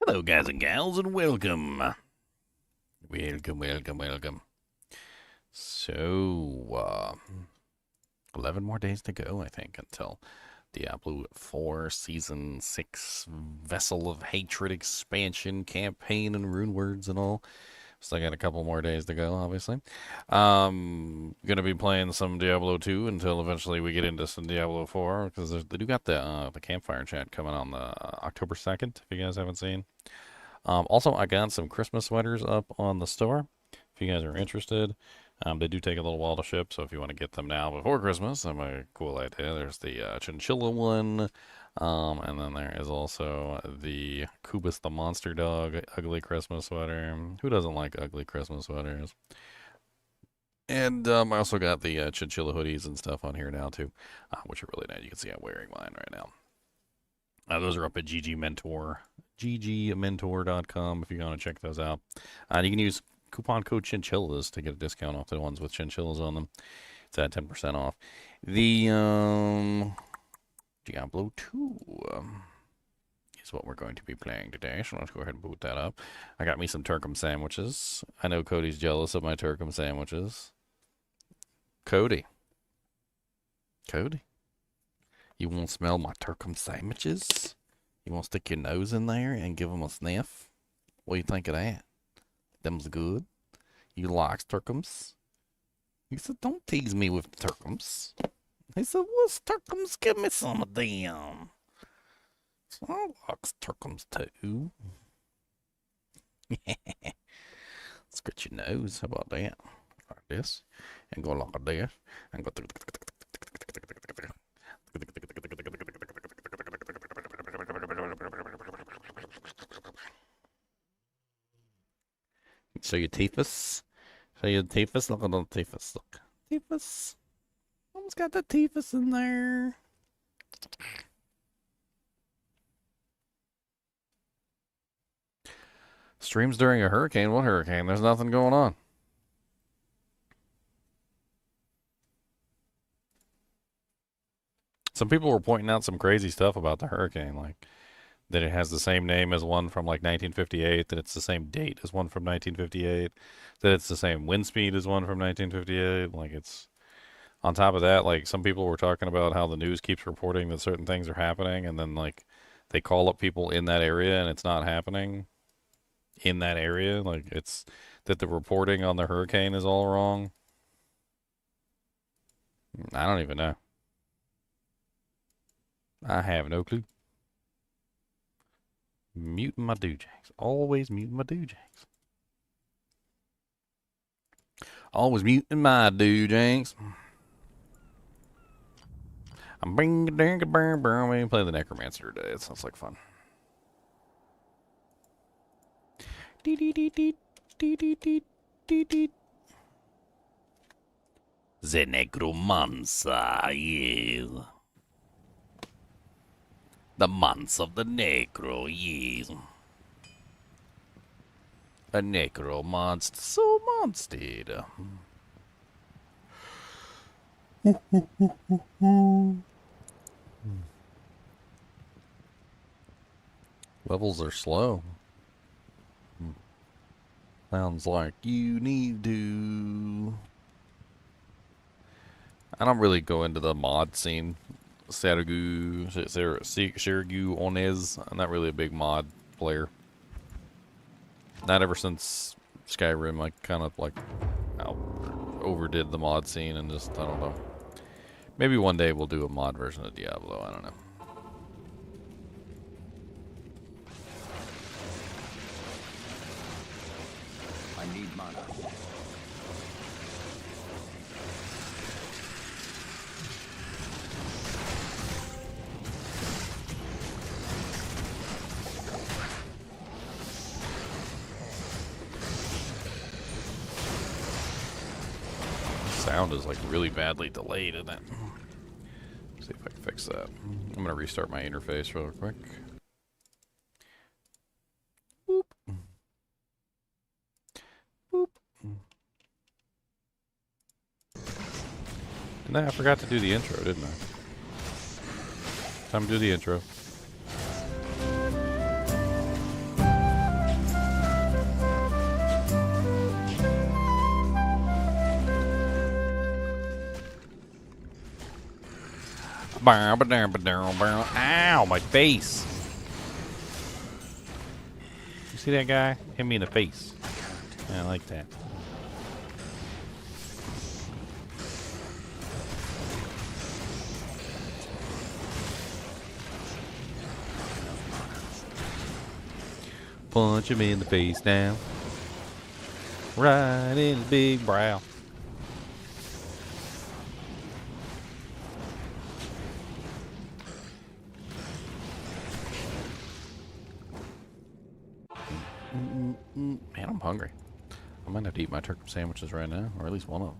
Hello, guys and gals, and welcome. Welcome. So, 11 more days to go, I think, until Diablo 4 Season 6 Vessel of Hatred expansion campaign and rune words and all. Still got a couple more days to go, obviously. Gonna be playing some Diablo 2 until eventually we get into some Diablo 4, because they do got the campfire chat coming on the October 2nd, if you guys haven't seen. Also, I got some Christmas sweaters up on the store, if you guys are interested. They do take a little while to ship, so if you want to get them now before Christmas, that's a cool idea. There's the Chinchilla one, and then there is also the Kubus the Monster Dog ugly Christmas sweater. Who doesn't like ugly Christmas sweaters? And I also got the Chinchilla hoodies and stuff on here now, too, which are really nice. You can see I'm wearing mine right now. Those are up at ggmentor.com if you want to check those out. You can use coupon code Chinchillas to get a discount off the ones with chinchillas on them. It's at 10% off. The Diablo 2 is what we're going to be playing today, so let's go ahead and boot that up. I got me some Turkum sandwiches. I know Cody's jealous of my Turkum sandwiches. Cody, you won't smell my Turkum sandwiches? You won't stick your nose in there and give them a sniff? What do you think of that? Them's good. You like Turkums? He said, don't tease me with Turkums. He said, what's Turkums? Give me some of them. So I like Turkums too. Scratch your nose. How about that? Like this. And go like this. And go. Show your teethus. Show your teethus. Look at the teethus. Look. Teethus. Almost got the teethus in there. Streams during a hurricane? What hurricane? There's nothing going on. Some people were pointing out some crazy stuff about the hurricane, like that it has the same name as one from like 1958, that it's the same date as one from 1958, that it's the same wind speed as one from 1958. Like, it's on top of that, like, some people were talking about how the news keeps reporting that certain things are happening, and then like they call up people in that area and it's not happening in that area. Like, it's that the reporting on the hurricane is all wrong. I don't even know. I have no clue. Muting my doojanks. Always muting my doojanks. Always muting my doojanks. I'm bring a dang a burn burn. We play the Necromancer today. It sounds like fun. Dee dee dee dee dee dee dee dee dee. The Necromancer, yes. The months of the Necro, yes. A Necro monster, so monstered. Levels are slow. Sounds like you need to. I don't really go into the mod scene. Saragu Onez. I'm not really a big mod player. Not ever since Skyrim. I kind of like overdid the mod scene and just, I don't know. Maybe one day we'll do a mod version of Diablo. I don't know. I need mana. Sound is like really badly delayed, isn't it? See if I can fix that. I'm gonna restart my interface real quick. Boop. Boop. I forgot to do the intro, didn't I? Time to do the intro. Ow, my face. You see that guy? Hit me in the face. Yeah, I like that. Punch him in the face now. Right in his big brow. Man, I'm hungry. I might have to eat my turkey sandwiches right now, or at least one of them.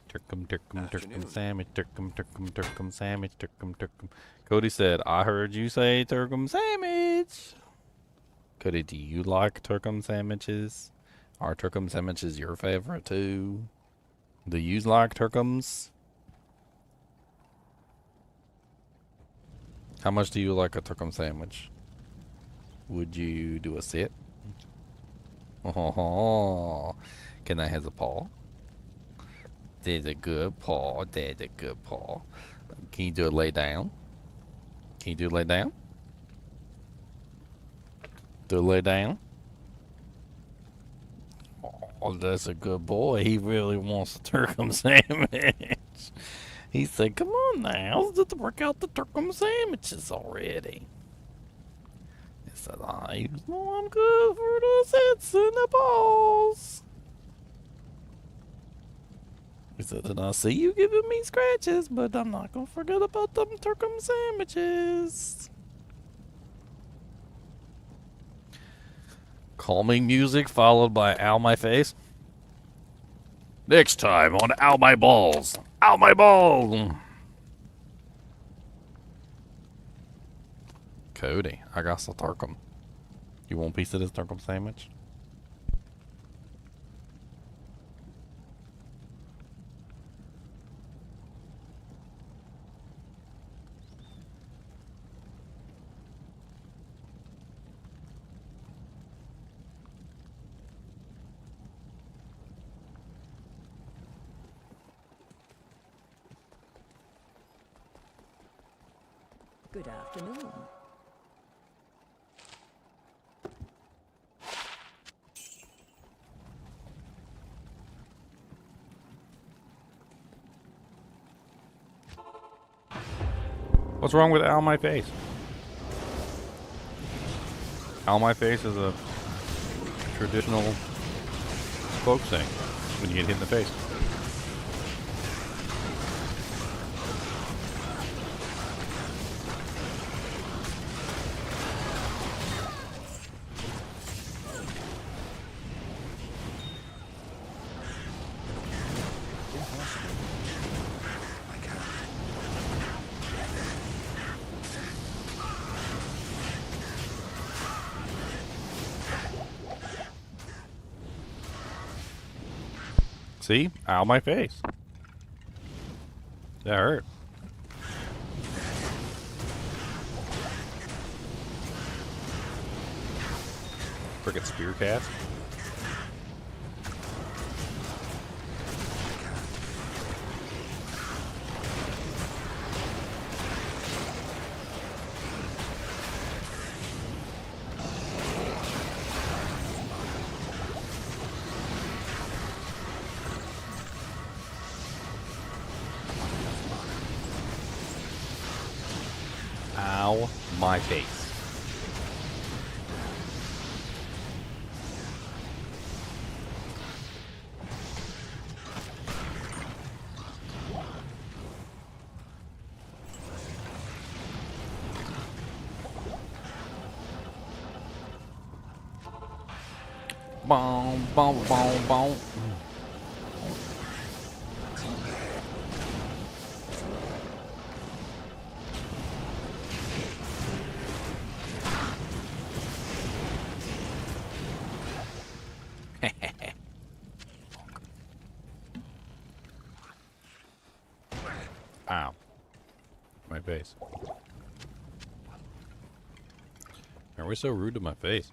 Turkum sandwich, turkum sandwich, turkum. Cody said, I heard you say turkum sandwich. Cody, do you like turkum sandwiches? Are turkum sandwiches your favorite too? Do you like turkums? How much do you like a turkum sandwich? Would you do a sit? Oh, can I have a paw? There's a good paw. There's a good paw. Can you do it lay down? Can you do it lay down? Do it lay down? Oh, that's a good boy. He really wants a turkum sandwich. He said, come on now, let's work out the turkum sandwiches already. He said, I know I'm good for the sits and the balls. He said, and I see you giving me scratches, but I'm not going to forget about them turkum sandwiches. Calming music followed by ow my face. Next time on Ow My Balls. Ow my balls! Cody, I got some turkum. You want a piece of this turkum sandwich? Good afternoon. What's wrong with ow my face? Ow my face is a traditional folk saying when you get hit in the face. See? Ow my face. That hurt. Frickin' spear cast. Ow my face. Boom, boom, boom, boom. Ow. My face. Are we so rude to my face?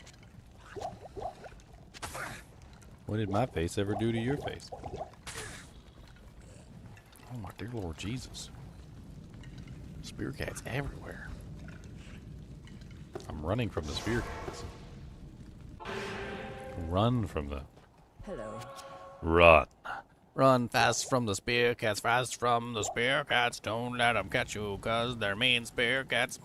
What did my face ever do to your face? Oh my dear Lord Jesus. Spear cats everywhere. I'm running from the spear cats. Run from the... Hello. Run. Run fast from the spear cats, fast from the spear cats. Don't let them catch you, cause they're mean spear cats.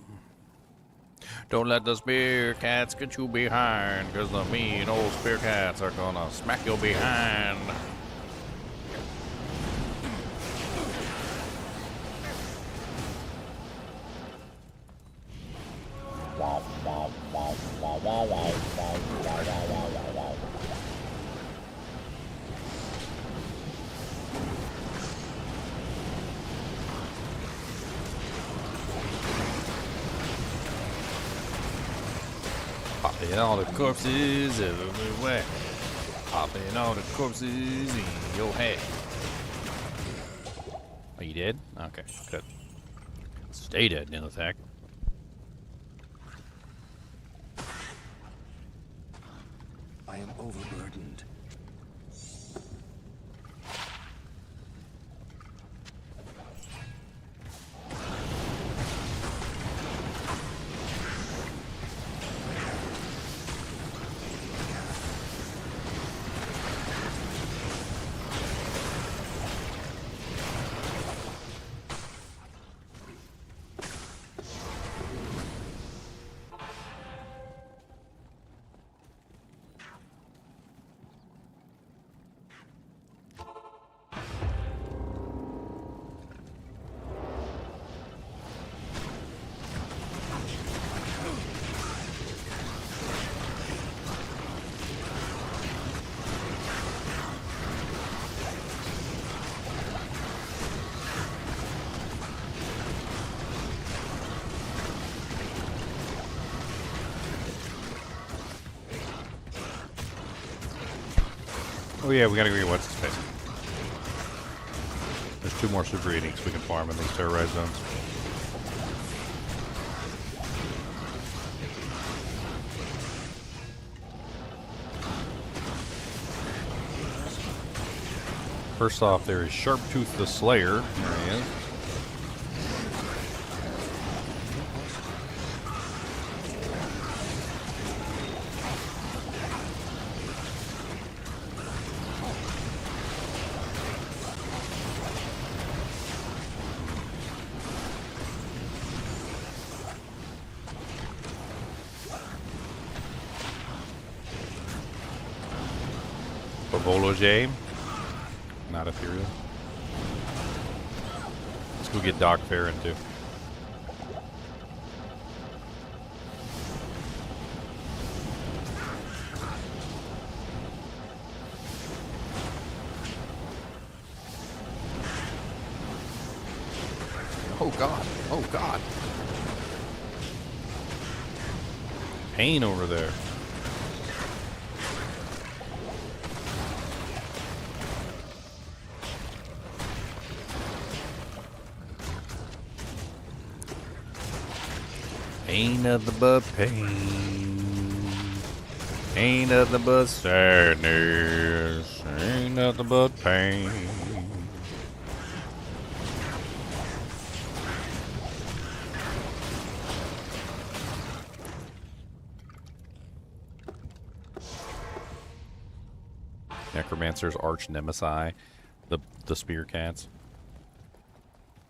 Don't let the spear cats get you behind, cause the mean old spear cats are gonna smack you behind. Popping all the corpses everywhere. Popping all the corpses in your head. Are you dead? Okay, good. Stay dead, Nilithak. I am overburdened. Oh yeah, we gotta agree what's his face. There's 2 more super eatings we can farm in these terrorized zones. First off, there is Sharptooth the Slayer. There he is. J. Not ethereal. Let's go get Doc Farron too. Oh god. Oh god. Pain over there. Ain't nothing but pain. Ain't nothing but sadness. Ain't nothing but pain. Necromancer's arch nemesis, the spear cats.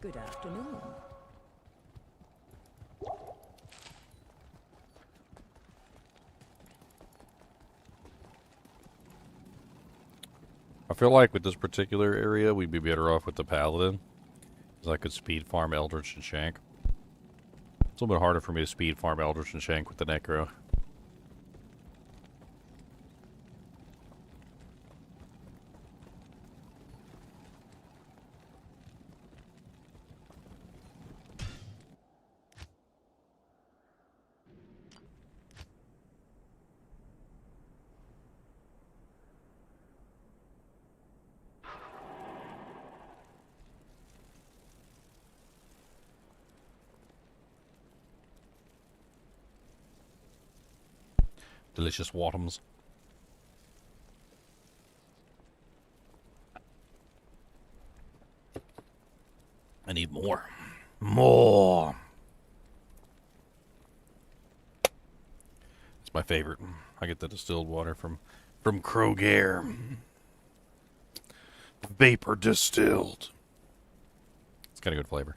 Good afternoon. I feel like with this particular area, we'd be better off with the Paladin, because I could speed farm Eldritch and Shank. It's a little bit harder for me to speed farm Eldritch and Shank with the Necro. Delicious Watums. I need more. More. my favorite. I get the distilled water from Kroger. Vapor distilled. It's got a good flavor.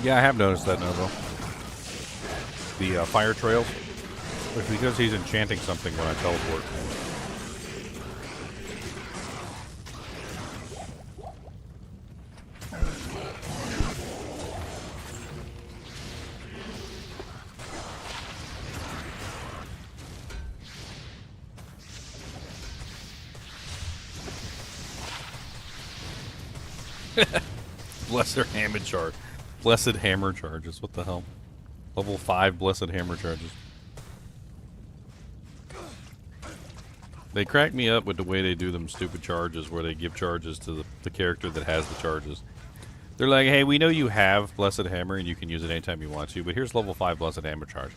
Yeah, I have noticed that, Novo. The fire trails. It's because he's enchanting something when I teleport. Blessed hammer charge. Blessed hammer charges. What the hell? Level 5 blessed hammer charges. They crack me up with the way they do them stupid charges where they give charges to the character that has the charges. They're like, hey, we know you have blessed hammer and you can use it anytime you want to, but here's level 5 blessed hammer charge.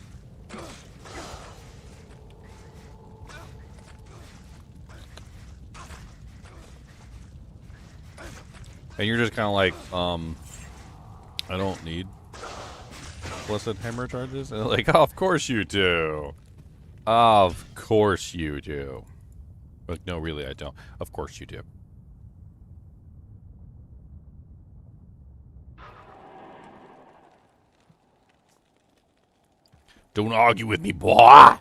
And you're just kind of like, I don't need blessed hammer charges. And they're like, oh, of course you do. Of course you do. Like, no, really, I don't. Of course you do. Don't argue with me, boy.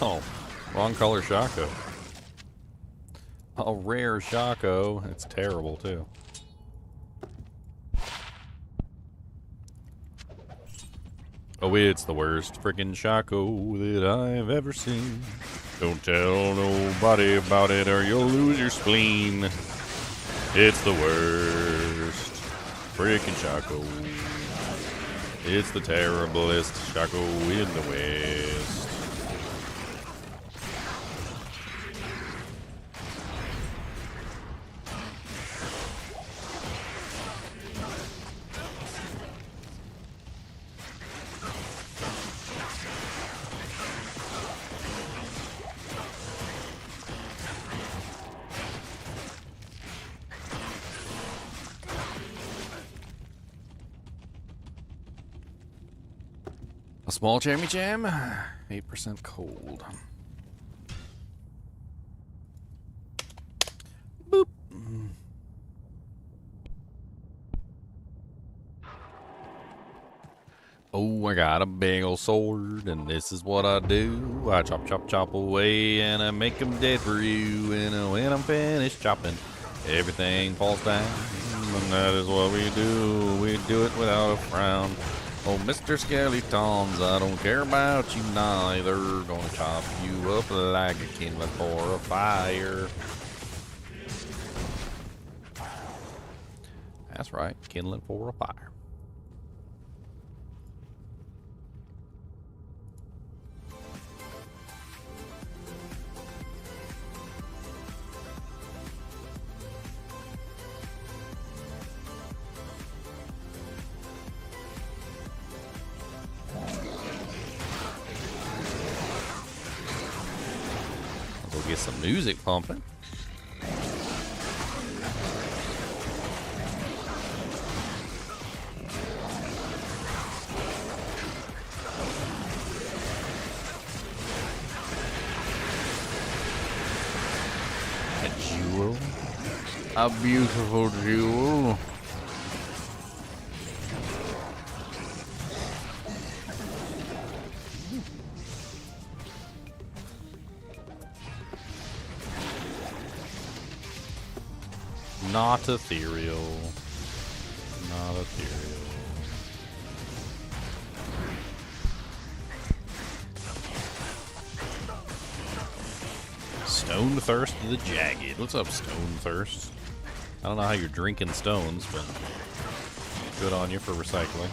Oh, wrong color Shaco. A rare Shaco. It's terrible, too. Oh, it's the worst freaking Shaco that I've ever seen. Don't tell nobody about it or you'll lose your spleen. It's the worst freaking Shaco. It's the terriblest Shaco in the West. A small jammy jam, 8% cold. Boop. Oh, I got a big old sword, and this is what I do. I chop, chop, chop away, and I make them dead for you. And when I'm finished chopping, everything falls down. And that is what we do. We do it without a frown. Oh, Mr. Skeletons, I don't care about you neither. Gonna chop you up like a kindling for a fire. That's right, kindling for a fire. Get some music pumping. A jewel. A beautiful jewel. Not ethereal. Not ethereal. Stone Thirst the Jagged. What's up, Stone Thirst? I don't know how you're drinking stones, but good on you for recycling.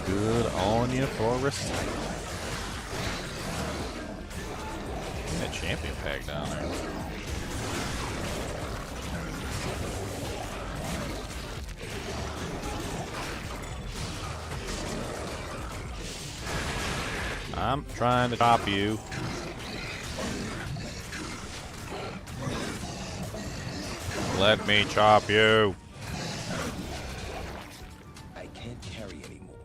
Good on you for recycling. That champion pack down there. I'm trying to top you. Let me chop you. I can't carry anymore.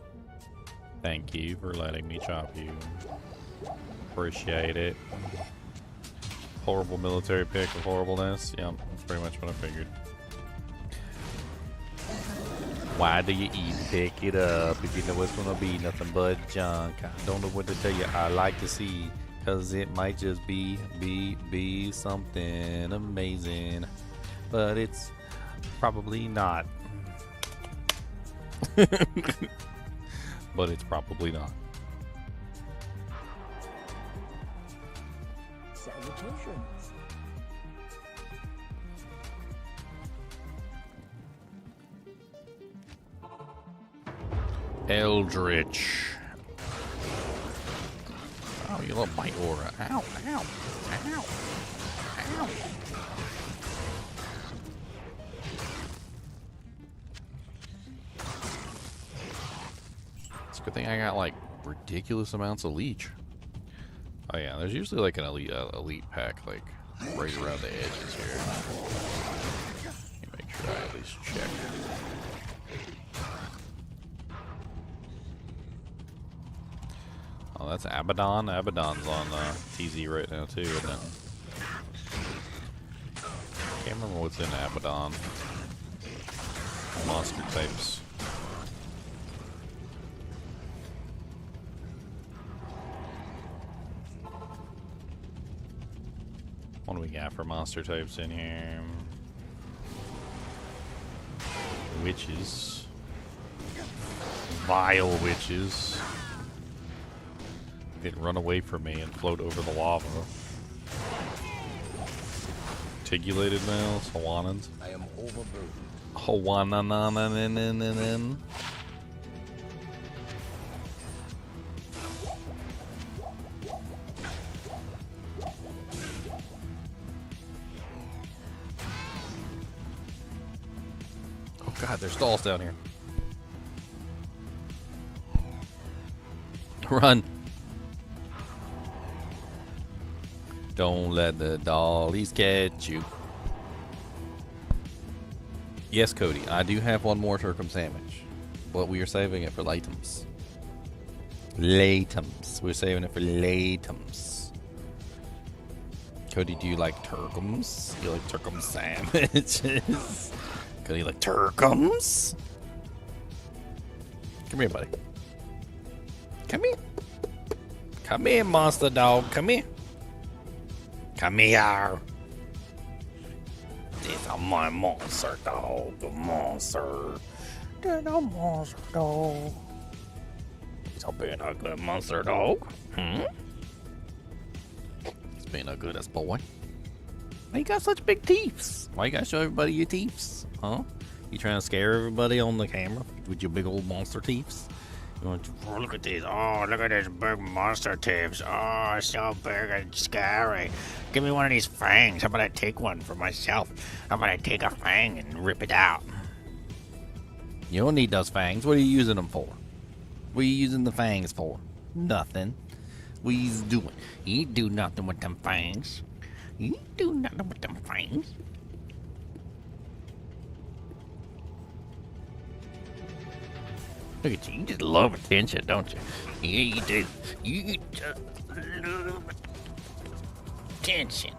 Thank you for letting me chop you. Appreciate it. Horrible military pick of horribleness. Yep, that's pretty much what I figured. Why do you even pick it up if you know it's gonna be nothing but junk? I don't know what to tell you. I like to see, cause it might just be something amazing, but it's probably not. But it's probably not. Salutations. Eldritch. Oh, you little bite aura. Ow, ow, ow, ow. It's a good thing I got like ridiculous amounts of leech. Oh yeah, there's usually like an elite pack like right around the edges here. Let me make sure I at least check. Oh, that's Abaddon. Abaddon's on TZ right now too, isn't it? Can't remember what's in Abaddon. Monster types. What do we got for monster types in here? Witches. Vile witches. Didn't run away from me and float over the lava. Articulated males, Hawaiians. I am overburdened. Hawaiian. Oh god, there's stalls down here. Run. Don't let the dollies catch you. Yes, Cody, I do have one more turkey sandwich, but we are saving it for latums. Latums. We're saving it for latums. Cody, do you like turkums? You like turkum sandwiches? Cody, you like turkums? Come here, buddy. Come here. Come here, monster dog. Come here. Come here. This is my monster dog. The monster. This a monster dog. He's being a good monster dog. He's being a good boy. Why you got such big teeth? Why you gotta show everybody your teeth? Huh? You trying to scare everybody on the camera with your big old monster teeth? You want to, oh, look at these. Oh, look at these big monster teeth. Oh, it's so big and scary. Give me one of these fangs. How about I take one for myself? How about I take a fang and rip it out? You don't need those fangs. What are you using them for? What are you using the fangs for? Nothing. What you doing? You ain't do nothing with them fangs. You ain't do nothing with them fangs. Look at you. You just love attention, don't you? Yeah, you do. You just love attention.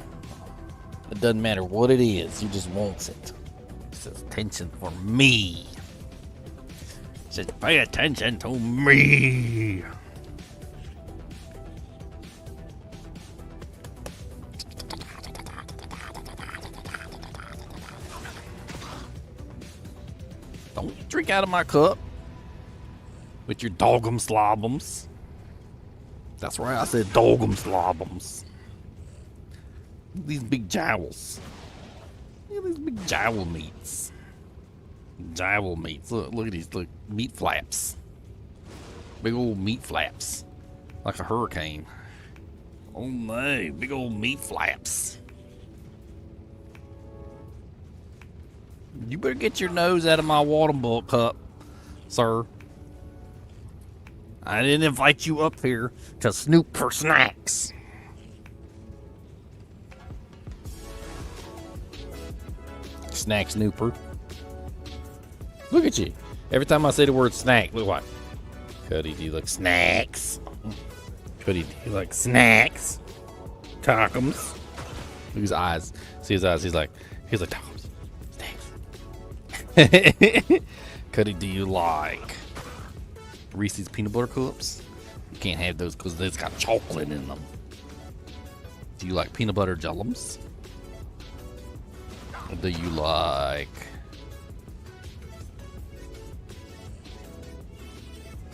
It doesn't matter what it is. You just wants it. It's attention for me. Just pay attention to me. Don't drink out of my cup with your dogum slobums. That's right, I said dogum slobums. These big jowls. Look at these big jowl meats. Jowl meats. Look at these. Look, meat flaps. Big old meat flaps. Like a hurricane. Oh no, big old meat flaps. You better get your nose out of my water bowl cup, sir. I didn't invite you up here to snoop for snacks. Snack snooper. Look at you. Every time I say the word snack, look what? Cody, do you like snacks? Cody, do you like snacks? Tacos. Look at his eyes. See his eyes. He's like tacos. Snacks. Cody, do you like Reese's peanut butter cups? You can't have those because they've got chocolate in them. Do you like peanut butter jellums? Do you like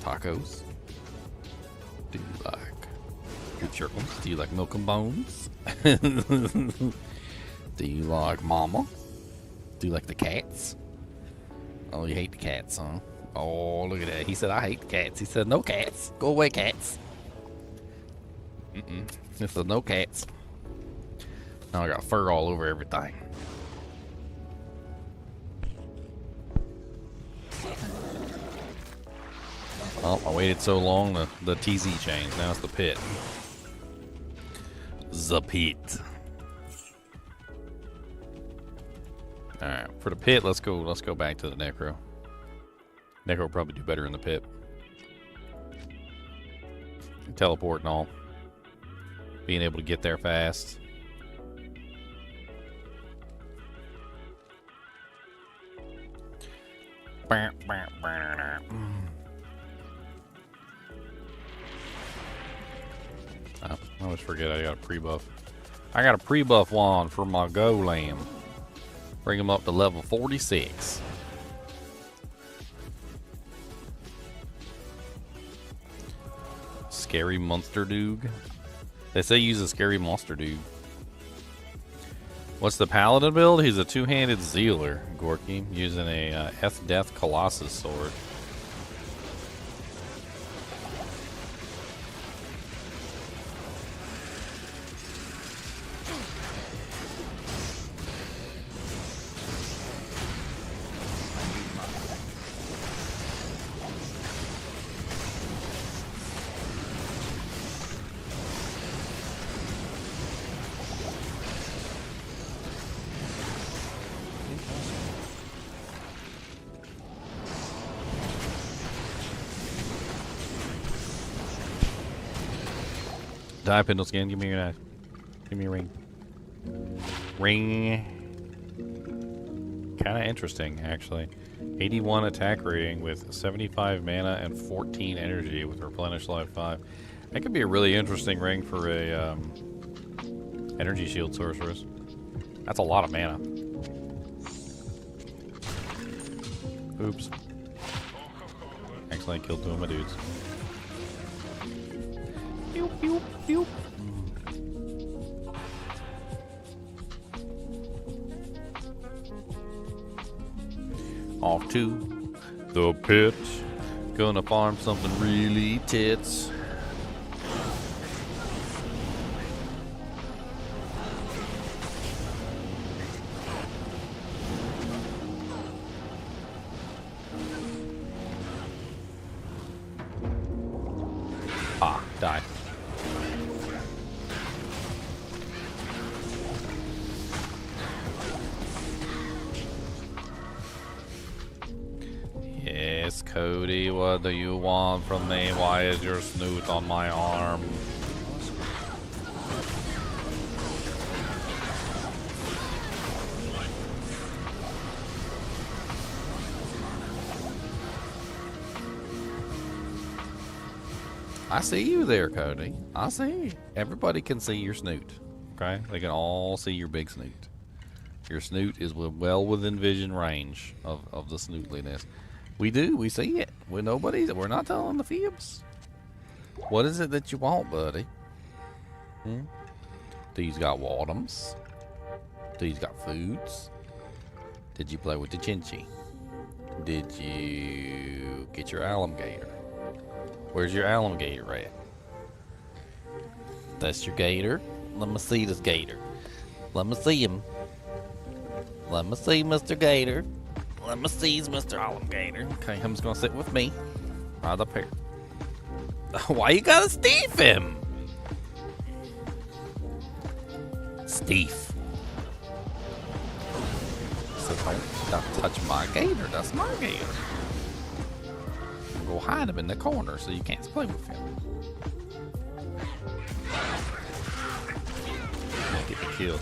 tacos? Do you like good chirkles? Do you like milk and bones? Do you like mama? Do you like the cats? Oh, you hate the cats, huh? Oh, look at that. He said, I hate the cats. He said, no cats. Go away, cats. He said, no cats. Now I got fur all over everything. Oh, I waited so long, the TZ changed. Now it's the pit. The pit. Alright, for the pit, let's go back to the Necro. Necro will probably do better in the pit. Teleport and all. Being able to get there fast. I always forget I got a pre-buff. I got a pre-buff wand for my golem. Bring him up to level 46. Scary monster dude. They say use a scary monster dude. What's the paladin build? He's a two-handed Zealer, Gorky, using a Death Colossus sword. Diaper skin, give me your knife. Give me a ring. Ring. Kind of interesting, actually. 81 attack rating with 75 mana and 14 energy with Replenish Life 5. That could be a really interesting ring for a energy shield sorceress. That's a lot of mana. Oops. Actually, I killed two of my dudes. Pew, pew, pew. Off to the pit. Gonna farm something really tits. Ah, die. Yes, Cody, what do you want from me? Why is your snoot on my arm? I see you there, Cody. I see you. Everybody can see your snoot. Okay? They can all see your big snoot. Your snoot is well within vision range of the snootliness. We do. We see it. We're not telling the fibs. What is it that you want, buddy? Hmm? These got Wadums. These got foods. Did you play with the Chinchilla? Did you get your alligator? Where's your alligator at? That's your gator. Let me see this gator. Let me see him. Let me see Mr. Gator. Let me see Mr. Alligator. Okay, him's gonna sit with me. Right up here. Why you gotta Steve him? Steve. So don't touch my gator. That's my gator. Go hide him in the corner so you can't play with him. Get the kill.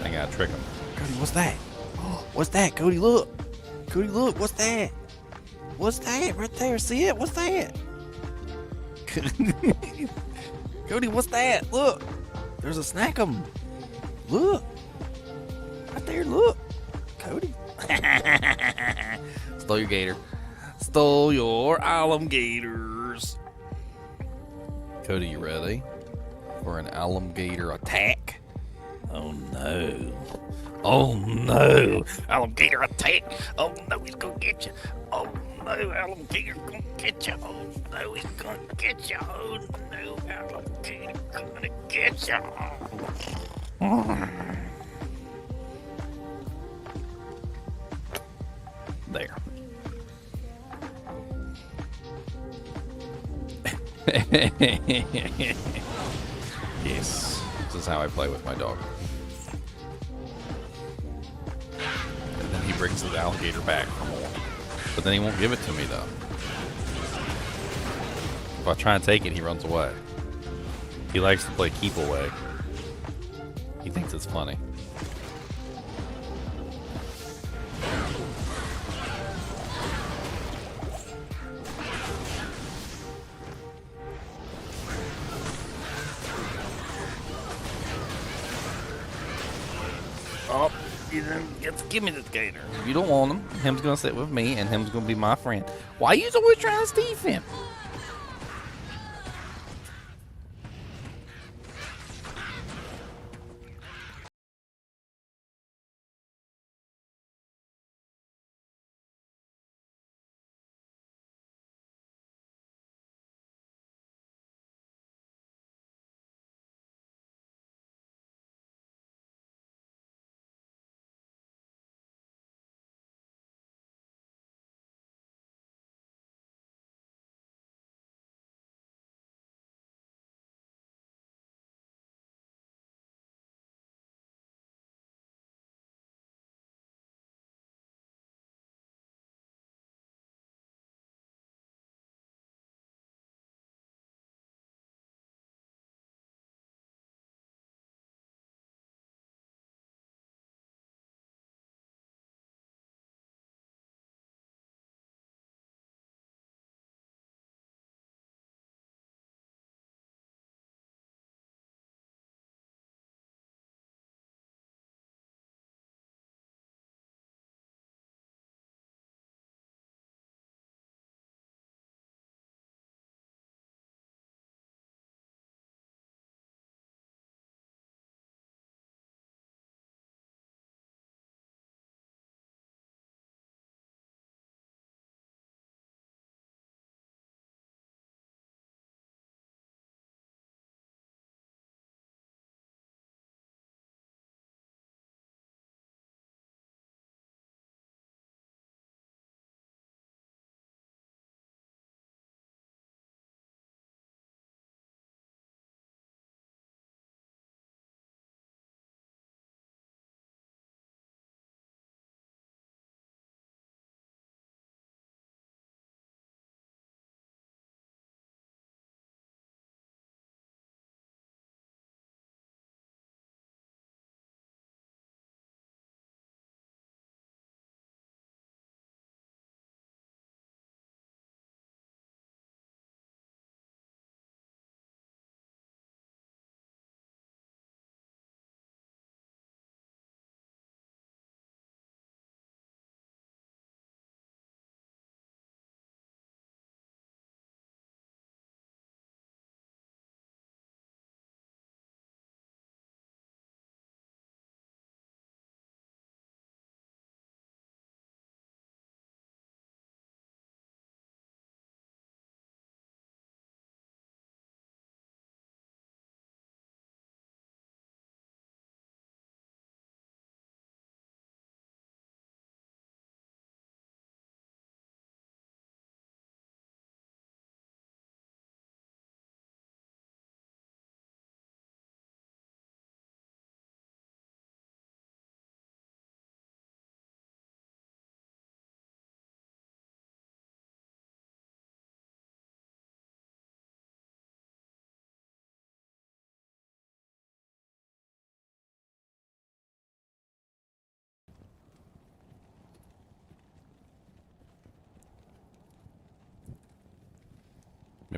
I gotta trick him. Cody, what's that? What's that, Cody? Look. Cody, look. What's that? What's that right there? See it? What's that? Cody, what's that? Look. There's a snackum. Look. Right there, look. Cody. Stole your gator. Stole your alligators. Cody, you ready for an alligator attack? Oh no. Oh no. Alligator attack. Oh no, he's gonna get you. Oh no, alligator gonna get you. Oh no, he's gonna get you. Oh no, alligator gonna get you. There. Yes, this is how I play with my dog. And then he brings the alligator back for more. But then he won't give it to me though. If I try and take it, he runs away. He likes to play keep away. He thinks it's funny. Oh, you didn't get to give me this gator. You don't want him. Him's gonna sit with me, and him's gonna be my friend. Why you always trying to Steve him?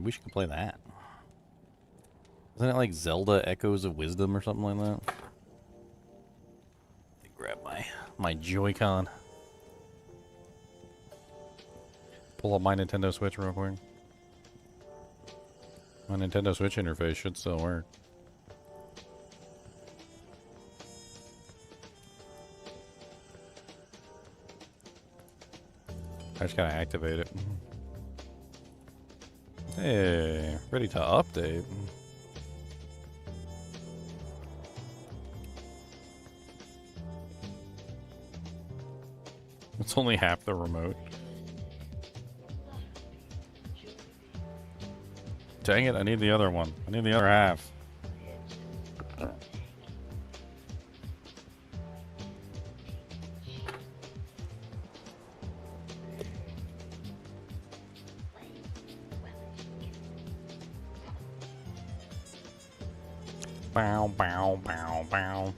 Maybe we should play that. Isn't it like Zelda Echoes of Wisdom or something like that? Let me grab my Joy-Con. Pull up my Nintendo Switch real quick. My Nintendo Switch interface should still work. I just gotta activate it. Hey, ready to update. It's only half the remote. Dang it, I need the other one. I need the other half. Bow, bow, bow, bow.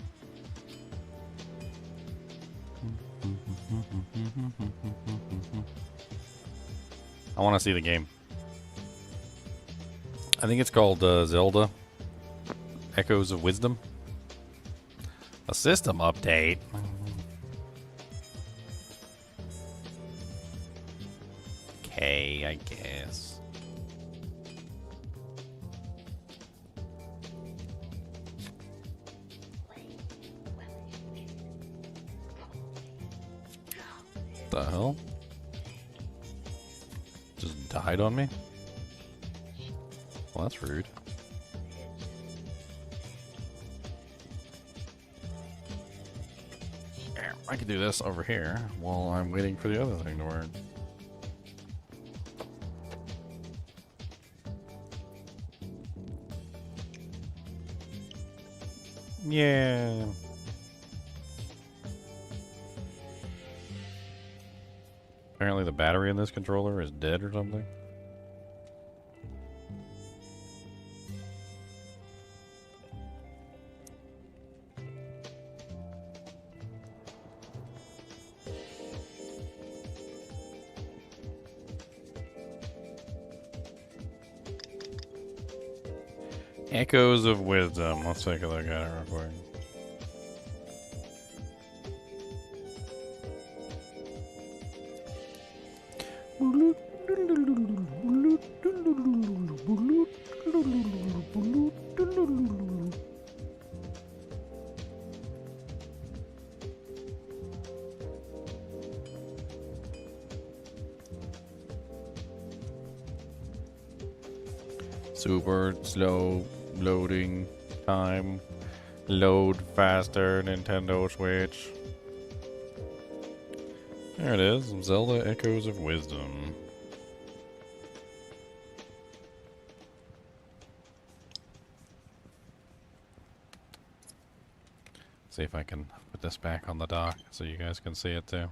I want to see the game. I think it's called Zelda Echoes of Wisdom. A system update. Okay, I guess. The hell? Just died on me? Well, that's rude. I could do this over here while I'm waiting for the other thing to work. Yeah. Apparently the battery in this controller is dead or something. Echoes of Wisdom. Let's take a look at it real quick. Super slow loading time. Load faster, Nintendo Switch. There it is, Zelda Echoes of Wisdom. See if I can put this back on the dock so you guys can see it too.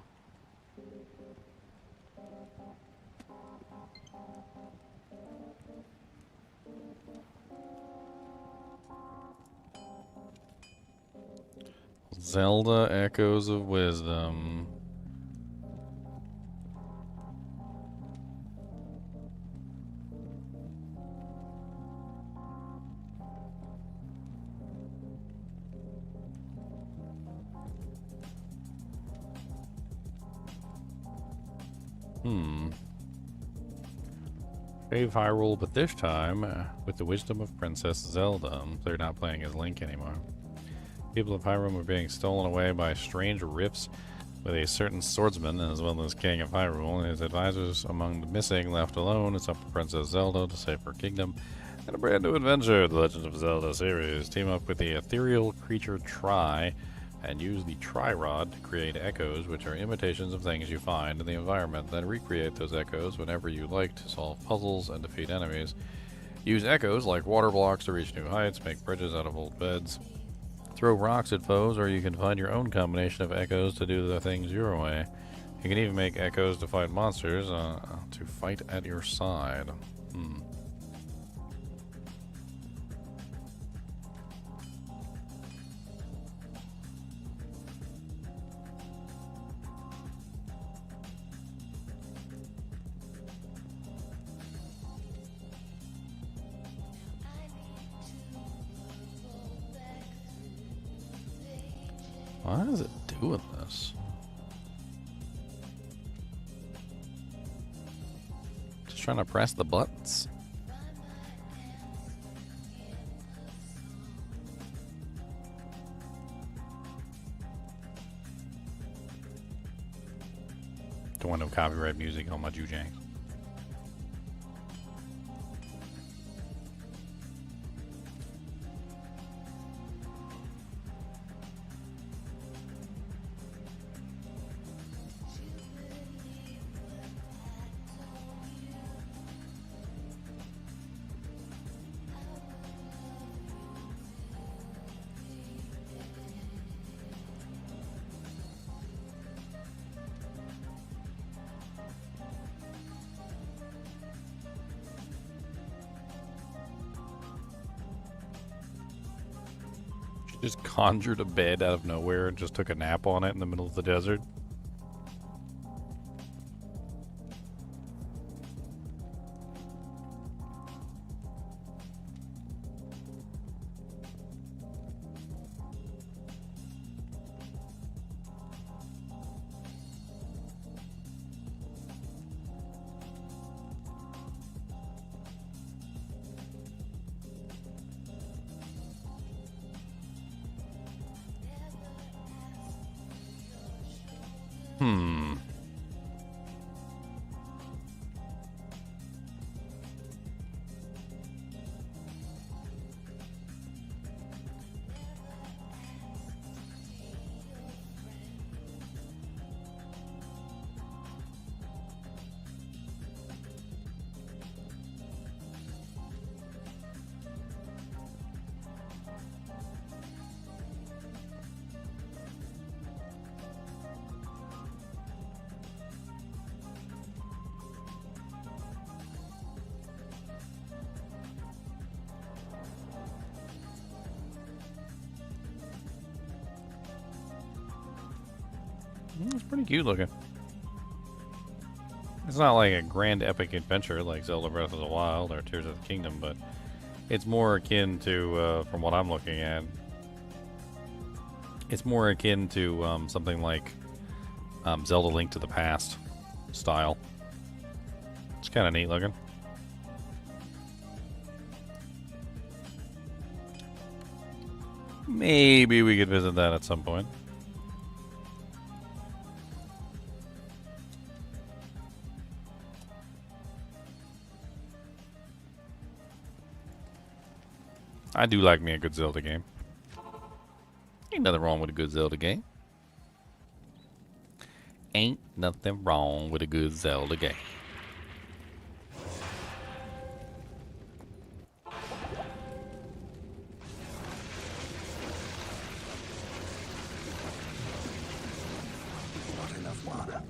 Zelda Echoes of Wisdom. Save Hyrule, but this time with the wisdom of Princess Zelda. They're not playing as Link anymore. People of Hyrule are being stolen away by strange rifts with a certain swordsman, as well as King of Hyrule and his advisors. Among the missing, left alone, it's up to Princess Zelda to save her kingdom. And a brand new adventure, the Legend of Zelda series. Team up with the ethereal creature Tri and use the Tri-Rod to create echoes, which are imitations of things you find in the environment. Then recreate those echoes whenever you like to solve puzzles and defeat enemies. Use echoes like water blocks to reach new heights, make bridges out of old beds. Throw rocks at foes, or you can find your own combination of echoes to do the things your way. You can even make echoes to fight monsters, to fight at your side. Why is it doing this? Just trying to press the buttons. Don't want no copyright music on my Jujangs. Just conjured a bed out of nowhere and just took a nap on it in the middle of the desert. Hmm. It's pretty cute looking. It's not like a grand epic adventure like Zelda Breath of the Wild or Tears of the Kingdom, but it's more akin to, from what I'm looking at, it's more akin to something like Zelda Link to the Past style. It's kind of neat looking. Maybe we could visit that at some point. I do like me a good Zelda game. Ain't nothing wrong with a good Zelda game. Ain't nothing wrong with a good Zelda game. Not enough mana.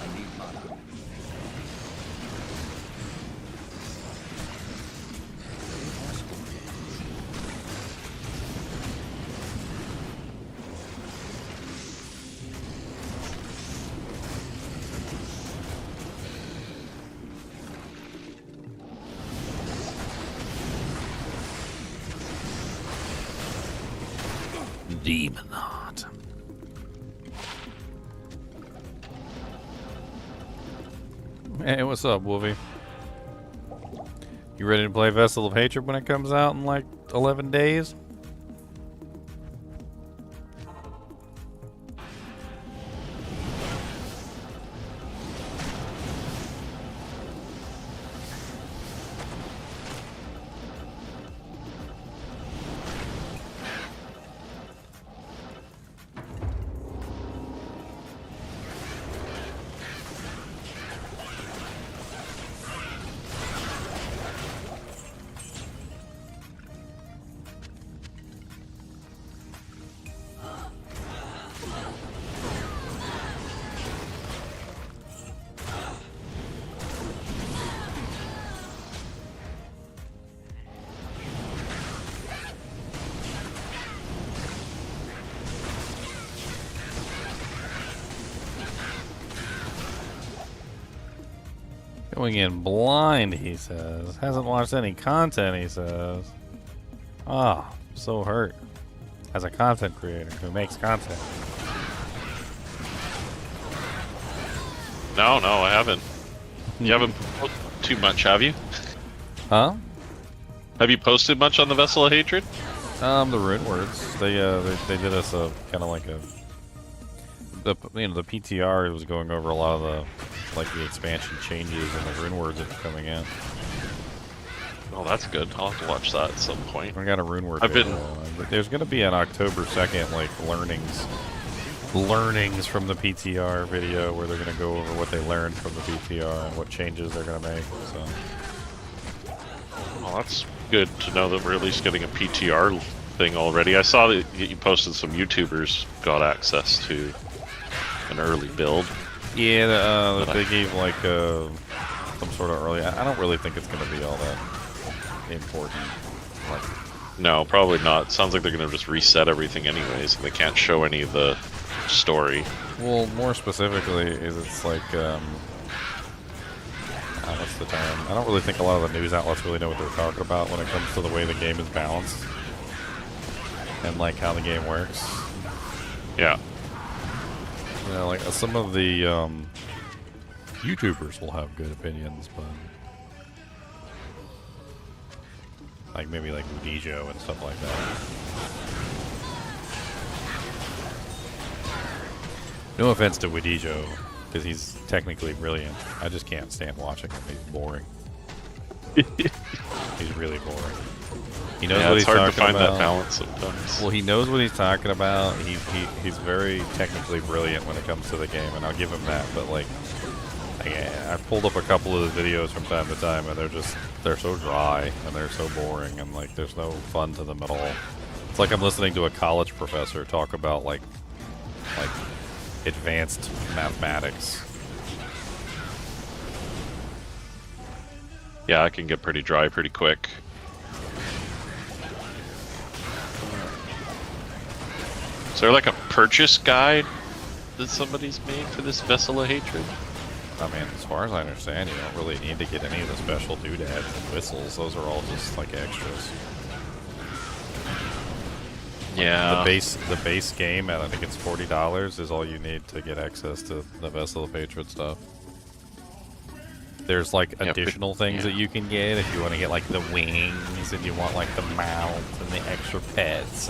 I need mana. Demon Heart. Hey, what's up, Wolfie? You ready to play Vessel of Hatred when it comes out in like 11 days? Going in blind, he says. Hasn't watched any content, he says. Ah, so hurt. As a content creator who makes content. No, I haven't. You haven't posted too much, have you? Huh? Have you posted much on the Vessel of Hatred? The rune words. They did us a kind of like a the PTR was going over a lot of the expansion changes and the rune words that are coming in. Oh, that's good. I'll have to watch that at some point. We got a rune word. I've been. There's gonna be an October 2nd learnings from the PTR video where they're gonna go over what they learned from the PTR and what changes they're gonna make. So. Well, that's good to know that we're at least getting a PTR thing already. I saw that you posted some YouTubers got access to an early build. Yeah, they gave like some sort of early. I don't really think it's going to be all that important. Like, no, probably not. Sounds like they're going to just reset everything anyways, and they can't show any of the story. Well, more specifically, it's like what's the term? I don't really think a lot of the news outlets really know what they're talking about when it comes to the way the game is balanced and like how the game works. Yeah. You know, like some of the YouTubers will have good opinions, but like maybe like Udijo and stuff like that. No offense to Udijo, because he's technically brilliant. I just can't stand watching him. He's boring. He's really boring. He knows what he's talking about. It's hard to find that balance sometimes. Well, he knows what he's talking about. He's very technically brilliant when it comes to the game, and I'll give him that. But like I've pulled up a couple of the videos from time to time, and they're so dry and they're so boring, and like there's no fun to them at all. It's like I'm listening to a college professor talk about like advanced mathematics. Yeah, it can get pretty dry pretty quick. Is there like a purchase guide that somebody's made for this Vessel of Hatred? I mean, as far as I understand, you don't really need to get any of the special doodads and whistles. Those are all just like extras. Yeah. The base game at I think it's $40 is all you need to get access to the Vessel of Hatred stuff. There's like additional things that you can get if you want to get like the wings and you want like the mount and the extra pets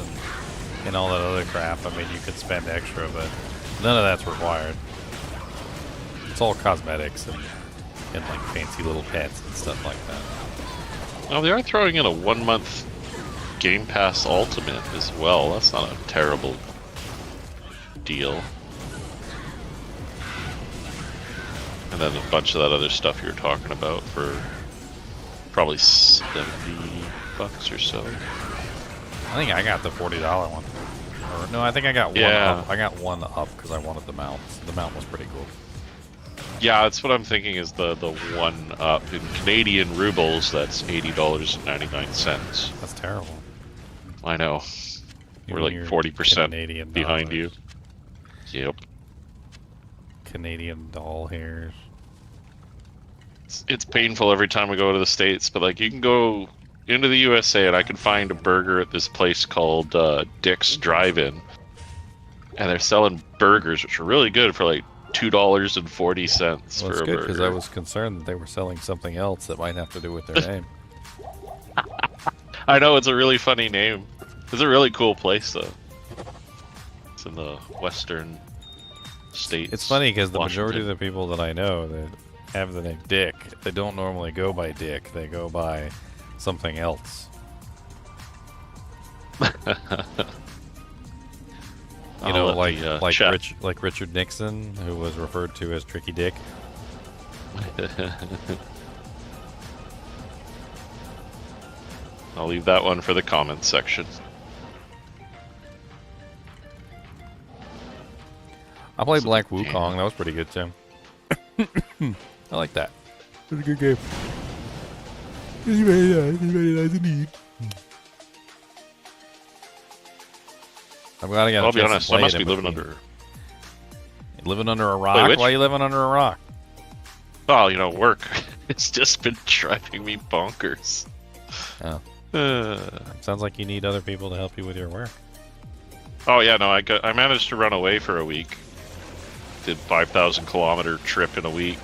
and all that other crap. I mean, you could spend extra, but none of that's required. It's all cosmetics and like fancy little pets and stuff like that. Oh, they are throwing in a 1-month Game Pass Ultimate as well. That's not a terrible deal. And then a bunch of that other stuff you were talking about for probably $70 or so. I think I got the $40 one. Or, no, I think I got one up. I got one up because I wanted the mount. The mount was pretty cool. Yeah, that's what I'm thinking is the one up. In Canadian rubles, that's $80.99. That's terrible. I know. We're like 40% behind you. Yep. Canadian doll hairs. It's painful every time we go to the States, but like you can go into the USA and I can find a burger at this place called Dick's Drive-In, and they're selling burgers which are really good for like $2.40 for a burger. Because I was concerned that they were selling something else that might have to do with their name. I know, it's a really funny name. It's a really cool place though. It's in the western states. It's funny because the majority of the people that I know that have the name Dick, they don't normally go by Dick. They go by something else. You know, like Richard Nixon, who was referred to as Tricky Dick. I'll leave that one for the comments section. I played Black Wukong. That was pretty good too. I like that. It was a good game. It's very nice. It's very nice indeed. I'm glad I got. I'll be honest. I must be living under a rock. Why are you living under a rock? Well, you know, work. It's just been driving me bonkers. Oh. Sounds like you need other people to help you with your work. Oh yeah, no, I managed to run away for a week. Did 5,000 kilometer trip in a week,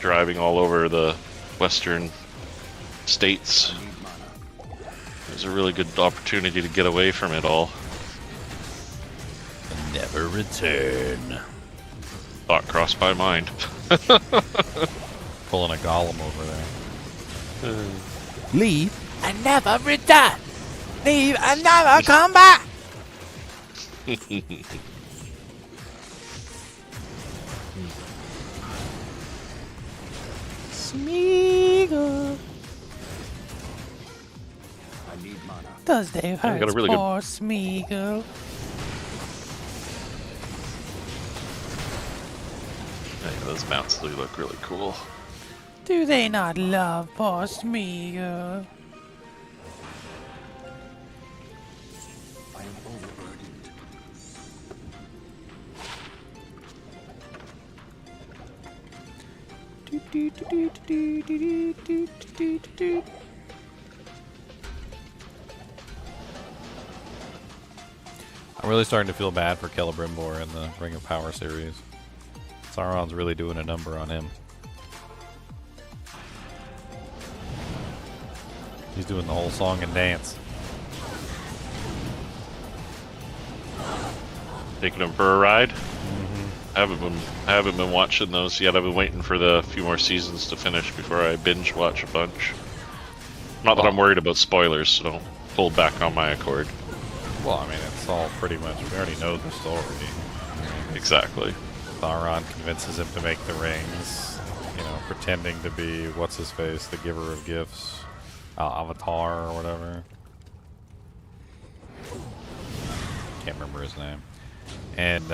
driving all over the western states. It was a really good opportunity to get away from it all. And never return. Thought crossed my mind. Pulling a golem over there. Leave and never return. Leave and never come back. Smeagol. I need mana. Does they hurt got a really good- poor Smeagol? Yeah, those mounts do look really cool. Do they not love poor Smeagol? I am overburdened. I'm really starting to feel bad for Celebrimbor in the Ring of Power series. Sauron's really doing a number on him. He's doing the whole song and dance. Taking him for a ride. I haven't been watching those yet. I've been waiting for the few more seasons to finish before I binge watch a bunch. Not that I'm worried about spoilers, so pulled back on my accord. Well, I mean, it's all pretty much, we already know the story. Exactly. Sauron convinces him to make the rings, you know, pretending to be, what's-his-face, the giver of gifts, Avatar or whatever. Can't remember his name. And,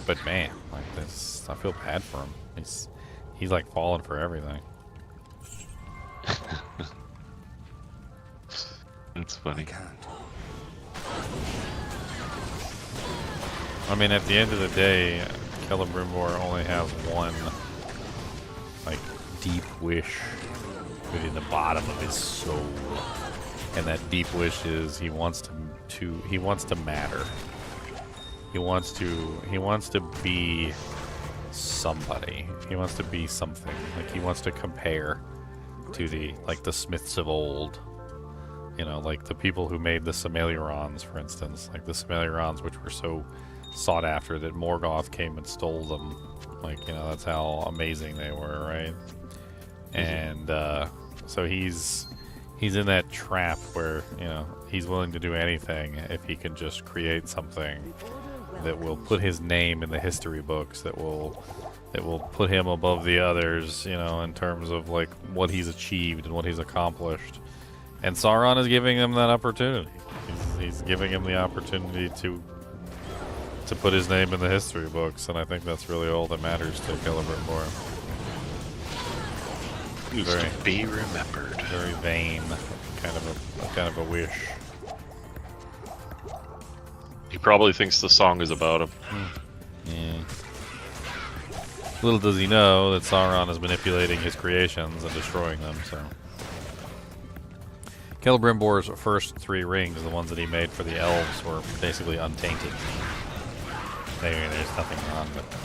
but man, like this, I feel bad for him. He's like falling for everything. It's I funny. can't. I mean, at the end of the day, Celebrimbor only has one, like, deep wish within the bottom of his soul, and that deep wish is he wants to matter. He wants to be somebody. He wants to be something. Like, he wants to compare to the Smiths of old. You know, like the people who made the Sommeliorons, for instance. Like the Sommeliorons, which were so sought after that Morgoth came and stole them. Like, you know, that's how amazing they were, right? And so he's in that trap where, you know, he's willing to do anything if he can just create something that will put his name in the history books, that will put him above the others, you know, in terms of like what he's achieved and what he's accomplished. And Sauron is giving him that opportunity. He's giving him the opportunity to put his name in the history books, and I think that's really all that matters to Celebrimbor. Needs to be remembered. Very vain, kind of a wish. He probably thinks the song is about him. Yeah. Little does he know that Sauron is manipulating his creations and destroying them. So, Celebrimbor's first 3 rings, the ones that he made for the elves, were basically untainted. There's nothing wrong with them.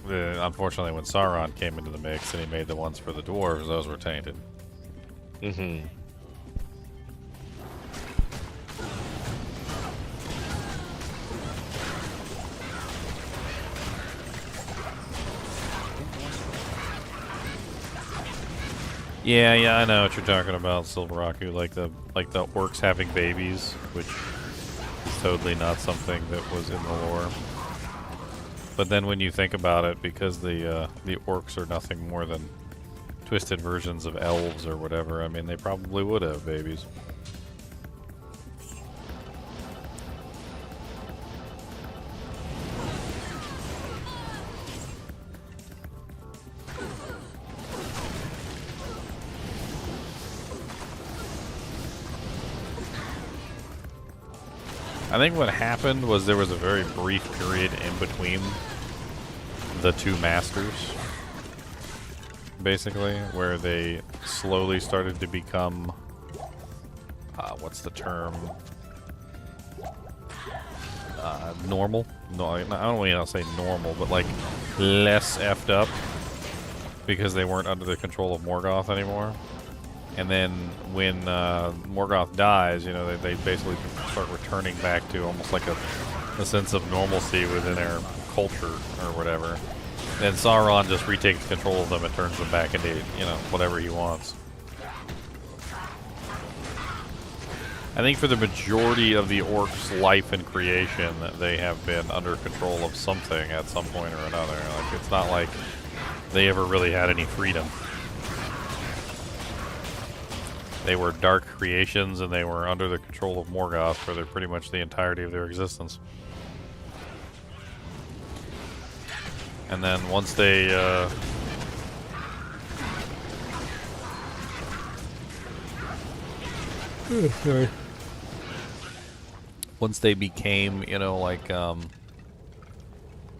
And unfortunately, when Sauron came into the mix and he made the ones for the dwarves, those were tainted. Mm-hmm. Yeah, I know what you're talking about, Silveraku. Like the orcs having babies, which is totally not something that was in the lore. But then when you think about it, because the orcs are nothing more than twisted versions of elves or whatever, I mean, they probably would have babies. I think what happened was there was a very brief period in between the 2 masters basically, where they slowly started to become, what's the term? Normal? No, I don't want to say normal, but like less effed up because they weren't under the control of Morgoth anymore. And then when Morgoth dies, you know, they basically start returning back to almost like a sense of normalcy within their culture or whatever. Then Sauron just retakes control of them and turns them back into, you know, whatever he wants. I think for the majority of the orcs' life and creation, they have been under control of something at some point or another. Like, it's not like they ever really had any freedom. They were dark creations, and they were under the control of Morgoth for pretty much the entirety of their existence. And then once they, sorry. Once they became, you know, like,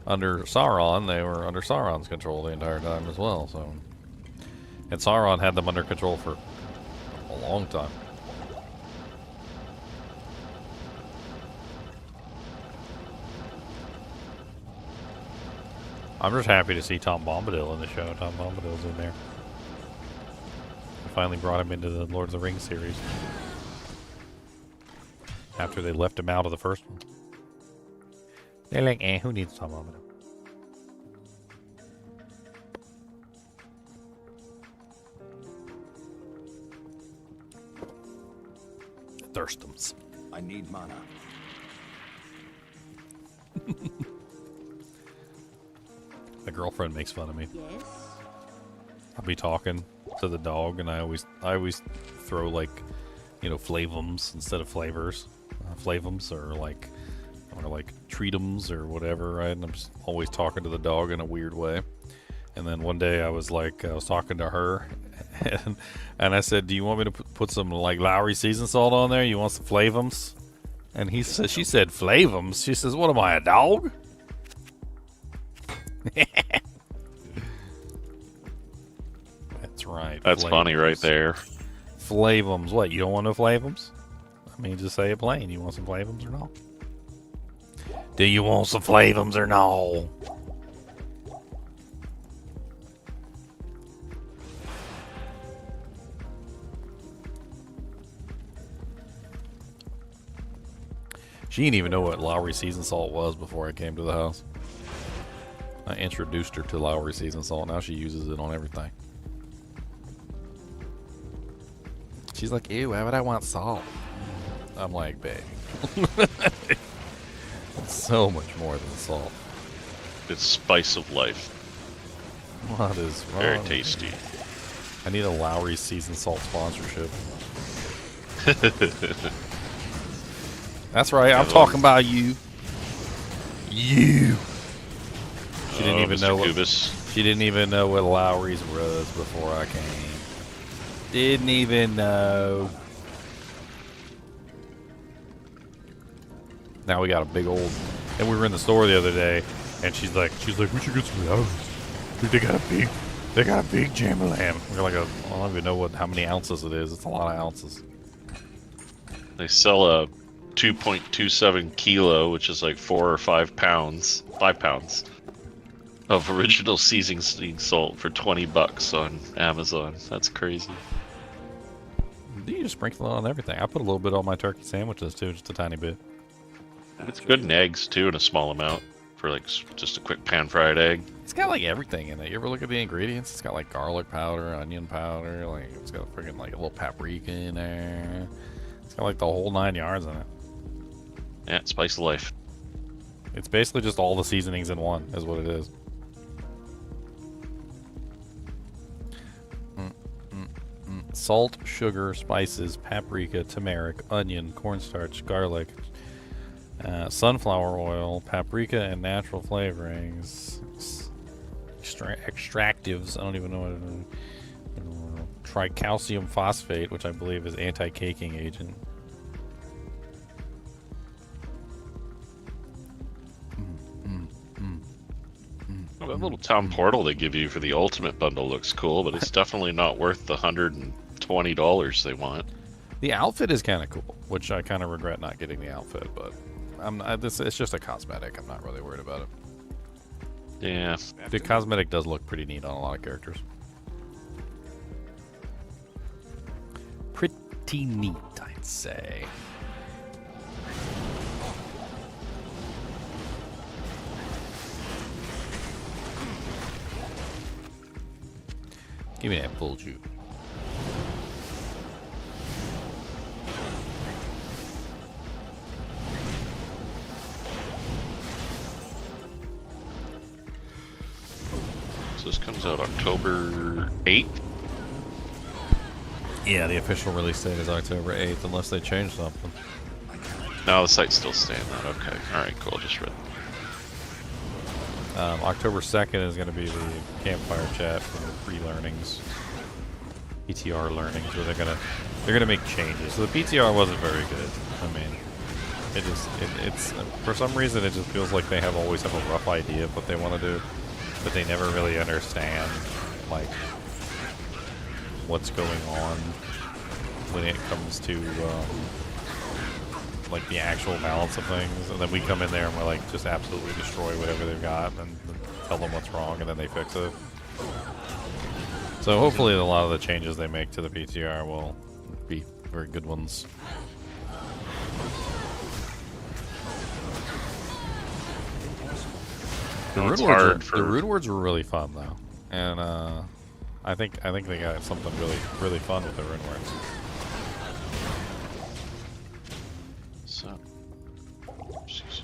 under Sauron, they were under Sauron's control the entire time as well, so. And Sauron had them under control for a long time. I'm just happy to see Tom Bombadil in the show. Tom Bombadil's in there. I finally brought him into the Lord of the Rings series. After they left him out of the first one. They're like, who needs Tom Bombadil? Thirstums. I need mana. My girlfriend makes fun of me. Yes? I'll be talking to the dog, and I always throw, like, you know, flavums instead of flavors. Flavums or like treatums or whatever, right? And I'm just always talking to the dog in a weird way. And then one day I was talking to her, and I said, "Do you want me to put some like Lowry season salt on there? You want some flavums?" And she said, "Flavums?" She says, "What am I, a dog?" That's right. That's flavums. funny right there. Flavums. What? You don't want no flavums? I mean, just say it plain. You want some flavums or no? Do you want some flavums or no? She didn't even know what Lowry season salt was before I came to the house. I introduced her to Lowry season salt. Now she uses it on everything. She's like, "Ew, why would I want salt?" I'm like, "Babe, it's so much more than salt." It's spice of life. What is wrong? Very tasty. I need a Lowry season salt sponsorship. That's right. I'm talking about you. You. She didn't even Mr. know what. Kubis. She didn't even know what Lowry's was before I came. Didn't even know. Now we got a big old. And we were in the store the other day, and she's like, "We should get some Lowry's. Dude, they got a big Jammerlam." We're like, I don't even know how many ounces it is. It's a lot of ounces. They sell a 2.27 kilo, which is like 4 or 5 pounds, 5 pounds of original seasoning salt for $20 on Amazon. That's crazy. You just sprinkle it on everything. I put a little bit on my turkey sandwiches too, just a tiny bit. It's good in eggs too, in a small amount for like just a quick pan fried egg. It's got like everything in it. You ever look at the ingredients? It's got like garlic powder, onion powder, like it's got freaking like a little paprika in there. It's got like the whole 9 yards in it. Yeah, spice of life. It's basically just all the seasonings in one, is what it is. Salt, sugar, spices, paprika, turmeric, onion, cornstarch, garlic, sunflower oil, paprika, and natural flavorings. Extractives, I don't even know what it is. Tricalcium phosphate, which I believe is anti-caking agent. Okay. That little town portal they give you for the ultimate bundle looks cool, but it's definitely not worth the $120 they want. The outfit is kind of cool, which I kind of regret not getting the outfit, but it's just a cosmetic. I'm not really worried about it. Yeah. The cosmetic does look pretty neat on a lot of characters. Pretty neat, I'd say. Give me that bull juke. So this comes out October 8th. Yeah, the official release date is October 8th, unless they change something. No, the site's still staying that. Okay. Alright, cool. Just read. October 2nd is going to be the campfire chat for the pre-learnings, PTR learnings, where they're gonna make changes. So the PTR wasn't very good. I mean, it's for some reason it just feels like they always have a rough idea of what they want to do, but they never really understand like what's going on when it comes to like the actual balance of things. And then we come in there and we're like just absolutely destroy whatever they've got and tell them what's wrong, and then they fix it. So hopefully a lot of the changes they make to the PTR will be very good ones. The rune words were really fun though, and I think they got something really fun with the rune words. So, jeez.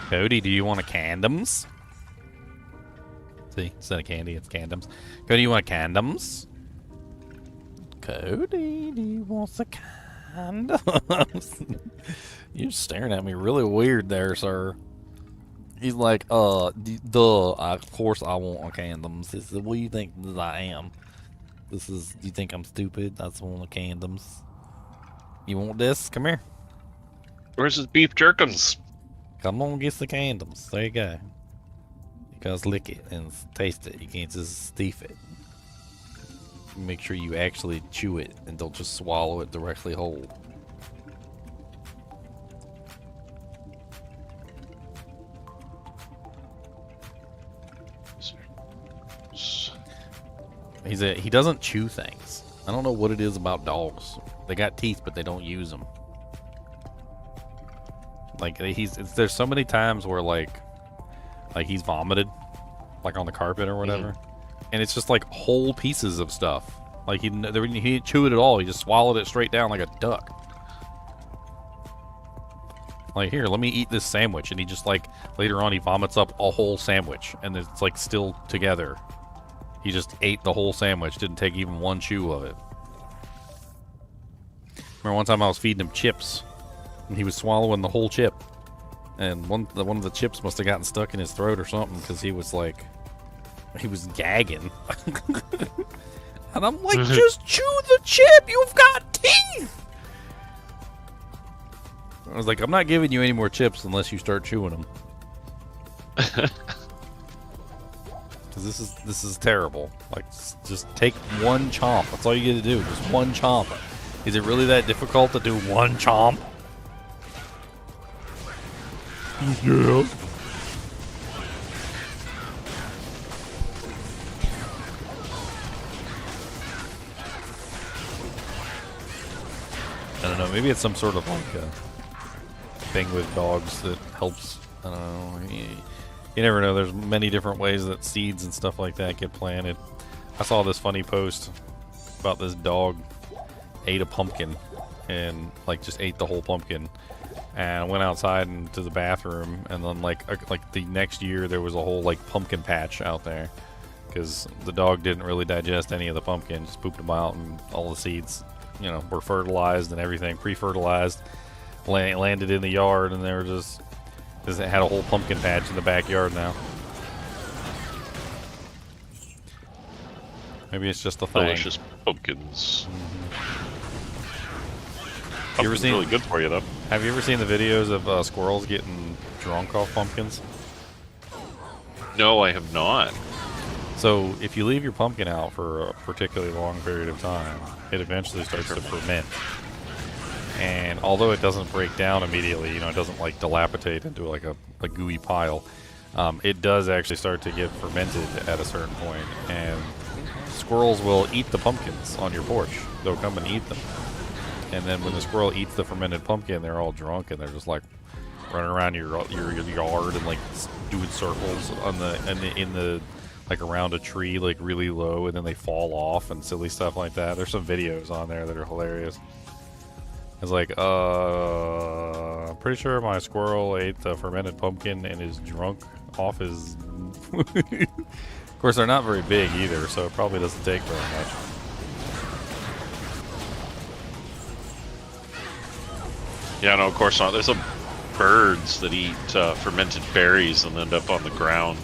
Cody, do you want a condoms? See, instead of candy, it's condoms. Cody, you want condoms? Cody, do you want the condoms? You're staring at me really weird there, sir. He's like, of course I want condoms. This is, what do you think that I am? Do you think I'm stupid? That's one of the condoms. You want this? Come here. Where's his beef jerkins? Come on, get the condoms. There you go. You gotta lick it and taste it. You can't just steef it. Make sure you actually chew it and don't just swallow it directly whole. He doesn't chew things. I don't know what it is about dogs. They got teeth, but they don't use them. Like there's so many times where like he's vomited, like on the carpet or whatever, and it's just like whole pieces of stuff. Like he didn't chew it at all. He just swallowed it straight down like a duck. Like, here, let me eat this sandwich, and he just like later on he vomits up a whole sandwich, and it's like still together. He just ate the whole sandwich, didn't take even one chew of it. Remember one time I was feeding him chips, and he was swallowing the whole chip, and one of the chips must have gotten stuck in his throat or something, because he was gagging. And I'm like, just chew the chip, you've got teeth! I was like, I'm not giving you any more chips unless you start chewing them. Because this is terrible. Like, just take one chomp. That's all you get to do, just one chomp. Is it really that difficult to do one chomp? Yeah. I don't know, maybe it's some sort of like thing with dogs that helps. I don't know. You never know. There's many different ways that seeds and stuff like that get planted. I saw this funny post about this dog ate a pumpkin and like just ate the whole pumpkin, and went outside and to the bathroom, and then like the next year there was a whole like pumpkin patch out there because the dog didn't really digest any of the pumpkin, just pooped them out, and all the seeds, you know, were fertilized and everything, pre-fertilized, landed in the yard, and they were just it had a whole pumpkin patch in the backyard now. Maybe it's just a thing. Delicious pumpkins. Pumpkin's really good for you, though. Have you ever seen the videos of squirrels getting drunk off pumpkins? No, I have not. So if you leave your pumpkin out for a particularly long period of time, it eventually starts to ferment. And although it doesn't break down immediately, it doesn't like dilapidate into like a gooey pile, it does actually start to get fermented at a certain point. And squirrels will eat the pumpkins on your porch. They'll come and eat them. And then when the squirrel eats the fermented pumpkin, they're all drunk and they're just like running around your yard and like doing circles in the like around a tree, like really low, and then they fall off and silly stuff like that. There's some videos on there that are hilarious. It's like, I'm pretty sure my squirrel ate the fermented pumpkin and is drunk off his. Of course, they're not very big either, so it probably doesn't take very much. Yeah, no, of course not. There's some birds that eat fermented berries and end up on the ground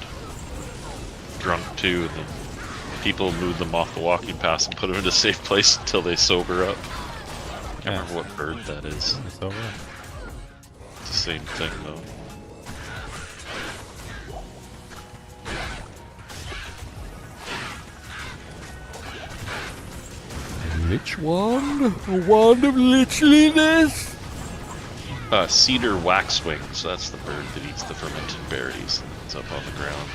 drunk too. And then people move them off the walking path and put them in a safe place until they sober up. I can't remember what bird that is. It's over. It's the same thing though. Lich wand? A wand of lichliness? Cedar waxwings. That's the bird that eats the fermented berries. It's up on the ground.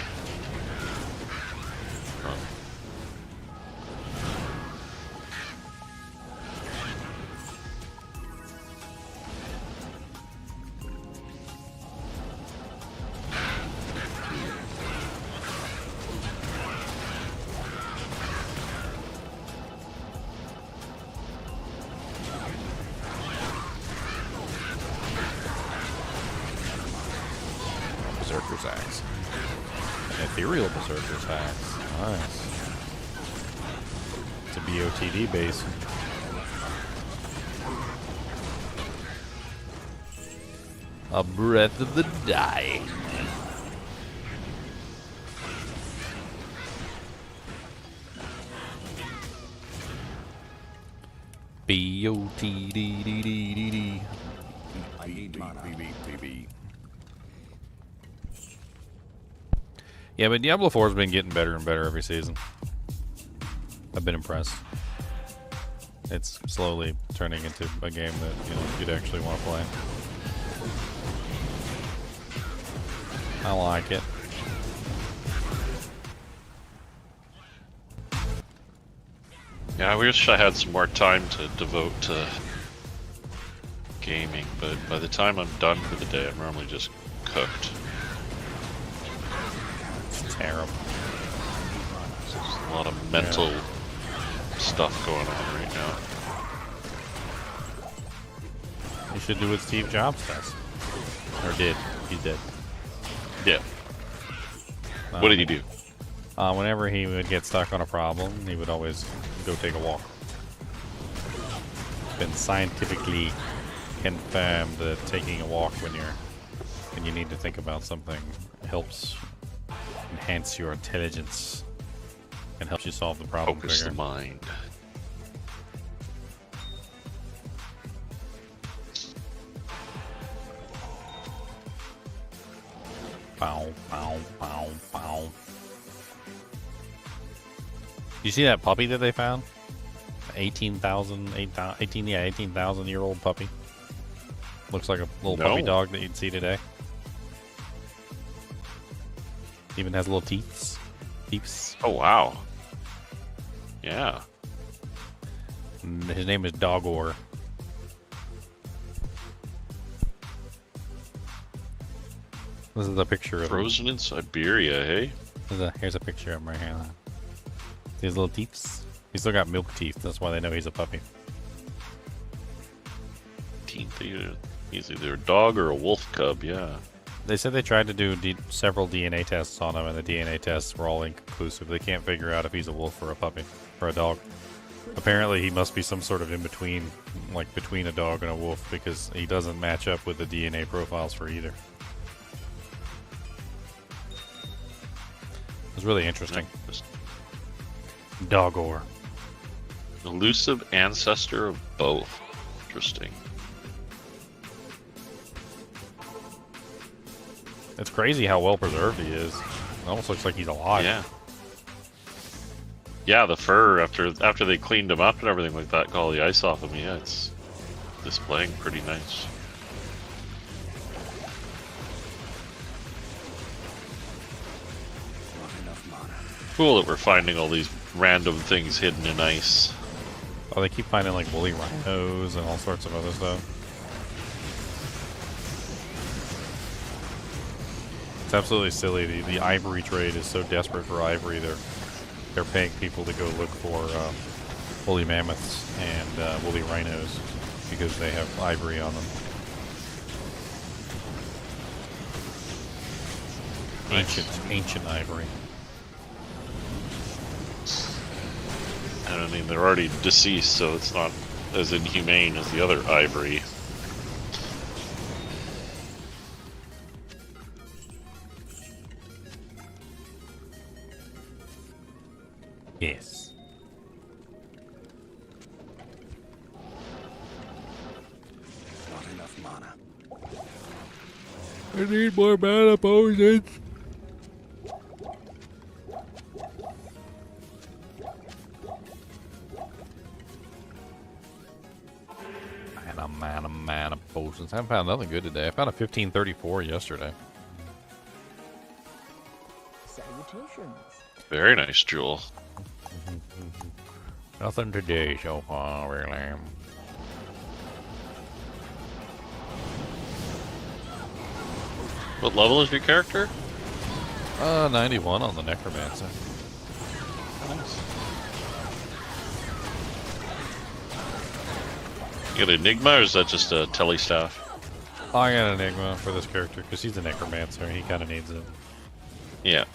Berserker's Axe. An ethereal Berserker's Axe. Nice. It's a BOTD base. A Breath of the Dying. B-O-T-D-D-D-D-D. I need mana. Yeah, but Diablo 4 has been getting better and better every season. I've been impressed. It's slowly turning into a game that you'd actually want to play. I like it. Yeah, I wish I had some more time to devote to gaming, but by the time I'm done for the day, I'm normally just cooked. It's terrible. There's a lot of mental stuff going on right now. You should do what Steve Jobs does. Or did. He's dead. Yeah. What did he do? Whenever he would get stuck on a problem, he would always go take a walk. It's been scientifically confirmed that taking a walk when you need to think about something helps enhance your intelligence and helps you solve the problem Focus quicker. the mind. Bow, bow, bow, bow. You see that puppy that they found? 18,000-year-old puppy. Looks like a little puppy dog that you'd see today. Even has little teeths. Teeths. Oh, wow. Yeah. His name is Dogor. This is a picture of him. Frozen in Siberia, hey? Here's a picture of him right here. See his little teeths? He's still got milk teeth. That's why they know he's a puppy. He's either a dog or a wolf cub, yeah. They said they tried to do several DNA tests on him, and the DNA tests were all inconclusive. They can't figure out if he's a wolf or a puppy or a dog. Apparently, he must be some sort of in between, like between a dog and a wolf, because he doesn't match up with the DNA profiles for either. It was really interesting. Dogor. Elusive ancestor of both. Interesting. It's crazy how well preserved he is. It almost looks like he's alive. Yeah. Yeah, the fur after they cleaned him up and everything like that, got all the ice off him. Yeah, it's displaying pretty nice. Not enough mana. Cool that we're finding all these random things hidden in ice. Oh, they keep finding like woolly rhinos and all sorts of other stuff. It's absolutely silly. The ivory trade is so desperate for ivory. They're paying people to go look for woolly mammoths and woolly rhinos because they have ivory on them. Ancient ivory. And I mean, they're already deceased, so it's not as inhumane as the other ivory. Yes. Not enough mana. I need more mana potions. Mana potions. I haven't found nothing good today. I found a 1534 yesterday. Salutations. Very nice jewel. Nothing today so far, really. What level is your character? 91 on the Necromancer. Nice. You got Enigma, or is that just a telestaff? I got an Enigma for this character because he's a Necromancer. He kind of needs it. Yeah.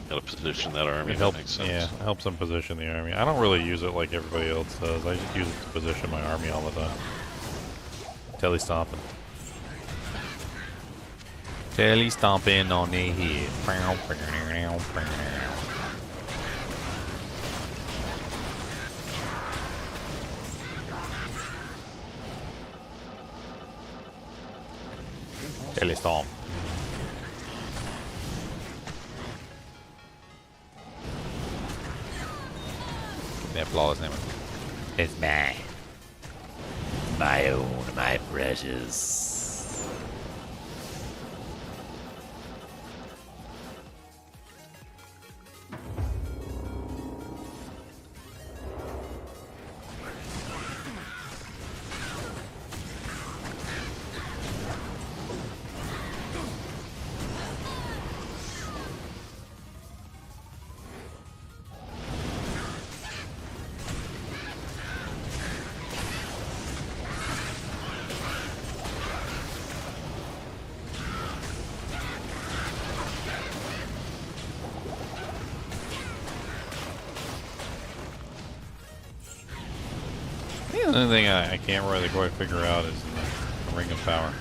Gotta position that army. It That helps, makes sense. yeah, it helps him position the army. I don't really use it like everybody else does. I just use it to position my army all the time. Telestomping. Telestomping on the head. Telestomp. That flawless name. It's mine. My own, my precious. The only thing I can't really quite figure out is the Ring of Power.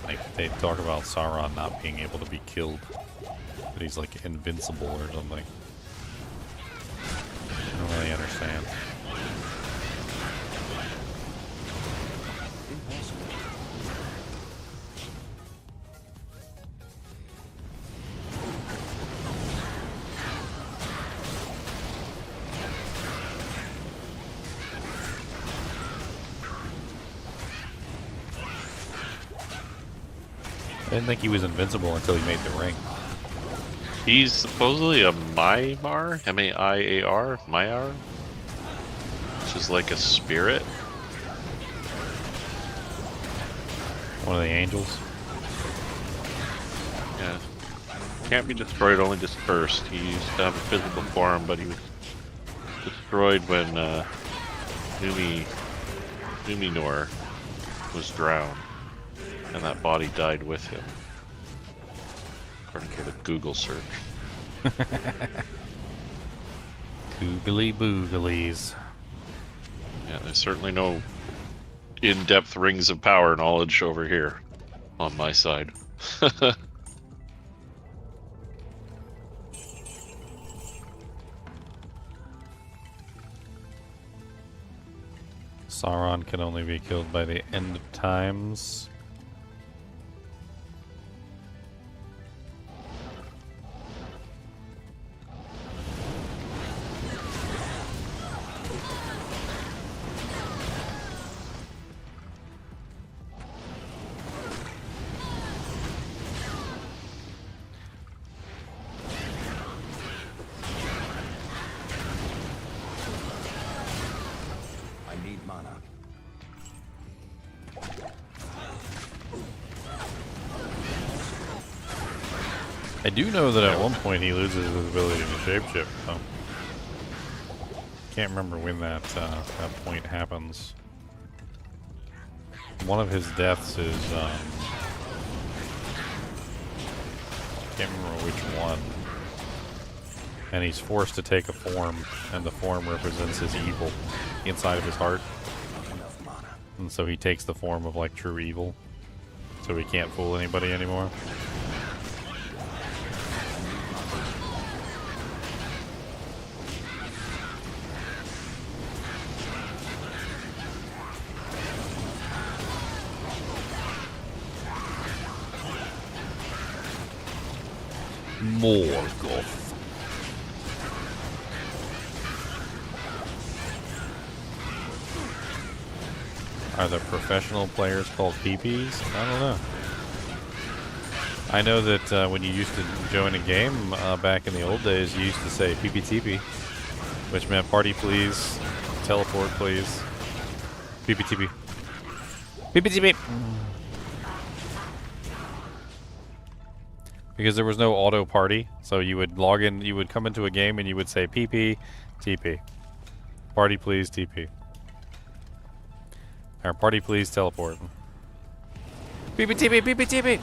Like, they talk about Sauron not being able to be killed. That he's like invincible or something. I don't really understand. I didn't think he was invincible until he made the ring. He's supposedly a Maiar, M-A-I-A-R, Maiar, which is like a spirit. One of the angels. Yeah. Can't be destroyed, only dispersed. He used to have a physical form, but he was destroyed when Numenor was drowned, and that body died with him. According to the Google search. Googly booglies. Yeah, there's certainly no in-depth rings of power knowledge over here on my side. Sauron can only be killed by the end of times. I do know that at one point he loses his ability to shapeshift, though. Can't remember when that point happens. One of his deaths is can't remember which one. And he's forced to take a form, and the form represents his evil inside of his heart. Enough mana. And so he takes the form of like true evil. So he can't fool anybody anymore. Morgoth. Are the professional players called PPs? I don't know. I know that when you used to join a game back in the old days, you used to say PPTP, which meant party please, teleport please, PPTP. PPTP! Because there was no auto party, so you would log in, you would come into a game and you would say PP, TP. Party please, TP. Or party please, teleport. PPTP, PPTP!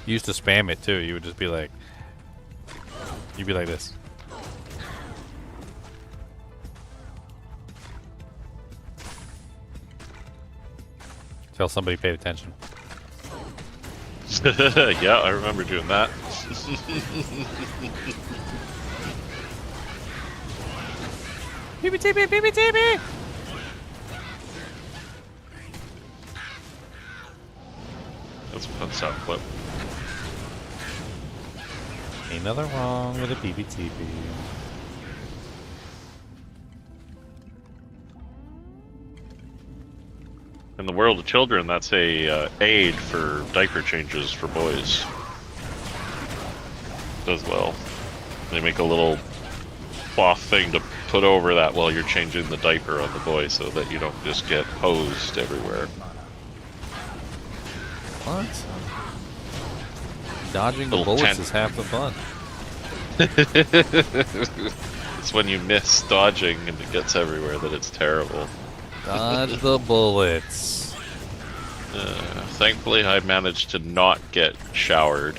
You used to spam it too, you would just be like, you'd be like this. Tell somebody paid attention. Yeah, I remember doing that. PPTP, PPTP! That's a fun sound clip. Ain't nothing wrong with a PPTP. In the world of children, that's a aid for diaper changes for boys. As well. They make a little cloth thing to put over that while you're changing the diaper on the boy so that you don't just get hosed everywhere. What? Dodging the Little bullets tent. is half the fun. It's when you miss dodging and it gets everywhere that it's terrible. Dodge the bullets. Thankfully, I managed to not get showered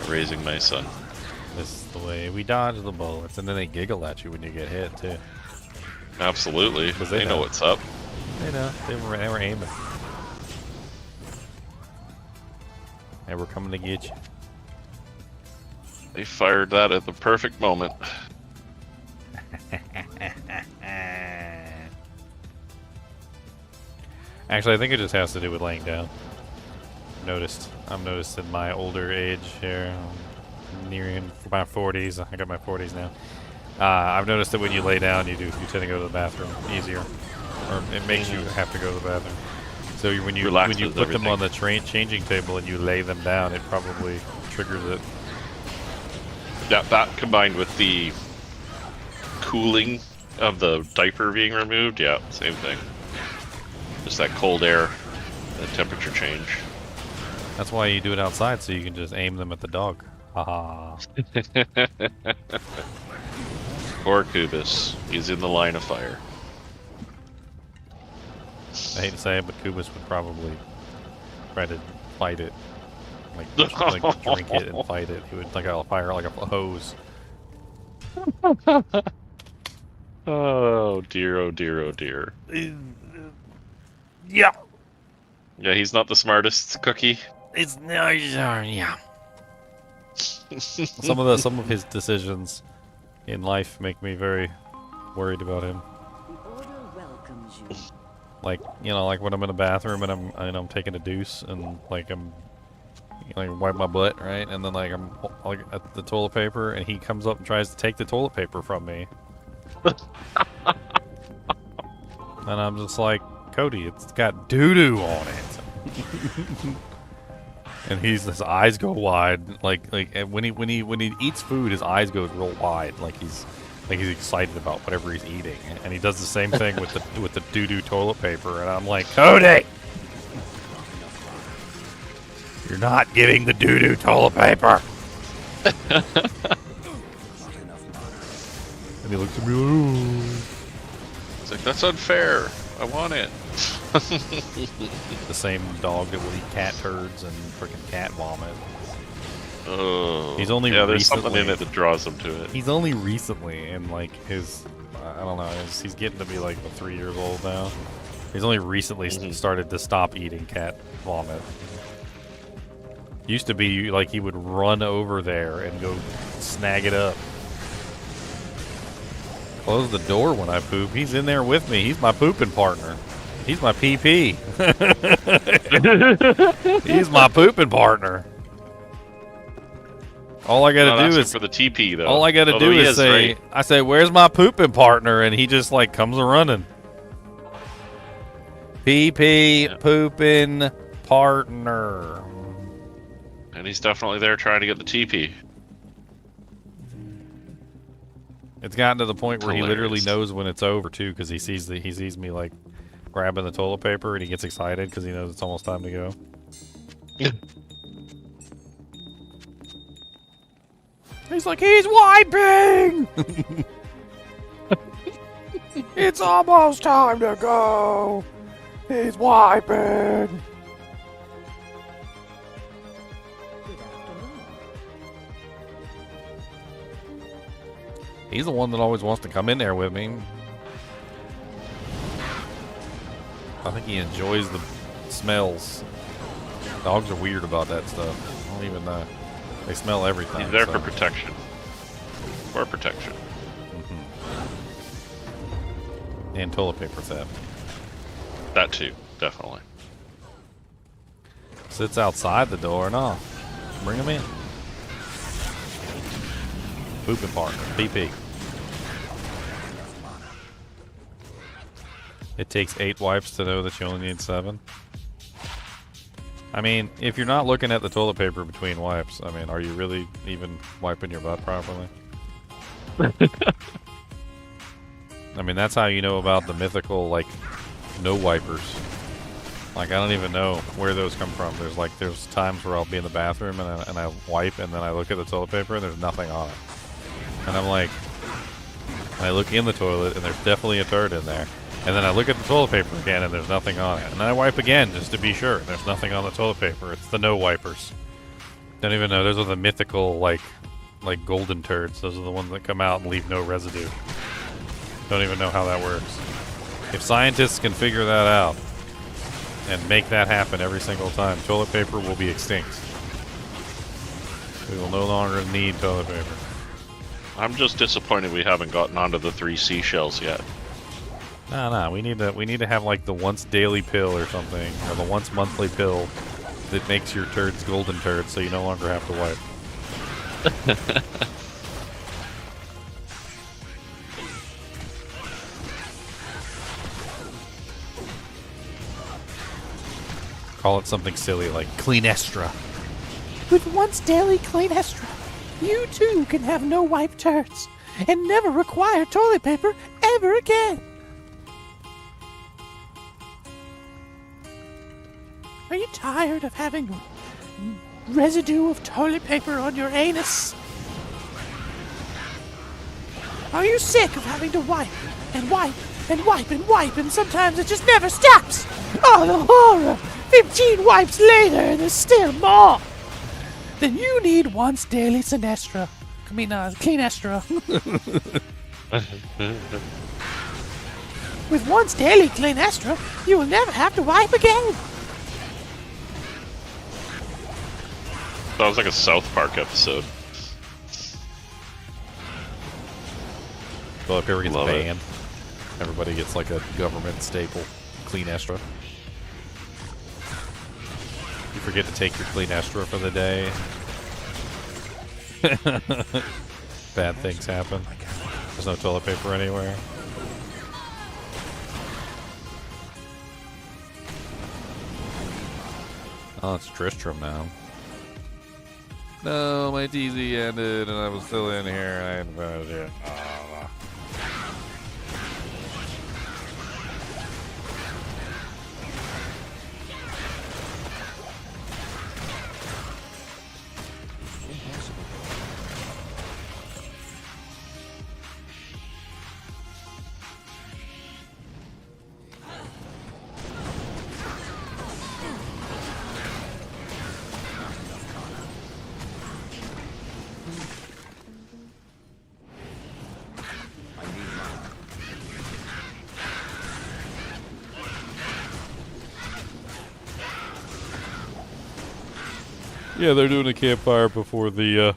raising my son. This is the way we dodge the bullets. And then they giggle at you when you get hit, too. Absolutely. 'Cause They know what's up. They know. They were aiming. They were coming to get you. They fired that at the perfect moment. Actually, I think it just has to do with laying down. I've noticed in my older age here, I'm nearing my 40s. I got my 40s now. I've noticed that when you lay down, you tend to go to the bathroom easier, or it makes you have to go to the bathroom. So when you Relaxes put them on the everything. changing table and you lay them down, it probably triggers it. Yeah, that combined with the cooling of the diaper being removed, yeah, same thing. Just that cold air, the temperature change. That's why you do it outside, so you can just aim them at the dog. Haha. Poor Kubus, he's in the line of fire. I hate to say it, but Kubus would probably try to fight it. Like drink it and fight it. He would like a fire like a hose. Oh dear, oh dear, oh dear. Yeah. Yeah, he's not the smartest cookie. It's no, yeah. Some of his decisions in life make me very worried about him. The Order welcomes you. Like, you know, like when I'm in the bathroom and I'm taking a deuce and like I'm like wipe my butt, right? And then like I'm like at the toilet paper and he comes up and tries to take the toilet paper from me. And I'm just like, Cody, it's got doo-doo on it. And his eyes go wide, like and when he eats food, his eyes go real wide, like he's Like he's excited about whatever he's eating, and he does the same thing with the doo-doo toilet paper, and I'm like, Cody, you're not getting the doo-doo toilet paper. Not enough mana. And he looks at me, ooh. It's like, that's unfair. I want it. The same dog that will eat cat turds and freaking cat vomit. Oh. He's only there's recently, something in it that draws him to it. He's only recently in like his, I don't know, he's getting to be like 3 years old now. He's only recently started to stop eating cat vomit. Used to be like he would run over there and go snag it up. Close the door when I poop. He's in there with me. He's my pooping partner. He's my PP. He's my pooping partner. All I gotta do is for the TP though. all I gotta do is say, right? I say, "Where's my pooping partner?" And he just like comes a running. PP pooping partner. And he's definitely there trying to get the TP. It's gotten to the point where Hilarious. he literally knows when it's over too, because he sees me like grabbing the toilet paper, and he gets excited because he knows it's almost time to go. He's like, he's wiping. It's almost time to go. He's wiping. Good afternoon. He's the one that always wants to come in there with me. I think he enjoys the smells. Dogs are weird about that stuff. I don't even know. They smell everything. He's there so. for protection. For protection. And toilet paper theft. That too, definitely. Sits outside the door. No. Bring him in. Pooping partner. PP. It takes 8 wipes to know that you only need 7. I mean, if you're not looking at the toilet paper between wipes, I mean, are you really even wiping your butt properly? I mean, that's how you know about the mythical, like, no wipers. Like, I don't even know where those come from. There's times where I'll be in the bathroom and I wipe, and then I look at the toilet paper and there's nothing on it. And I'm like, I look in the toilet and there's definitely a turd in there. And then I look at the toilet paper again and there's nothing on it. And then I wipe again just to be sure. There's nothing on the toilet paper. It's the no wipers. Don't even know. Those are the mythical, like golden turds. Those are the ones that come out and leave no residue. Don't even know how that works. If scientists can figure that out and make that happen every single time, toilet paper will be extinct. We will no longer need toilet paper. I'm just disappointed we haven't gotten onto the 3 seashells yet. No, we need to have like the once daily pill or something, or the once monthly pill that makes your turds golden turds, so you no longer have to wipe. Call it something silly like Clean Estra. With once daily Clean Estra, you too can have no wipe turds and never require toilet paper ever again. Are you tired of having residue of toilet paper on your anus? Are you sick of having to wipe and wipe and wipe and wipe, and sometimes it just never stops? Oh, the horror! 15 wipes later and there's still more! Then you need once daily Sinestra. Clean Estra. With once daily Clean Estra, you will never have to wipe again. That was like a South Park episode. Toilet paper gets Love it. banned. Everybody gets like a government staple, Clean Estra. You forget to take your Clean Estra for the day. Bad things happen. There's no toilet paper anywhere. Oh, it's Tristram now. No, my TZ ended and I was still in here and I hadn't finished it. Yeah, they're doing a campfire before the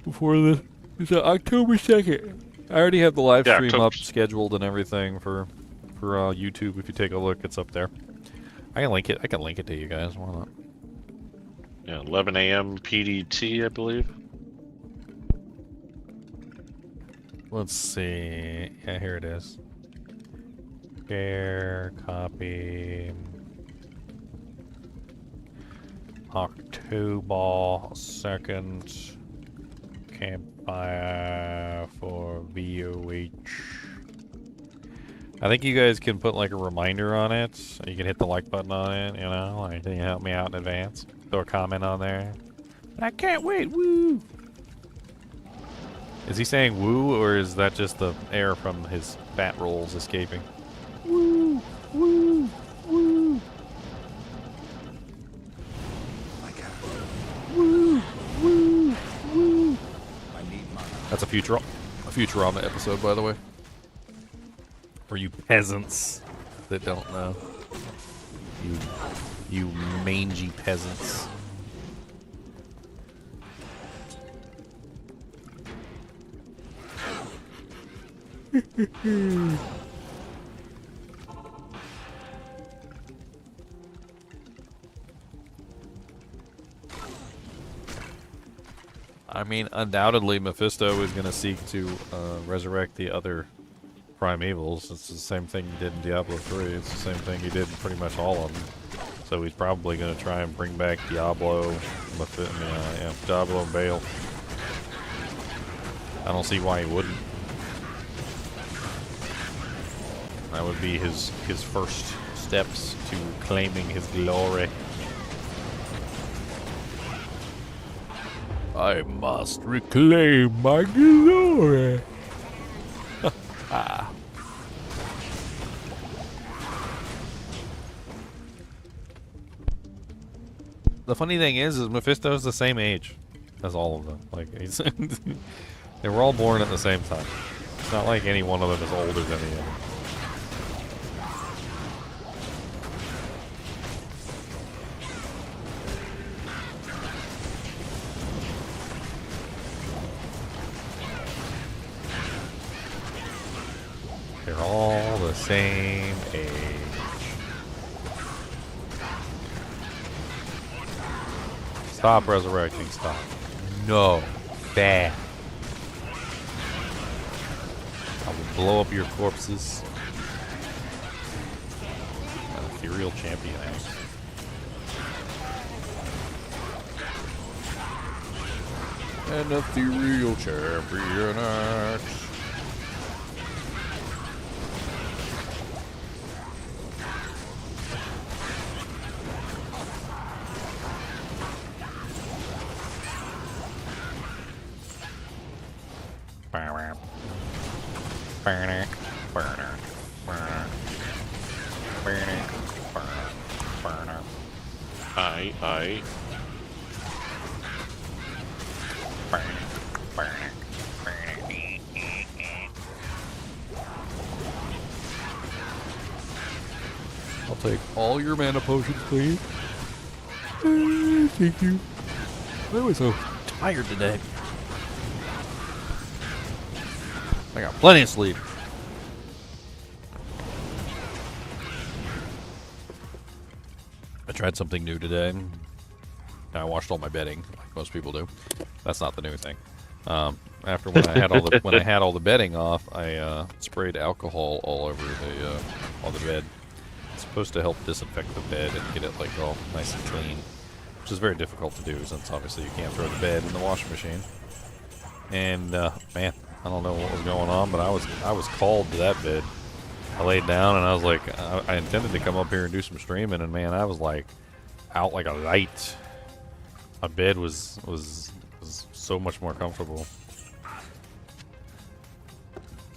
it's October 2nd. I already have the live Yeah, stream October. up scheduled and everything for YouTube. If you take a look, it's up there. I can link it. I can link it to you guys. Why not? Yeah, 11 a.m. PDT, I believe. Let's see. Yeah, here it is. Share, copy. October 2nd. Campfire for VOH. I think you guys can put like a reminder on it. You can hit the like button on it, you know, like can you help me out in advance? Throw a comment on there. I can't wait, woo! Is he saying woo, or is that just the air from his bat rolls escaping? Woo! Woo! Woo! My character. Woo! Woo! Woo! I need mana. That's a Futurama episode, by the way. For you peasants that don't know. You mangy peasants. I mean, undoubtedly, Mephisto is going to seek to resurrect the other primevals. It's the same thing he did in Diablo 3. It's the same thing he did in pretty much all of them. So he's probably going to try and bring back Diablo, Diablo and Baal. I don't see why he wouldn't. That would be his first steps to claiming his glory. I must reclaim my glory. The funny thing is Mephisto's the same age as all of them. Like he's they were all born at the same time. It's not like any one of them is older than the other. They're all the same age. Stop resurrecting, stop. No. Bad. I will blow up your corpses. An ethereal champion axe. An ethereal champion axe. Aye. I'll take all your mana potions, please. Thank you. I was so tired today. I got plenty of sleep. I tried something new today. I washed all my bedding, like most people do. That's not the new thing. After when I had all the bedding off, I sprayed alcohol all over the bed. It's supposed to help disinfect the bed and get it like all nice and clean, which is very difficult to do since obviously you can't throw the bed in the washing machine. And man, I don't know what was going on, but I was called to that bed. I laid down and I was like, I intended to come up here and do some streaming, and man, I was like out like a light. My bed was so much more comfortable.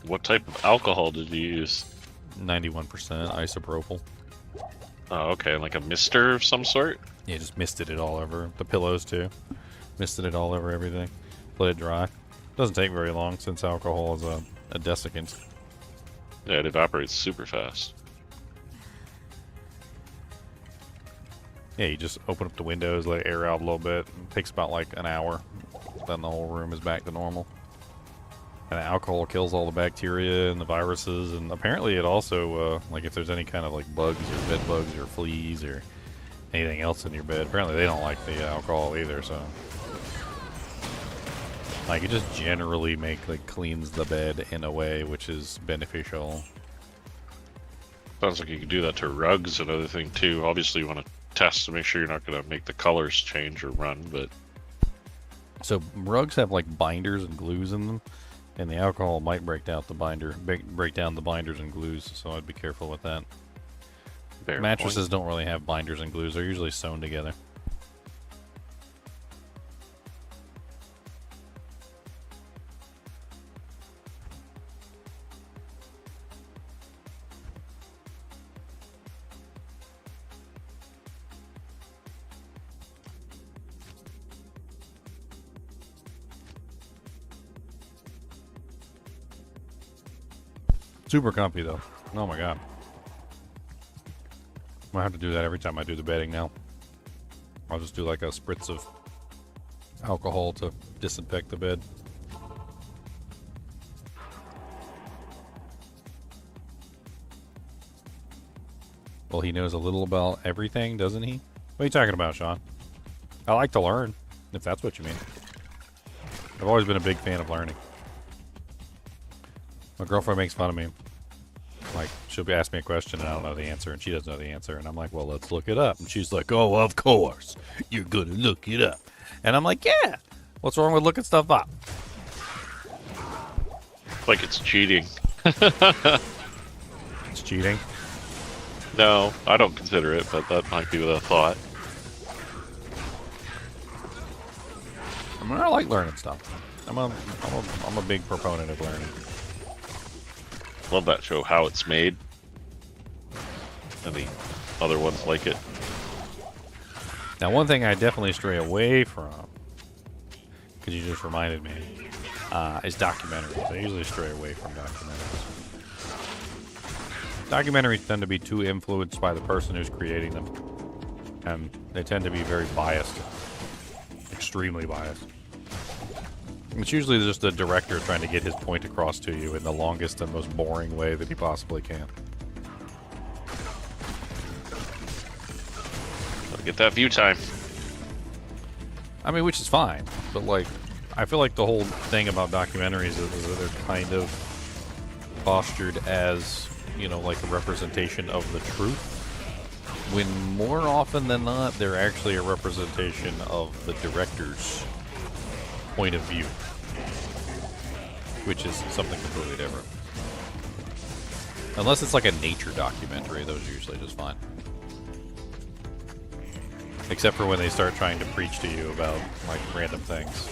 What type of alcohol did you use? 91% isopropyl. Oh, okay, like a mister of some sort? Yeah, just misted it all over the pillows too. Misted it all over everything. Let it dry. Doesn't take very long since alcohol is a desiccant. Yeah, it evaporates super fast. Yeah, you just open up the windows, let air out a little bit. It takes about like an hour. Then the whole room is back to normal. And the alcohol kills all the bacteria and the viruses. And apparently it also, like if there's any kind of like bugs or bed bugs or fleas or anything else in your bed, apparently they don't like the alcohol either, so. Like it just generally cleans the bed in a way which is beneficial. Sounds like you can do that to rugs, another thing too. Obviously you want to test to make sure you're not going to make the colors change or run, but So rugs have like binders and glues in them, and the alcohol might break down the binders and glues, so I'd be careful with that. fair Mattresses point. don't really have binders and glues, they're usually sewn together. Super comfy though. Oh my god. I'm gonna have to do that every time I do the bedding now. I'll just do like a spritz of alcohol to disinfect the bed. Well, he knows a little about everything, doesn't he? What are you talking about, Sean? I like to learn, if that's what you mean. I've always been a big fan of learning. My girlfriend makes fun of me. Like, she'll ask me a question and I don't know the answer, and she doesn't know the answer, and I'm like, well, let's look it up. And she's like, oh, of course, you're gonna look it up. And I'm like, yeah, what's wrong with looking stuff up? Like it's cheating. It's cheating. No, I don't consider it, but that might be the thought. I mean, I like learning stuff. I'm a big proponent of learning. Love that show, How It's Made. And the other ones like it. Now, one thing I definitely stray away from, because you just reminded me, is documentaries. I usually stray away from documentaries. Documentaries tend to be too influenced by the person who's creating them. And they tend to be very biased. Extremely biased. It's usually just the director trying to get his point across to you in the longest and most boring way that he possibly can. Gotta get that view time. I mean, which is fine, but like, I feel like the whole thing about documentaries is that they're kind of postured as, you know, like a representation of the truth, when more often than not, they're actually a representation of the director's point of view, which is something completely different. Unless it's like a nature documentary, those are usually just fine. Except for when they start trying to preach to you about like random things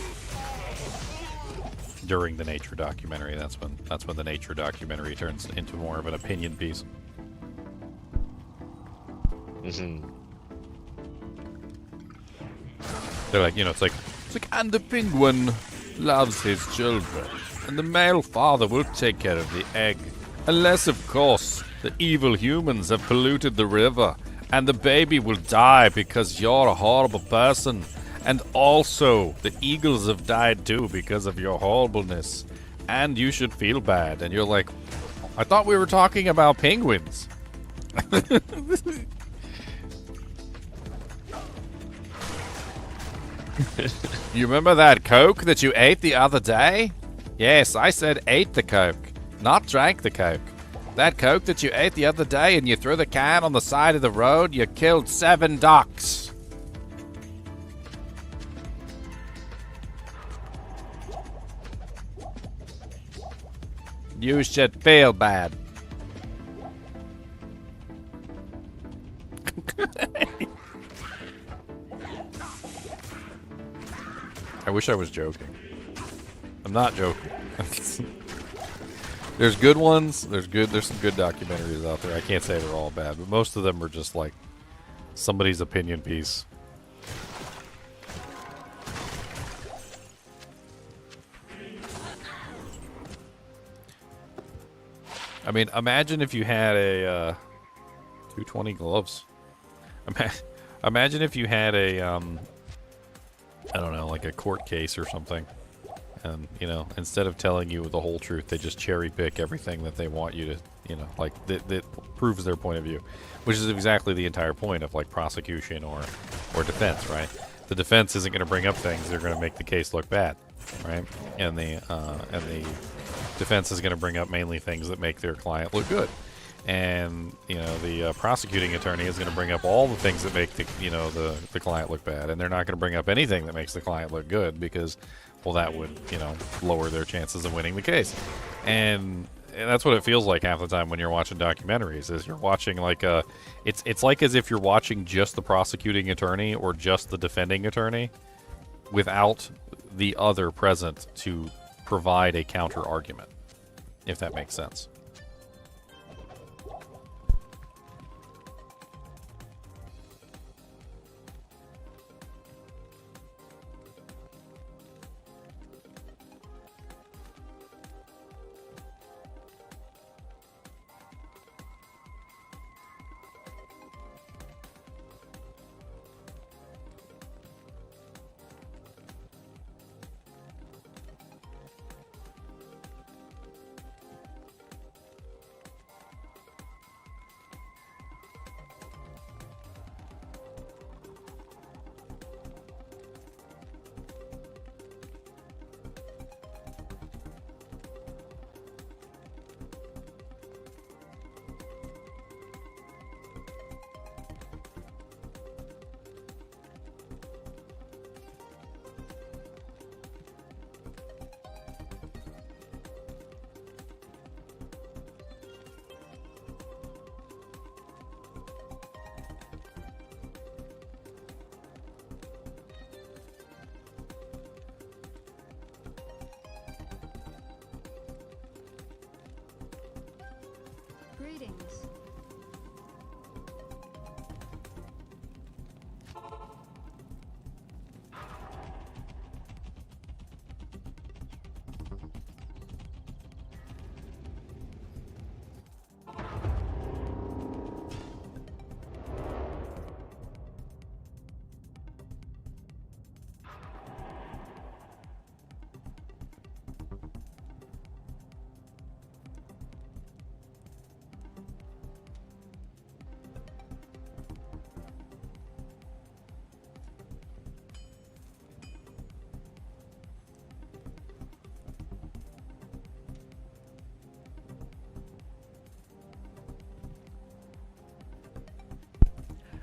during the nature documentary. That's when the nature documentary turns into more of an opinion piece. Mm-hmm. They're like, you know, it's like, and the penguin loves his children, and the male father will take care of the egg, unless, of course, the evil humans have polluted the river, and the baby will die because you're a horrible person, and also the eagles have died too because of your horribleness, and you should feel bad. And you're like, I thought we were talking about penguins. You remember that Coke that you ate the other day? Yes, I said ate the Coke, not drank the Coke. That Coke that you ate the other day and you threw the can on the side of the road, you killed 7 ducks. You should feel bad. I wish I was joking. I'm not joking. There's good ones. There's some good documentaries out there. I can't say they're all bad, but most of them are just like somebody's opinion piece. I mean, imagine if you had a 220 gloves. Imagine if you had a, I don't know, like a court case or something. And, you know, instead of telling you the whole truth, they just cherry pick everything that they want you to, you know, like, that proves their point of view. Which is exactly the entire point of, like, prosecution or defense, right? The defense isn't going to bring up things that are going to make the case look bad, right? And the defense is going to bring up mainly things that make their client look good. And, you know, the prosecuting attorney is going to bring up all the things that make the, you know, the client look bad. And they're not going to bring up anything that makes the client look good because, well, that would, you know, lower their chances of winning the case. And that's what it feels like half the time when you're watching documentaries, is you're watching like a, it's like as if you're watching just the prosecuting attorney or just the defending attorney without the other present to provide a counter argument, if that makes sense. Greetings.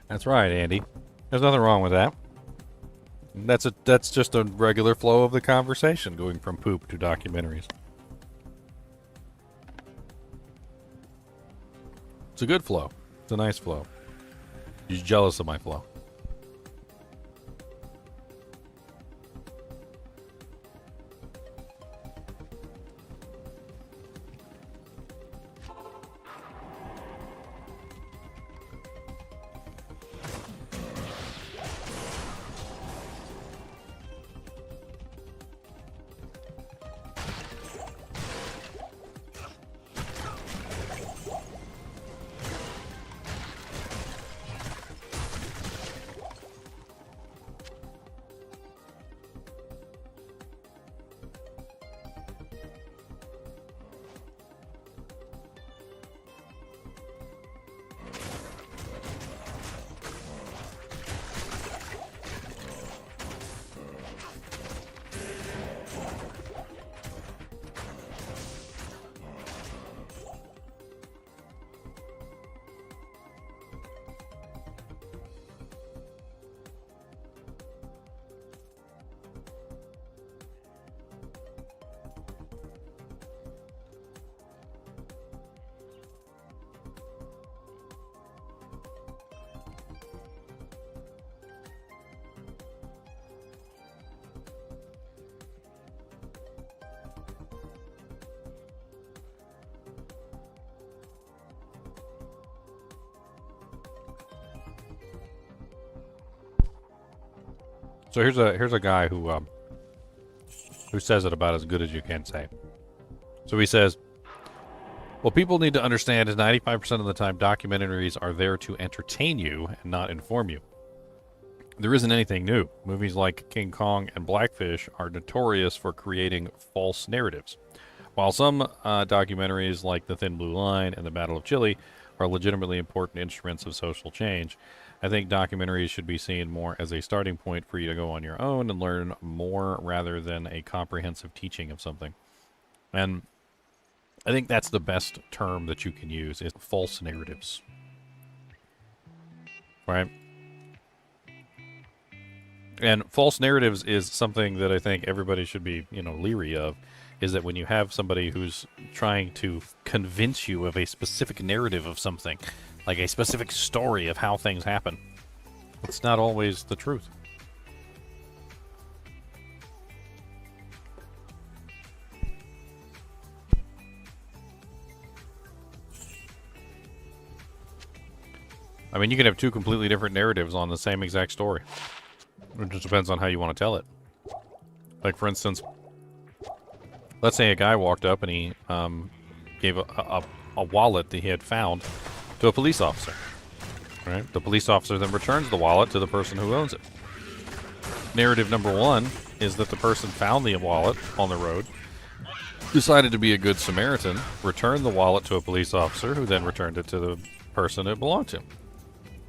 That's right, Andy. There's nothing wrong with that. That's just a regular flow of the conversation, going from poop to documentaries. It's a good flow. It's a nice flow. You're jealous of my flow. So here's a guy who says it about as good as you can say. So he says, what people need to understand is 95% of the time documentaries are there to entertain you and not inform you. there isn't anything new. Movies like King Kong and Blackfish are notorious for creating false narratives. While some documentaries like The Thin Blue Line and The Battle of Chile are legitimately important instruments of social change, I think documentaries should be seen more as a starting point for you to go on your own and learn more rather than a comprehensive teaching of something. And I think that's the best term that you can use, is false narratives. Right? And false narratives is something that I think everybody should be, leery of, is that when you have somebody who's trying to convince you of a specific narrative of something, like a specific story of how things happen, it's not always the truth. I mean, you can have two completely different narratives on the same exact story. It just depends on how you want to tell it. Like, for instance, let's say a guy walked up and he gave a wallet that he had found to a police officer. Right? The police officer then returns the wallet to the person who owns it. Narrative number one is that the person found the wallet on the road, decided to be a good Samaritan, returned the wallet to a police officer, who then returned it to the person it belonged to.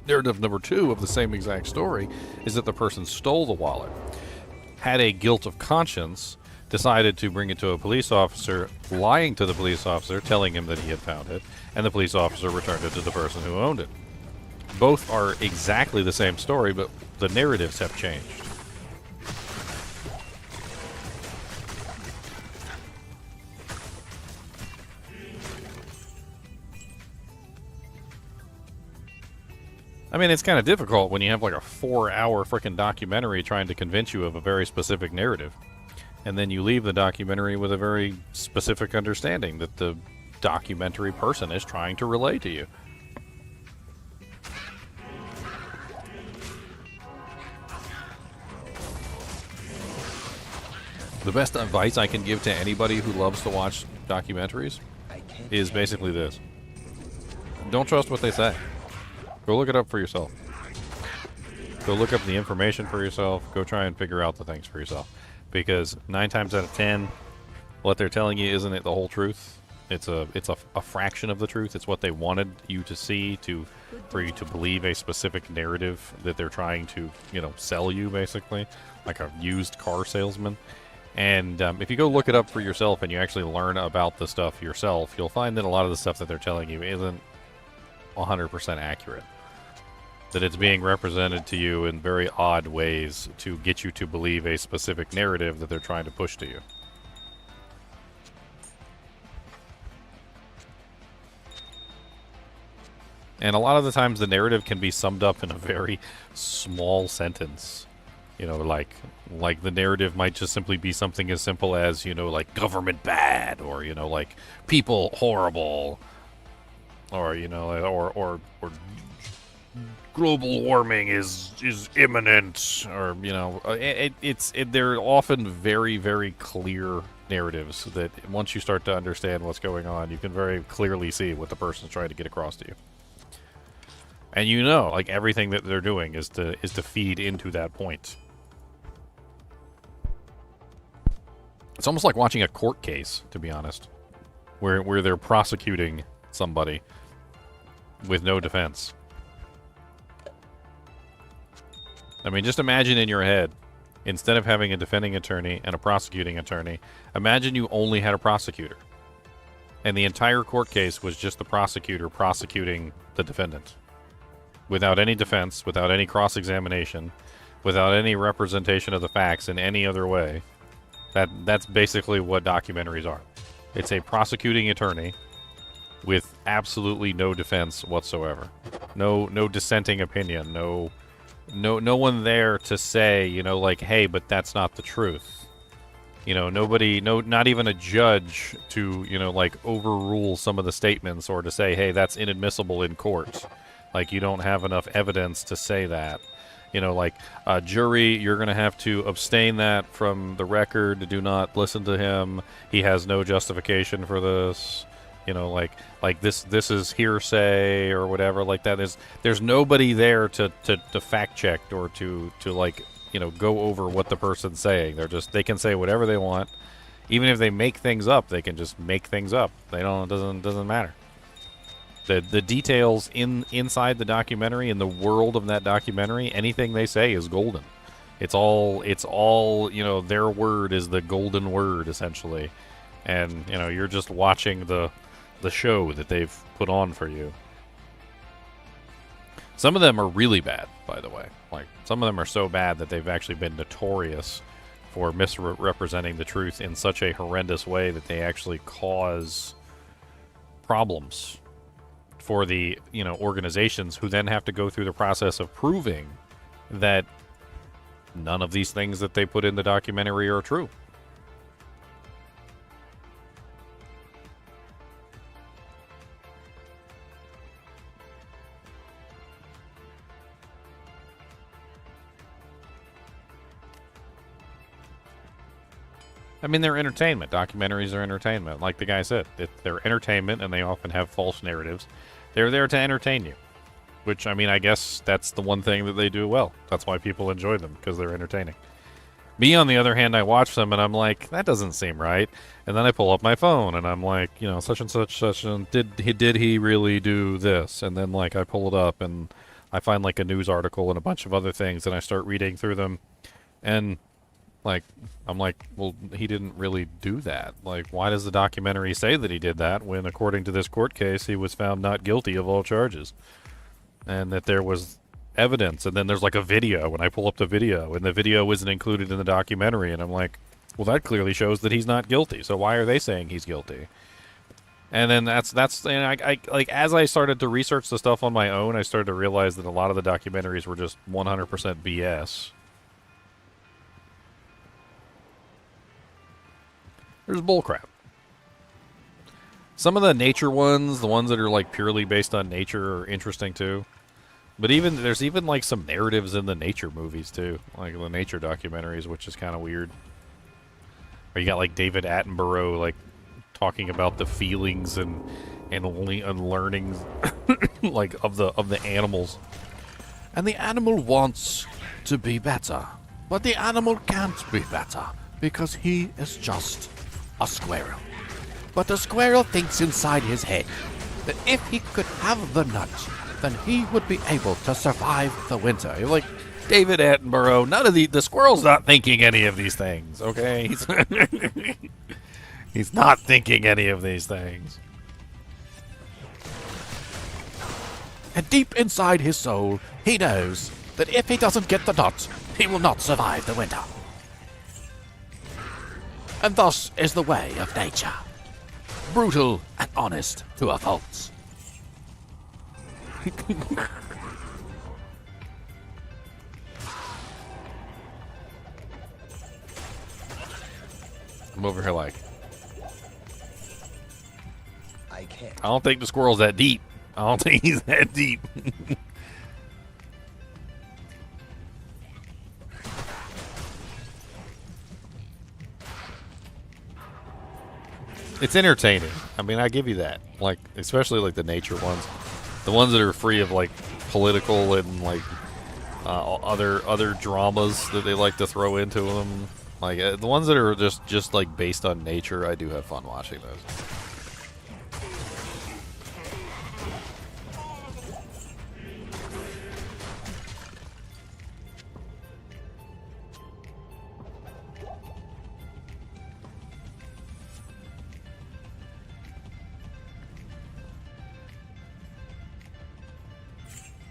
Narrative number two of the same exact story is that the person stole the wallet, had a guilt of conscience, decided to bring it to a police officer, lying to the police officer, telling him that he had found it, and the police officer returned it to the person who owned it. Both are exactly the same story, but the narratives have changed. I mean, it's kind of difficult when you have like a 4-hour freaking documentary trying to convince you of a very specific narrative. And then you leave the documentary with a very specific understanding that the documentary person is trying to relay to you. The best advice I can give to anybody who loves to watch documentaries is basically this. Don't trust what they say. Go look it up for yourself. Go look up the information for yourself. Go try and figure out the things for yourself. Because 9 times out of 10, what they're telling you isn't it the whole truth. It's a fraction of the truth. It's what they wanted you to see for you to believe a specific narrative that they're trying to, sell you, basically, like a used car salesman. And if you go look it up for yourself and you actually learn about the stuff yourself, you'll find that a lot of the stuff that they're telling you isn't 100% accurate. That it's being represented to you in very odd ways to get you to believe a specific narrative that they're trying to push to you. And a lot of the times the narrative can be summed up in a very small sentence. Like the narrative might just simply be something as simple as, like government bad, or, like people horrible, or, or global warming is imminent, or they're often very, very clear narratives that once you start to understand what's going on, you can very clearly see what the person's trying to get across to you. And like everything that they're doing is to feed into that point. It's almost like watching a court case, to be honest, where they're prosecuting somebody with no defense. I mean, just imagine in your head, instead of having a defending attorney and a prosecuting attorney, imagine you only had a prosecutor. And the entire court case was just the prosecutor prosecuting the defendant. Without any defense, without any cross-examination, without any representation of the facts in any other way. That's basically what documentaries are. It's a prosecuting attorney with absolutely no defense whatsoever. No dissenting opinion, no one there to say, like, hey, but that's not the truth. Nobody, not even a judge to, like, overrule some of the statements or to say, hey, that's inadmissible in court. Like, you don't have enough evidence to say that. Like, a jury, you're going to have to abstain that from the record. Do not listen to him. He has no justification for this. You know, like this is hearsay or whatever like that. There's nobody there to fact check or to like, you know, go over what the person's saying. They can say whatever they want. Even if they make things up, they can just make things up. They don't. It doesn't matter. The details inside the documentary, in the world of that documentary, anything they say is golden. It's all you know. Their word is the golden word, essentially, and you know you're just watching the show that they've put on for you. Some of them are really bad, by the way. Like some of them are so bad that they've actually been notorious for misrepresenting the truth in such a horrendous way that they actually cause problems for the, you know, organizations who then have to go through the process of proving that none of these things that they put in the documentary are true. I mean, they're entertainment. Documentaries are entertainment. Like the guy said, they're entertainment, and they often have false narratives. They're there to entertain you. Which, I mean, I guess that's the one thing that they do well. That's why people enjoy them, because they're entertaining. Me, on the other hand, I watch them, and I'm like, that doesn't seem right. And then I pull up my phone, and I'm like, you know, such and such, and did he really do this? And then, like, I pull it up, and I find, like, a news article and a bunch of other things, and I start reading through them. And... like, I'm like, well, he didn't really do that. Like, why does the documentary say that he did that when, according to this court case, he was found not guilty of all charges? And that there was evidence, and then there's like a video, and I pull up the video, and the video isn't included in the documentary, and I'm like, well, that clearly shows that he's not guilty, so why are they saying he's guilty? And then that's and I like, as I started to research the stuff on my own, I started to realize that a lot of the documentaries were just 100% BS. There's bullcrap. Some of the nature ones, the ones that are like purely based on nature, are interesting too. But there's even like some narratives in the nature movies too, like the nature documentaries, which is kind of weird. Or you got like David Attenborough like talking about the feelings and learnings like of the animals. And the animal wants to be better, but the animal can't be better because he is just a squirrel. But the squirrel thinks inside his head that if he could have the nut, then he would be able to survive the winter. You're like, David Attenborough, none of the squirrel's not thinking any of these things, okay? He's not thinking any of these things. And deep inside his soul, he knows that if he doesn't get the nut, he will not survive the winter. And thus is the way of nature. Brutal and honest to a fault. I'm over here like, I can't. I don't think the squirrel's that deep. I don't think he's that deep. It's entertaining. I mean, I give you that. Like, especially like the nature ones, the ones that are free of like political and like other dramas that they like to throw into them. Like the ones that are just like based on nature, I do have fun watching those.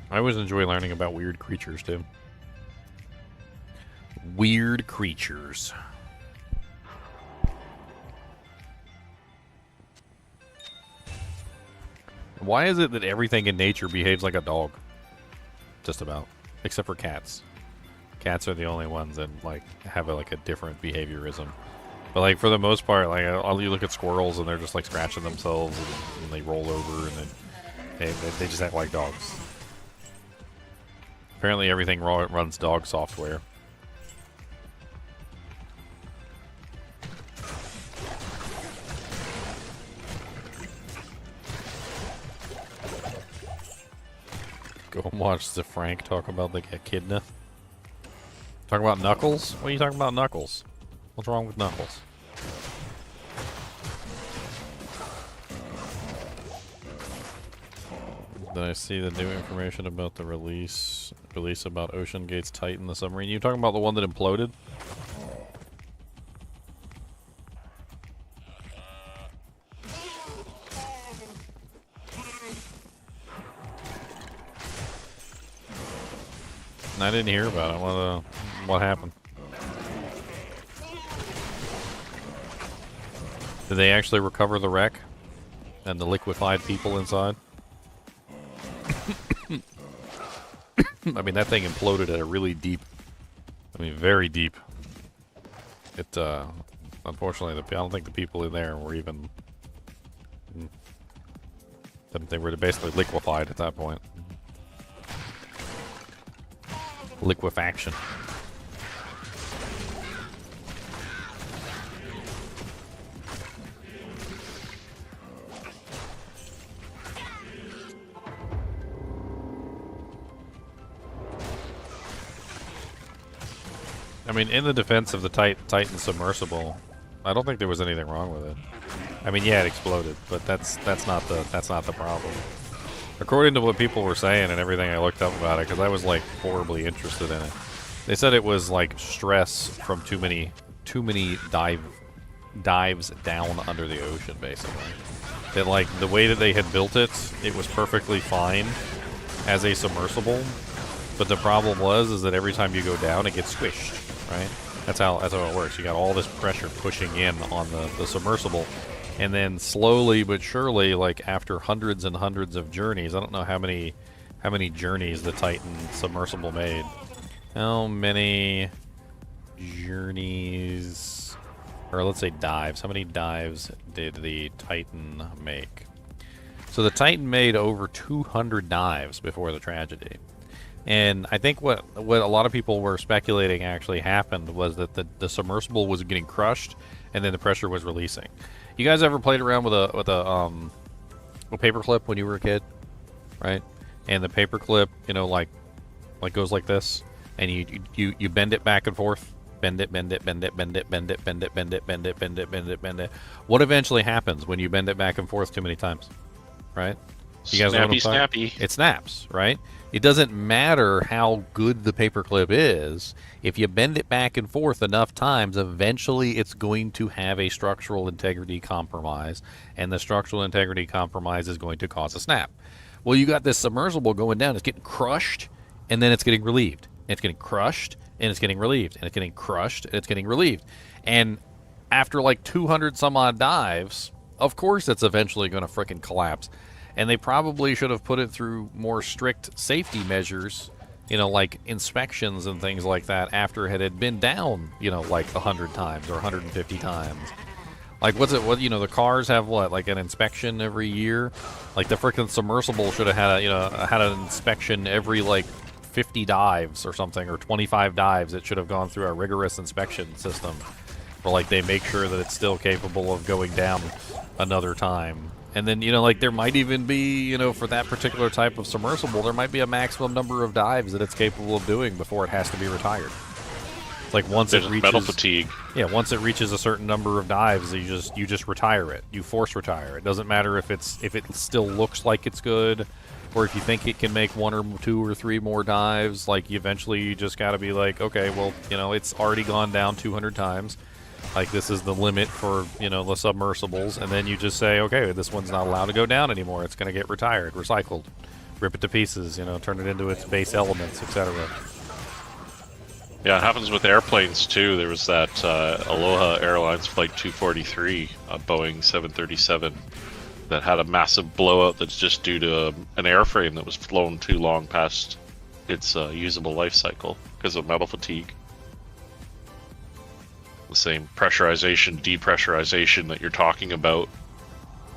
I always enjoy learning about weird creatures, too. Weird creatures. Why is it that everything in nature behaves like a dog? Just about. Except for cats. Cats are the only ones that, like, have a different behaviorism. But, like, for the most part, like, you look at squirrels and they're just, like, scratching themselves and they roll over and they just act like dogs. Apparently everything runs dog software. Go and watch the Frank talk about the echidna. Talk about Knuckles? What are you talking about, Knuckles? What's wrong with Knuckles? Did I see the new information about the release about Ocean Gate's Titan, the submarine? You talking about the one that imploded? I didn't hear about it. What happened? Did they actually recover the wreck and the liquefied people inside? I mean, that thing imploded at a really deep, very deep. It, unfortunately, I don't think the people in there were even, they were basically liquefied at that point. Liquefaction. I mean, in the defense of the Titan submersible, I don't think there was anything wrong with it. I mean, yeah, it exploded, but that's not the problem. According to what people were saying and everything I looked up about it, because I was like horribly interested in it, they said it was like stress from too many dives down under the ocean, basically. That like the way that they had built it, it was perfectly fine as a submersible, but the problem is that every time you go down, it gets squished. Right? That's how it works. You got all this pressure pushing in on the submersible, and then slowly but surely, like after hundreds and hundreds of journeys, I don't know how many journeys the Titan submersible made. How many journeys, or let's say dives? How many dives did the Titan make? So the Titan made over 200 dives before the tragedy. And I think what a lot of people were speculating actually happened was that the submersible was getting crushed, and then the pressure was releasing. You guys ever played around with a paperclip when you were a kid, right? And the paperclip, like goes like this, and you bend it back and forth, bend it. What eventually happens when you bend it back and forth too many times, right? You guys know what I'm talking? Snappy. It snaps, right? It doesn't matter how good the paperclip is. If you bend it back and forth enough times, eventually it's going to have a structural integrity compromise, and the structural integrity compromise is going to cause a snap. Well, you got this submersible going down. It's getting crushed, and then it's getting relieved. And it's getting crushed, and it's getting relieved. And it's getting crushed, and it's getting relieved. And after like 200 some odd dives, of course it's eventually going to frickin' collapse. And they probably should have put it through more strict safety measures, like inspections and things like that after it had been down, like 100 times or 150 times. Like, the cars have what, like an inspection every year? Like, the frickin' submersible should have had had an inspection every, like, 50 dives or something, or 25 dives. It should have gone through a rigorous inspection system where, like, they make sure that it's still capable of going down another time. And then, like, there might even be, for that particular type of submersible, there might be a maximum number of dives that it's capable of doing before it has to be retired. It's like once it reaches metal fatigue. Yeah, once it reaches a certain number of dives, you just retire it. You force retire. It doesn't matter if it still looks like it's good, or if you think it can make 1 or 2 or 3 more dives. Like, eventually you just got to be like, okay, well, it's already gone down 200 times. Like, this is the limit for, the submersibles, and then you just say, okay, this one's not allowed to go down anymore. It's going to get retired, recycled, rip it to pieces, turn it into its base elements, etc. Yeah, it happens with airplanes, too. There was that Aloha Airlines Flight 243, a Boeing 737, that had a massive blowout that's just due to an airframe that was flown too long past its usable life cycle because of metal fatigue. The same pressurization, depressurization that you're talking about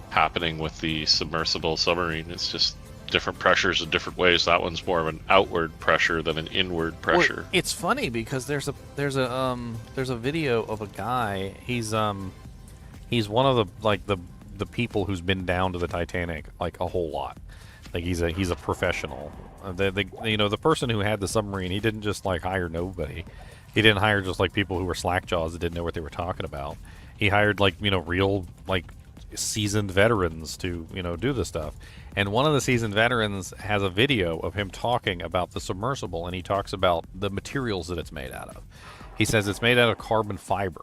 happening with the submersible submarine. It's just different pressures in different ways. That one's more of an outward pressure than an inward pressure. Well, it's funny because there's a video of a guy. He's one of the people who's been down to the Titanic like a whole lot. Like he's a professional. The person who had the submarine, he didn't just like hire nobody. He didn't hire just like people who were slackjaws that didn't know what they were talking about. He hired like real like seasoned veterans to do this stuff. And one of the seasoned veterans has a video of him talking about the submersible, and he talks about the materials that it's made out of. He says it's made out of carbon fiber.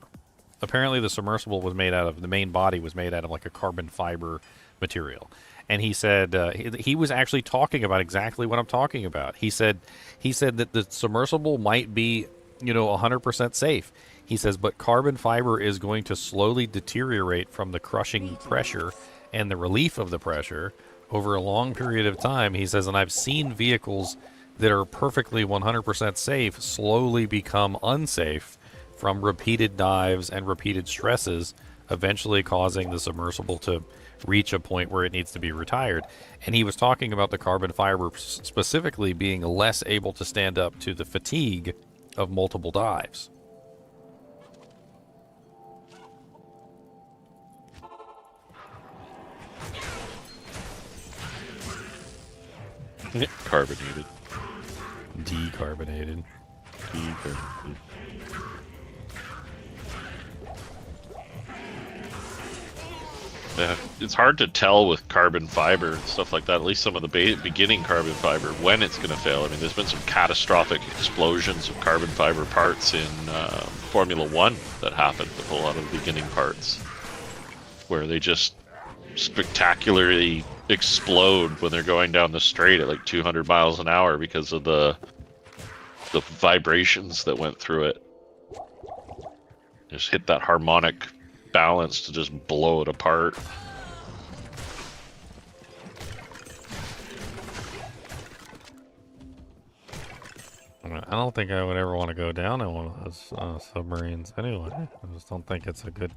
Apparently the submersible was made out of, the main body was made out of like a carbon fiber material. And he said he was actually talking about exactly what I'm talking about. He said that the submersible might be 100% safe. He says, but carbon fiber is going to slowly deteriorate from the crushing pressure and the relief of the pressure over a long period of time. He says, and I've seen vehicles that are perfectly 100% safe slowly become unsafe from repeated dives and repeated stresses, eventually causing the submersible to reach a point where it needs to be retired. And he was talking about the carbon fiber specifically being less able to stand up to the fatigue of multiple dives. Carbonated. Decarbonated. Yeah, it's hard to tell with carbon fiber and stuff like that, at least some of the beginning carbon fiber, when it's going to fail. I mean, there's been some catastrophic explosions of carbon fiber parts in Formula 1 that happened with a lot of the beginning parts, where they just spectacularly explode when they're going down the straight at like 200 miles an hour because of the vibrations that went through it. Just hit that harmonic balance to just blow it apart. I don't think I would ever want to go down in one of those submarines anyway. I just don't think it's a good,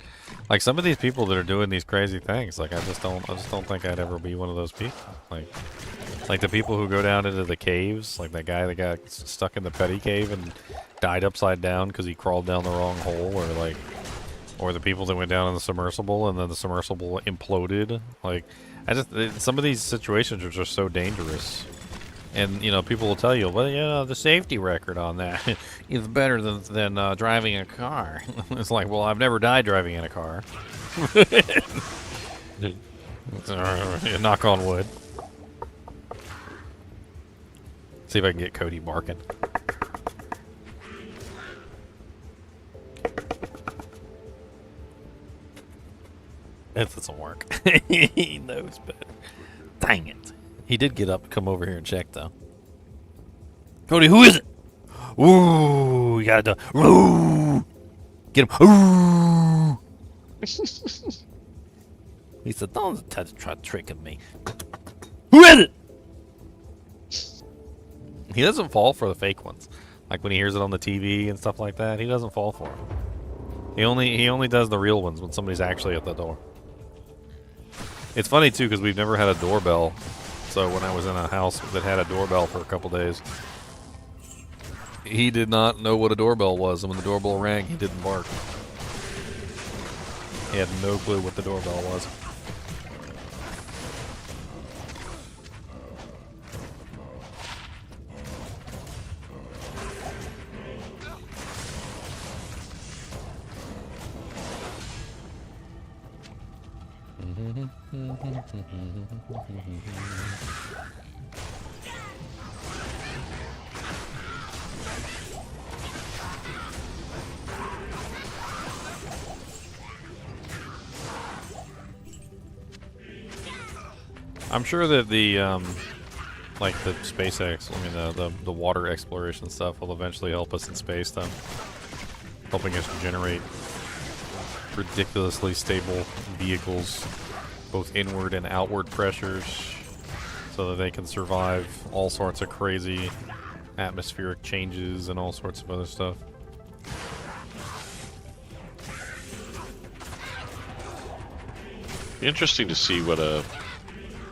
like some of these people that are doing these crazy things, like I just don't think I'd ever be one of those people. Like the people who go down into the caves, like that guy that got stuck in the petty cave and died upside down because he crawled down the wrong hole, or the people that went down in the submersible and then the submersible imploded. Like, some of these situations are just so dangerous. And, people will tell you, well, the safety record on that is better than driving a car. It's like, well, I've never died driving in a car. Knock on wood. See if I can get Cody barking. It doesn't work. He knows better. Dang it. He did get up and come over here and check, though. Cody, who is it? Ooh, you gotta do. Ooh, get him. Ooh. He said, "Don't try tricking me." Who is it? He doesn't fall for the fake ones, like when he hears it on the TV and stuff like that. He doesn't fall for them. He only does the real ones when somebody's actually at the door. It's funny too because we've never had a doorbell. So when I was in a house that had a doorbell for a couple days, he did not know what a doorbell was, and when the doorbell rang, he didn't bark. He had no clue what the doorbell was. I'm sure that the like the SpaceX, the water exploration stuff will eventually help us in space, though, helping us generate ridiculously stable vehicles, both inward and outward pressures, so that they can survive all sorts of crazy atmospheric changes and all sorts of other stuff. Interesting to see what a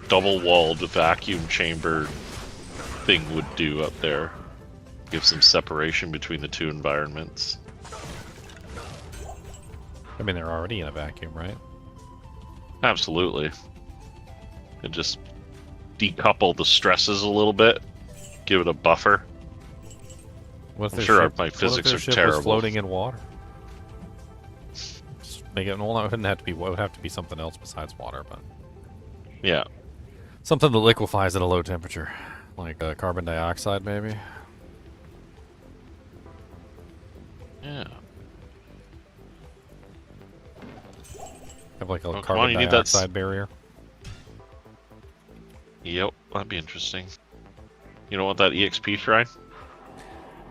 double-walled vacuum chamber thing would do up there. Give some separation between the two environments. I mean, they're already in a vacuum, right? Absolutely. It just decouple the stresses a little bit, give it a buffer. What if I'm their sure ship, my physics what if their are ship terrible. was floating in water? Just make it. Well, it wouldn't have to be. It would have to be something else besides water, but Yeah. something that liquefies at a low temperature, like carbon dioxide, maybe. Yeah. Have like a Oh, come carbon on, you need that dioxide barrier. Yep, that'd be interesting. You don't want that EXP shrine?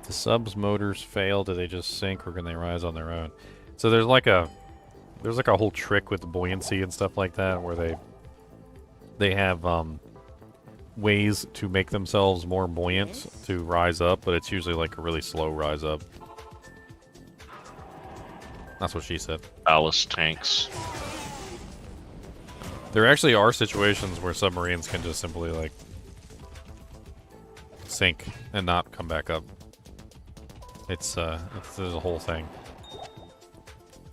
The sub's motors fail. Do they just sink, or can they rise on their own? So there's like a whole trick with buoyancy and stuff like that, where they have ways to make themselves more buoyant to rise up, but it's usually like a really slow rise up. That's what she said. Ballast tanks. There actually are situations where submarines can just simply like sink and not come back up. There's a whole thing.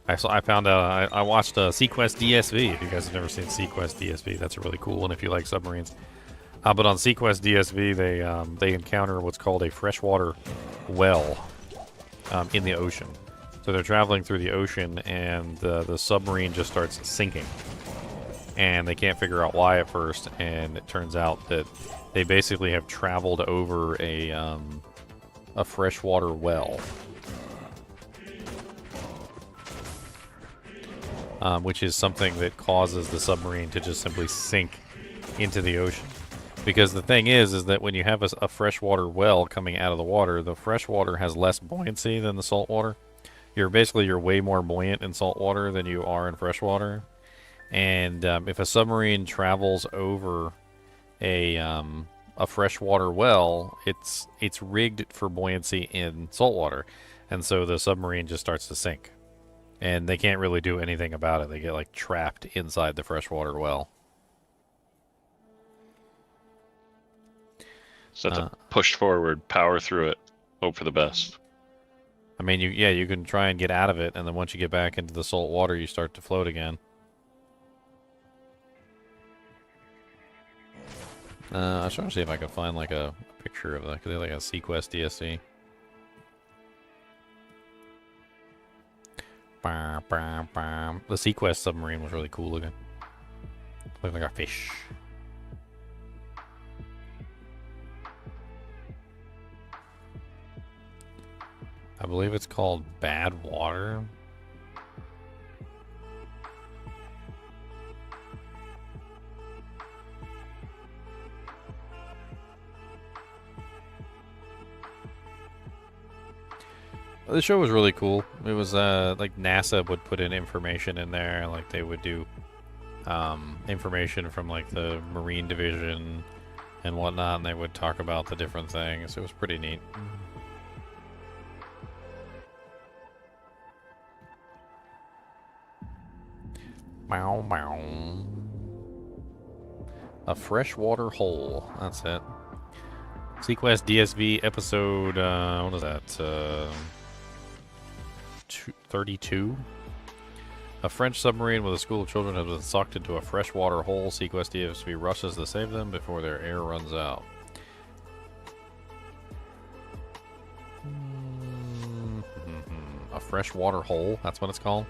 I found out. I watched Sequest DSV. If you guys have never seen Sequest DSV, that's a really cool one if you like submarines. But on Sequest DSV, they encounter what's called a freshwater well in the ocean. So they're traveling through the ocean, and the submarine just starts sinking. And they can't figure out why at first, and it turns out that they basically have traveled over a freshwater well. Which is something that causes the submarine to just simply sink into the ocean. Because the thing is that when you have a freshwater well coming out of the water, the freshwater has less buoyancy than the saltwater. You're way more buoyant in saltwater than you are in freshwater. And if a submarine travels over a freshwater well, it's rigged for buoyancy in saltwater, and so the submarine just starts to sink, and they can't really do anything about it. They get like trapped inside the freshwater well. So have to push forward, power through it, hope for the best. I mean, you can try and get out of it, and then once you get back into the salt water, you start to float again. I was trying to see if I could find like a picture of that, because they like a Sequest DSC. The Sequest submarine was really cool looking. Looked like a fish. I believe it's called Bad Water. The show was really cool. It was like NASA would put in information in there, like they would do information from like the Marine Division and whatnot, and they would talk about the different things. It was pretty neat. Bow bow. A freshwater hole. That's it. Sequest DSV episode, what is that? 32? A French submarine with a school of children has been sucked into a freshwater hole. Sequest DSV rushes to save them before their air runs out. A freshwater hole? That's what it's called?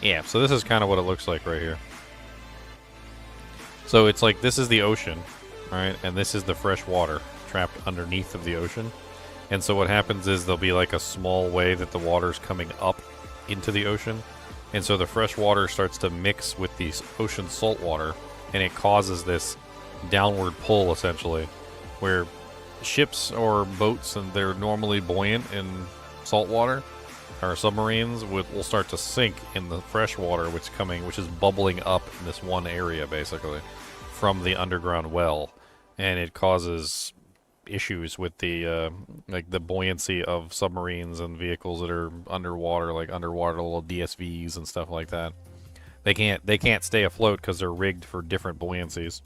Yeah, so this is kind of what it looks like right here. So it's like this is the ocean, right? And this is the fresh water trapped underneath of the ocean. And so what happens is there'll be like a small way that the water's coming up into the ocean. And so the fresh water starts to mix with the ocean salt water, and it causes this downward pull, essentially, where ships or boats, and they're normally buoyant in salt water, or submarines will start to sink in the fresh water, which is bubbling up in this one area, basically, from the underground well. and it causes issues with the like the buoyancy of submarines and vehicles that are underwater, like underwater little DSVs and stuff like that. They can't stay afloat because they're rigged for different buoyancies.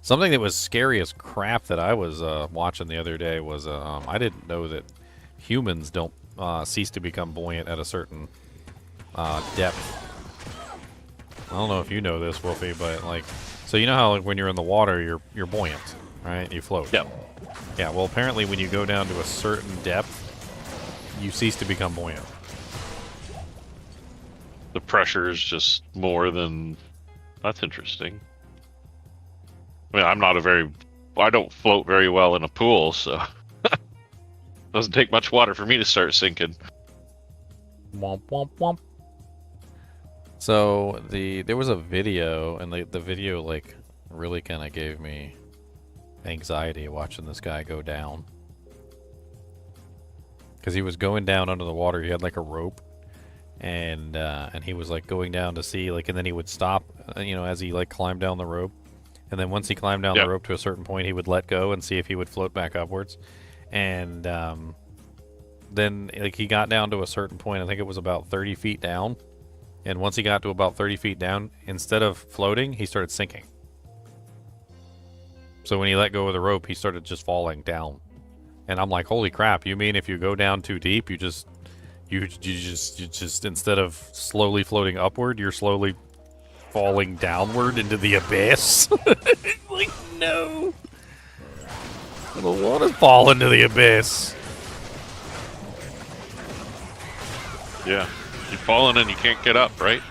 Something that was scary as crap that I was watching the other day was I didn't know that humans don't cease to become buoyant at a certain depth. I don't know if you know this, Wolfie, but like, so you know how like when you're in the water, you're buoyant, right? You float. Yep. Yeah. Well, apparently when you go down to a certain depth, you cease to become buoyant. The pressure is just more than. That's interesting. I mean, I'm not I don't float very well in a pool, so doesn't take much water for me to start sinking. Womp womp womp. So there was a video, and the video like really kind of gave me anxiety watching this guy go down, because he was going down under the water. He had like a rope, and he was like going down to see, like, and then he would stop, you know, as he like climbed down the rope, and then once he climbed down the rope to a certain point, he would let go and see if he would float back upwards, and then like he got down to a certain point. I think it was about 30 feet down. And once he got to about 30 feet down, instead of floating, he started sinking. So when he let go of the rope, he started just falling down. And I'm like, holy crap, you mean if you go down too deep, you just instead of slowly floating upward, you're slowly falling downward into the abyss? Like, no. I don't want to fall into the abyss. Yeah. You've fallen and you can't get up, right?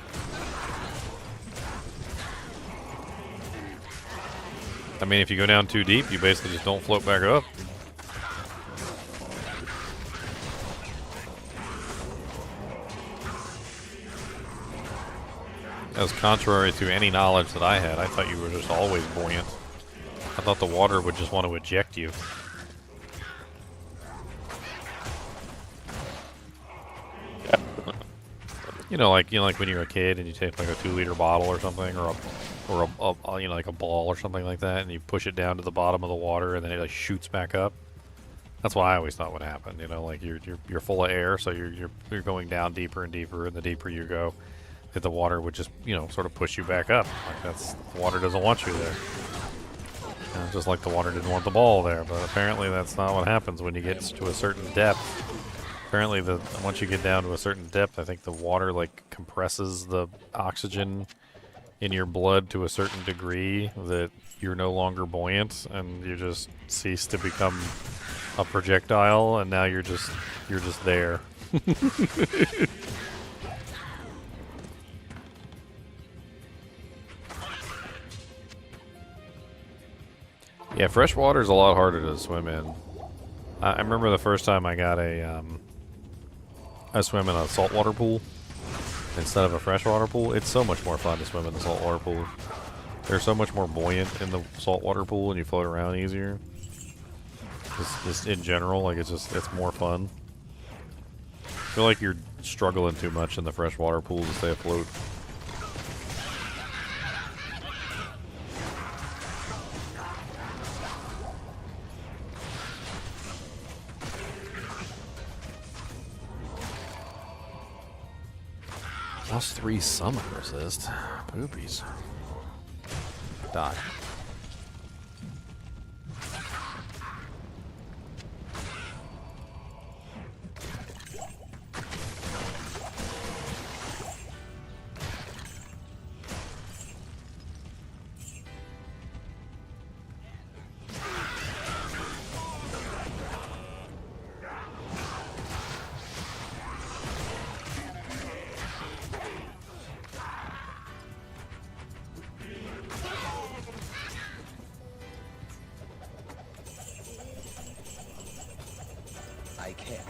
I mean, if you go down too deep, you basically just don't float back up. As contrary to any knowledge that I had, I thought you were just always buoyant. I thought the water would just want to eject you. You know, like when you're a kid and you take like a 2-liter bottle or something, or a you know, like a ball or something like that, and you push it down to the bottom of the water, and then it like shoots back up. That's what I always thought would happen. You know, like you're full of air, so you're going down deeper and deeper, and the deeper you go, that the water would just, you know, sort of push you back up. Like the water doesn't want you there. You know, just like the water didn't want the ball there, but apparently that's not what happens when you get to a certain depth. Apparently, once you get down to a certain depth, I think the water like compresses the oxygen in your blood to a certain degree that you're no longer buoyant, and you just cease to become a projectile, and now you're just there. Yeah, fresh water is a lot harder to swim in. I remember the first time I got I swim in a saltwater pool instead of a freshwater pool. It's so much more fun to swim in the saltwater pool. They're so much more buoyant in the saltwater pool, and you float around easier. Just in general, like it's more fun. I feel like you're struggling too much in the freshwater pool to stay afloat. +3 summon resist. Poopies. Die. I can't.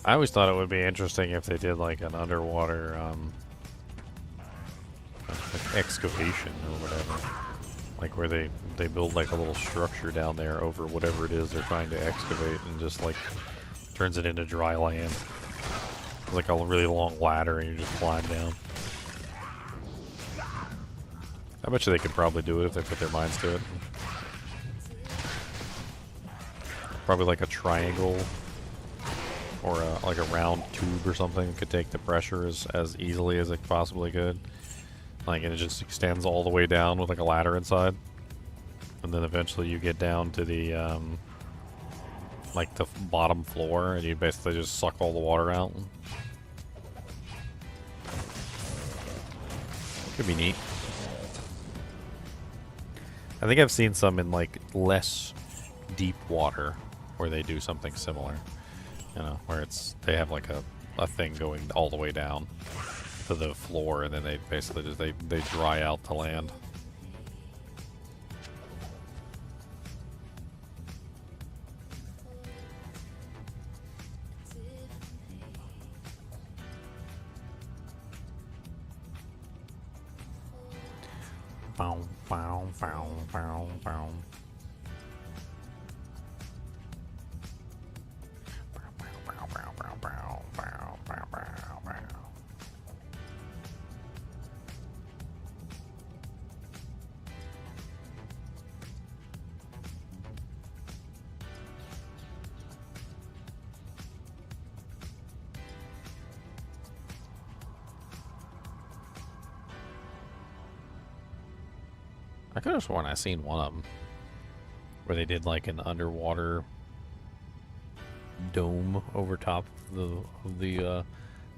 I always thought it would be interesting if they did like an underwater like excavation or whatever. Like where they build like a little structure down there over whatever it is they're trying to excavate, and just like turns it into dry land. Like a really long ladder, and you just climb down. I bet you they could probably do it if they put their minds to it. Probably like a triangle or like a round tube or something could take the pressure as easily as it possibly could. Like, and it just extends all the way down with like a ladder inside. And then eventually you get down to the, like the bottom floor and you basically just suck all the water out. Could be neat. I think I've seen some in like less deep water where they do something similar. You know, where they have like a thing going all the way down to the floor and then they basically just they dry out the land. Bow, bow, bow, bow, bow. I could have sworn I seen one of them where they did like an underwater dome over top of the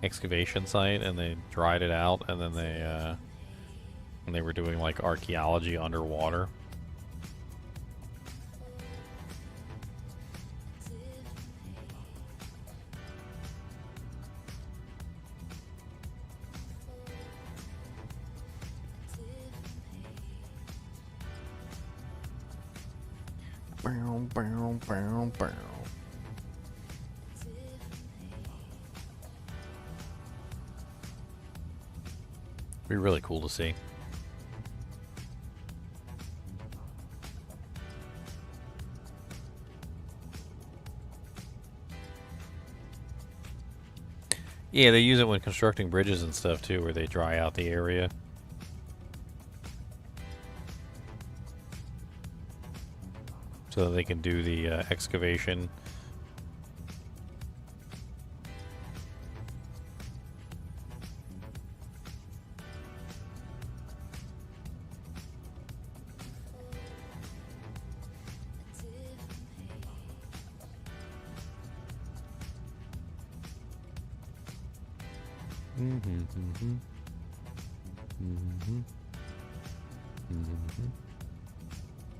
excavation site, and they dried it out, and then they were doing like archaeology underwater. Bow, bow, bow, bow. Be really cool to see. Yeah, they use it when constructing bridges and stuff too, where they dry out the area. So that they can do the excavation.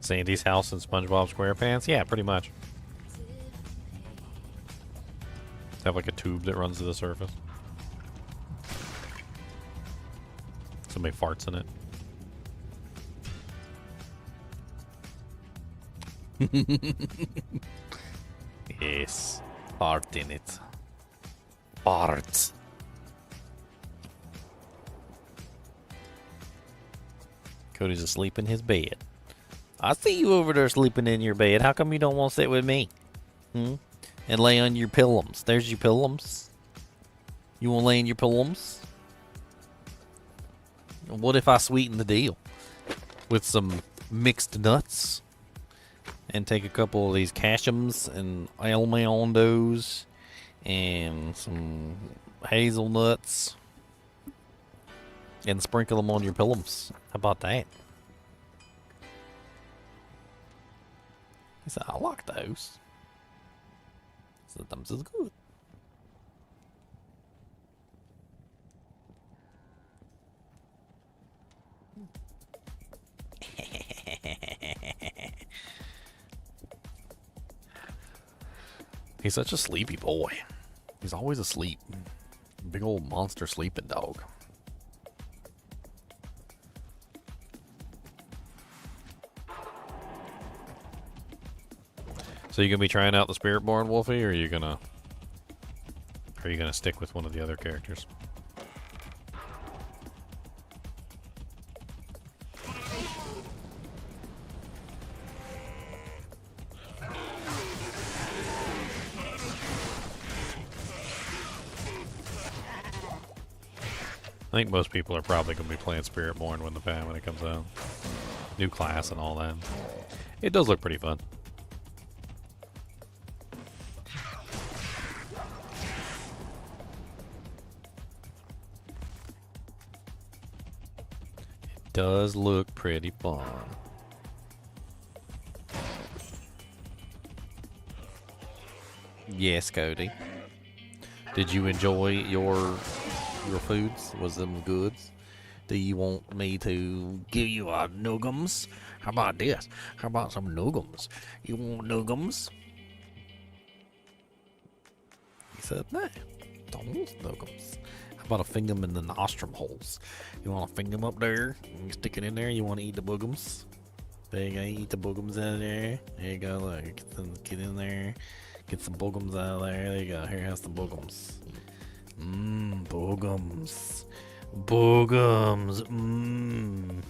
Sandy's house in SpongeBob SquarePants? Yeah, pretty much. Have like a tube that runs to the surface. Somebody farts in it. Yes, fart in it. Farts. Cody's asleep in his bed. I see you over there sleeping in your bed. How come you don't want to sit with me? And lay on your pillows. There's your pillows. You want to lay in your pillows? What if I sweeten the deal with some mixed nuts and take a couple of these cashews and almondos and some hazelnuts and sprinkle them on your pillows? How about that? He said, I like those. So them is good. He's such a sleepy boy. He's always asleep. Big old monster sleeping dog. So you gonna be trying out the Spiritborn, Wolfie, or are you gonna stick with one of the other characters? I think most people are probably going to be playing Spiritborn when it comes out. New class and all that. It does look pretty fun. It does look pretty fun. Yes, Cody. Did you enjoy your foods? Was them goods? Do you want me to give you a nuggums? How about this? How about some nuggums? You want nuggums? He said, no, don't want nuggums. How about a finger 'em in the nostrum holes? You want to finger 'em up there? You stick it in there? You want to eat the boogums? There you go, eat the boogums out of there. There you go, look, get in there. Get some boogums out of there. There you go, here has some boogums. Mmm, boogums. Boogums. Mmm.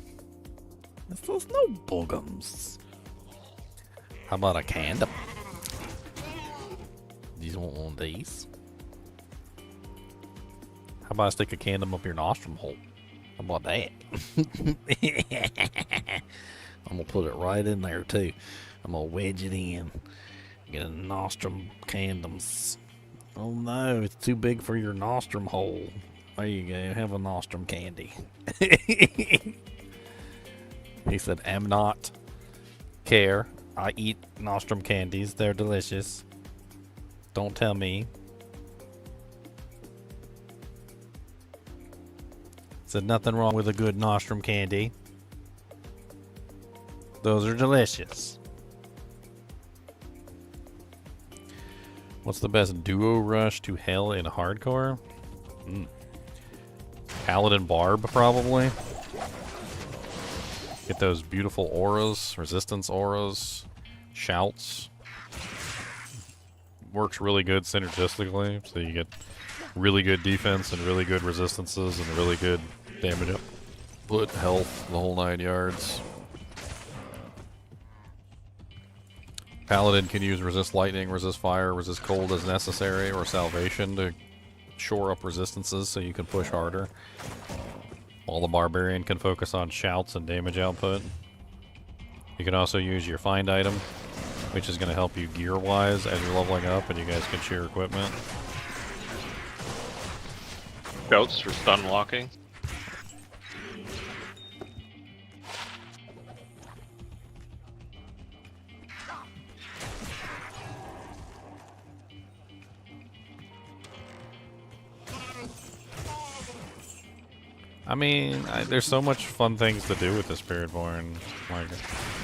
There's no boogums. How about a candle? You want one of these? How about I stick a candle up your nostrum hole? How about that? I'm gonna put it right in there too. I'm gonna wedge it in. Get a nostrum candles. Oh no, it's too big for your nostrum hole. There you go, have a nostrum candy. He said, am not care. I eat nostrum candies. They're delicious. Don't tell me. Said nothing wrong with a good nostrum candy. Those are delicious. What's the best duo rush to hell in hardcore? Paladin Barb, probably. Get those beautiful auras, resistance auras, shouts. Works really good synergistically, so you get really good defense and really good resistances and really good damage output, health, the whole 9 yards. Paladin can use resist lightning, resist fire, resist cold as necessary, or salvation to shore up resistances so you can push harder. While the barbarian can focus on shouts and damage output. You can also use your find item, which is going to help you gear-wise as you're leveling up, and you guys can share equipment. Shouts for stun locking. I mean, there's so much fun things to do with the Spiritborn. Like,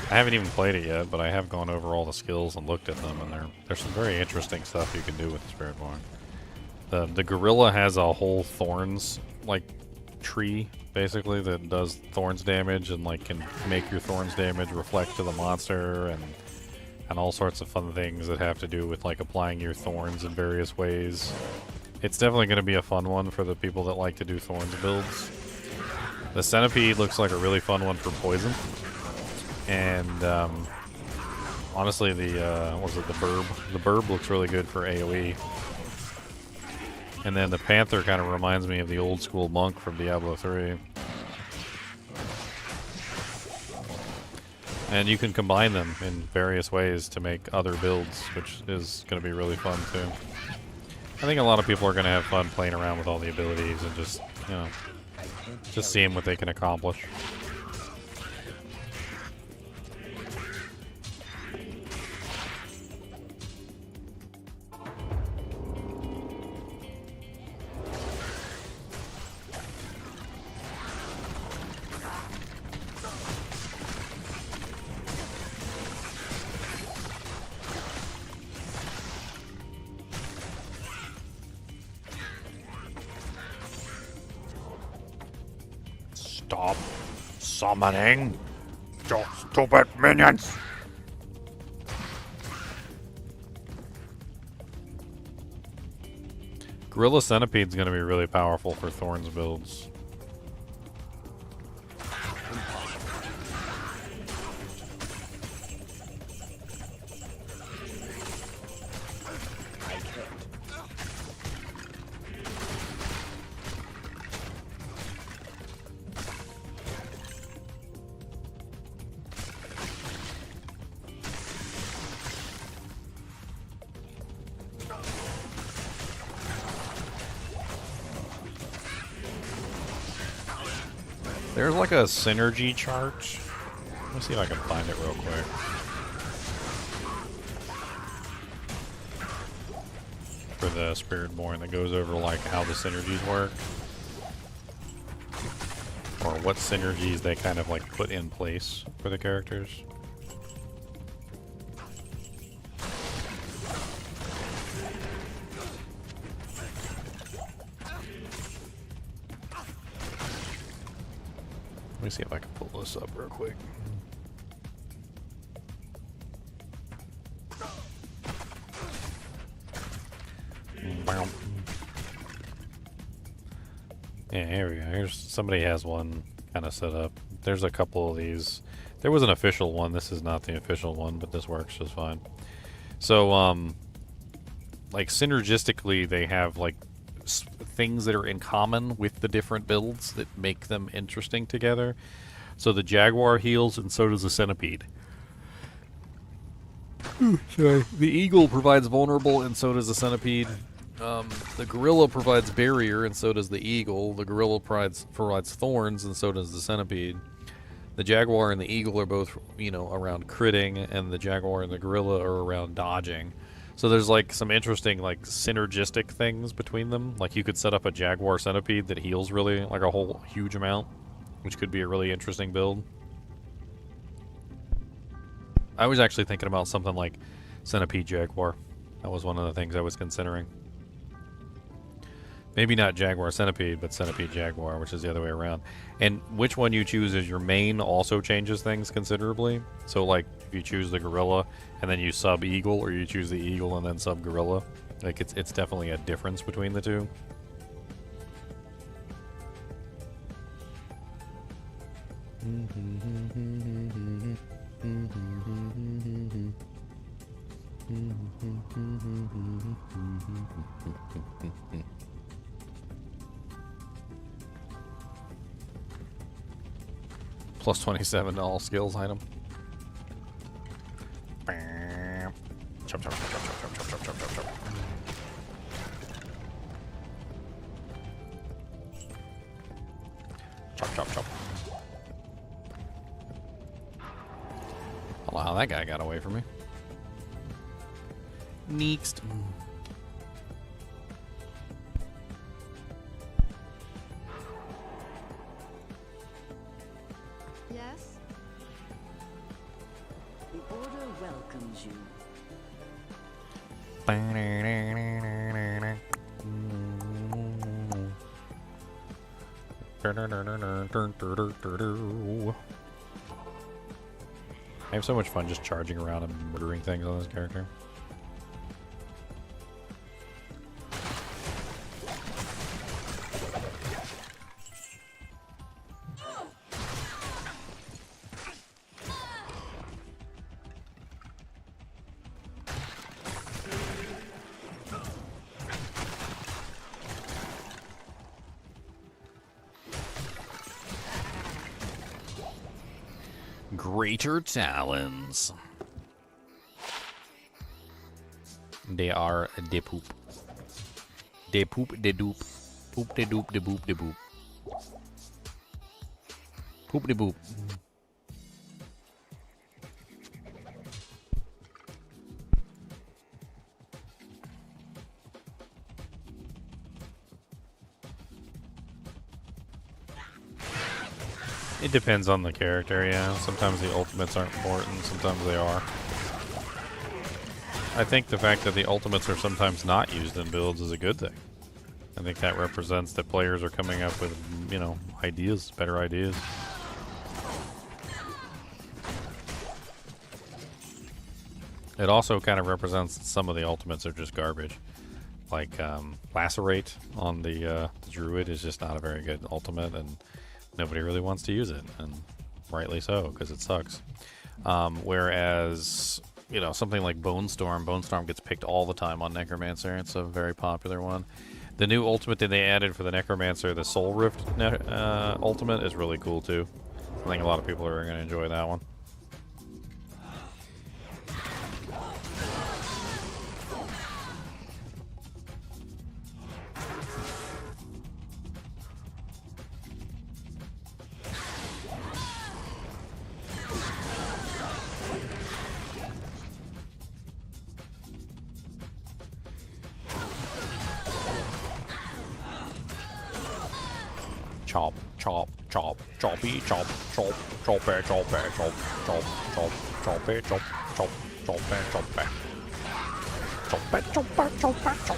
I haven't even played it yet, but I have gone over all the skills and looked at them, and there's some very interesting stuff you can do with the Spiritborn. The gorilla has a whole thorns like tree basically that does thorns damage and like can make your thorns damage reflect to the monster and all sorts of fun things that have to do with like applying your thorns in various ways. It's definitely going to be a fun one for the people that like to do thorns builds. The centipede looks like a really fun one for poison, and honestly, the burb looks really good for AOE. And then the panther kind of reminds me of the old school monk from Diablo 3. And you can combine them in various ways to make other builds, which is going to be really fun too. I think a lot of people are going to have fun playing around with all the abilities and just, you know, just seeing what they can accomplish. Stop summoning your stupid minions! Gorilla Centipede's gonna be really powerful for Thorns builds. There's like a synergy chart. Let me see if I can find it real quick. For the Spiritborn that goes over like how the synergies work. Or what synergies they kind of like put in place for the characters. Let me see if I can pull this up real quick. Yeah, here we go. Here's somebody has one kind of set up. There's a couple of these. There was an official one. This is not the official one, but this works just fine. So, like synergistically, they have like things that are in common with the different builds that make them interesting together. So the Jaguar heals, and so does the Centipede. Sorry. The Eagle provides vulnerable, and so does the Centipede. The Gorilla provides barrier, and so does the Eagle. The Gorilla provides thorns, and so does the Centipede. The Jaguar and the Eagle are both, you know, around critting, and the Jaguar and the Gorilla are around dodging. So there's like some interesting like synergistic things between them. Like you could set up a Jaguar Centipede that heals really like a whole huge amount, which could be a really interesting build. I was actually thinking about something like Centipede Jaguar. That was one of the things I was considering. Maybe not Jaguar Centipede, but Centipede Jaguar, which is the other way around. And which one you choose as your main also changes things considerably. So like if you choose the Gorilla and then you sub Eagle, or you choose the Eagle and then sub Gorilla, like it's definitely a difference between the two. Plus 27 to all skills item. Chop, chop, chop, chop, chop, chop, chop, chop, chop, chop. Chop, chop, chop. Oh, wow, that guy got away from me. Next. Yes? The Order welcomes you. I have so much fun just charging around and murdering things on this character. Greater Talons. They are de poop. De poop, de doop. Poop, de doop, de boop, de boop. Poop, de boop. It depends on the character, yeah. Sometimes the ultimates aren't important, sometimes they are. I think the fact that the ultimates are sometimes not used in builds is a good thing. I think that represents that players are coming up with, you know, ideas, better ideas. It also kind of represents that some of the ultimates are just garbage. Like, Lacerate on the Druid is just not a very good ultimate, and nobody really wants to use it, and rightly so, because it sucks. Whereas, you know, something like Bone Storm gets picked all the time on Necromancer. It's a very popular one. The new ultimate that they added for the Necromancer, the Soul Rift ultimate, is really cool too. I think a lot of people are going to enjoy that one. chop, chop, chop, choppy, chop, chop, chop, chop, chop, chop, chop, chop, chop, chop, chop, chop, chop, chop.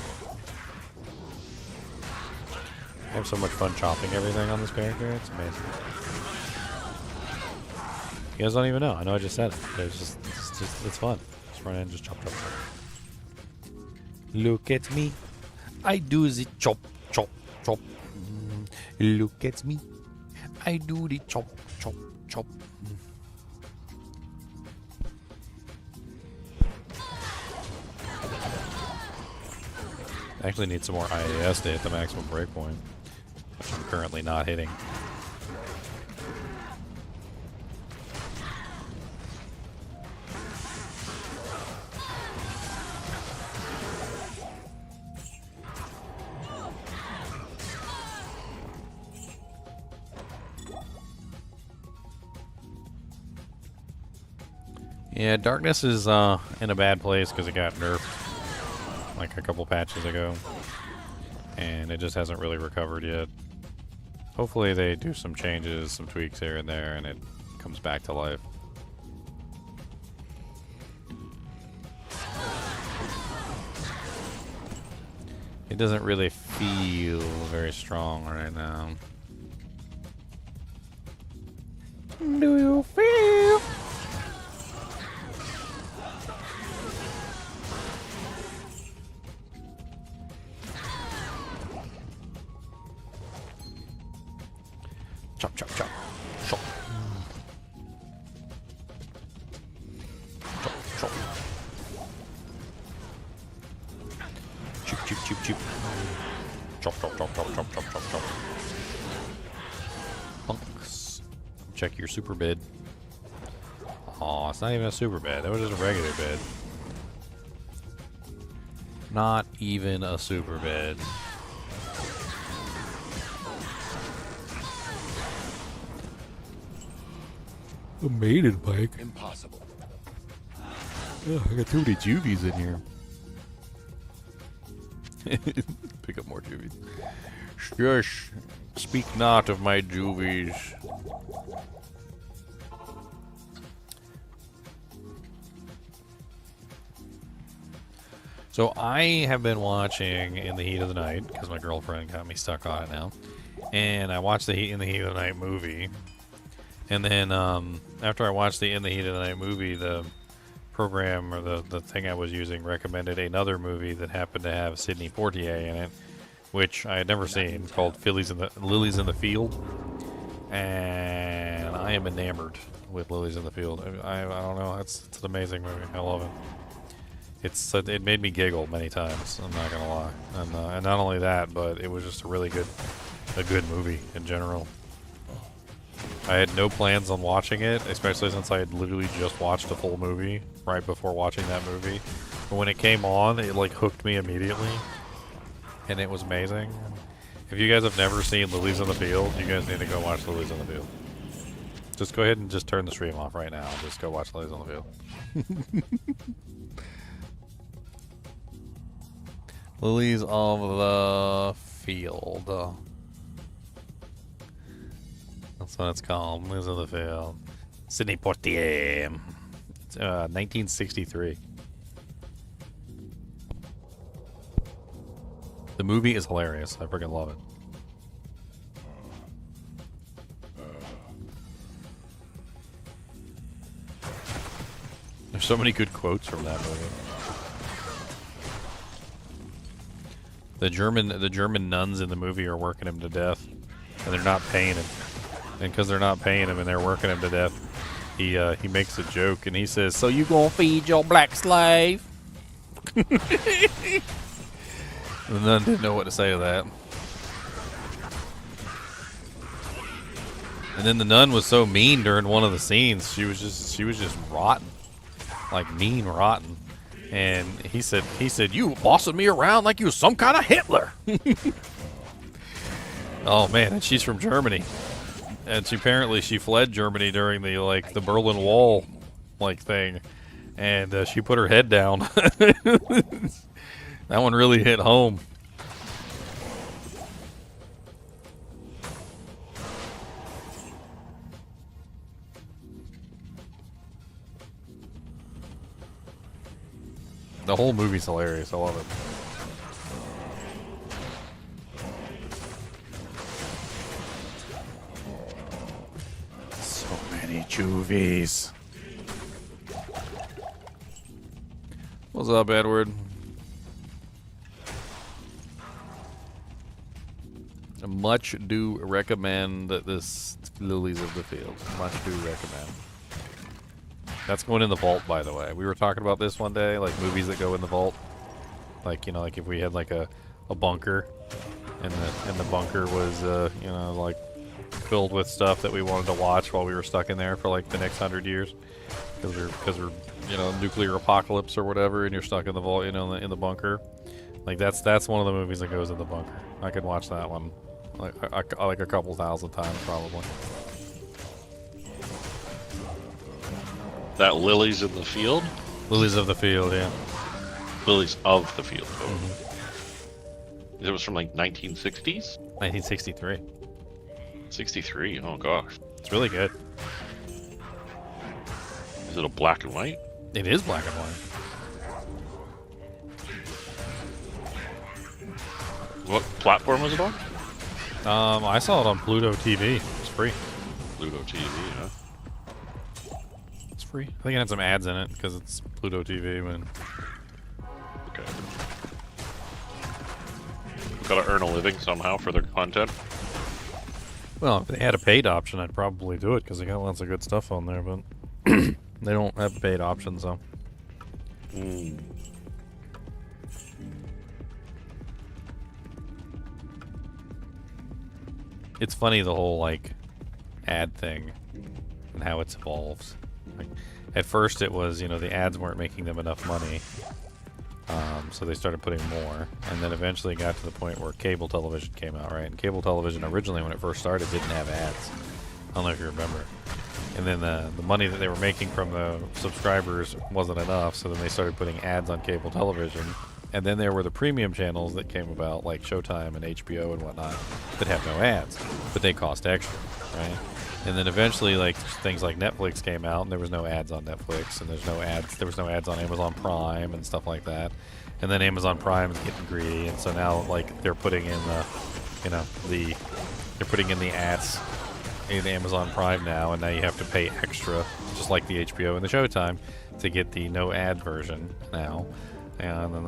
I have so much fun chopping everything on this character. It's amazing. You guys don't even know. I know I just said it. But it's fun. Just run in and just chop, chop, chop. Look at me. I do the chop, chop, chop. Look at me. I do the chop, chop, chop. I actually need some more IAS to hit the maximum breakpoint, which I'm currently not hitting. Yeah, Darkness is in a bad place because it got nerfed like a couple patches ago, and it just hasn't really recovered yet. Hopefully they do some changes, some tweaks here and there, and it comes back to life. It doesn't really feel very strong right now. Do you feel? Chop, chop, chop. Chop. Chop, chop. Chop, chop, chop, chop. Chop, chop, chop, chop, chop, chop, chop, chop. Punks. Check your super bed. Aw, it's not even a super bed. That was just a regular bed. Not even a super bed. A maiden bike. Impossible. Oh, I got too many juvies in here. Pick up more juvies. Shush. Speak not of my juvies. So I have been watching In the Heat of the Night because my girlfriend got me stuck on it now, and I watched the In the Heat of the Night movie. And then after I watched the In the Heat of the Night movie, the program or the thing I was using recommended another movie that happened to have Sidney Poitier in it, which I had never seen, called Lilies in the Field. And I am enamored with Lilies in the Field. I don't know, it's an amazing movie. I love it. It made me giggle many times, I'm not gonna lie. And not only that, but it was just a really good movie in general. I had no plans on watching it, especially since I had literally just watched a full movie right before watching that movie. But when it came on, it like hooked me immediately, and it was amazing. If you guys have never seen Lilies in the Field, you guys need to go watch Lilies in the Field. Just go ahead and just turn the stream off right now. Just go watch Lilies in the Field. Lilies of the Field. That's what it's called. Lilies of the Field. Sidney Poitier. 1963. The movie is hilarious. I freaking love it. There's so many good quotes from that movie. The German nuns in the movie are working him to death, and they're not paying him. And because they're not paying him and they're working him to death, he makes a joke and he says, "So you gonna feed your black slave?" The nun didn't know what to say to that. And then the nun was so mean during one of the scenes. She was just rotten, like mean rotten. And he said, "You bossing me around like you was some kind of Hitler." Oh man, and she's from Germany, and she fled Germany during the Berlin Wall thing, and she put her head down. That one really hit home. The whole movie's hilarious. I love it. So many juvies. What's up, Edward? Much do recommend this Lilies of the Field. Much do recommend. That's going in the vault, by the way. We were talking about this one day, like movies that go in the vault. Like, you know, like if we had like a bunker, and the bunker was, you know, like filled with stuff that we wanted to watch while we were stuck in there for like the next 100 years, because we're you know, nuclear apocalypse or whatever, and you're stuck in the vault, you know, in the bunker. Like that's one of the movies that goes in the bunker. I could watch that one like a couple thousand times probably. That Lilies in the Field? Lilies of the Field, yeah. Lilies of the Field. Oh. It was from like 1960s? 1963. 63, oh gosh. It's really good. Is it a black and white? It is black and white. What platform was it on? I saw it on Pluto TV. It's free. Pluto TV, huh? It's free. I think it had some ads in it because it's Pluto TV. But Okay. Gotta earn a living somehow for their content. well, if they had a paid option, I'd probably do it because they got lots of good stuff on there. But they don't have a paid option, so. It's funny, the whole like ad thing and how it's evolved. Like, at first it was, you know, the ads weren't making them enough money, so they started putting more, and then eventually it got to the point where cable television came out, right? And cable television originally, when it first started, didn't have ads. I don't know if you remember. And then the money that they were making from the subscribers wasn't enough, so then they started putting ads on cable television. And then there were the premium channels that came about, like Showtime and HBO and whatnot, that have no ads, but they cost extra, right? And then eventually, like, things like Netflix came out, and there was no ads on Netflix, and there was no ads on Amazon Prime and stuff like that. And then Amazon Prime is getting greedy, and so now, like, they're putting in the, you know, they're putting in the ads in Amazon Prime now, and now you have to pay extra, just like the HBO and the Showtime, to get the no ad version now. And then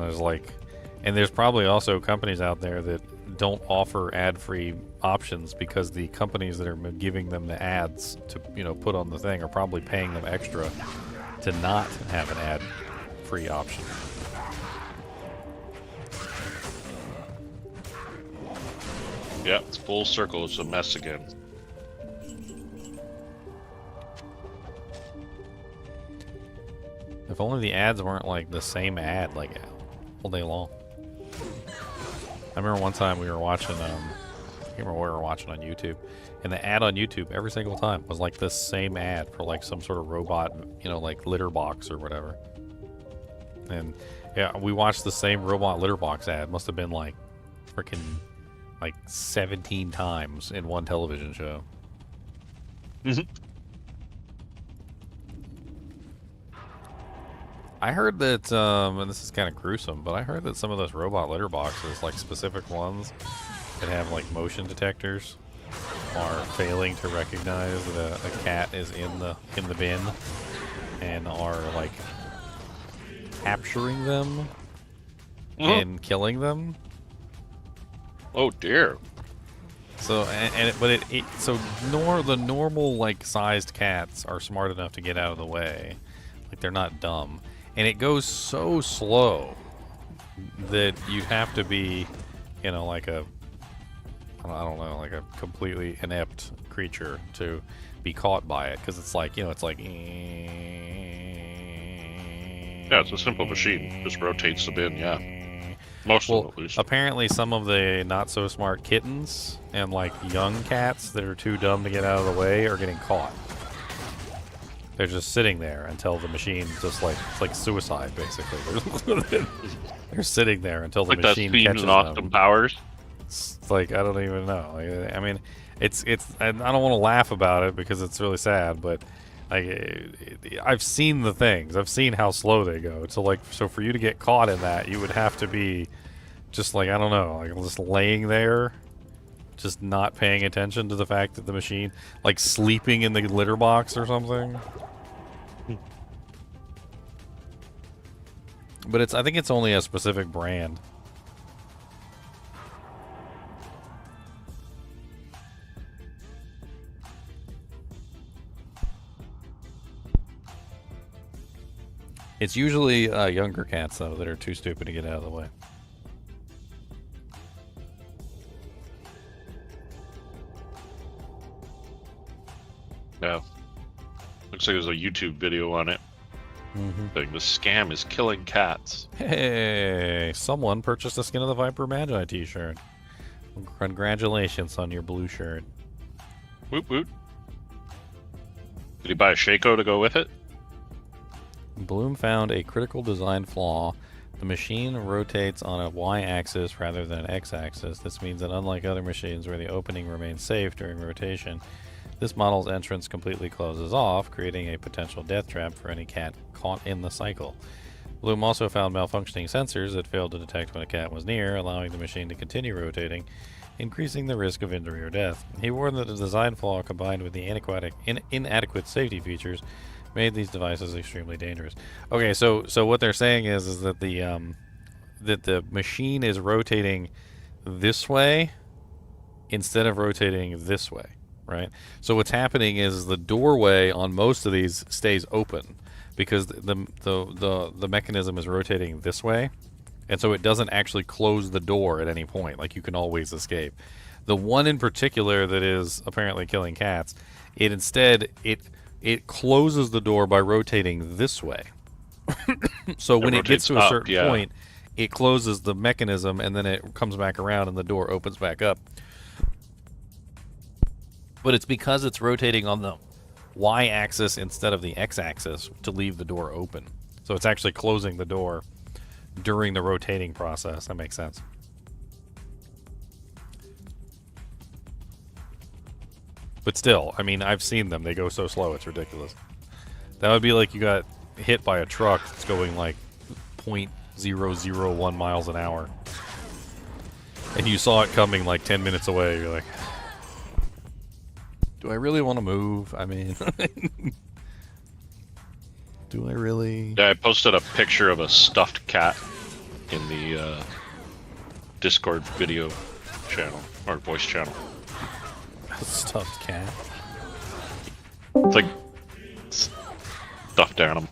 there's probably also companies out there that don't offer ad-free options because the companies that are giving them the ads to, you know, put on the thing are probably paying them extra to not have an ad-free option. Yeah, it's full circle. It's a mess again. If only the ads weren't like the same ad like all day long. I remember one time we were watching, I can't remember what we were watching on YouTube, and the ad on YouTube every single time was like the same ad for like some sort of robot, you know, like litter box or whatever. And yeah, we watched the same robot litter box ad. Must have been like freaking like 17 times in one television show. I heard that, and this is kind of gruesome, but I heard that some of those robot litter boxes, like specific ones that have like motion detectors, are failing to recognize that a cat is in the bin, and are like capturing them and killing them. Oh dear. So the normal like sized cats are smart enough to get out of the way, like they're not dumb. And it goes so slow that you have to be, you know, like I don't know, like a completely inept creature to be caught by it, because it's like, you know, it's like. Yeah, it's a simple machine. Just rotates the bin. Yeah, most of them at least. Apparently, some of the not so smart kittens and like young cats that are too dumb to get out of the way are getting caught. They're just sitting there until the machine just like, it's like suicide basically. They're sitting there until the like machine that catches in Austin them. Powers. It's like, I don't even know. I mean, I don't want to laugh about it because it's really sad, but I've seen the things. I've seen how slow they go. So for you to get caught in that, you would have to be just like, I don't know, like just laying there, just not paying attention to the fact that the machine, like sleeping in the litter box or something. But I think it's only a specific brand. It's usually younger cats, though, that are too stupid to get out of the way. Yeah. Looks like there's a YouTube video on it. Saying the scam is killing cats. Hey, someone purchased a Skin of the Viper Magi t-shirt. Congratulations on your blue shirt. Woot woot. Did he buy a Shaco to go with it? Bloom found a critical design flaw. The machine rotates on a y-axis rather than an x-axis. This means that unlike other machines where the opening remains safe during rotation, this model's entrance completely closes off, creating a potential death trap for any cat caught in the cycle. Bloom also found malfunctioning sensors that failed to detect when a cat was near, allowing the machine to continue rotating, increasing the risk of injury or death. He warned that the design flaw combined with the inadequate safety features made these devices extremely dangerous. Okay, so what they're saying is that the machine is rotating this way instead of rotating this way, right? So what's happening is the doorway on most of these stays open because the mechanism is rotating this way, and so it doesn't actually close the door at any point. Like, you can always escape. The one in particular that is apparently killing cats, it closes the door by rotating this way. So when it gets to a certain point, it closes the mechanism, and then it comes back around and the door opens back up. But it's because it's rotating on the y-axis instead of the x-axis to leave the door open. So it's actually closing the door during the rotating process. That makes sense. But still, I mean, I've seen them. They go so slow, it's ridiculous. That would be like you got hit by a truck that's going like 0.001 miles an hour. And you saw it coming like 10 minutes away. You're like, do I really want to move? I mean, do I really? Yeah, I posted a picture of a stuffed cat in the Discord video channel, or voice channel. A stuffed cat? It's like stuffed animal.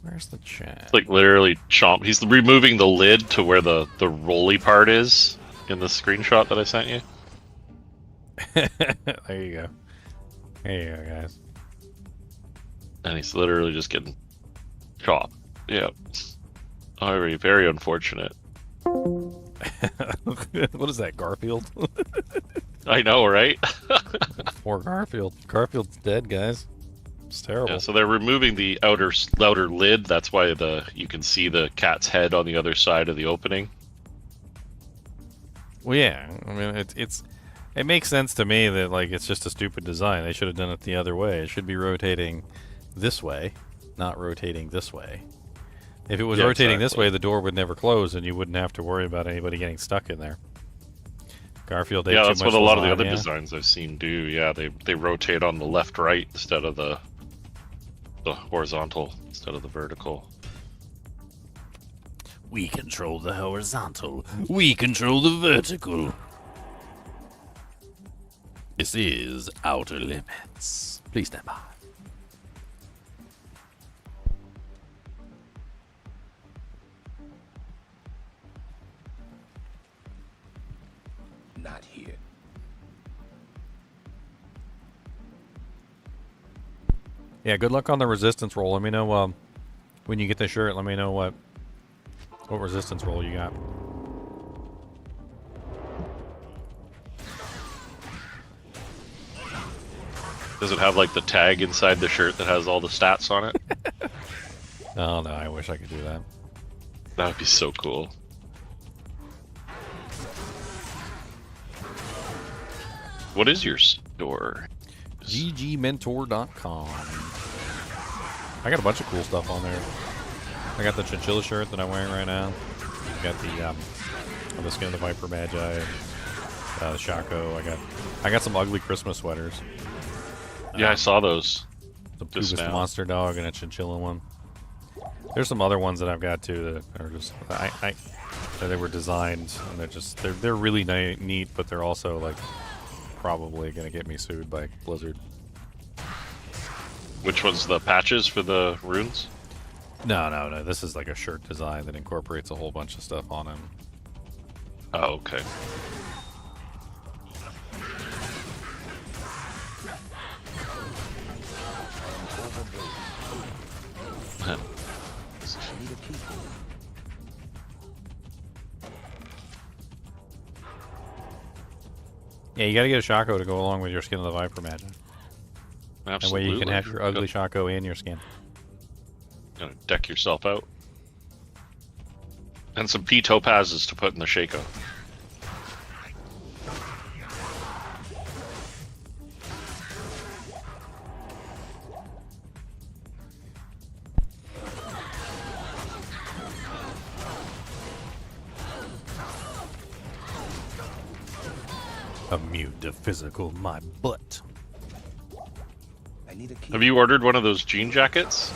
Where's the chat? It's like literally chomp. He's removing the lid to where the rolly part is in the screenshot that I sent you. There you go. There you go, guys. And he's literally just getting chopped. Yeah. Very, very unfortunate. What is that, Garfield? I know, right? Poor Garfield. Garfield's dead, guys. It's terrible. Yeah, so they're removing the outer lid. That's why you can see the cat's head on the other side of the opening. Well, yeah. I mean, it makes sense to me that like it's just a stupid design. They should have done it the other way. It should be rotating this way, not rotating this way. If it was rotating this way, the door would never close, and you wouldn't have to worry about anybody getting stuck in there. Garfield ate too much. Yeah, that's what a lot of the other designs I've seen do. Yeah, they rotate on the left-right instead of the horizontal instead of the vertical. We control the horizontal. We control the vertical. This is Outer Limits. Please stand by. Not here. Yeah, good luck on the resistance roll. Let me know when you get the shirt. Let me know what resistance roll you got. Does it have like the tag inside the shirt that has all the stats on it? Oh no, I wish I could do that. That would be so cool. What is your store? ggmentor.com. I got a bunch of cool stuff on there. I got the Chinchilla shirt that I'm wearing right now. I got the Skin of the Viper Magi, and Shaco. I got some ugly Christmas sweaters. Yeah, I saw those. The Just Pubis now. Monster Dog and a Chinchilla one. There's some other ones that I've got too that are just that they were designed and they're really neat, but they're also like probably gonna get me sued by Blizzard. Which one's the patches for the runes? No. This is like a shirt design that incorporates a whole bunch of stuff on it. Oh, okay. Need a key. Yeah, you gotta get a Shaco to go along with your Skin of the Viper Magi. That way Absolutely. you can have your ugly Shaco and your skin. Gonna deck yourself out. And some P topazes to put in the Shaco. Immune to physical my butt. I need a key. Have you ordered one of those jean jackets?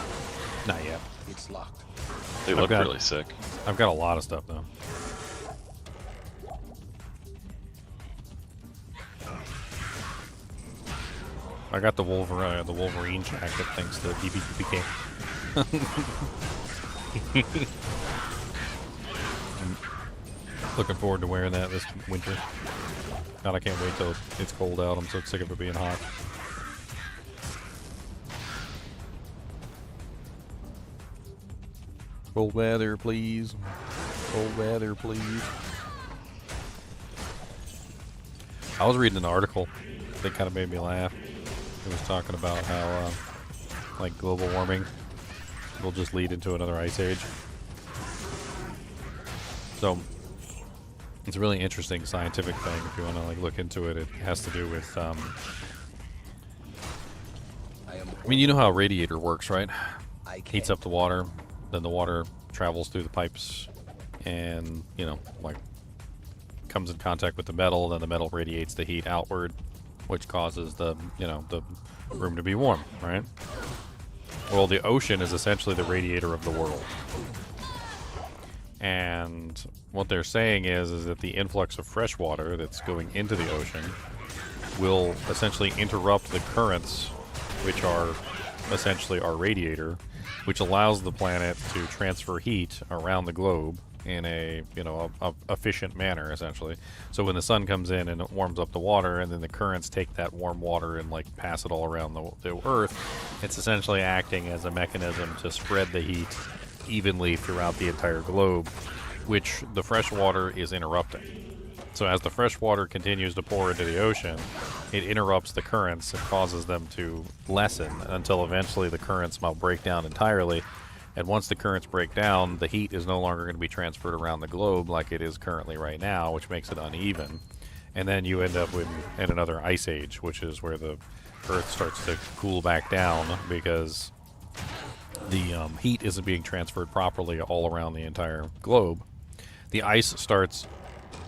Not yet. It's locked. They I've look got- really sick. I've got a lot of stuff though. I got the Wolverine jacket thanks to DBPK. I'm looking forward to wearing that this winter. God, I can't wait till it's cold out. I'm so sick of it being hot. Cold weather, please. Cold weather, please. I was reading an article that kind of made me laugh. It was talking about how, like, global warming will just lead into another ice age. So, it's a really interesting scientific thing. If you want to, like, look into it, it has to do with, I mean, you know how a radiator works, right? can't. Heats up the water, then the water travels through the pipes and, you know, like, comes in contact with the metal, then the metal radiates the heat outward, which causes the, you know, the room to be warm, right? Well, the ocean is essentially the radiator of the world. And what they're saying is that the influx of fresh water that's going into the ocean will essentially interrupt the currents, which are essentially our radiator, which allows the planet to transfer heat around the globe in a, you know, a efficient manner, essentially. So when the sun comes in and it warms up the water, and then the currents take that warm water and, like, pass it all around the Earth, it's essentially acting as a mechanism to spread the heat evenly throughout the entire globe, which the fresh water is interrupting. So as the fresh water continues to pour into the ocean, it interrupts the currents and causes them to lessen until eventually the currents will break down entirely. And once the currents break down, the heat is no longer going to be transferred around the globe like it is currently right now, which makes it uneven. And then you end up in another ice age, which is where the Earth starts to cool back down because the heat isn't being transferred properly all around the entire globe. The ice starts,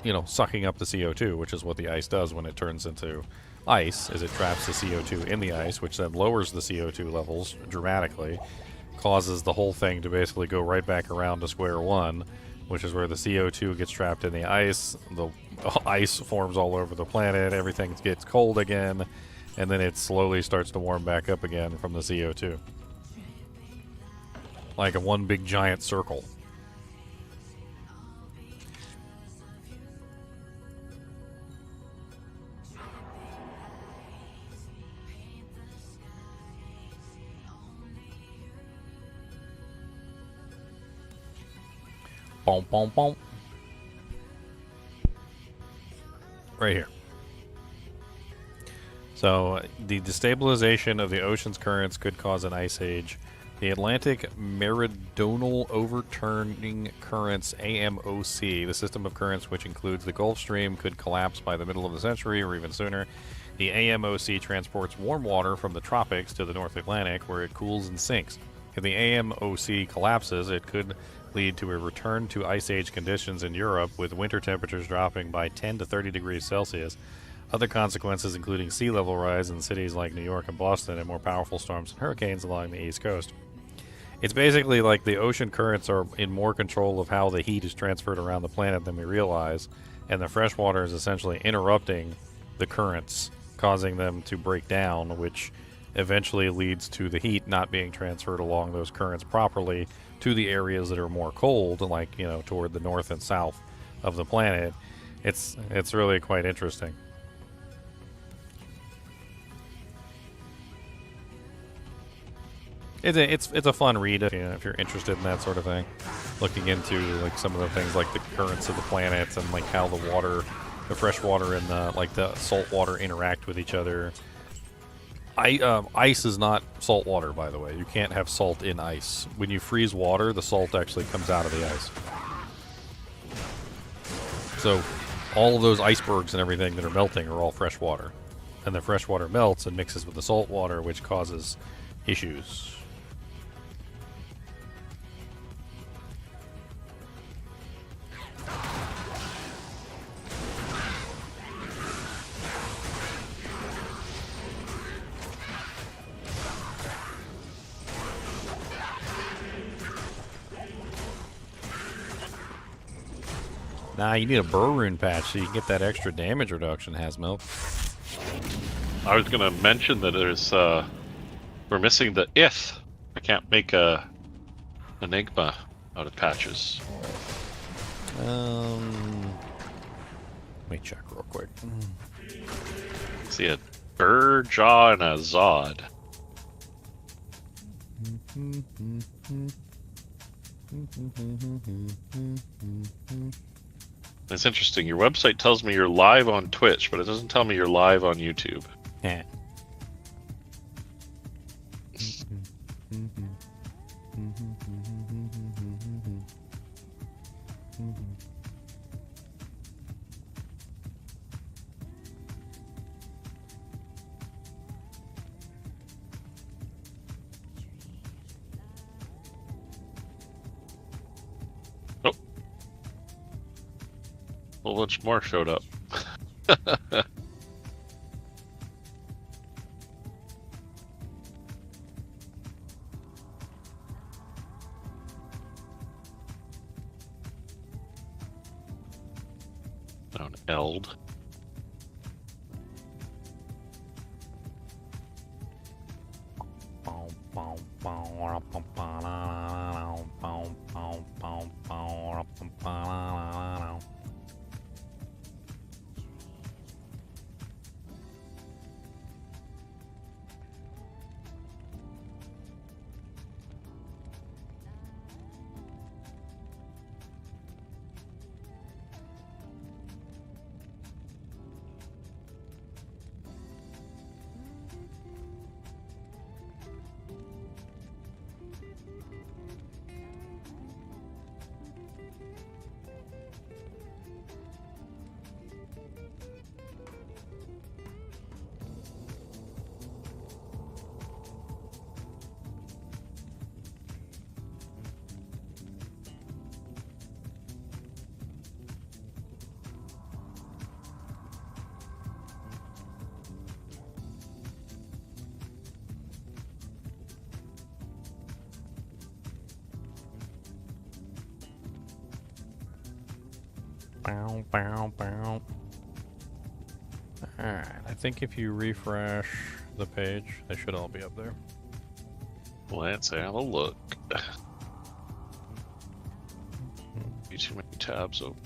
you know, sucking up the CO2, which is what the ice does when it turns into ice, is it traps the CO2 in the ice, which then lowers the CO2 levels dramatically, causes the whole thing to basically go right back around to square one, which is where the CO2 gets trapped in the ice forms all over the planet, everything gets cold again, and then it slowly starts to warm back up again from the CO2. Like a one big giant circle. Boom, boom, boom. Right here. So, the destabilization of the ocean's currents could cause an ice age The Atlantic Meridional Overturning Currents, AMOC, the system of currents which includes the Gulf Stream, could collapse by the middle of the century or even sooner. The AMOC transports warm water from the tropics to the North Atlantic, where it cools and sinks. If the AMOC collapses, it could lead to a return to Ice Age conditions in Europe, with winter temperatures dropping by 10 to 30 degrees Celsius. Other consequences including sea level rise in cities like New York and Boston, and more powerful storms and hurricanes along the East Coast. It's basically like the ocean currents are in more control of how the heat is transferred around the planet than we realize, and the fresh water is essentially interrupting the currents, causing them to break down, which eventually leads to the heat not being transferred along those currents properly to the areas that are more cold, like, you know, toward the north and south of the planet. It's really quite interesting. It's a fun read if you're interested in that sort of thing, looking into like some of the things like the currents of the planets and like how the water, the fresh water and the salt water interact with each other. Ice is not salt water, by the way. You can't have salt in ice. When you freeze water, the salt actually comes out of the ice. So all of those icebergs and everything that are melting are all fresh water, and the fresh water melts and mixes with the salt water, which causes issues. Nah, you need a burr rune patch so you can get that extra damage reduction, Hasmilk. I was gonna mention that there's we're missing the ith. I can't make a enigma out of patches. Let me check real quick. See a burr jaw and a zod. It's interesting. Your website tells me you're live on Twitch, but it doesn't tell me you're live on YouTube. Yeah. Oh. A whole bunch more showed up. Down Eld. Alright, I think if you refresh the page, they should all be up there. Let's have a look. Be too many tabs open.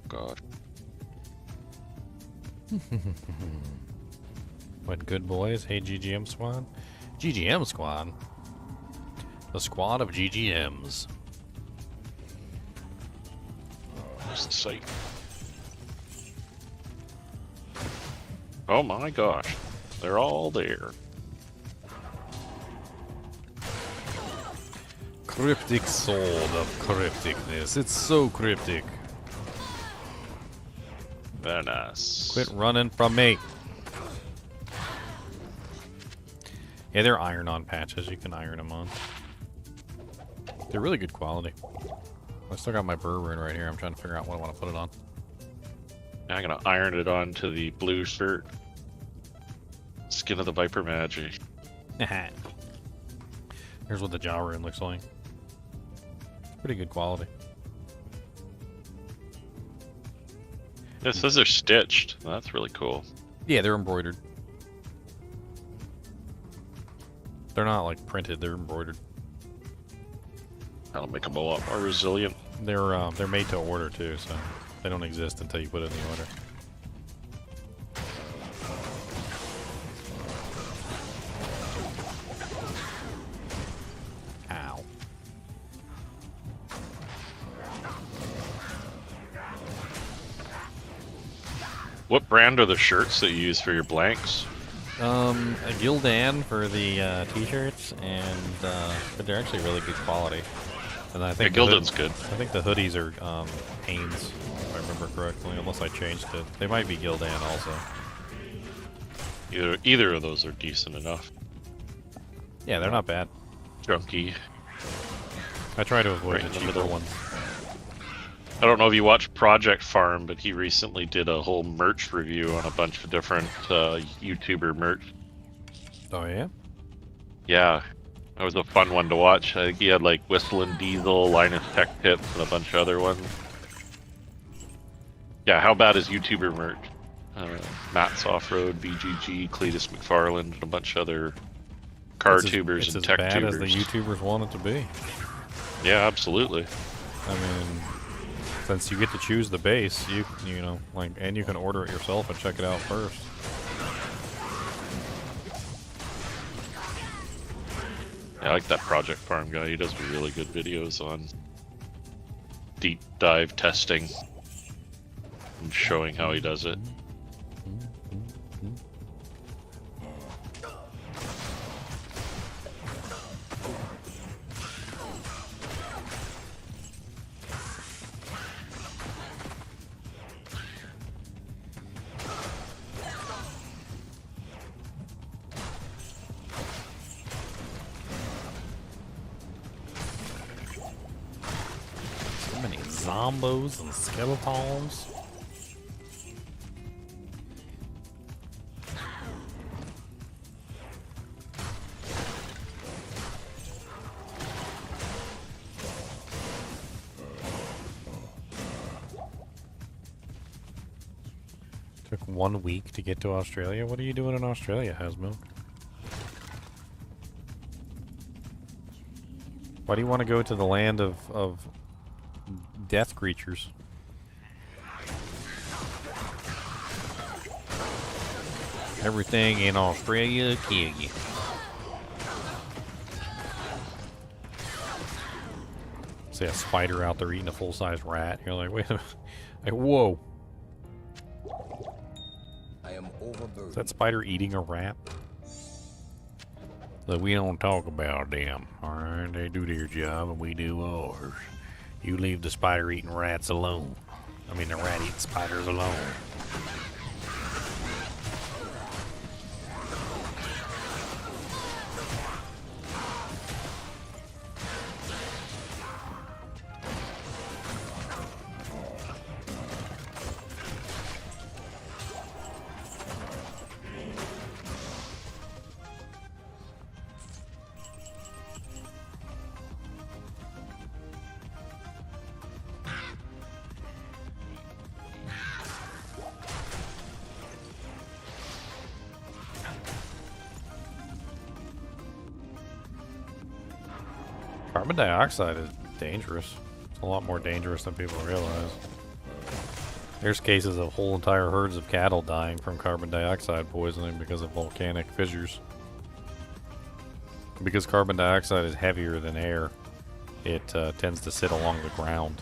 Oh, gosh. What good boys? Hey, GGM squad? GGM squad? The squad of GGMs. Where's the site? Oh my gosh. They're all there. Cryptic sword of crypticness. It's so cryptic. Very nice. Quit running from me. Yeah, they're iron-on patches. You can iron them on. They're really good quality. I still got my burr rune right here. I'm trying to figure out what I want to put it on. I'm gonna iron it onto the blue shirt. Skin of the Viper Magic. Here's what the jaw rune looks like. Pretty good quality. It says they're stitched. That's really cool. Yeah, they're embroidered. They're not like printed, they're embroidered. That'll make them a lot more resilient. They're made to order too, so they don't exist until you put it in the order. Ow. What brand are the shirts that you use for your blanks? A Gildan for the t-shirts, and but they're actually really good quality. And I think Yeah, Gildan's good. I think the hoodies are Hanes, if I remember correctly, unless I changed it. They might be Gildan also. Either of those are decent enough. Yeah, they're not bad. Drunky. I try to avoid Right in the the cheaper middle. ones. I don't know if you watch Project Farm, but he recently did a whole merch review on a bunch of different YouTuber merch. Oh yeah? Yeah, that was a fun one to watch. I think he had like Whistling Diesel, Linus Tech Tips, and a bunch of other ones. Yeah, how bad is YouTuber merch? Matt's Off-Road, BGG, Cletus McFarland, and a bunch of other car tubers it's and as tech bad tubers. as the YouTubers want it to be. Yeah, absolutely. I mean, since you get to choose the base, you know, like, and you can order it yourself and check it out first. Yeah, I like that Project Farm guy. He does really good videos on deep dive testing and showing how he does it. So many zombos and skeletons. Took 1 week to get to Australia. What are you doing in Australia, Hasmilk? Why do you want to go to the land of death creatures? Everything in Australia kill you. See a spider out there eating a full-size rat. You're like, wait a minute. Like, whoa. I am overburdened. Is that spider eating a rat? Look, we don't talk about them, alright? They do their job and we do ours. You leave the spider eating rats alone. I mean, the rat eating spiders alone. Carbon dioxide is dangerous. It's a lot more dangerous than people realize. There's cases of whole entire herds of cattle dying from carbon dioxide poisoning because of volcanic fissures. Because carbon dioxide is heavier than air, it tends to sit along the ground.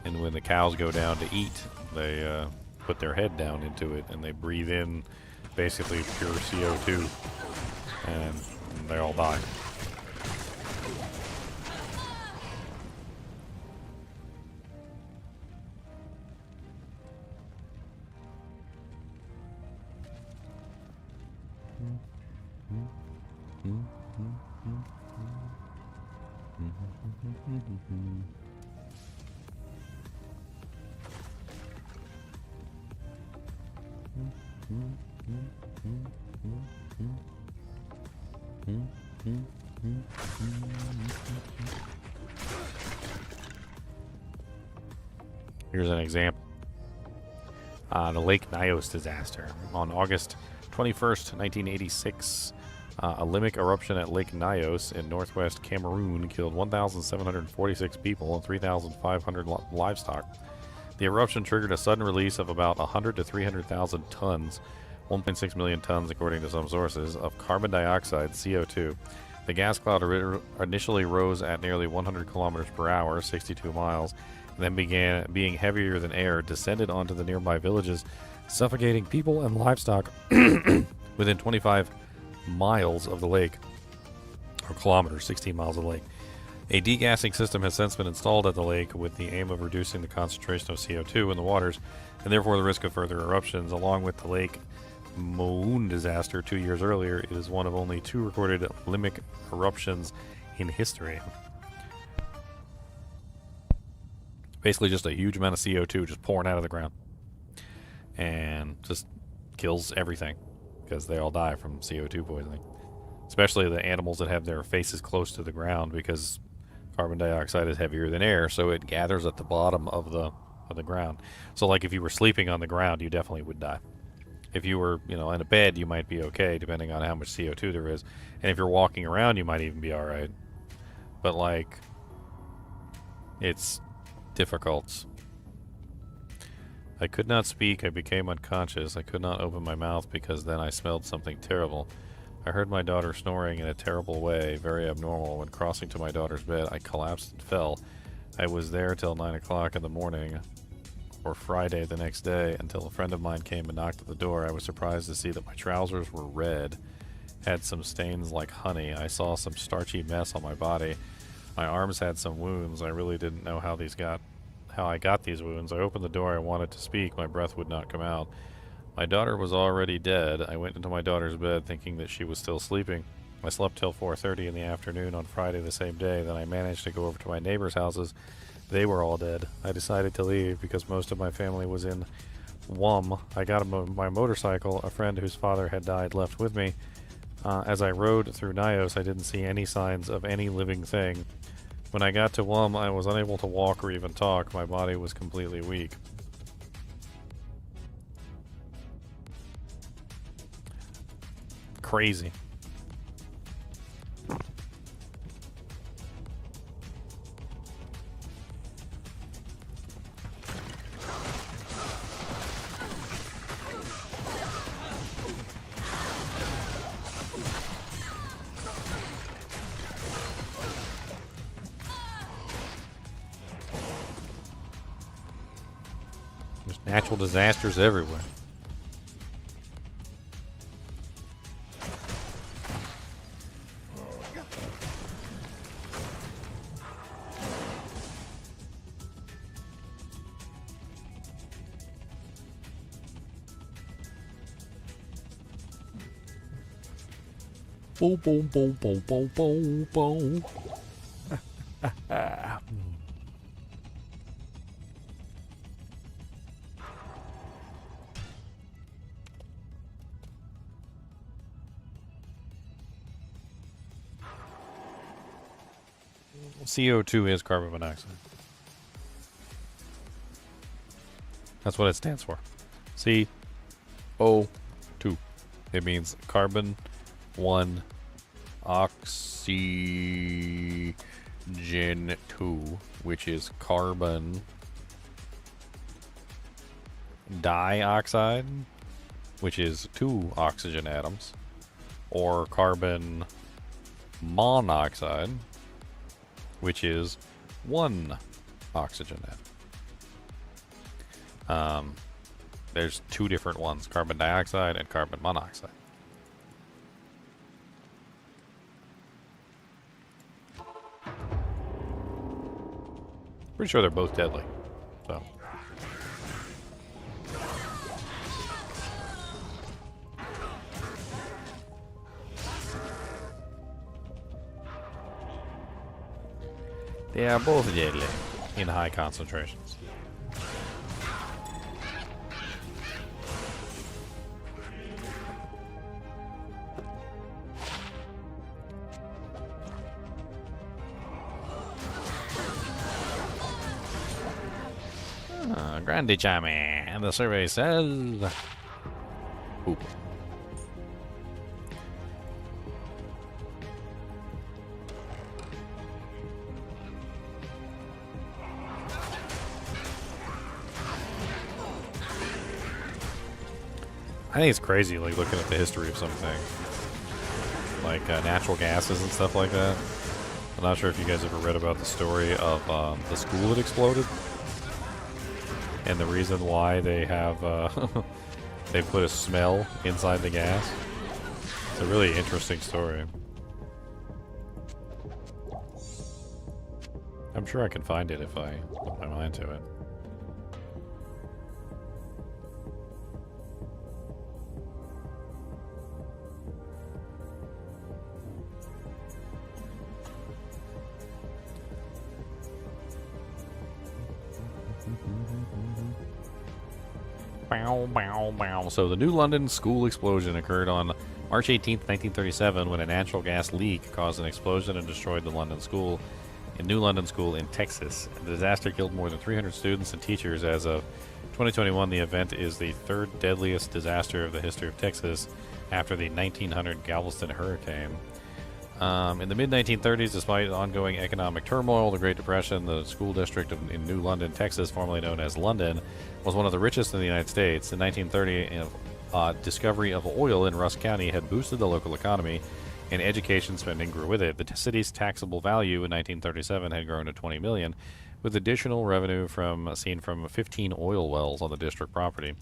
And when the cows go down to eat, they put their head down into it and they breathe in basically pure CO2 and they all die. Here's an example. The Lake Nyos disaster. On August 21st, 1986, a limbic eruption at Lake Nyos in northwest Cameroon killed 1,746 people and 3,500 livestock. The eruption triggered a sudden release of about 100 to 300,000 tons, 1.6 million tons according to some sources, of carbon dioxide, CO2. The gas cloud initially rose at nearly 100 kilometers per hour, 62 miles, and then began being heavier than air, descended onto the nearby villages, suffocating people and livestock within 25 miles of the lake, or kilometers, 16 miles of the lake. A degassing system has since been installed at the lake with the aim of reducing the concentration of CO2 in the waters, and therefore the risk of further eruptions. Along with the Lake Moon disaster 2 years earlier, it is one of only 2 recorded limbic eruptions in history. Basically just a huge amount of CO2 just pouring out of the ground. And just kills everything, because they all die from CO2 poisoning. Especially the animals that have their faces close to the ground, because carbon dioxide is heavier than air, so it gathers at the bottom of the ground. So like if you were sleeping on the ground, you definitely would die. If you were, in a bed, you might be okay, depending on how much CO2 there is. And if you're walking around, you might even be alright. But like, it's difficult. I could not speak. I became unconscious. I could not open my mouth because then I smelled something terrible. I heard my daughter snoring in a terrible way, very abnormal. When crossing to my daughter's bed, I collapsed and fell. I was there till 9 o'clock in the morning, or Friday the next day, until a friend of mine came and knocked at the door. I was surprised to see that my trousers were red, had some stains like honey. I saw some starchy mess on my body. My arms had some wounds. I really didn't know how I got these wounds. I opened the door. I wanted to speak. My breath would not come out. My daughter was already dead. I went into my daughter's bed thinking that she was still sleeping. I slept till 4:30 in the afternoon on Friday the same day. Then I managed to go over to my neighbors' houses. They were all dead. I decided to leave because most of my family was in Wum. I got my motorcycle. A friend whose father had died left with me. As I rode through Nyos, I didn't see any signs of any living thing. When I got to Wum, I was unable to walk or even talk. My body was completely weak. Crazy. There's natural disasters everywhere. Boom, boom, boom, boom, boom, boom, boom. CO2 is carbon monoxide. That's what it stands for. CO2. It means carbon 1 oxygen 2, which is carbon dioxide, which is 2 oxygen atoms, or carbon monoxide, which is 1 oxygen atom. There's 2 different ones, carbon dioxide and carbon monoxide. Pretty sure they're both deadly, so. They are both deadly in high concentrations. Grande Chame. And the survey says... Poop. I think it's crazy, like, looking at the history of something. Like, natural gases and stuff like that. I'm not sure if you guys ever read about the story of the school that exploded. And the reason why they have, they put a smell inside the gas. It's a really interesting story. I'm sure I can find it if I put my mind to it. Bow, bow, bow. So the New London school explosion occurred on March 18th, 1937, when a natural gas leak caused an explosion and destroyed the New London School in Texas. The disaster killed more than 300 students and teachers. As of 2021, the event is the third deadliest disaster of the history of Texas after the 1900 Galveston hurricane. In the mid-1930s, despite ongoing economic turmoil, the Great Depression, the school district in New London, Texas, formerly known as London, was one of the richest in the United States. In 1930, discovery of oil in Rusk County had boosted the local economy, and education spending grew with it. The city's taxable value in 1937 had grown to $20 million, with additional revenue seen from 15 oil wells on the district property.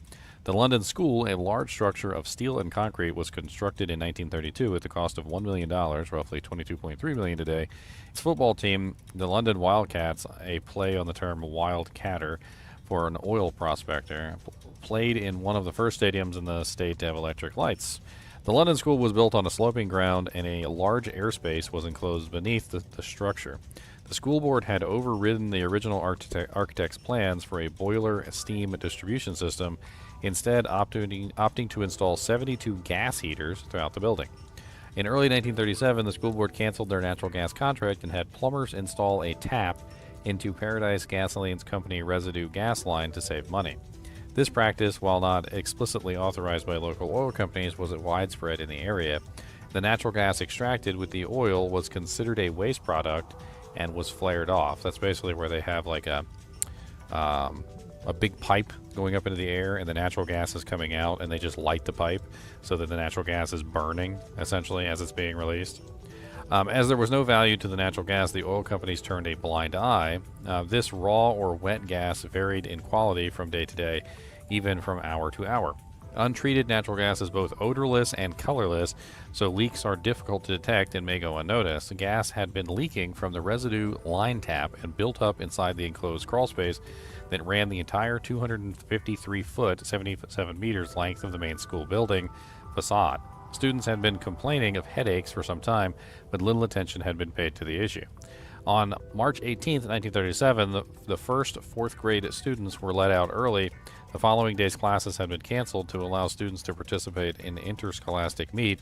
The London School, a large structure of steel and concrete, was constructed in 1932 at the cost of $1 million, roughly $22.3 million today. Its football team, the London Wildcats, a play on the term wildcatter for an oil prospector, played in one of the first stadiums in the state to have electric lights. The London School was built on a sloping ground, and a large airspace was enclosed beneath the structure. The school board had overridden the original architect's plans for a boiler steam distribution system, instead opting to install 72 gas heaters throughout the building. In early 1937, the school board canceled their natural gas contract and had plumbers install a tap into Paradise Gasoline's company residue gas line to save money. This practice, while not explicitly authorized by local oil companies, was widespread in the area. The natural gas extracted with the oil was considered a waste product and was flared off. That's basically where they have like a big pipe going up into the air, and the natural gas is coming out, and they just light the pipe so that the natural gas is burning, essentially, as it's being released. As there was no value to the natural gas, the oil companies turned a blind eye. This raw or wet gas varied in quality from day to day, even from hour to hour. Untreated natural gas is both odorless and colorless, so leaks are difficult to detect and may go unnoticed. Gas had been leaking from the residue line tap and built up inside the enclosed crawl space that ran the entire 253-foot, 77 meters length of the main school building facade. Students had been complaining of headaches for some time, but little attention had been paid to the issue. On March 18th, 1937, the first fourth-grade students were let out early. The following day's classes had been canceled to allow students to participate in interscholastic meet,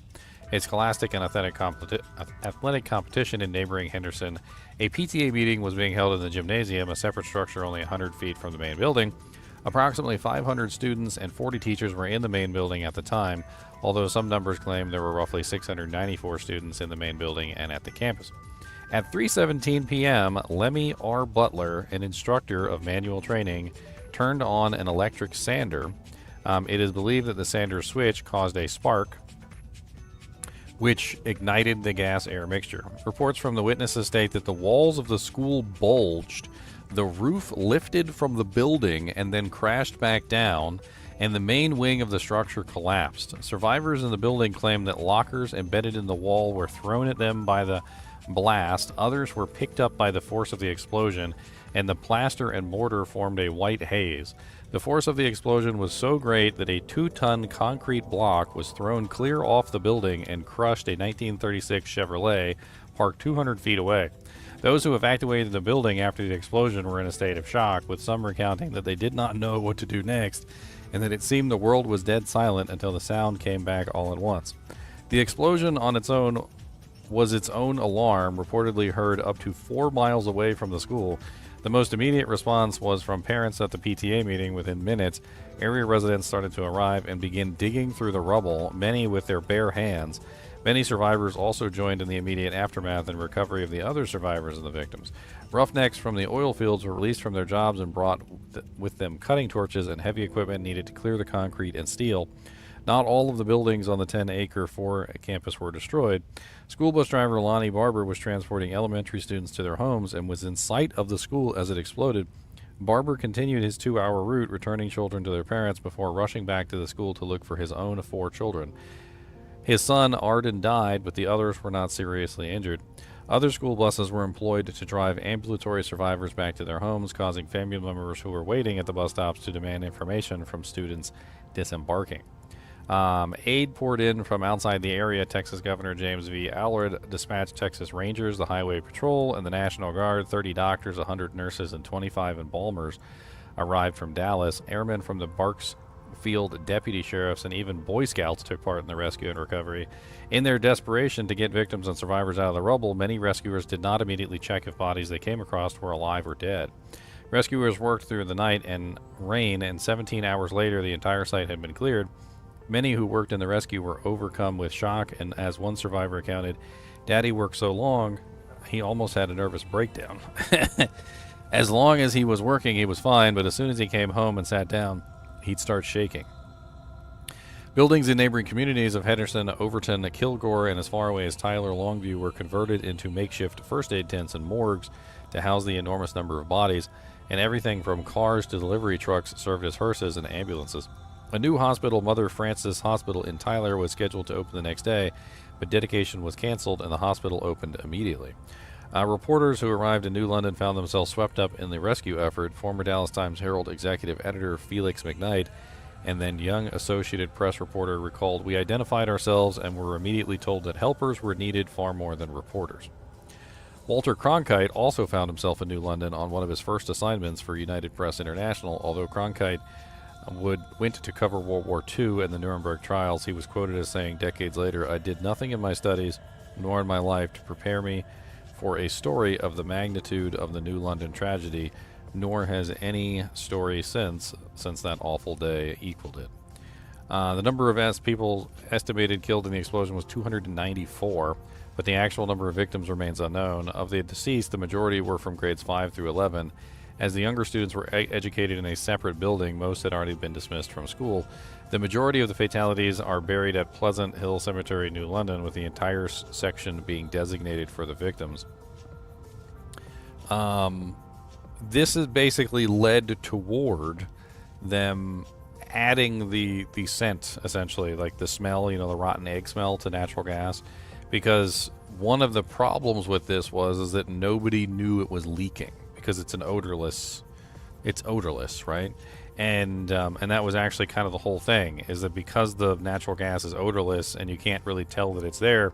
a scholastic and athletic competition in neighboring Henderson. A PTA meeting was being held in the gymnasium, a separate structure only 100 feet from the main building. Approximately 500 students and 40 teachers were in the main building at the time, although some numbers claim there were roughly 694 students in the main building and at the campus. At 3:17 p.m., Lemmy R. Butler, an instructor of manual training, turned on an electric sander. It is believed that the sander switch caused a spark, which ignited the gas-air mixture. Reports from the witnesses state that the walls of the school bulged, the roof lifted from the building and then crashed back down, and the main wing of the structure collapsed. Survivors in the building claim that lockers embedded in the wall were thrown at them by the blast. Others were picked up by the force of the explosion, and the plaster and mortar formed a white haze. The force of the explosion was so great that a 2-ton concrete block was thrown clear off the building and crushed a 1936 Chevrolet parked 200 feet away. Those who evacuated the building after the explosion were in a state of shock, with some recounting that they did not know what to do next, and that it seemed the world was dead silent until the sound came back all at once. The explosion on its own was its own alarm, reportedly heard up to 4 miles away from the school. The most immediate response was from parents at the PTA meeting. Within minutes, area residents started to arrive and begin digging through the rubble, many with their bare hands. Many survivors also joined in the immediate aftermath and recovery of the other survivors of the victims. Roughnecks from the oil fields were released from their jobs and brought with them cutting torches and heavy equipment needed to clear the concrete and steel. Not all of the buildings on the 10-acre 4 campus were destroyed. School bus driver Lonnie Barber was transporting elementary students to their homes and was in sight of the school as it exploded. Barber continued his 2-hour route, returning children to their parents before rushing back to the school to look for his own 4 children. His son, Arden, died, but the others were not seriously injured. Other school buses were employed to drive ambulatory survivors back to their homes, causing family members who were waiting at the bus stops to demand information from students disembarking. Aid poured in from outside the area. Texas Governor James V. Allard dispatched Texas Rangers, the Highway Patrol, and the National Guard. 30 doctors, 100 nurses, and 25 embalmers arrived from Dallas. Airmen from the Barksfield deputy sheriffs and even Boy Scouts took part in the rescue and recovery. In their desperation to get victims and survivors out of the rubble, many rescuers did not immediately check if bodies they came across were alive or dead. Rescuers worked through the night and rain, and 17 hours later the entire site had been cleared. Many who worked in the rescue were overcome with shock, and as one survivor recounted, "Daddy worked so long, he almost had a nervous breakdown." As long as he was working, he was fine, but as soon as he came home and sat down, he'd start shaking. Buildings in neighboring communities of Henderson, Overton, Kilgore, and as far away as Tyler, Longview were converted into makeshift first aid tents and morgues to house the enormous number of bodies, and everything from cars to delivery trucks served as hearses and ambulances. A new hospital, Mother Frances Hospital in Tyler, was scheduled to open the next day, but dedication was canceled and the hospital opened immediately. Reporters who arrived in New London found themselves swept up in the rescue effort. Former Dallas Times-Herald executive editor Felix McKnight and then young Associated Press reporter recalled, "We identified ourselves and were immediately told that helpers were needed far more than reporters." Walter Cronkite also found himself in New London on one of his first assignments for United Press International. Although Cronkite went to cover World War II and the Nuremberg trials, he was quoted as saying decades later, "I did nothing in my studies nor in my life to prepare me for a story of the magnitude of the New London tragedy, nor has any story since that awful day equaled it." The number of people estimated killed in the explosion was 294, but the actual number of victims remains unknown. Of the deceased, the majority were from grades 5 through 11. As the younger students were educated in a separate building, most had already been dismissed from school. The majority of the fatalities are buried at Pleasant Hill Cemetery, New London, with the entire section being designated for the victims. This has basically led toward them adding the scent, essentially, like the smell, the rotten egg smell to natural gas, because one of the problems with this is that nobody knew it was leaking. Because it's odorless, right? And that was actually kind of the whole thing, is that because the natural gas is odorless and you can't really tell that it's there,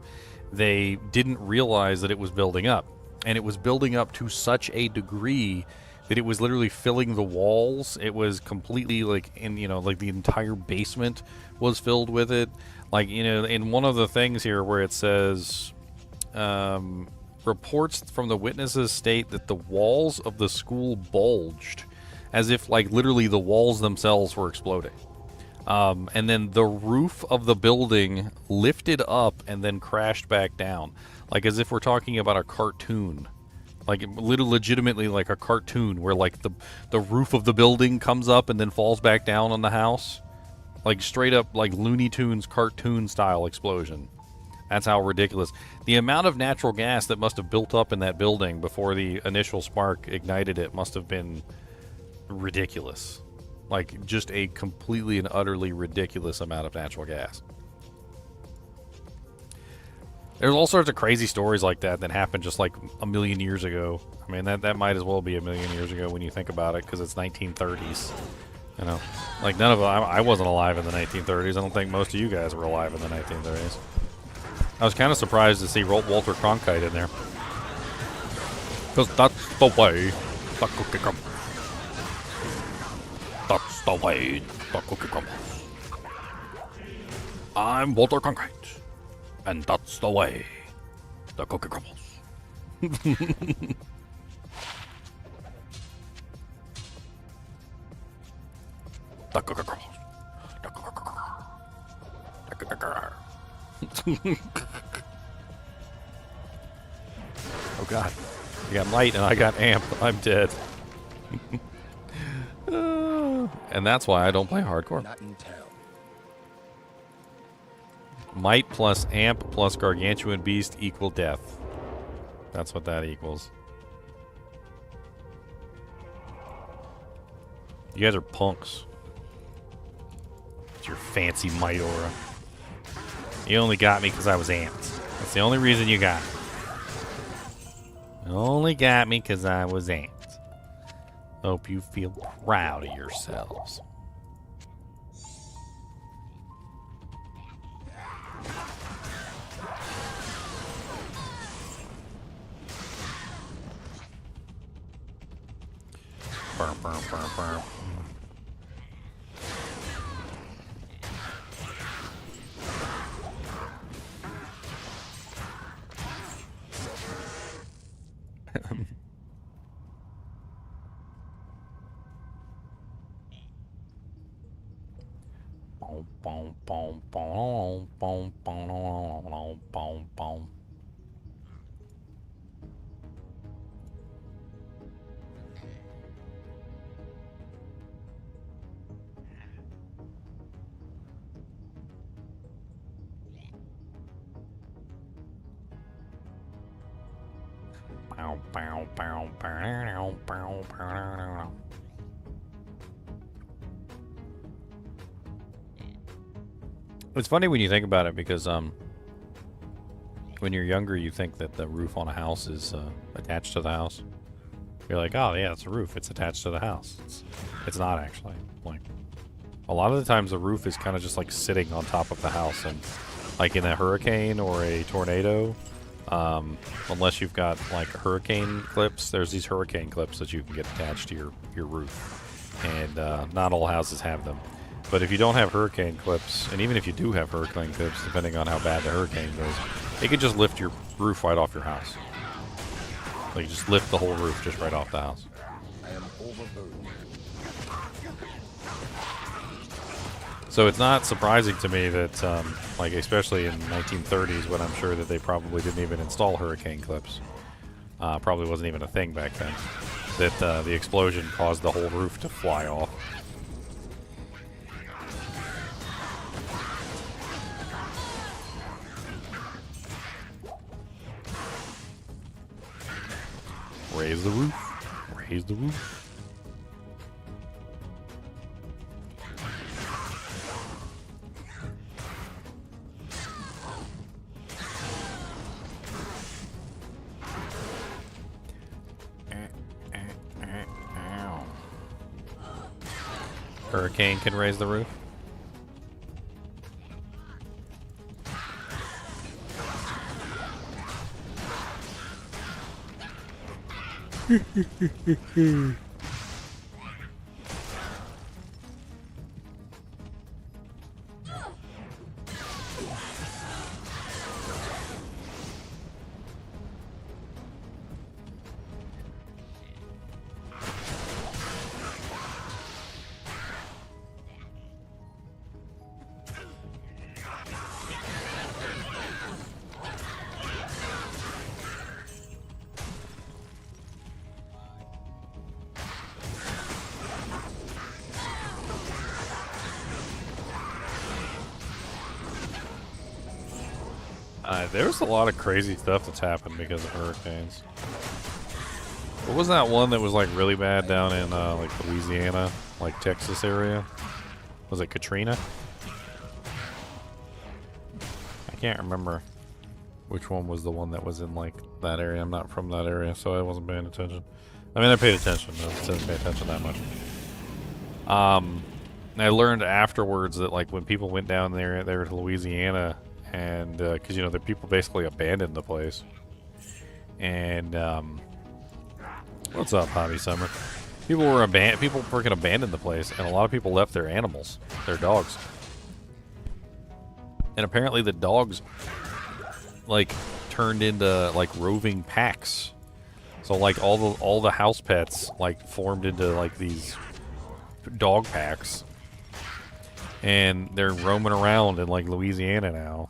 they didn't realize that it was building up. And it was building up to such a degree that it was literally filling the walls. It was completely like the entire basement was filled with it. Like, in one of the things here where it says, reports from the witnesses state that the walls of the school bulged as if literally the walls themselves were exploding. And then the roof of the building lifted up and then crashed back down. Like as if we're talking about a cartoon. Like legitimately like a cartoon where the roof of the building comes up and then falls back down on the house. Like straight up like Looney Tunes cartoon style explosion. That's how ridiculous. The amount of natural gas that must have built up in that building before the initial spark ignited it must have been ridiculous. Like, just a completely and utterly ridiculous amount of natural gas. There's all sorts of crazy stories like that happened just like a million years ago. I mean, that might as well be a million years ago when you think about it, because it's 1930s. Like none of I wasn't alive in the 1930s. I don't think most of you guys were alive in the 1930s. I was kind of surprised to see Walter Cronkite in there. Because that's the way the cookie crumbles. That's the way the cookie crumbles. I'm Walter Cronkite, and that's the way the cookie crumbles. Oh god. I got light and I got amp. I'm dead. And that's why I don't play hardcore. Not in town. Might plus amp plus gargantuan beast equal death. That's what that equals. You guys are punks. It's your fancy might aura. You only got me because I was amped. That's the only reason you got me. You only got me because I was amped. Hope you feel proud of yourselves. Burr, burr, burr, burr. Boom, boom, boom, boom, boom, boom, boom, boom. Bow, bow, bow, bow, bow, bow. It's funny when you think about it because when you're younger you think that the roof on a house is attached to the house. You're like, oh yeah, it's a roof, it's attached to the house. It's not actually. Like a lot of the times the roof is kind of just like sitting on top of the house, and like in a hurricane or a tornado, unless you've got like hurricane clips, there's these hurricane clips that you can get attached to your roof, and not all houses have them. But if you don't have hurricane clips, and even if you do have hurricane clips, depending on how bad the hurricane goes, it could just lift your roof right off your house. Like, just lift the whole roof just right off the house. I am overburdened. So it's not surprising to me that, like, especially in 1930s, when I'm sure that they probably didn't even install hurricane clips. Probably wasn't even a thing back then. That the explosion caused the whole roof to fly off. Raise the roof. Raise the roof. Hurricane can raise the roof. There's a lot of crazy stuff that's happened because of hurricanes. What was that one that was like really bad down in like Louisiana, like Texas area? Was it Katrina? I can't remember which one was the one that was in like that area. I'm not from that area, so I wasn't paying attention. I mean, I paid attention, but I didn't pay attention that much. I learned afterwards that like when people went down there to Louisiana, and because you know the people basically abandoned the place, and what's up, Hobby Summer? People freaking abandoned the place, and a lot of people left their animals, their dogs, and apparently the dogs like turned into like roving packs. So like all the house pets like formed into like these dog packs, And they're roaming around in like Louisiana now.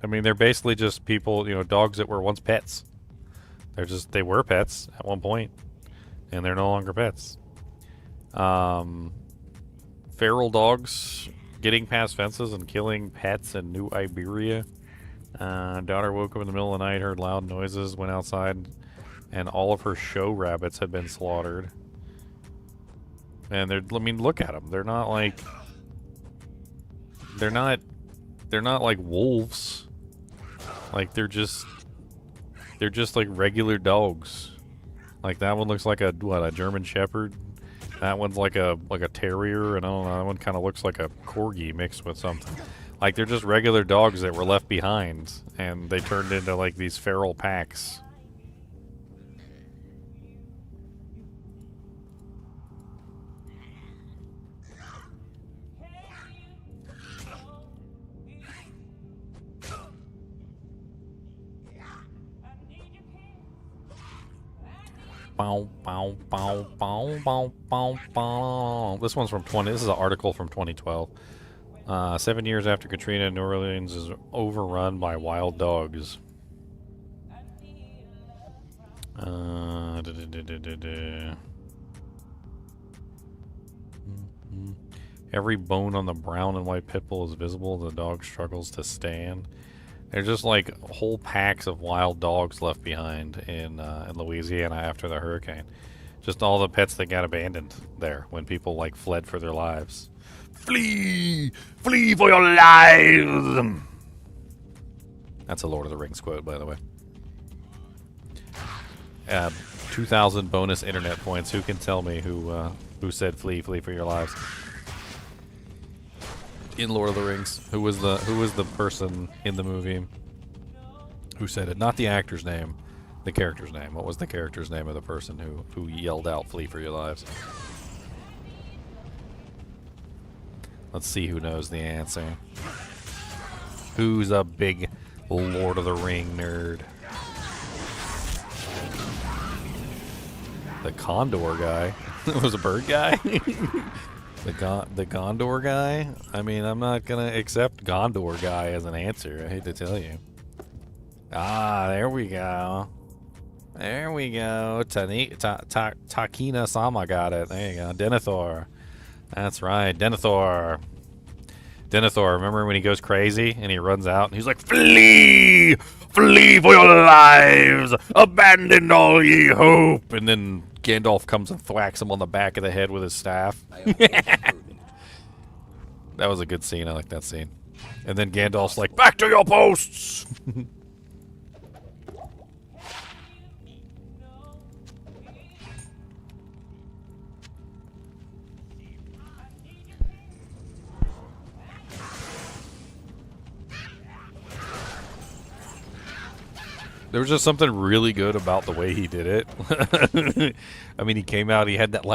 I mean, they're basically just people, you know, dogs that were once pets. They were pets at one point, and they're no longer pets. Feral dogs getting past fences and killing pets in New Iberia. Daughter woke up in the middle of the night, heard loud noises, went outside, and all of her show rabbits had been slaughtered. And I mean, look at them. They're not like wolves. Like they're just like regular dogs. Like that one looks like a German Shepherd. That one's like a terrier, and I don't know, that one kind of looks like a corgi mixed with something. Like they're just regular dogs that were left behind, and they turned into like these feral packs. Bow, bow, bow, bow, bow, bow, bow. This one's from 20. This is an article from 2012. 7 years after Katrina, New Orleans is overrun by wild dogs. Every bone on the brown and white pit bull is visible. The dog struggles to stand. They're just like whole packs of wild dogs left behind in Louisiana after the hurricane. Just all the pets that got abandoned there when people like fled for their lives. Flee! Flee for your lives! That's a Lord of the Rings quote, by the way. 2,000 bonus internet points. Who can tell me who said flee for your lives? In Lord of the Rings, who was the person in the movie who said it? Not the actor's name, the character's name. What was the character's name of the person who yelled out "Flee for your lives"? Let's see who knows the answer. Who's a big Lord of the Ring nerd? The Condor guy. It was a bird guy. The Gondor guy? I mean, I'm not gonna accept Gondor guy as an answer. I hate to tell you. Ah, there we go. There we go. Takina Sama got it. There you go. Denethor. That's right. Denethor. Denethor, remember when he goes crazy and he runs out and he's like, "Flee! Flee for your lives! Abandon all ye hope!" And then Gandalf comes and thwacks him on the back of the head with his staff. That was a good scene. I like that scene. And then Gandalf's like, "Back to your posts!" There was just something really good about the way he did it. I mean, he came out, he had that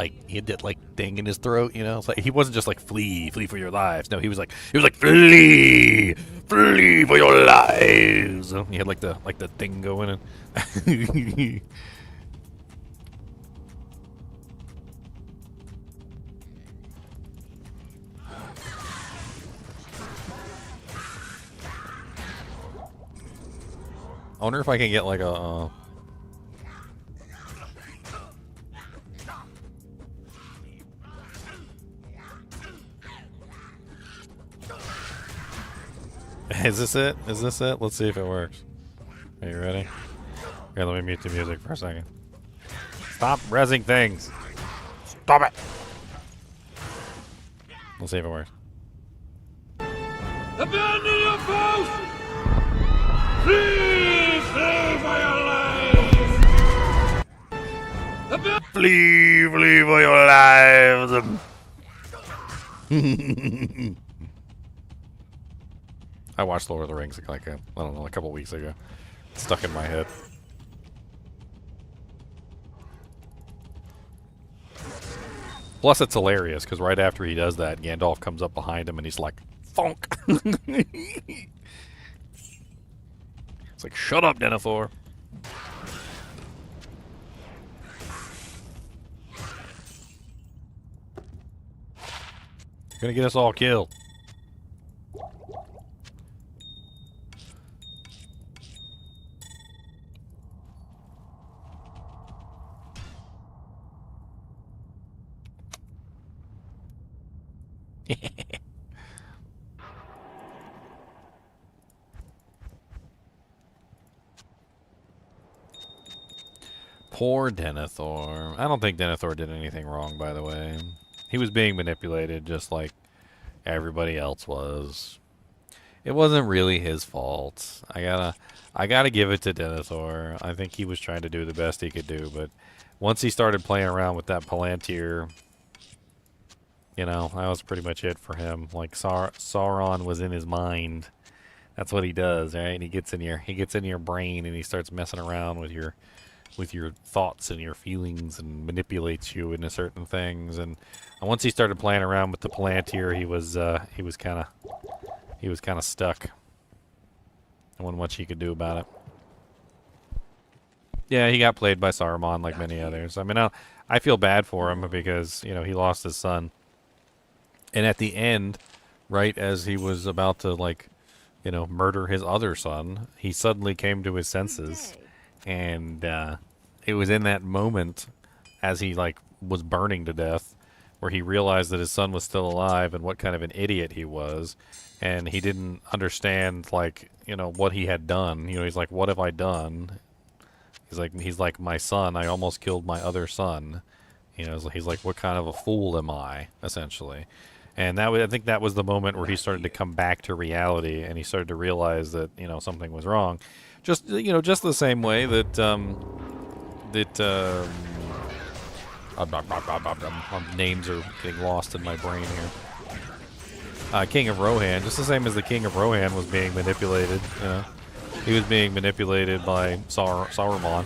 thing in his throat, you know? It's like he wasn't just like flee for your lives. No, he was like flee for your lives. He had like the thing going in. I wonder if I can get like a Is this it? Is this it? Let's see if it works. Are you ready? Here, let me mute the music for a second. Stop rezzing things. Stop it. Let's see if it works. Abandon your post! Flee! Flee for your lives! Flee for your lives! I watched Lord of the Rings like a couple weeks ago. It's stuck in my head. Plus, it's hilarious because right after he does that, Gandalf comes up behind him and he's like, "Funk!" It's like, "Shut up, Denethor." You're gonna get us all killed. Poor Denethor. I don't think Denethor did anything wrong, by the way. He was being manipulated just like everybody else was. It wasn't really his fault. I gotta give it to Denethor. I think he was trying to do the best he could do, but once he started playing around with that Palantir, you know, that was pretty much it for him. Like Sauron was in his mind. That's what he does, right? He gets in your brain and he starts messing around with your thoughts and your feelings and manipulates you into certain things. And once he started playing around with the Palantir, he was kind of stuck. There wasn't much he could do about it. Yeah, he got played by Saruman like many others. I mean, I feel bad for him because, you know, he lost his son. And at the end, right as he was about to, like, you know, murder his other son, he suddenly came to his senses. And it was in that moment, as he, like, was burning to death, where he realized that his son was still alive and what kind of an idiot he was. And he didn't understand, like, you know, what he had done. You know, he's like, what have I done? He's like, my son, I almost killed my other son. You know, he's like, what kind of a fool am I, essentially? And I think that was the moment where he started to come back to reality, and he started to realize that, you know, something was wrong. Just, you know, just the same way that, names are getting lost in my brain here. King of Rohan, just the same as the King of Rohan was being manipulated, you know. He was being manipulated by Saruman.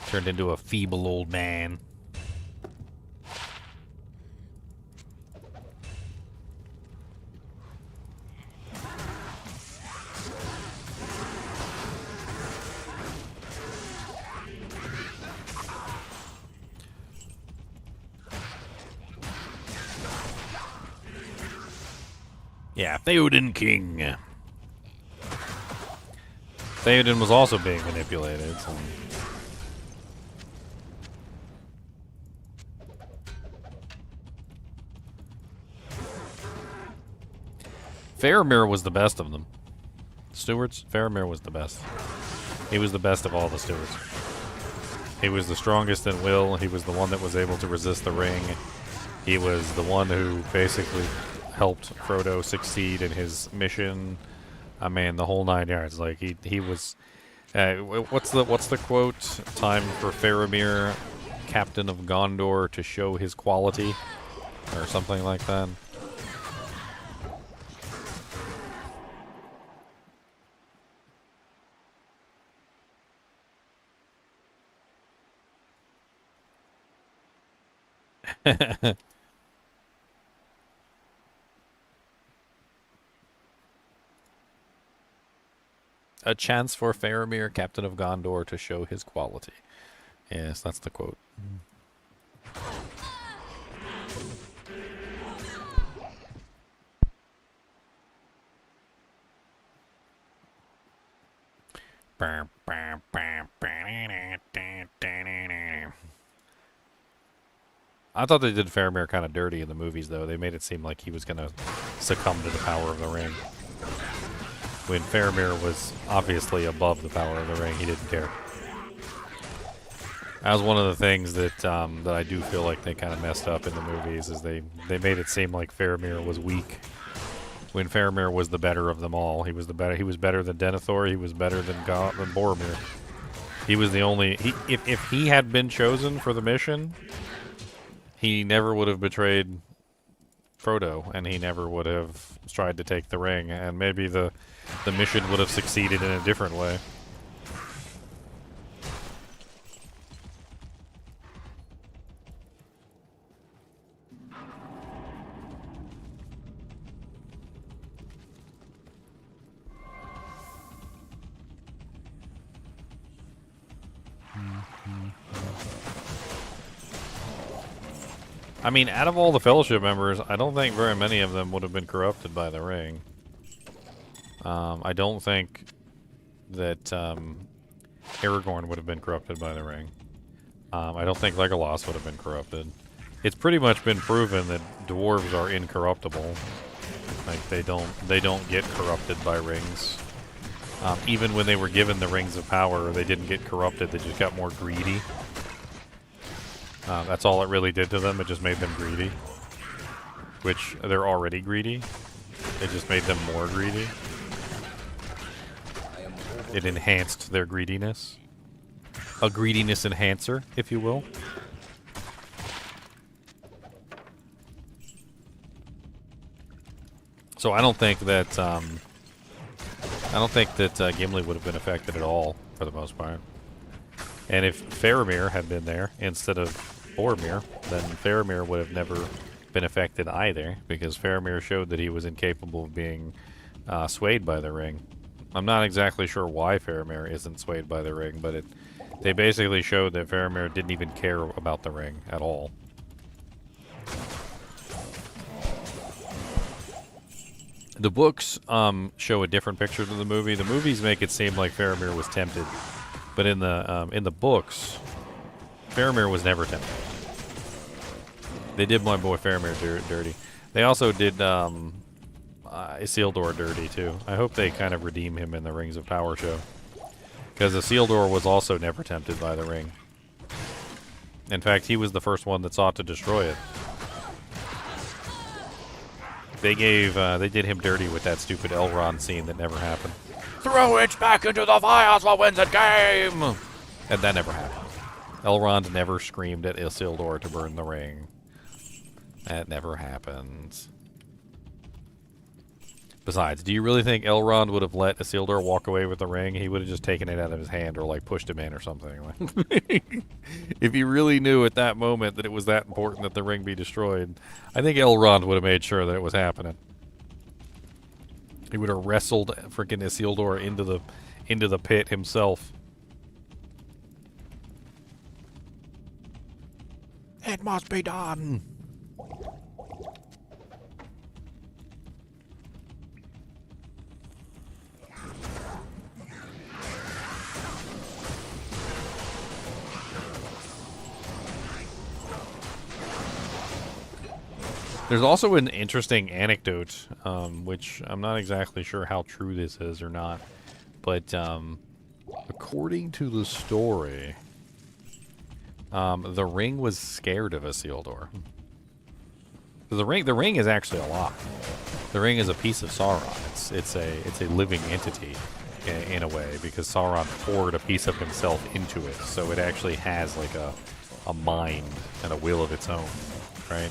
Turned into a feeble old man. Yeah, Theoden King. Theoden was also being manipulated. So. Faramir was the best of them. Stewards, Faramir was the best. He was the best of all the stewards. He was the strongest in will. He was the one that was able to resist the ring. He was the one who basically helped Frodo succeed in his mission. I mean, the whole 9 yards. Like he was. What's the quote? Time for Faramir, Captain of Gondor, to show his quality, or something like that. A chance for Faramir, Captain of Gondor, to show his quality. Yes, that's the quote. I thought they did Faramir kind of dirty in the movies, though. They made it seem like he was going to succumb to the power of the ring. When Faramir was obviously above the power of the ring, he didn't care. That was one of the things that that I do feel like they kind of messed up in the movies, is they made it seem like Faramir was weak. When Faramir was the better of them all, he was better than Denethor. He was better than Boromir. He was the only. If he had been chosen for the mission, he never would have betrayed Frodo, and he never would have tried to take the ring, and maybe the mission would have succeeded in a different way. I mean, out of all the Fellowship members, I don't think very many of them would have been corrupted by the ring. I don't think that Aragorn would have been corrupted by the ring. I don't think Legolas would have been corrupted. It's pretty much been proven that dwarves are incorruptible. Like they don't get corrupted by rings. Even when they were given the rings of power, they didn't get corrupted. They just got more greedy. That's all it really did to them. It just made them greedy. Which, they're already greedy. It just made them more greedy. It enhanced their greediness. A greediness enhancer, if you will. So I don't think that Gimli would have been affected at all for the most part. And if Faramir had been there instead of Boromir, then Faramir would have never been affected either, because Faramir showed that he was incapable of being swayed by the ring. I'm not exactly sure why Faramir isn't swayed by the ring, but they basically showed that Faramir didn't even care about the ring at all. The books show a different picture than the movie. The movies make it seem like Faramir was tempted, but in the books, Faramir was never tempted. They did my boy Faramir dirty. They also did Isildur dirty too. I hope they kind of redeem him in the Rings of Power show, because Isildur was also never tempted by the ring. In fact, he was the first one that sought to destroy it. They did him dirty with that stupid Elrond scene that never happened. Throw it back into the fire so wins the game! And that never happened. Elrond never screamed at Isildur to burn the ring. That never happened. Besides, do you really think Elrond would have let Isildur walk away with the ring? He would have just taken it out of his hand or, like, pushed him in or something. If he really knew at that moment that it was that important that the ring be destroyed, I think Elrond would have made sure that it was happening. He would have wrestled freaking Isildur into the pit himself. It must be done. There's also an interesting anecdote, which I'm not exactly sure how true this is or not, but according to the story, the ring was scared of Isildur. The ring is actually alive. The ring is a piece of Sauron. It's a living entity in a way, because Sauron poured a piece of himself into it, so it actually has like a mind and a will of its own, right?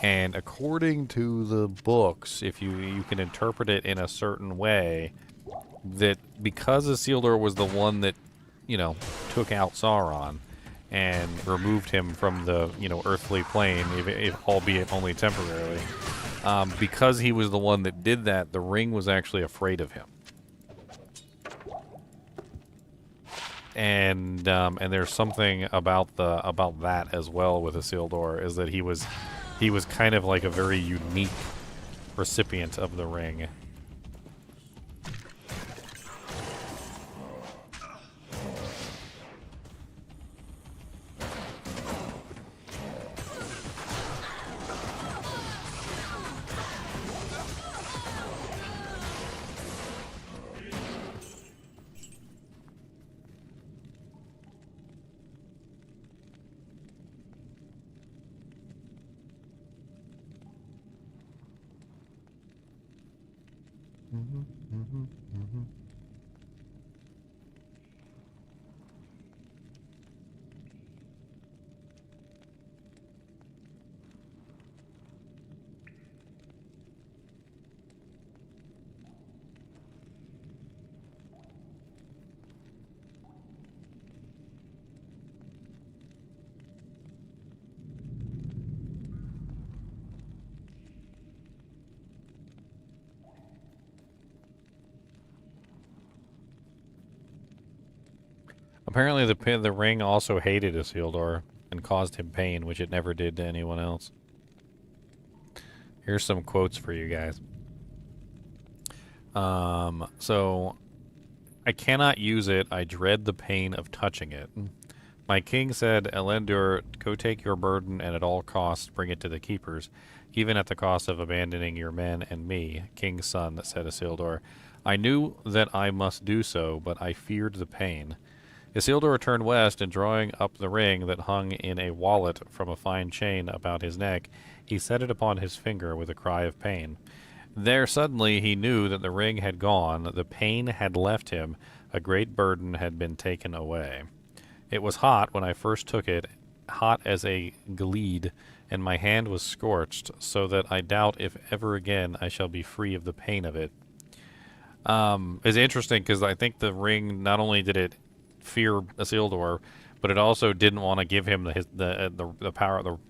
And according to the books, if you can interpret it in a certain way, that because Isildur was the one that, you know, took out Sauron and removed him from the, you know, earthly plane, if albeit only temporarily, because he was the one that did that, the ring was actually afraid of him. And there's something about that as well with Isildur, is that he was kind of like a very unique recipient of the ring. Apparently the ring also hated Isildur and caused him pain, which it never did to anyone else. Here's some quotes for you guys. So, I cannot use it. I dread the pain of touching it. My king said, Elendor, go take your burden and at all costs bring it to the keepers, even at the cost of abandoning your men and me, king's son, said Isildur. I knew that I must do so, but I feared the pain. Isildur turned west, and drawing up the ring that hung in a wallet from a fine chain about his neck, he set it upon his finger with a cry of pain. There suddenly he knew that the ring had gone, the pain had left him, a great burden had been taken away. It was hot when I first took it, hot as a gleed, and my hand was scorched, so that I doubt if ever again I shall be free of the pain of it. It's interesting because I think the ring, not only did it fear Isildur, but it also didn't want to give him the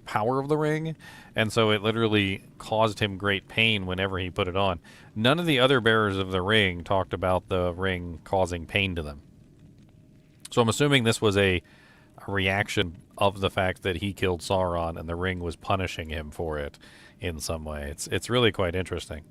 power of the ring, and so it literally caused him great pain whenever he put it on. None of the other bearers of the ring talked about the ring causing pain to them. So I'm assuming this was a reaction of the fact that he killed Sauron and the ring was punishing him for it in some way. It's really quite interesting.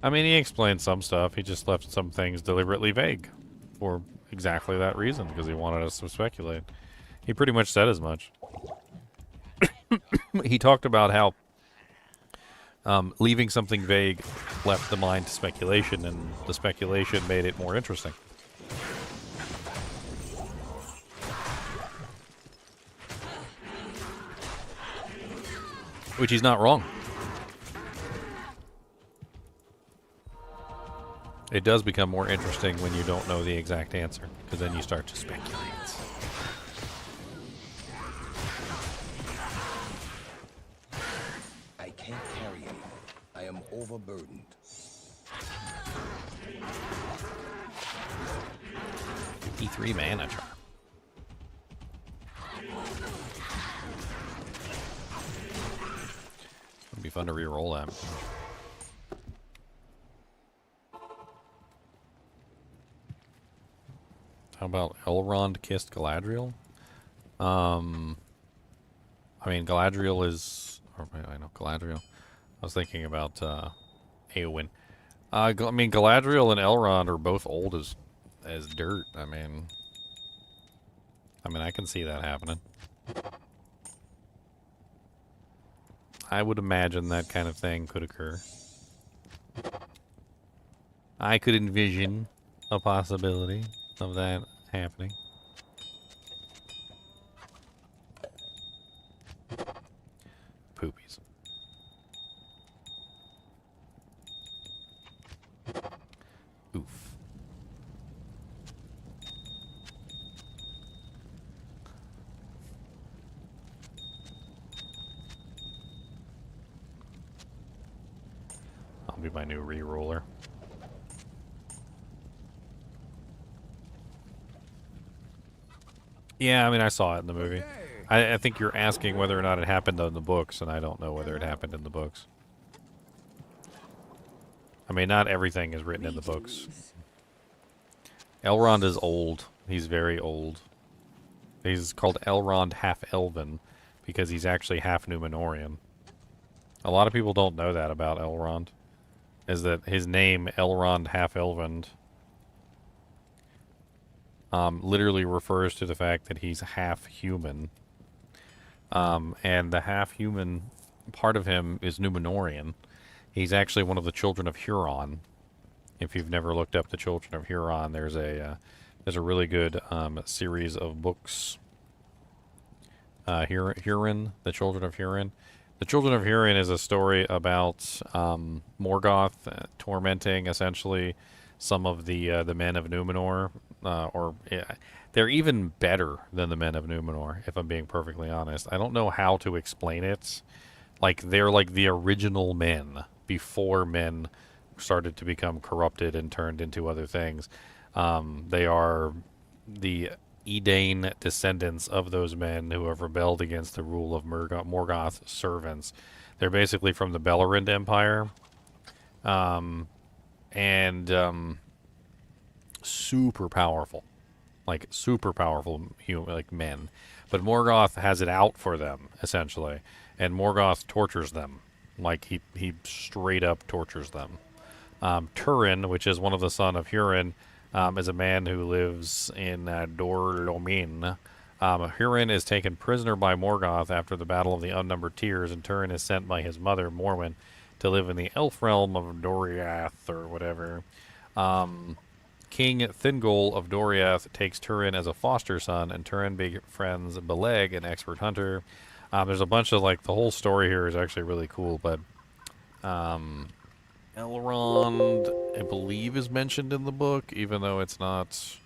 I mean, he explained some stuff. He just left some things deliberately vague for exactly that reason, because he wanted us to speculate. He pretty much said as much. He talked about how leaving something vague left the mind to speculation, and the speculation made it more interesting. Which he's not wrong. It does become more interesting when you don't know the exact answer, because then you start to speculate. I can't carry anymore. I am overburdened. 53 mana charm. It'd be fun to re-roll that. How about Elrond kissed Galadriel? I mean, Galadriel is... Or, I know, Galadriel. I was thinking about Eowyn. I mean, Galadriel and Elrond are both old as dirt. I mean, I can see that happening. I would imagine that kind of thing could occur. I could envision a possibility of that happening. Poopies. Oof. I'll be my new re-roller. Yeah, I mean, I saw it in the movie. I think you're asking whether or not it happened in the books, and I don't know whether it happened in the books. I mean, not everything is written in the books. Elrond is old. He's very old. He's called Elrond Half-Elven because he's actually half Númenorian. A lot of people don't know that about Elrond, is that his name, Elrond Half-Elven, literally refers to the fact that he's half human. And the half-human part of him is Númenorian. He's actually one of the children of Huron If you've never looked up the Children of Huron, there's a really good series of books. Huron, the Children of Huron. The Children of Huron is a story about Morgoth tormenting essentially some of the men of Numenor, they're even better than the men of Numenor, if I'm being perfectly honest. I don't know how to explain it. Like, they're like the original men before men started to become corrupted and turned into other things. They are the Edain descendants of those men who have rebelled against the rule of Morgoth's servants. They're basically from the Belerind Empire. And super powerful. Like, super powerful men. But Morgoth has it out for them, essentially. And Morgoth tortures them. Like, he straight up tortures them. Turin, which is one of the sons of Huron, is a man who lives in Dor-Lomin. Huron is taken prisoner by Morgoth after the Battle of the Unnumbered Tears, and Turin is sent by his mother, Morwen, to live in the elf realm of Doriath, or whatever. King Thingol of Doriath takes Turin as a foster son, and Turin befriends Beleg, an expert hunter. There's a bunch of, like, the whole story here is actually really cool, but Elrond, I believe, is mentioned in the book, even though it's not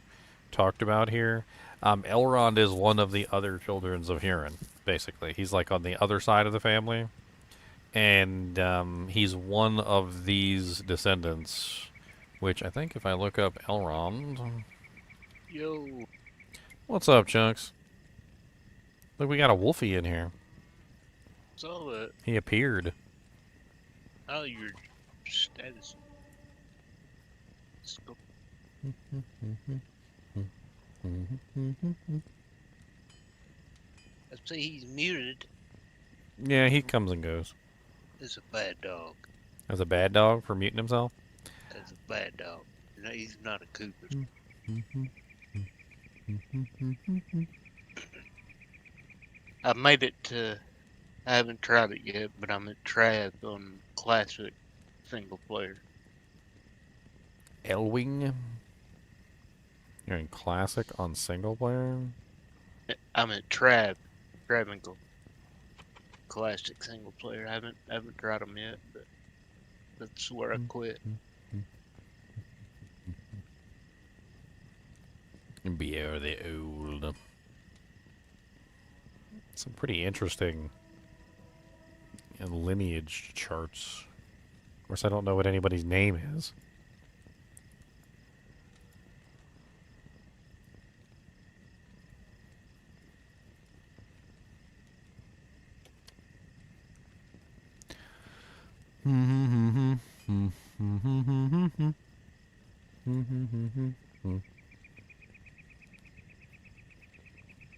talked about here. Elrond is one of the other children of Huron, basically. He's, like, on the other side of the family, and he's one of these descendants, which I think if I look up Elrond... Yo. What's up, Chunks? Look, we got a Wolfie in here. Saw that. He appeared. Oh, your status. Scope. I say he's muted. Yeah, he comes and goes. It's a bad dog. As a bad dog for muting himself? That's a bad dog. No, he's not a Cooper. I made it to... I haven't tried it yet, but I'm at Trav on classic single player. Elwing? You're in classic on single player? I'm at Travingle. Classic single player. I haven't tried them yet, but that's where I quit. Bear the old. Some pretty interesting lineage charts. Of course, I don't know what anybody's name is.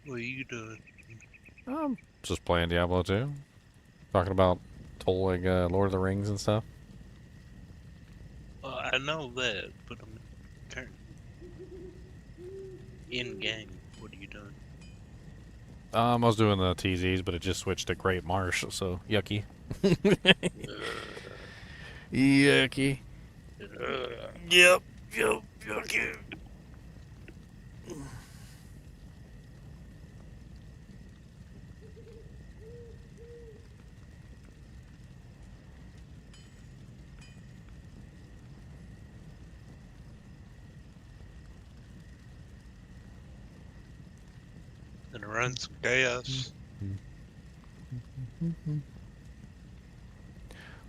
What are you doing? Just playing Diablo 2. Talking about tolling Lord of the Rings and stuff. I know that, but I'm in game. What are you doing? I was doing the TZs, but it just switched to Great Marsh, so yucky. Yucky. Yep, yucky. Gonna run some chaos.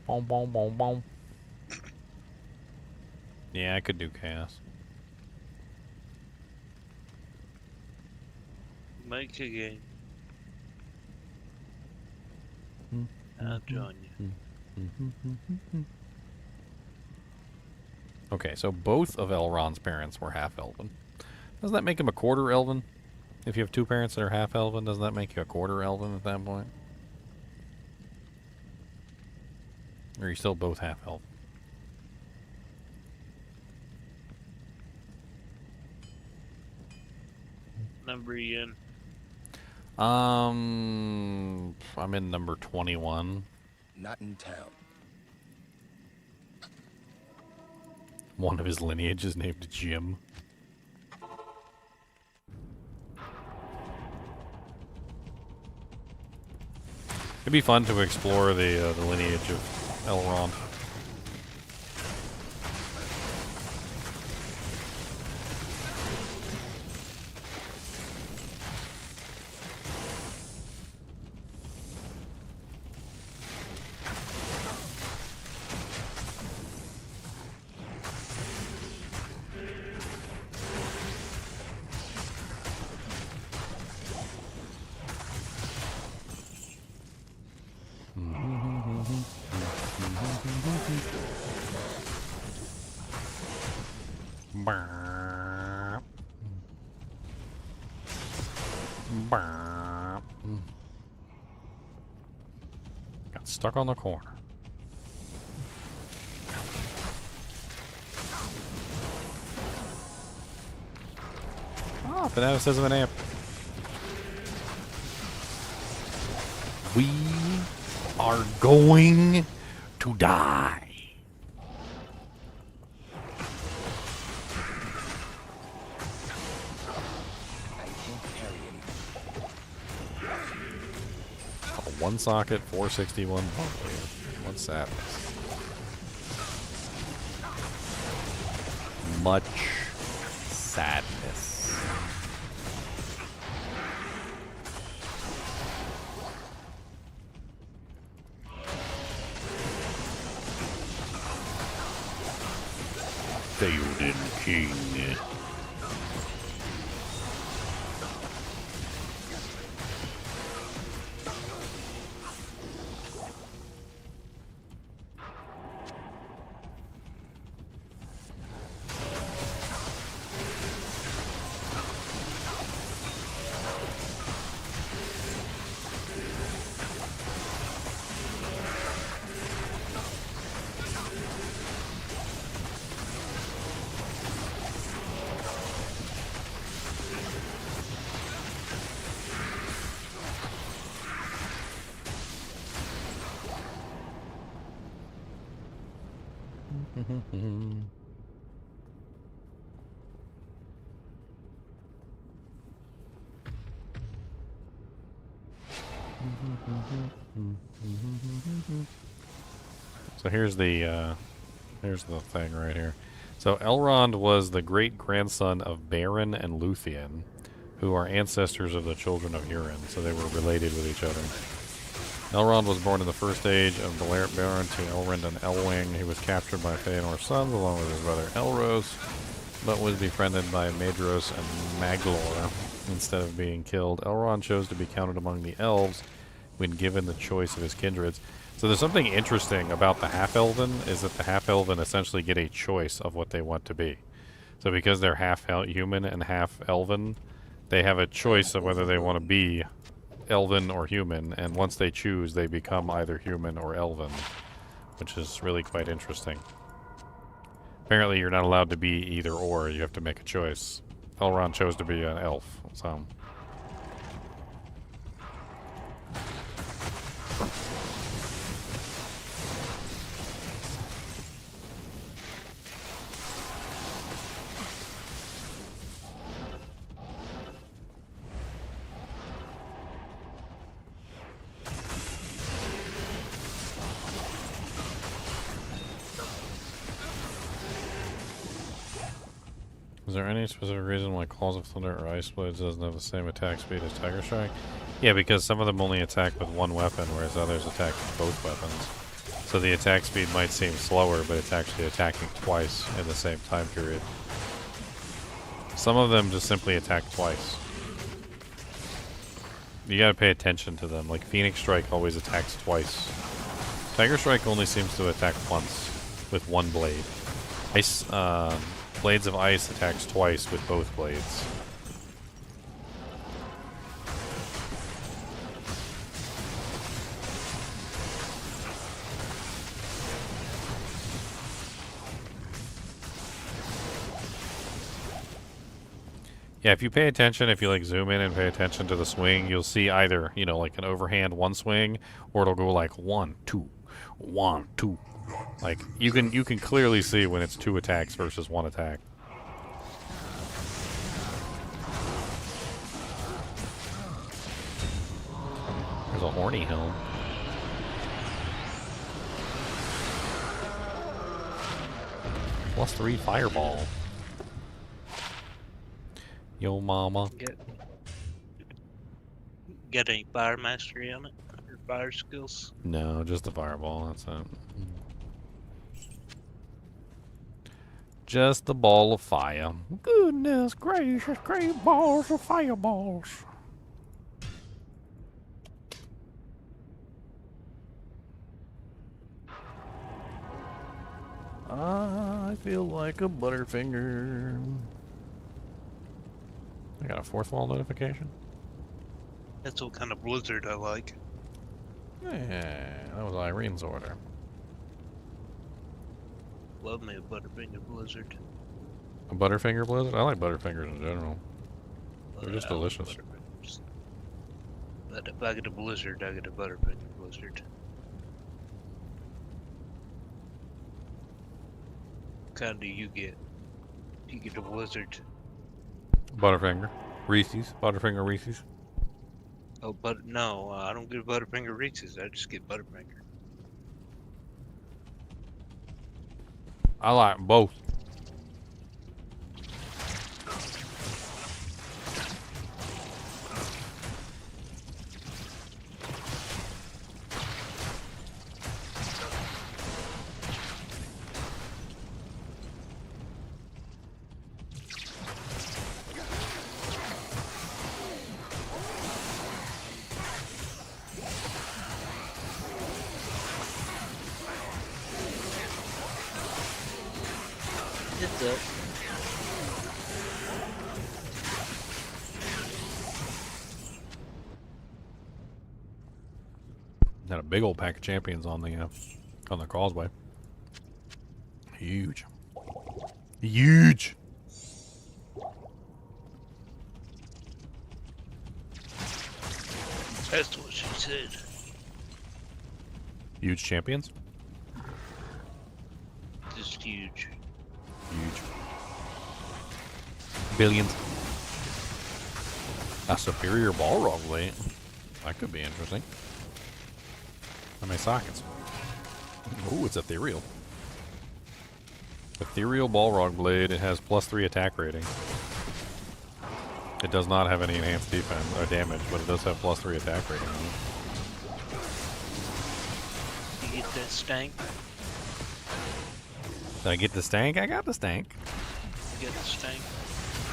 Boom, boom, boom, boom. Yeah, I could do chaos. Make a game. I'll join you. Okay, so both of Elrond's parents were half-elven. Doesn't that make him a quarter-elven? If you have two parents that are half-elven, doesn't that make you a quarter-elven at that point? Or are you still both half-elven? Number you in? I'm in number 21. Not in town. One of his lineage is named Jim. It'd be fun to explore the lineage of Elrond. Got stuck on the corner. Oh, banana says of an amp. We are going to die. One socket, 461. What's that? Much sadness. Theoden King. So here's the thing right here. So Elrond was the great-grandson of Beren and Luthien, who are ancestors of the children of Hurin, so they were related with each other. Elrond was born in the first age of Beren to Elrond and Elwing. He was captured by Feanor's sons along with his brother Elros, but was befriended by Maedhros and Maglor. Instead of being killed, Elrond chose to be counted among the elves when given the choice of his kindreds. So there's something interesting about the half-elven, is that the half-elven essentially get a choice of what they want to be. So because they're half-human and half-elven, they have a choice of whether they want to be elven or human, and once they choose, they become either human or elven, which is really quite interesting. Apparently you're not allowed to be either or, you have to make a choice. Elrond chose to be an elf, so... Is there any specific reason why Claws of Thunder or Ice Blades doesn't have the same attack speed as Tiger Strike? Yeah, because some of them only attack with one weapon, whereas others attack with both weapons. So the attack speed might seem slower, but it's actually attacking twice in the same time period. Some of them just simply attack twice. You gotta pay attention to them. Like Phoenix Strike always attacks twice. Tiger Strike only seems to attack once with one blade. Blades of Ice attacks twice with both blades. Yeah, if you pay attention, if you like zoom in and pay attention to the swing, you'll see either, you know, like an overhand one swing, or it'll go like 1, 2, 1, 2, Like you can clearly see when it's 2 attacks versus 1 attack. There's a horny hill. +3 fireball. Yo mama. Get any fire mastery on it? Or fire skills? No, just the fireball, that's it. Just the ball of fire. Goodness gracious, great balls of fireballs. I feel like a Butterfinger. I got a 4th wall notification. That's what kind of blizzard I like. Yeah, that was Irene's order. Love me a Butterfinger blizzard. A Butterfinger blizzard? I like Butterfingers in general. They're But just I love delicious. Butterfingers. But if I get a blizzard, I get a Butterfinger blizzard. What kind do you get? You get a blizzard. Butterfinger. Reese's. Butterfinger Reese's. Oh, but no, I don't get Butterfinger Reese's. I just get Butterfinger. I like both. It's up. Had a big old pack of champions on the causeway. Huge. Huge. That's what she said. Huge champions. Just huge. Huge. Billions. A superior Balrog blade. That could be interesting. How many sockets? Oh, it's ethereal. Ethereal Balrog blade. It has +3 attack rating. It does not have any enhanced defense or damage, but it does have +3 attack rating on it. You get that stank? Did I get the stank? I got the stank. You get the stank?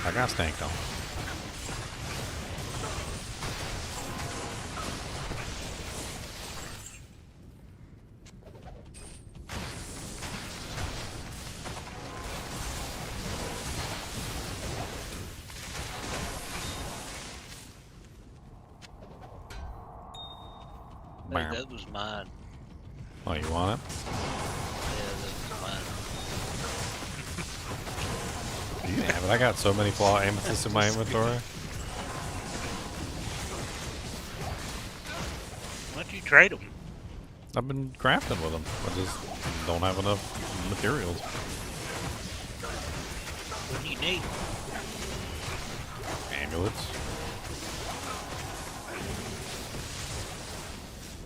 I got stanked on. Hey, that was mine. Oh, you want it? Yeah, that was mine. You can have it. I got so many flaw amethysts in my inventory. Why don't you trade them? I've been crafting with them. I just don't have enough materials. What do you need? Amulets.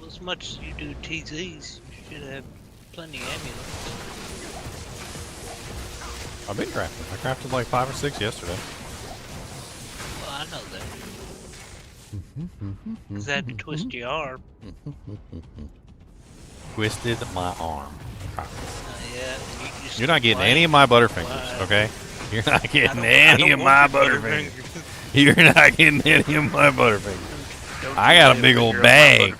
Well, as much as you do TZs, you should have plenty of amulets. I've been crafting. I crafted like 5 or 6 yesterday. Well, I know that. Because I had to twist your arm. Twisted my arm. Yeah, You're not getting any of my Butterfingers, okay? You're not getting any of my Butterfingers. You're not getting any of my Butterfingers. I got a big old bag.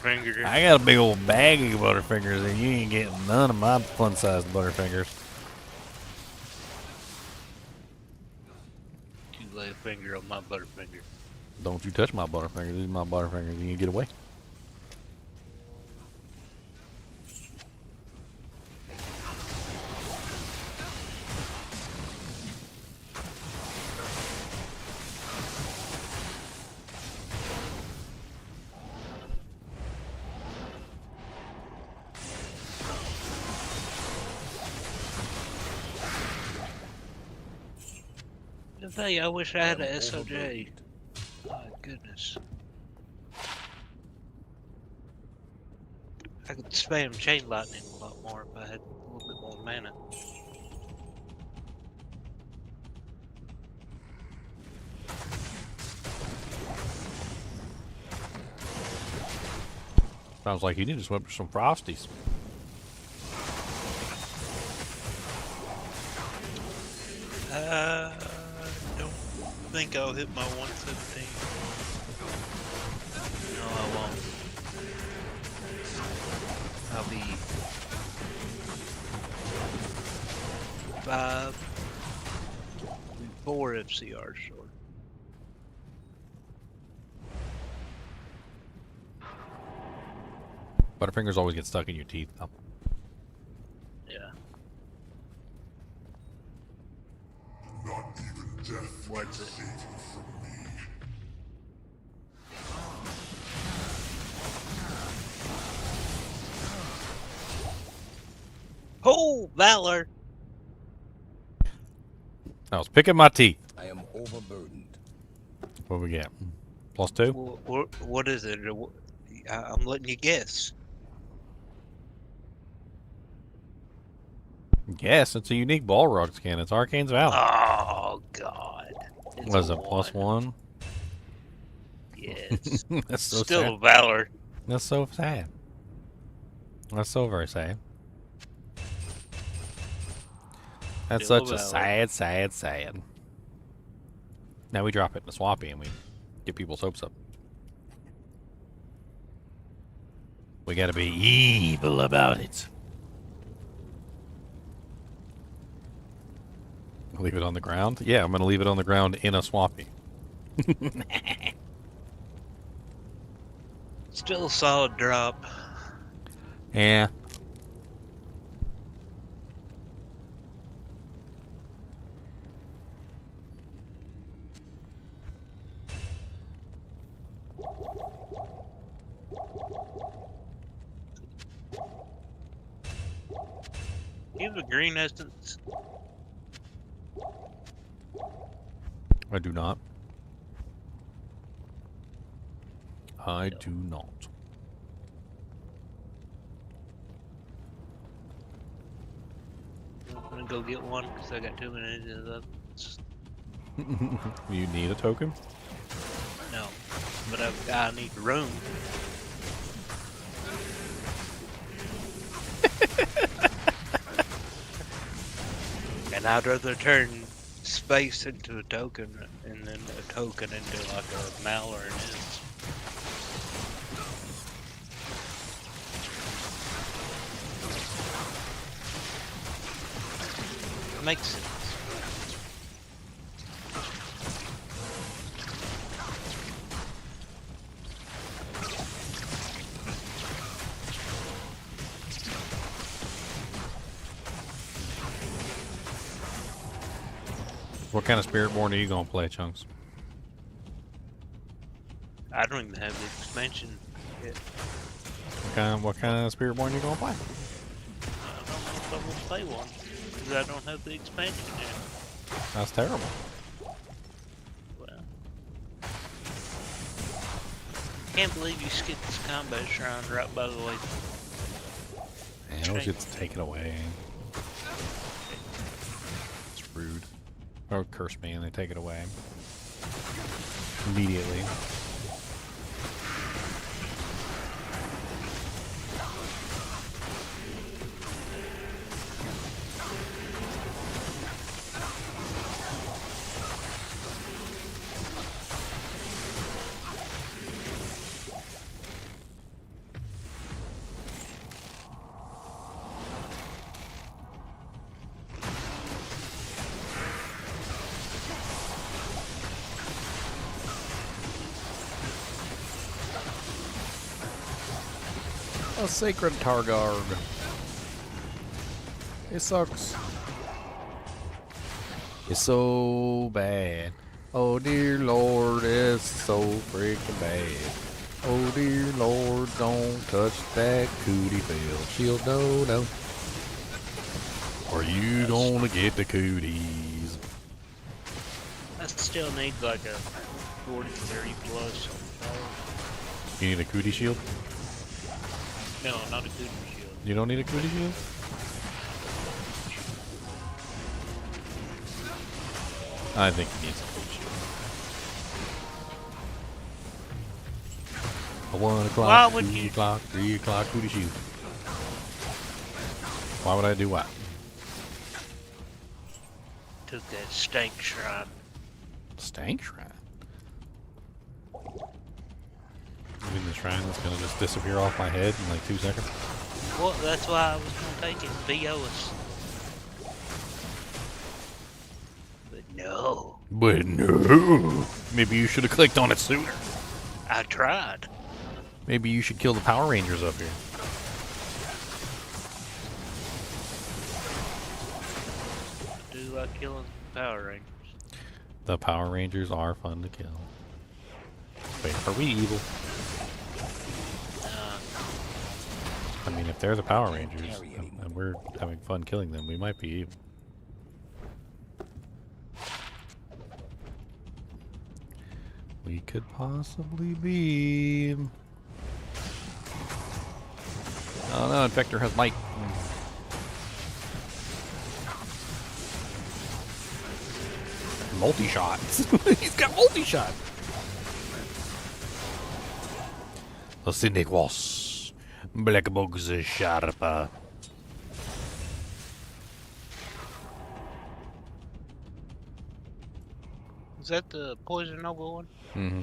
I got a big old bag of Butterfingers, and you ain't getting none of my fun-sized Butterfingers. You lay a finger on my Butterfinger. Don't you touch my Butterfingers. These are my Butterfingers. You can get away. I tell you, I wish I had I a am SOJ. overburdened. My goodness. I could spam chain lightning a lot more if I had a little bit more mana. Sounds like you need to swim for some frosties. Don't think I'll hit my 117. No, I won't. I'll be 4 FCR short. Butterfingers always get stuck in your teeth, though. Yeah. Not even death What's it? save you from me. Oh, Valor! I was picking my teeth. I am overburdened. What we get? +2? What is it? I'm letting you guess. Yes, it's a unique Balrog skin. It's Arcane's Vow. Oh, God. It's Was a it +1? Yes. That's so Still sad. a Valor. That's so sad. That's so very sad. That's Still such a valid. sad. Now we drop it in the swappy and we get people's hopes up. We gotta be evil about it. Leave it on the ground? Yeah, I'm gonna leave it on the ground in a swappy. Still a solid drop. Yeah. You have a green essence. I do not. I do not. I'm gonna go get one because I got too many of those. You need a token? No, but I need room. And I'd rather turn space into a token and then a token into like a Mallor and his. Makes sense. What kind of Spiritborn are you gonna play, Chunks? I don't even have the expansion yet. What kind of Spiritborn you gonna play? I don't know if I will play one because I don't have the expansion yet. That's terrible. Well, can't believe you skipped this combat shrine right by the way. Man, it always gets taken away. It's rude. Or curse me and they take it away. Immediately. A sacred Targard. It sucks. It's so bad. Oh dear Lord, it's so freaking bad. Oh dear Lord, don't touch that cootie field. Shield, no. Or you gonna get the cooties. I still need like a 40, 30 plus. You need a cootie shield? No, not a good shield. You don't need a cootie shield? I think he needs a cootie shield. A 1 o'clock, Why would 2 you- o'clock, 3 o'clock cootie shield. Why would I do what? Took that stank shrine. Stank shrine? You mean the shrine that's gonna just disappear off my head in like 2 seconds? Well, that's why I was gonna take it. BOS. But no, But no. Maybe you should have clicked on it sooner. I tried. Maybe you should kill the Power Rangers up here. Do like killing Power Rangers. The Power Rangers are fun to kill. Wait, are we evil? I mean, if they're the Power Rangers and we're having fun killing them, we might be evil. We could possibly be. Oh no, Infector has light. Multi-shots. He's got multi-shot. The Cynic was Black Bugs Sharp. Is that the Poison Noble one? Mm-hmm.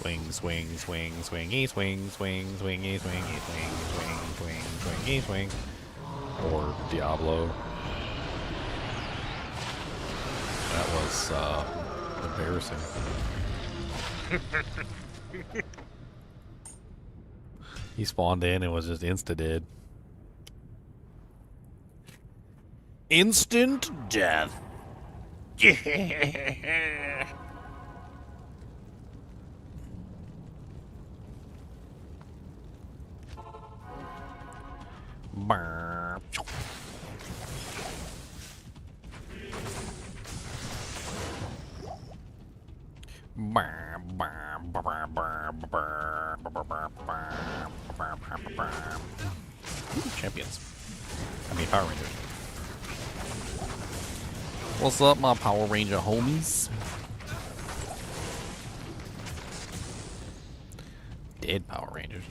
Swing, swing, swing, swingy, swing, swing, swingy, swingy, swing, swing, swing, swingy, swing. Or Diablo. That was embarrassing. He spawned in and was just insta-dead. Instant death. Yeah. Brr. Brr, brr, brr, brr, brr, brr, brr, brr, brr. Ooh, champions. I mean, Power Rangers. What's up, my Power Ranger homies? Dead Power Rangers.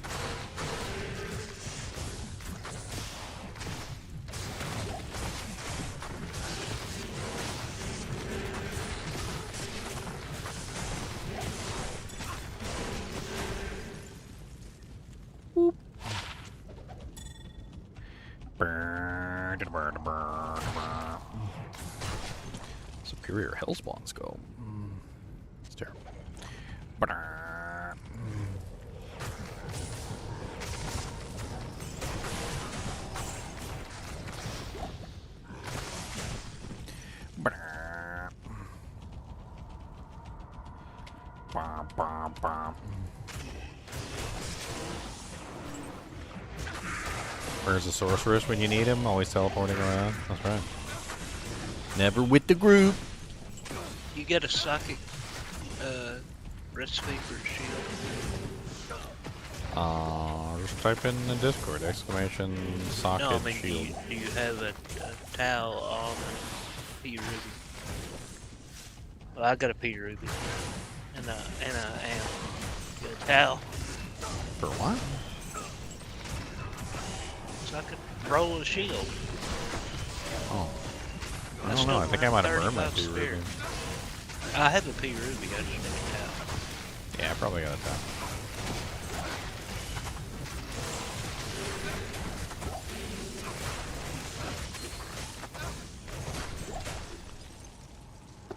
Whoop. Superior Hellspawn skull. It's terrible. Where's the sorceress when you need him? Always teleporting around. That's right. Never with the group. You get a socket recipe for shield. Just type in the Discord, exclamation socket No, I mean, shield. do you have a towel on P Ruby? Well, I got a P Ruby and a towel, For what? so I could roll a shield. Oh. I That's don't know. I not think I might have 35 burned my P spirit. Ruby. I have a P Ruby. I just need a towel. Yeah, I probably got a tap.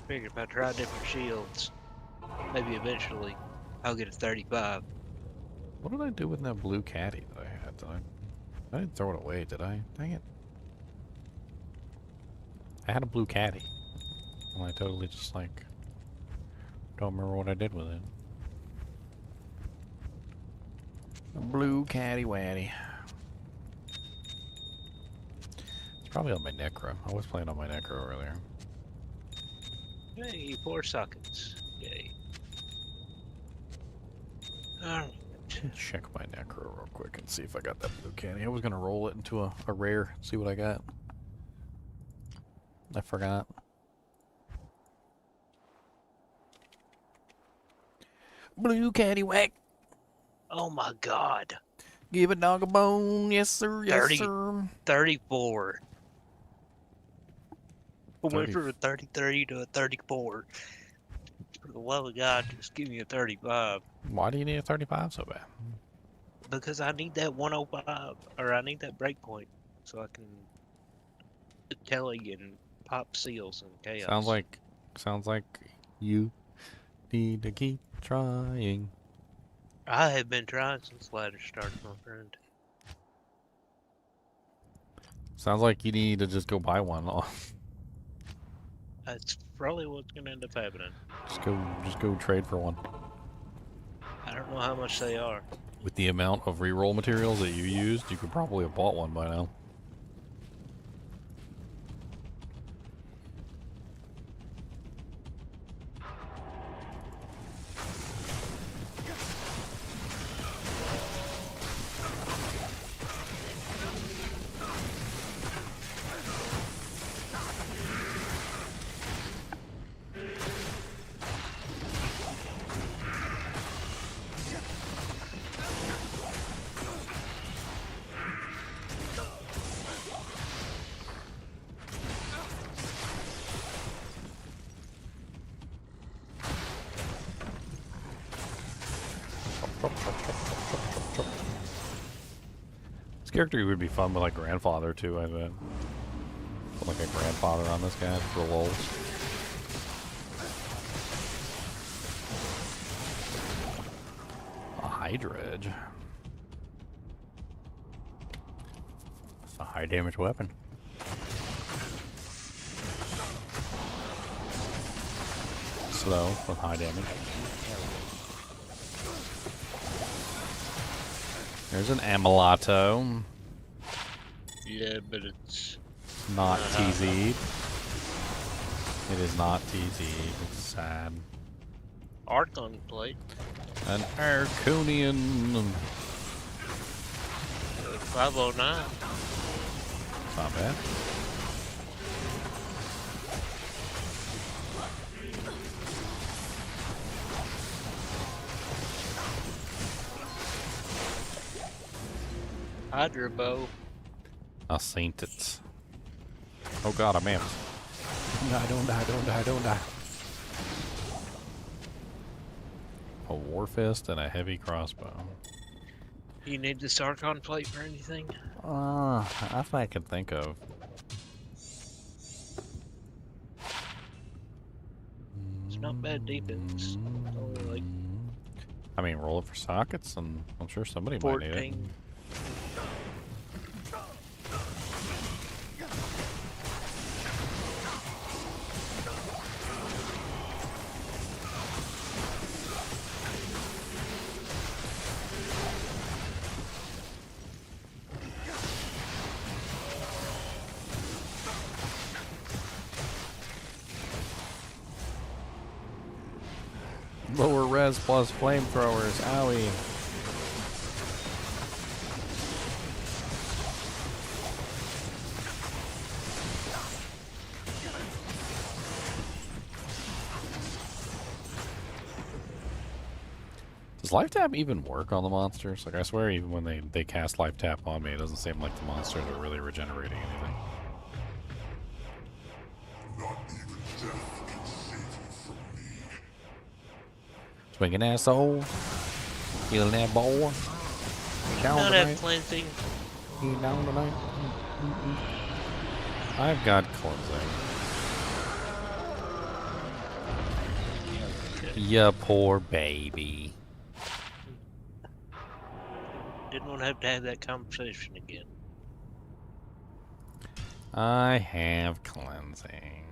Figure if I try different shields, maybe eventually I'll get a 35. What did I do with that blue caddy that I had? I didn't throw it away, did I? Dang it. I had a blue caddy. And I totally just like don't remember what I did with it. A blue caddy waddy. It's Probably on my Necro. I was playing on my Necro earlier. Hey, 4 sockets. Yay. Alright. Let me check my Necro real quick and see if I got that blue candy. I was gonna roll it into a rare, see what I got. I forgot. Blue candy whack. Oh my god. Give a dog a bone. Yes, sir. Yes, 30. sir. 34. I went 30. from a 33 to a 34. For the love of God, just give me a 35. Why do you need a 35 so bad? Because I need that 105, or I need that breakpoint, so I can telly and pop seals and chaos. Sounds like you need to keep trying. I have been trying since ladder started, my friend. Sounds like you need to just go buy one. That's probably what's gonna end up happening. Just go trade for one. I don't know how much they are. With the amount of reroll materials that you used, you could probably have bought one by now. This character would be fun with like grandfather too, I bet. Put like a grandfather on this guy for lulz. A Hydra Edge. It's a high damage weapon. Slow with high damage. There's an Amalato. Yeah, but it's Not TZ'd. It is not TZ'd. It's sad. Archon plate. An Arconian. 509. It's not bad. Hydra bow. I seen it. Oh god, I'm amped. Don't die. A Warfist and a heavy crossbow. You need this Archon plate for anything? That's what I could think of. It's not bad defense. It's only like I mean, roll it for sockets, and I'm sure somebody might need it. 14. Lower res plus flamethrowers. Owie. Does life tap even work on the monsters? Like, I swear, even when they cast life tap on me, it doesn't seem like the monsters are really regenerating anything. Swinging asshole. Killing that boy. Not have cleansing. You down tonight? I've got cleansing. Ya poor baby. Didn't want to have that conversation again. I have cleansing.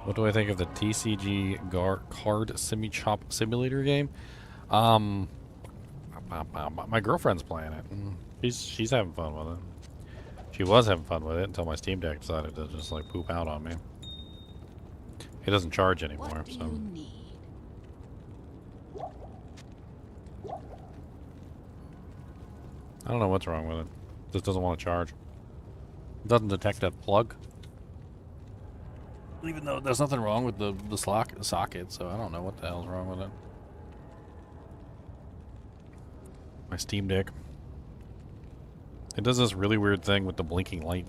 What do I think of the TCG card semi-chop simulator game? My girlfriend's playing it. She's having fun with it. She was having fun with it until my Steam Deck decided to just like poop out on me. It doesn't charge anymore, What do so. you need? I don't know what's wrong with it. Just doesn't want to charge. It doesn't detect that plug. Even though there's nothing wrong with the socket, so I don't know what the hell's wrong with it. My Steam Deck. It does this really weird thing with the blinking light.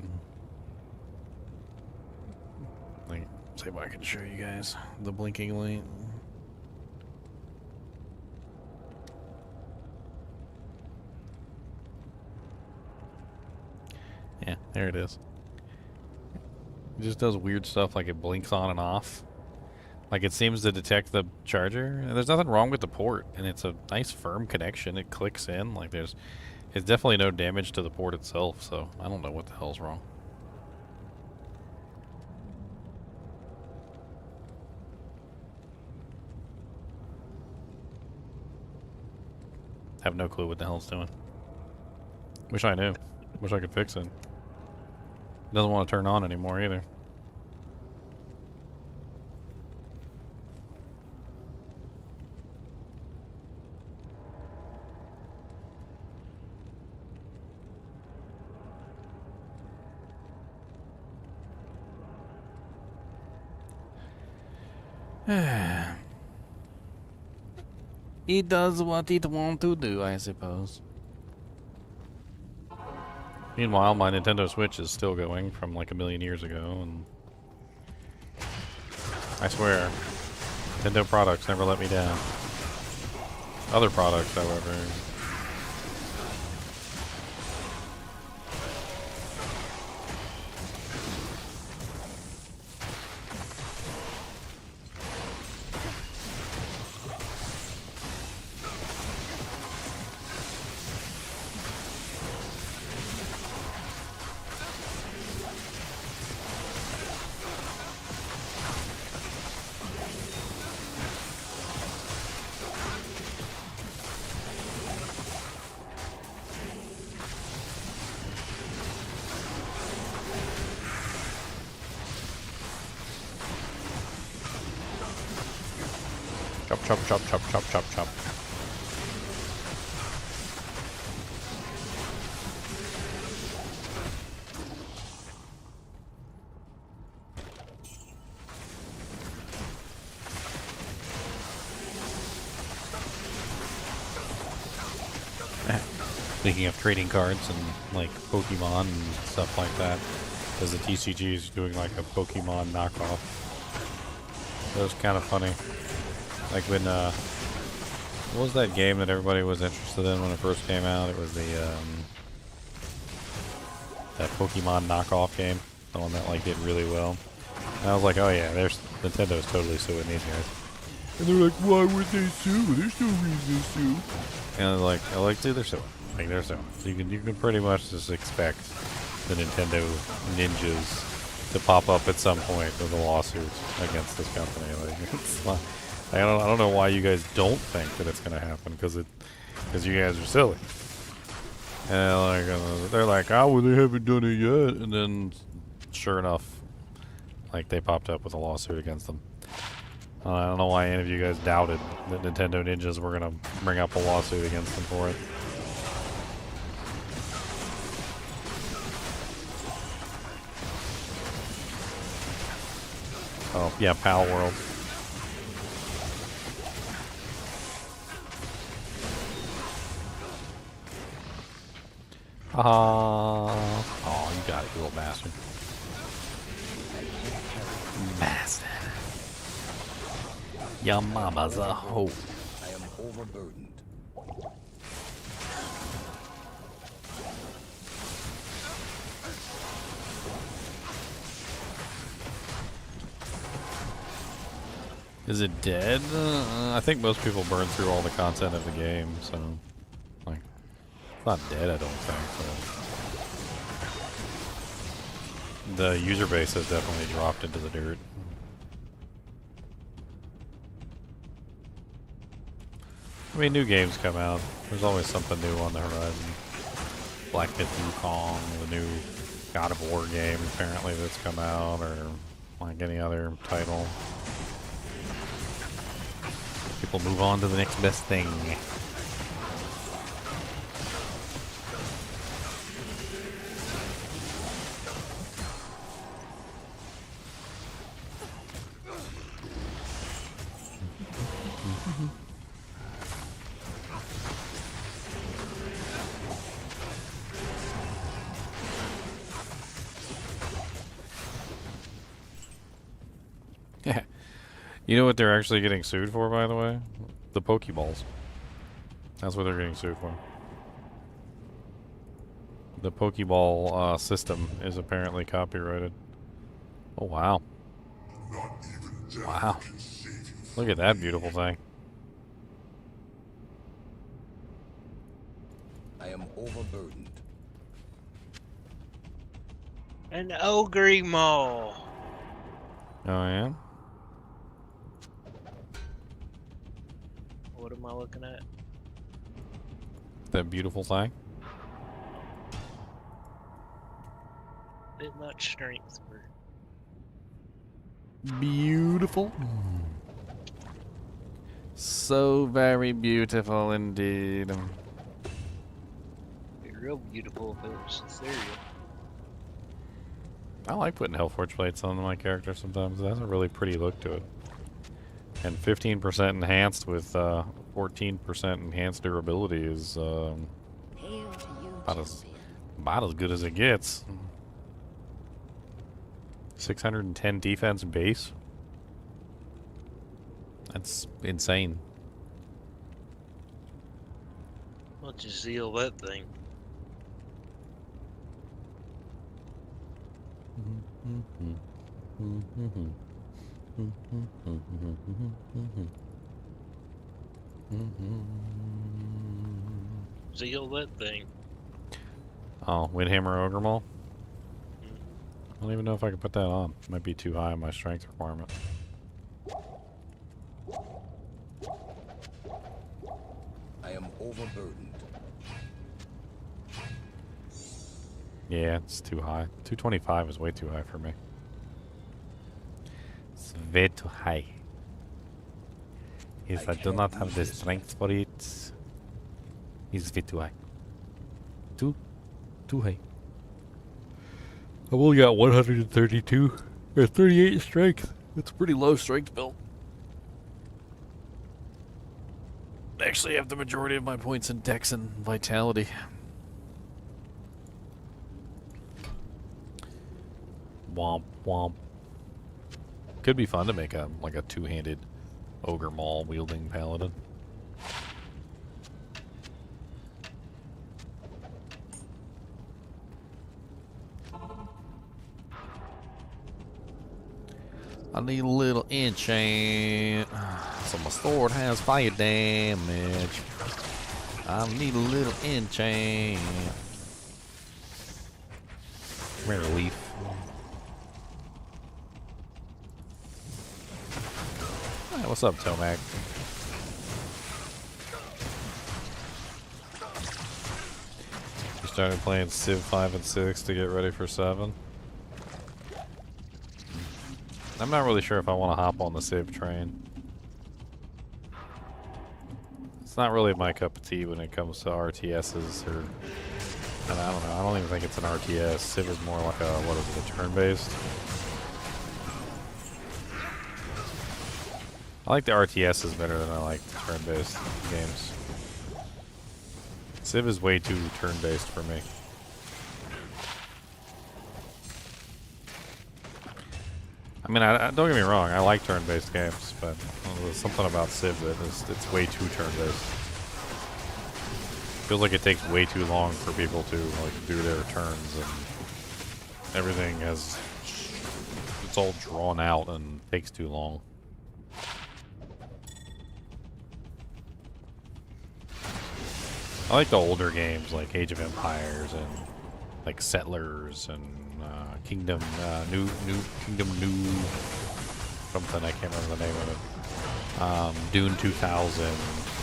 Like, see if I can show you guys the blinking light. Yeah, there it is. It just does weird stuff like it blinks on and off. Like it seems to detect the charger. And there's nothing wrong with the port. And it's a nice firm connection. It clicks in. Like it's definitely no damage to the port itself. So I don't know what the hell's wrong. Have no clue what the hell it's doing. Wish I knew. Wish I could fix it. It doesn't want to turn on anymore either. It does what it wants to do, I suppose. Meanwhile, my Nintendo Switch is still going from like a million years ago, and I swear, Nintendo products never let me down. Other products, however. Chop, chop, chop, chop, chop, chop, chop. Speaking of trading cards and like Pokemon and stuff like that, because the TCG is doing like a Pokemon knockoff. That was kind of funny. Like when, what was that game that everybody was interested in when it first came out? It was the, that Pokemon knockoff game. The one that, like, did really well. And I was like, oh yeah, Nintendo's totally suing these guys. And they're like, why would they sue? There's no reason to sue. And they're like, dude, they're suing. Like, they're suing. So you can pretty much just expect the Nintendo ninjas to pop up at some point with a lawsuit against this company. Like, it's not... I don't know why you guys don't think that it's gonna happen, because you guys are silly. And they're like, oh, well, they haven't done it yet, and then sure enough, like they popped up with a lawsuit against them. I don't know why any of you guys doubted that Nintendo ninjas were gonna bring up a lawsuit against them for it. Oh yeah, Pal World. Oh, you got it, you little bastard. Bastard. Your mama's a hoe. I am overburdened. Is it dead? I think most people burn through all the content of the game, so... Like, it's not dead, I don't think, but... The user base has definitely dropped into the dirt. mean, new games come out. There's always something new on the horizon. Black Myth Wukong, the new God of War game apparently that's come out, or like any other title. People move on to the next best thing. You know what they're actually getting sued for, by the way? The Pokeballs. That's what they're getting sued for. The Pokeball system is apparently copyrighted. Oh, wow. Wow. Look at that beautiful thing. I am overburdened. An ogre maw. Oh, yeah? What am I looking at? That beautiful thing. Bit much strength for. Beautiful. So very beautiful indeed. Be real beautiful if it was cereal. I like putting Hellforge plates on my character sometimes. It has a really pretty look to it. And 15% enhanced with 14% enhanced durability is Hail to you, about as good as it gets. 610 defense base. That's insane. Let's just seal that thing. Seal that thing. Oh, Windhammer Ogre Maul? I don't even know if I can put that on. Might be too high on my strength requirement. I am overburdened. Yeah, it's too high. 225 is way too high for me. It's way too high. If I do not have the strength for it, it's way too high. Too high. I've only got 132 or 38 strength. It's a pretty low strength build. I actually have the majority of my points in Dex and Vitality. Womp womp. Could be fun to make a like a two-handed ogre maul wielding paladin. I need a little enchant. So my sword has fire damage. I need a little enchant. Rare leaf. Hey, what's up, Tomac? We started playing Civ 5 and 6 to get ready for 7. I'm not really sure if I want to hop on the Civ train. It's not really my cup of tea when it comes to RTSs or... I don't know, I don't even think it's an RTS. Civ is more like a, what is it, a turn-based? I like the RTSs better than I like turn-based games. Civ is way too turn-based for me. I mean, don't get me wrong, I like turn-based games, but there's something about Civ that it's way too turn-based. Feels like it takes way too long for people to like do their turns, and everything it's all drawn out and takes too long. I like the older games like Age of Empires and like Settlers and Kingdom New something, I can't remember the name of it. Dune 2000.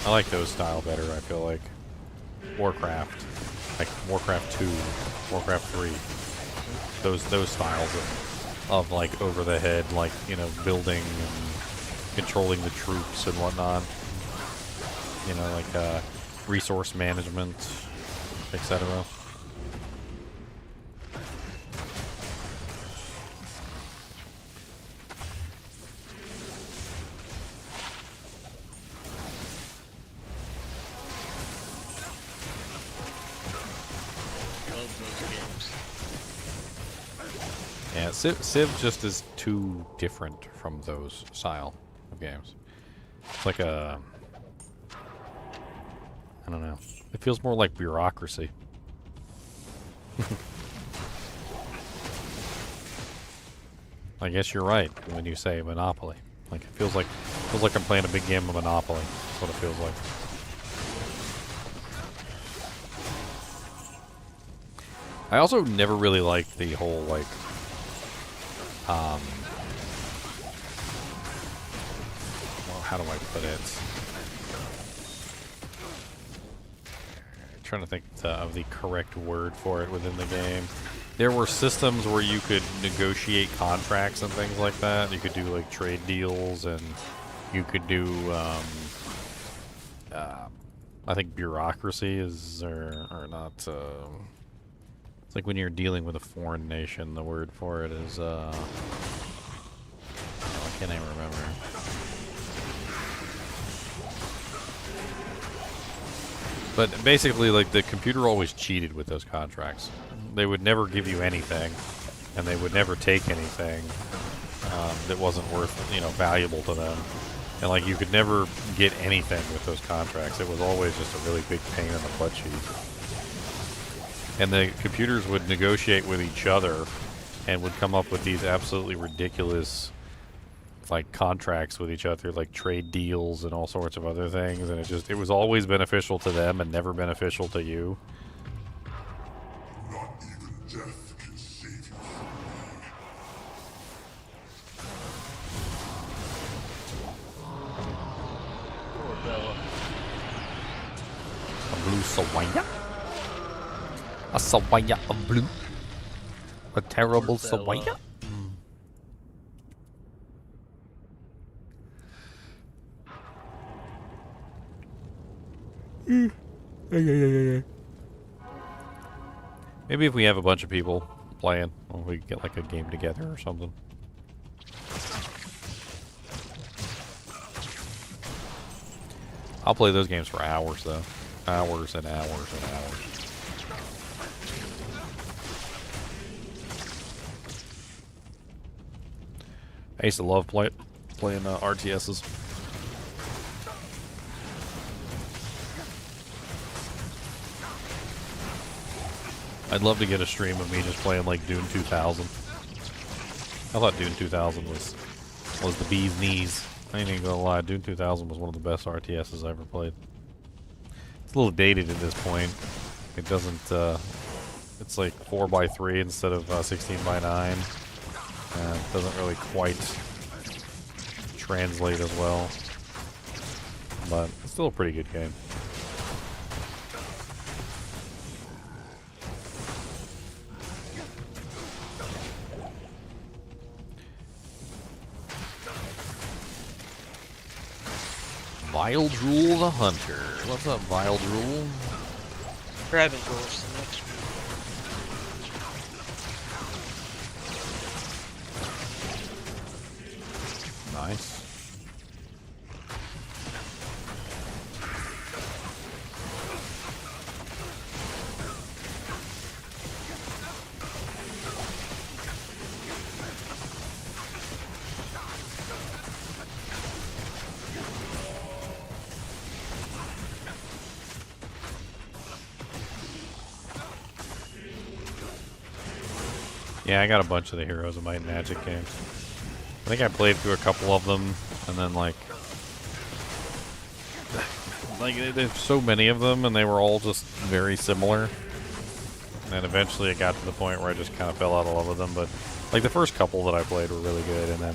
I like those style better, I feel like. Warcraft. Like Warcraft 2, Warcraft 3. Those styles of like over the head, like, you know, building and controlling the troops and whatnot. You know, like resource management, etc. Love those games. Yeah, Civ just is too different from those style of games. It's like a... I don't know. It feels more like bureaucracy. I guess you're right when you say Monopoly. Like it feels like I'm playing a big game of Monopoly. That's what it feels like. I also never really liked the whole like well, how do I put it? I'm trying to think of the correct word for it within the game. There were systems where you could negotiate contracts and things like that. You could do like trade deals, and you could do I think bureaucracy is or not it's like when you're dealing with a foreign nation, the word for it is I can't even remember. But basically, like, the computer always cheated with those contracts. They would never give you anything, and they would never take anything that wasn't worth, you know, valuable to them. And, like, you could never get anything with those contracts. It was always just a really big pain in the butt cheek. And the computers would negotiate with each other and would come up with these absolutely ridiculous, like, contracts with each other, like trade deals and all sorts of other things, and it was always beneficial to them and never beneficial to you. Not even death can save you Poor Bella. A blue Sawaya? A Sawaya of blue? A terrible Poor Bella. Sawaya? Maybe if we have a bunch of people playing, or we get like a game together or something. I'll play those games for hours though. Hours and hours and hours. I used to love playing RTSs. I'd love to get a stream of me just playing like Dune 2000. I thought Dune 2000 was the bee's knees. I ain't even gonna lie, Dune 2000 was one of the best RTSs I ever played. It's a little dated at this point. It doesn't, it's like 4x3 instead of 16x9. It doesn't really quite translate as well. But it's still a pretty good game. Vile Drool the Hunter. What's up, Vile Drool? Grabbing goals the next one. Nice. Yeah, I got a bunch of the Heroes of Might and Magic games. I think I played through a couple of them, and then like there's so many of them, and they were all just very similar. And eventually it got to the point where I just kind of fell out of love with them. But like the first couple that I played were really good, and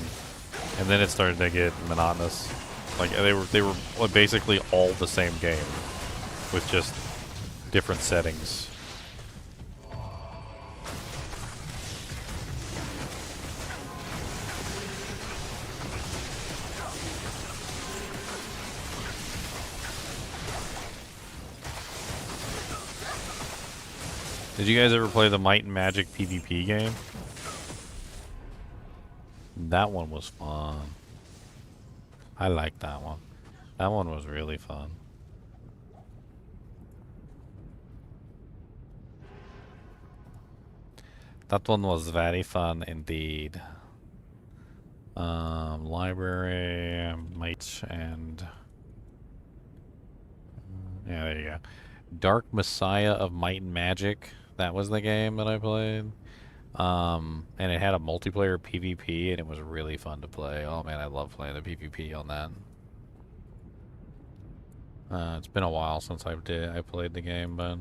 then it started to get monotonous. Like they were basically all the same game, with just different settings. Did you guys ever play the Might and Magic PvP game? That one was fun. I liked that one. That one was really fun. That one was very fun indeed. Library, Might, and... yeah, there you go. Dark Messiah of Might and Magic. That was the game that I played. And it had a multiplayer PvP, and it was really fun to play. Oh man, I love playing the PvP on that. It's been a while since I played the game, but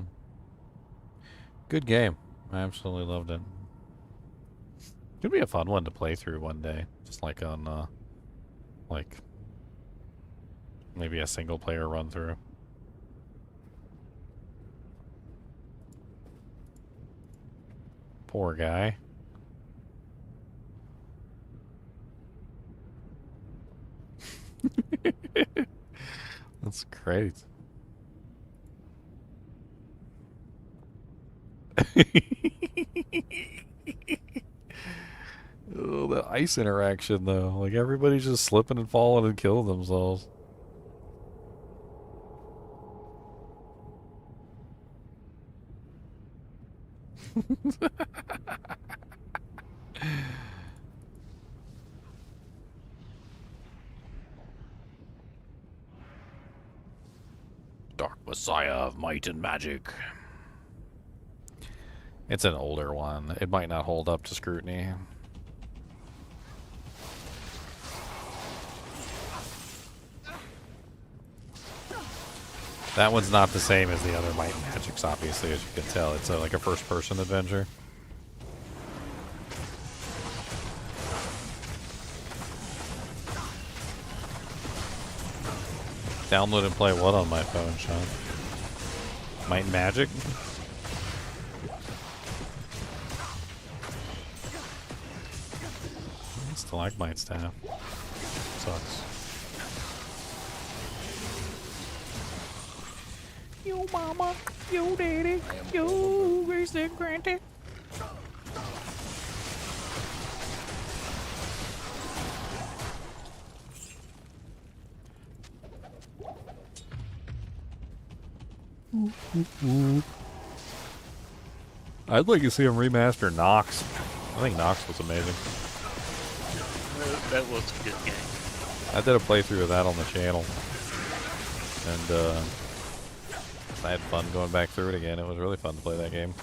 good game. I absolutely loved it. Could be a fun one to play through one day, just like on like maybe a single player run through. Poor guy. That's great. Oh, the ice interaction though. Like everybody's just slipping and falling and killing themselves. Dark Messiah of Might and Magic. It's an older one. It might not hold up to scrutiny. That one's not the same as the other Might and Magics, obviously, as you can tell. It's like a first-person adventure. Download and play what on my phone, Sean? Might and Magic? Stalagmite staff. Sucks. Yo mama, yo daddy, yo grace and granted. I'd like to see him remaster Nox. I think Nox was amazing. That was a good game. I did a playthrough of that on the channel. And I had fun going back through it again. It was really fun to play that game.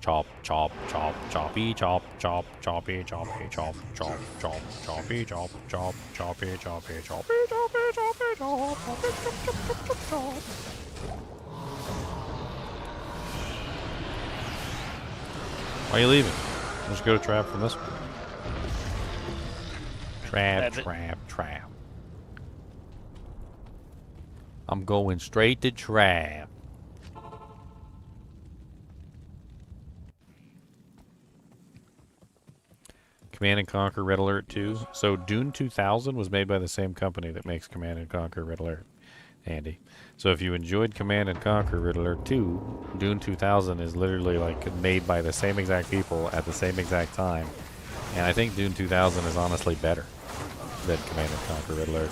Chop, chop, chop, choppy, chop, chop, choppy, choppy, chop, chop, chop, choppy, chop, chop, choppy, choppy, choppy, choppy, choppy, chop, choppy, chop, chop, chop, chop. Why are you leaving? Let's go to trap from this one. Trap, trap, trap. I'm going straight to trap. Command & Conquer Red Alert 2. So Dune 2000 was made by the same company that makes Command & Conquer Red Alert, Andy. So if you enjoyed Command & Conquer Red Alert 2, Dune 2000 is literally like made by the same exact people at the same exact time. And I think Dune 2000 is honestly better than Command & Conquer Red Alert.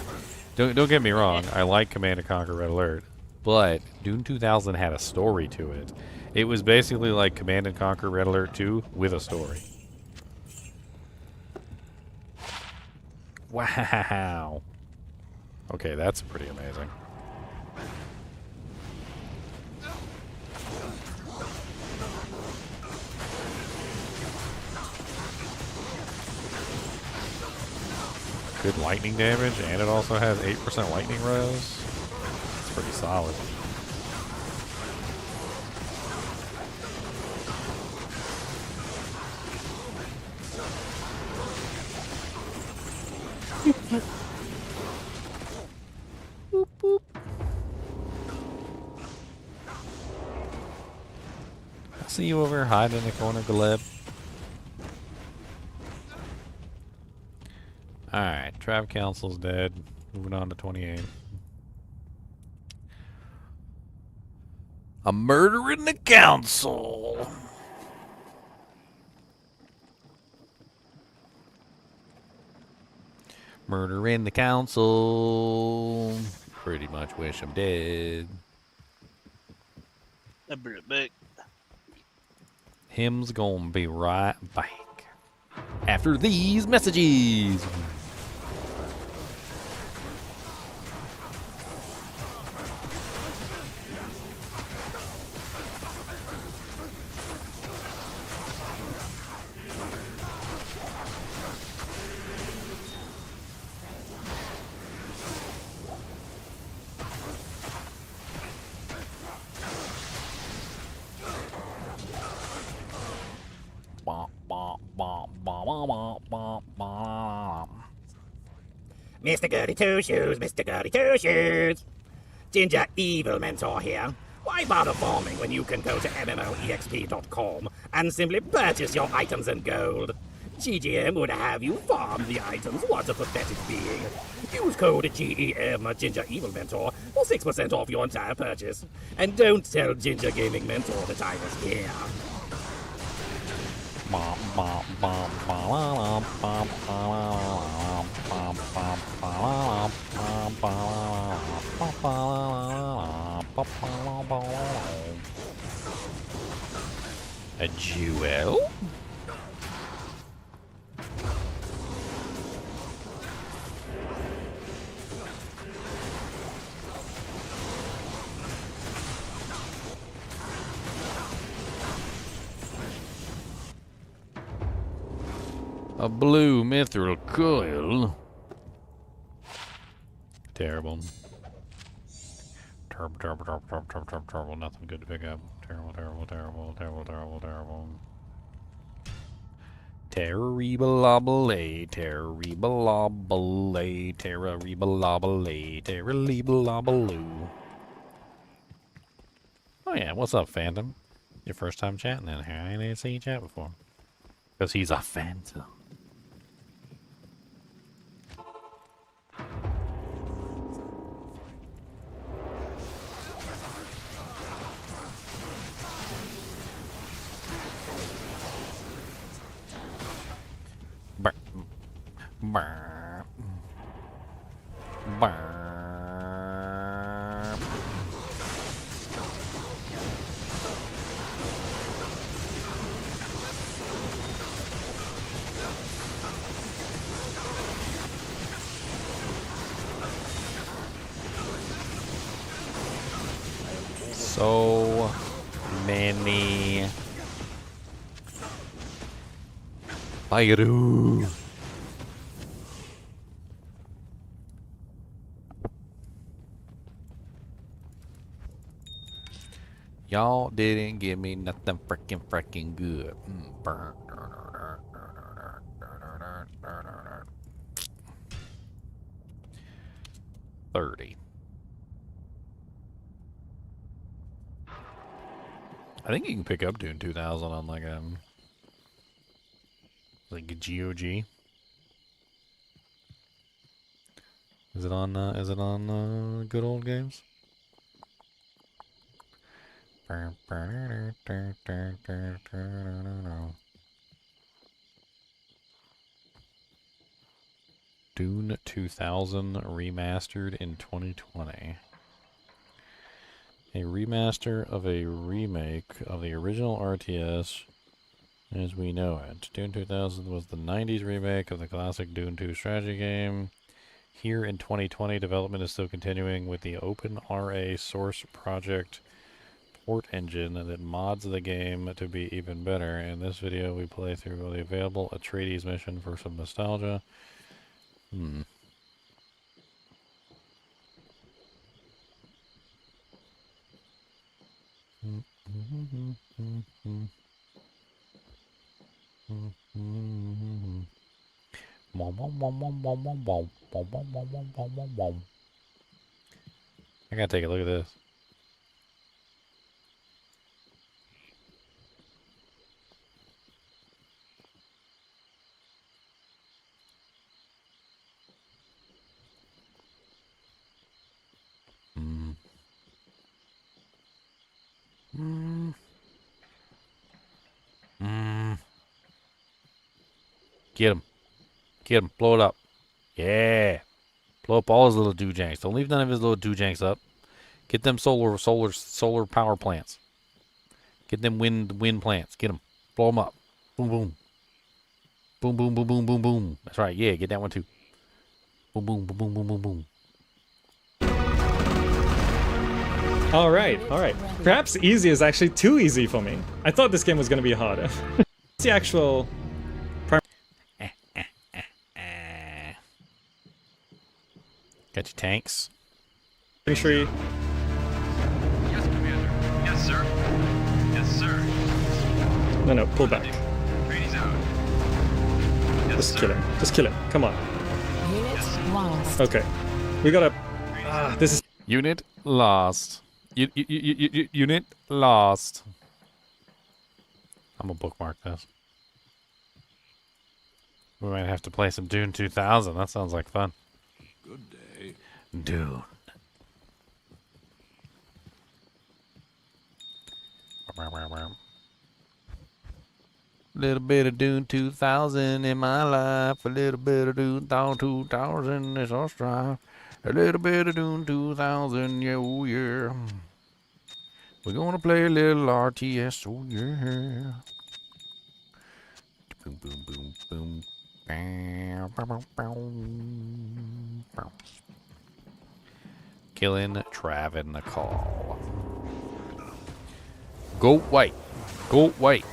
Don't get me wrong, I like Command & Conquer Red Alert, but Dune 2000 had a story to it. It was basically like Command & Conquer Red Alert 2 with a story. Wow. Okay, that's pretty amazing. good lightning damage, and it also has 8% lightning res. It's pretty solid. Boop, boop. I see you over here hiding in the corner, Gleb. Alright, Trap Council's dead. Moving on to 28. I'm murdering the council! Murdering the council. Pretty much wish I'm dead. I'll bring it back. Him's gonna be right back. After these messages. Mr. Goody Two Shoes, Mr. Goody Two Shoes. Ginger Evil Mentor here. Why bother farming when you can go to MMOEXP.com and simply purchase your items in gold? GGM would have you farm the items. What a pathetic being. Use code GEM Ginger Evil Mentor for 6% off your entire purchase. And don't tell Ginger Gaming Mentor that I was here. A jewel? A blue mithril coil. Terrible. Terrible. Nothing good to pick up. Terrible. Terrible-obble-a, terrible-obble-a, terrible-obble-a, terrible-obble-oo. Oh yeah, what's up, Phantom? Your first time chatting in here. I didn't see you chat before. Because he's a phantom. Burr. Burr. Burr. So many Pyro. Y'all didn't give me nothing freaking good. Burn. 30. I think you can pick up Dune 2000 on like a GOG. Is it on good old games? Dune 2000 remastered in 2020. A remaster of a remake of the original RTS as we know it. Dune 2000 was the 90s remake of the classic Dune 2 strategy game. Here in 2020, development is still continuing with the OpenRA source project port engine that mods the game to be even better. In this video, we play through the available Atreides mission for some nostalgia. I gotta take a look at this. Get him. Get him. Blow it up. Yeah. Blow up all his little doojanks. Don't leave none of his little doojanks up. Get them solar power plants. Get them wind plants. Get them. Blow them up. Boom, boom. Boom, boom, boom, boom, boom, boom. That's right. Yeah, get that one too. Boom, boom, boom, boom, boom, boom, boom. All right. Perhaps easy is actually too easy for me. I thought this game was going to be harder. What's the actual... Got your tanks. Tree? Yes, Commander. Yes, sir. Yes, sir. No, pull back. Trainees out. Yes, Just sir. kill him. Just kill him. Come on. Unit lost. Okay. We gotta... this is... Unit lost. Unit lost. I'm gonna bookmark this. We might have to play some Dune 2000. That sounds like fun. Good day. Dune. Little bit of Dune 2000 in my life. A little bit of Dune 2000 is our strife. A little bit of Dune 2000, yeah, oh yeah. We're gonna play a little RTS, oh yeah. Boom, boom, boom, boom. Bow, bow, bow, bow. Bow. Killing Travin the Call. Go white. Go white.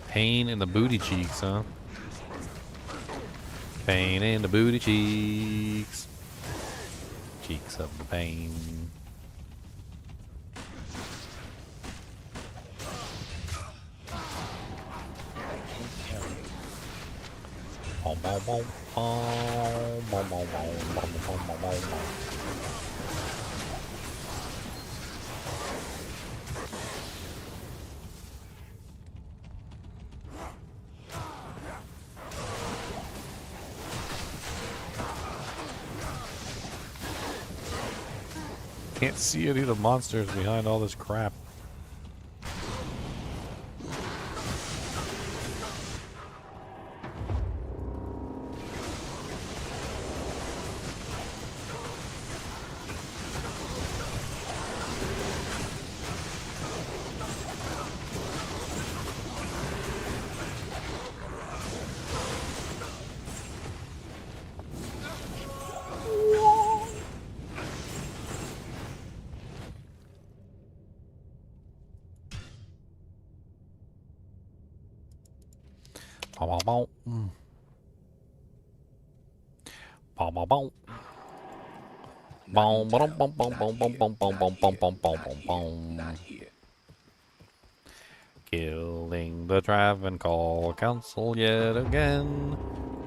Pain in the booty cheeks, huh? Pain in the booty cheeks. Cheeks of the pain. Can't see any of the monsters behind all this crap. Killing the Travancore Council yet again.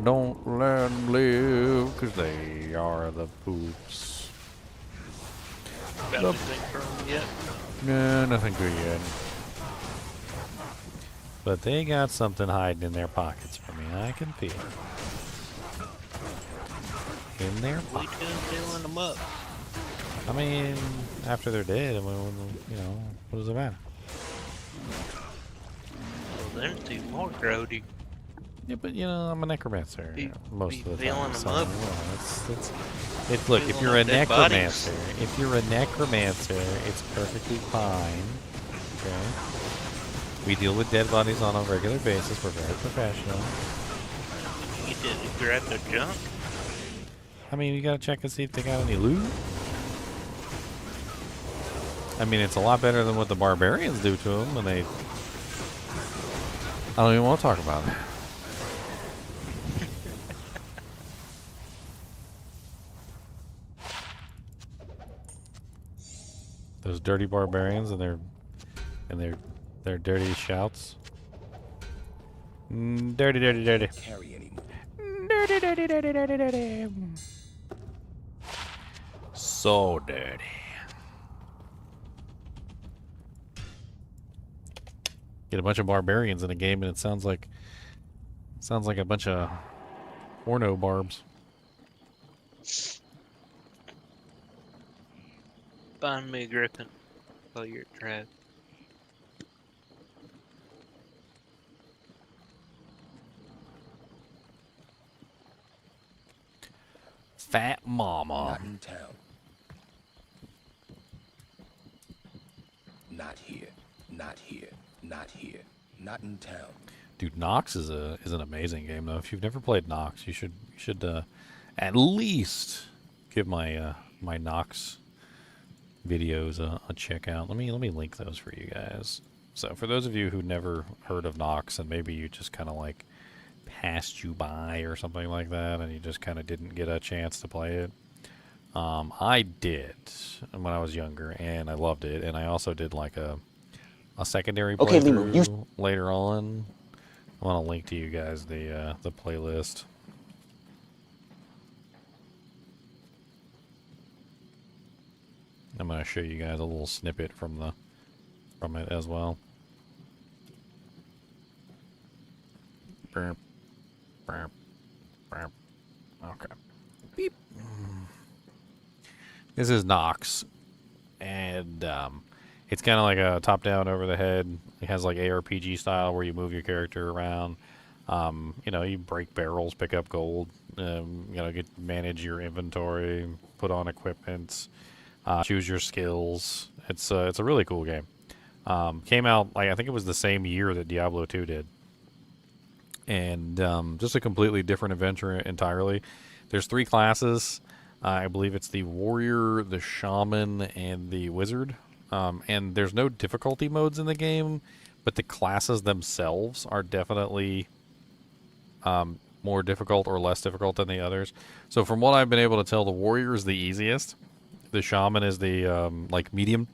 Don't let them live, 'cause they are the poops. Got anything from them yet? No, nothing good yet. But they got something hiding in their pockets for me. I can feel it. In their We pockets. done filling them up. I mean, after they're dead, I mean, you know, what does it matter? Well, there's two more, Cody. Yeah, but you know, I'm a necromancer Be most of the filling time. them up. It's look, if Filling you're a up dead bodies. necromancer, it's perfectly fine. Okay. We deal with dead bodies on a regular basis. We're very professional. You didn't grab the junk? I mean, you gotta check and see if they got any loot. I mean, it's a lot better than what the barbarians do to them, and they... I don't even want to talk about it. Those dirty barbarians and their dirty shouts. Dirty, dirty, dirty. Carry anymore. Dirty, dirty, dirty, dirty, dirty. So dirty. Get a bunch of barbarians in a game, and it sounds like a bunch of porno barbs. Find me a griffin while you're at trap. Fat mama. Not in town. Not here. Not here. Not here. Not in town. Dude, Nox is an amazing game though. If you've never played Nox, you should at least give my my Nox videos a check out. Let me link those for you guys. So for those of you who never heard of Nox and maybe you just kind of like passed you by or something like that and you just kind of didn't get a chance to play it, I did when I was younger and I loved it, and I also did like a secondary playthrough later on. I want to link to you guys the playlist. I'm going to show you guys a little snippet from it as well. Burp, burp, burp. Okay. Beep. This is Nox, and it's kind of like a top-down, over-the-head. It has like ARPG style where you move your character around. You know, you break barrels, pick up gold. You know, manage your inventory, put on equipment, choose your skills. It's a really cool game. Came out like I think it was the same year that Diablo 2 did, and just a completely different adventure entirely. There's 3 classes. I believe it's the warrior, the shaman, and the wizard. And there's no difficulty modes in the game, but the classes themselves are definitely more difficult or less difficult than the others. So from what I've been able to tell, the warrior is the easiest. The shaman is the like medium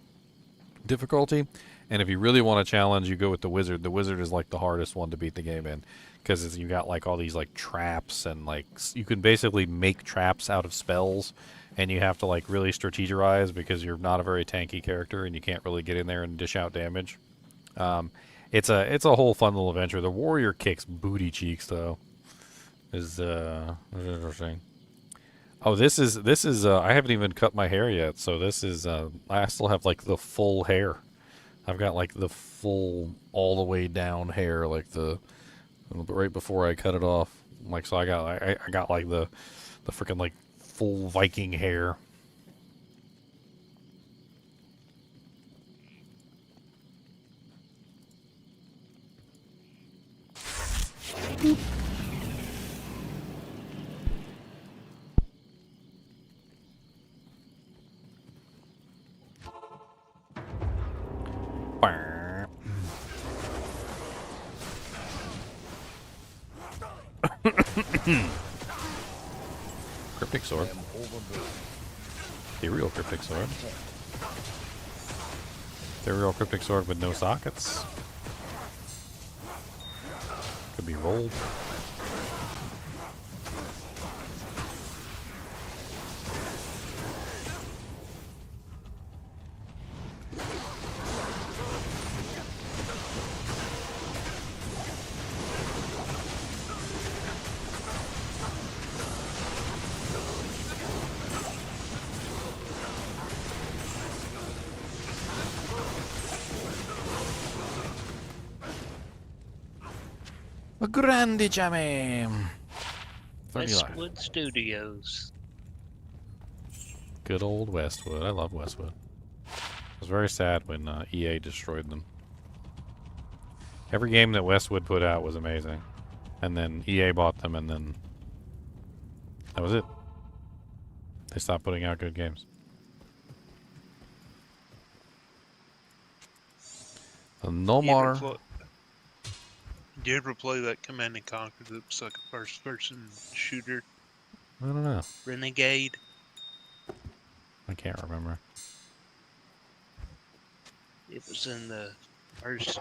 difficulty. And if you really want a challenge, you go with the wizard. The wizard is like the hardest one to beat the game in, because you got like all these like traps, and like you can basically make traps out of spells, and you have to like really strategize because you're not a very tanky character and you can't really get in there and dish out damage. It's a whole fun little adventure. The warrior kicks booty cheeks though. Is interesting. Oh, this is I haven't even cut my hair yet, so this is I still have like the full hair. I've got like the full all the way down hair, like the right before I cut it off. Like, so I got like the freaking like full Viking hair. Cryptic sword. Ethereal cryptic sword. Ethereal cryptic sword with no sockets. Could be rolled. Grande Jammy. Westwood Studios. Good old Westwood. I love Westwood. I was very sad when EA destroyed them. Every game that Westwood put out was amazing. And then EA bought them, and then that was it. They stopped putting out good games. No more. Did you ever play that Command and Conquer that's like a first-person shooter? I don't know. Renegade? I can't remember. It was in the first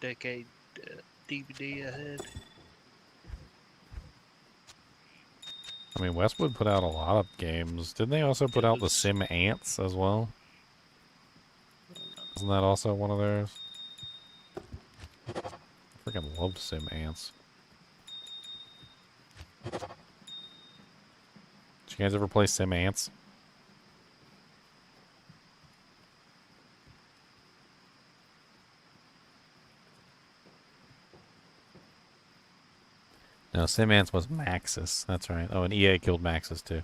decade DVD I had. I mean, Westwood put out a lot of games. Didn't they also put out the Sim Ants as well? Isn't that also one of theirs? I freaking loved Sim Ants. Did you guys ever play Sim Ants? No, Sim Ants was Maxis. That's right. Oh, and EA killed Maxis too.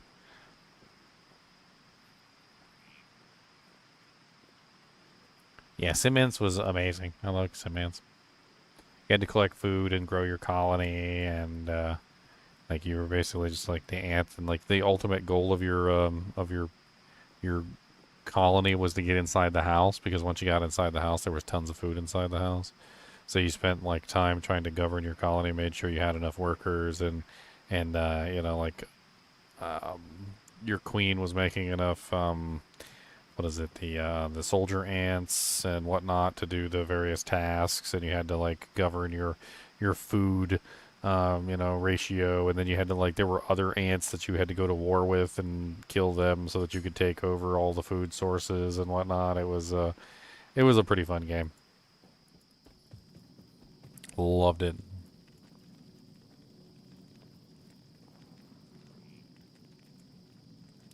Yeah, Sim Ants was amazing. I like Sim Ants. You had to collect food and grow your colony, and like you were basically just like the ants, and like the ultimate goal of your colony was to get inside the house, because once you got inside the house, there was tons of food inside the house. So you spent like time trying to govern your colony, made sure you had enough workers, and you know, like your queen was making enough what is it, the soldier ants and whatnot to do the various tasks, and you had to like govern your food you know, ratio, and then you had to like, there were other ants that you had to go to war with and kill them so that you could take over all the food sources and whatnot. It was a pretty fun game. Loved it.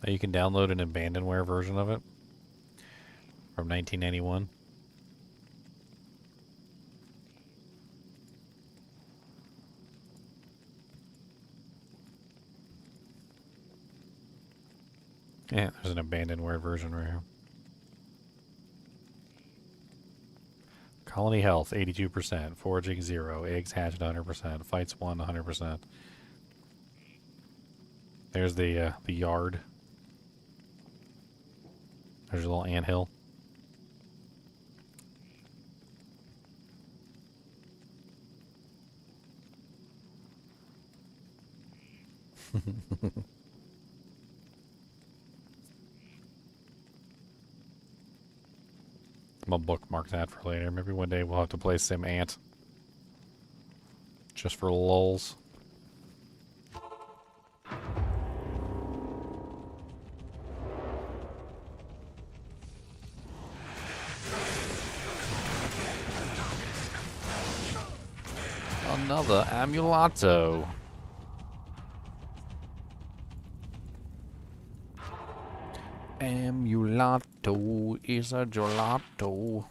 You can download an abandonware version of it from 1991. Yeah, there's an abandonware version right here. Colony health 82%, foraging 0, eggs hatched 100%, fights 1 100%. There's the yard. There's a little anthill. I'm gonna bookmark that for later. Maybe one day we'll have to play Sim Ant. Just for lulz. Another Amulato. Amulato is a gelato.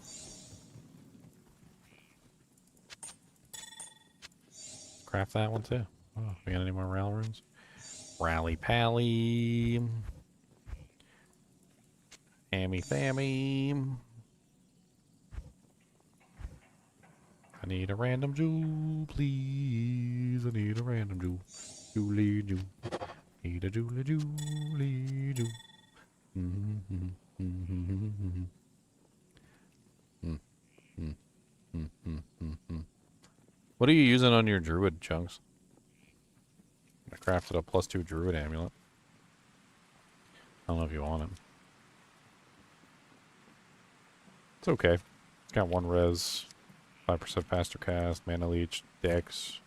Craft that one too. Oh, we got any more rally runes? Rally Pally. Ammy Thammy. I need a random jewel, please. I need a random jewel. Jewelly jewel. Need a jewelly jewelly jewel. What are you using on your druid, Chunks? I crafted a +2 druid amulet. I don't know if you want it. It's okay. It's got 1 res, 5% faster cast, mana leech, dex.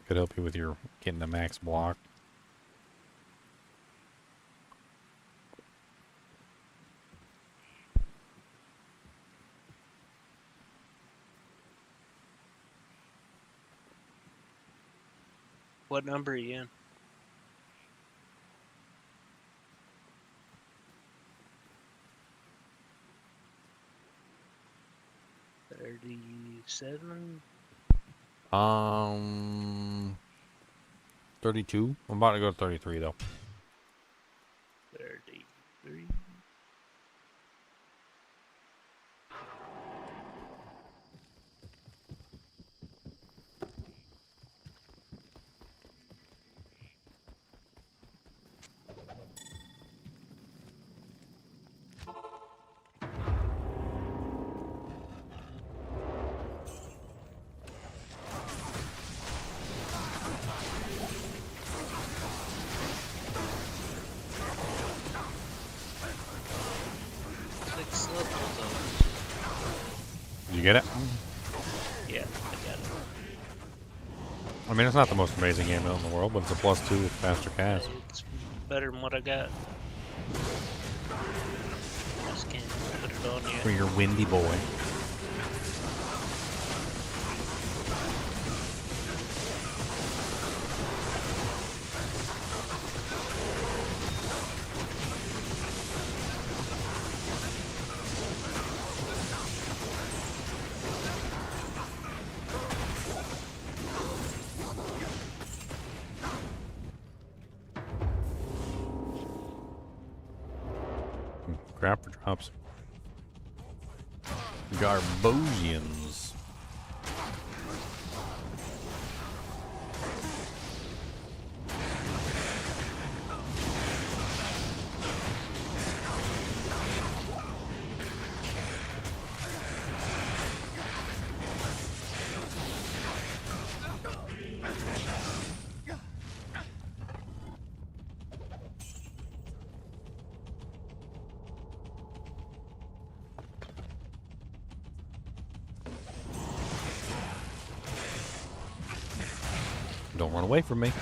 Could help you with your getting the max block. What number are you in? $37? 32. I'm about to go to 33 though. 33. Six levels though. get it? Yeah, I got it. I mean, it's not the most amazing game in the world, but it's a +2 with faster cast. It's better than what I got. Just can't put it on For yet. your windy boy. Crap for drops. Garbosians. Don't run away from me.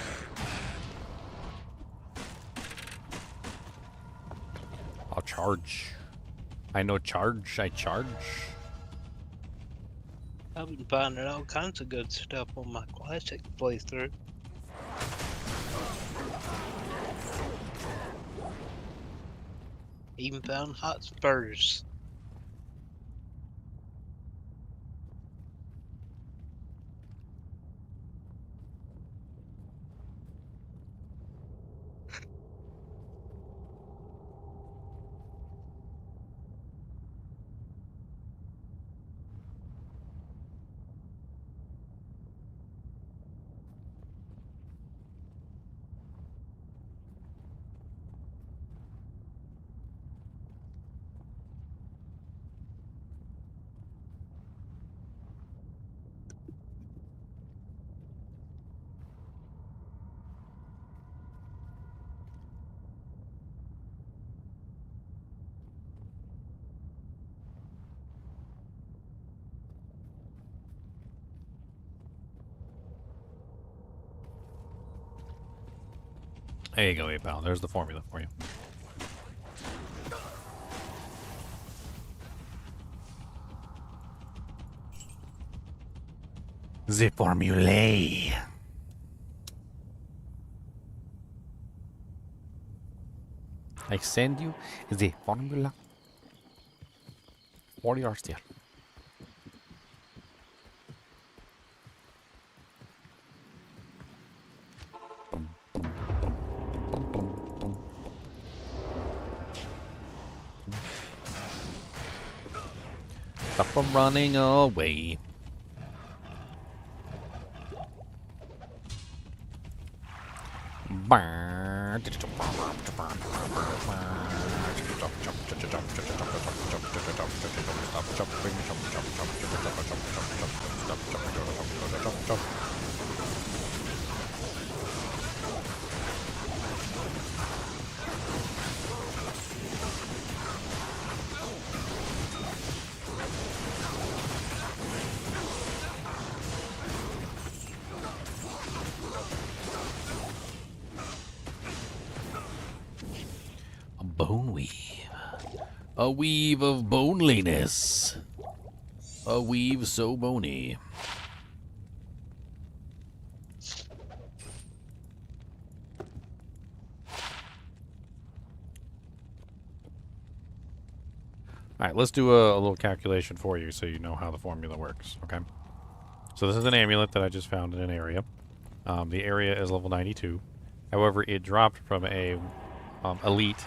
I'll charge. I know charge, I charge. I've been finding all kinds of good stuff on my classic playthrough. Even found hot spurs. There you go, 8-pound. There's the formula for you. The formulae. I send you the formula for your steer. Stop from running away. A bone weave. A weave of boneliness. A weave so bony. Alright, let's do a little calculation for you so you know how the formula works, okay? So this is an amulet that I just found in an area. The area is level 92. However, it dropped from a elite.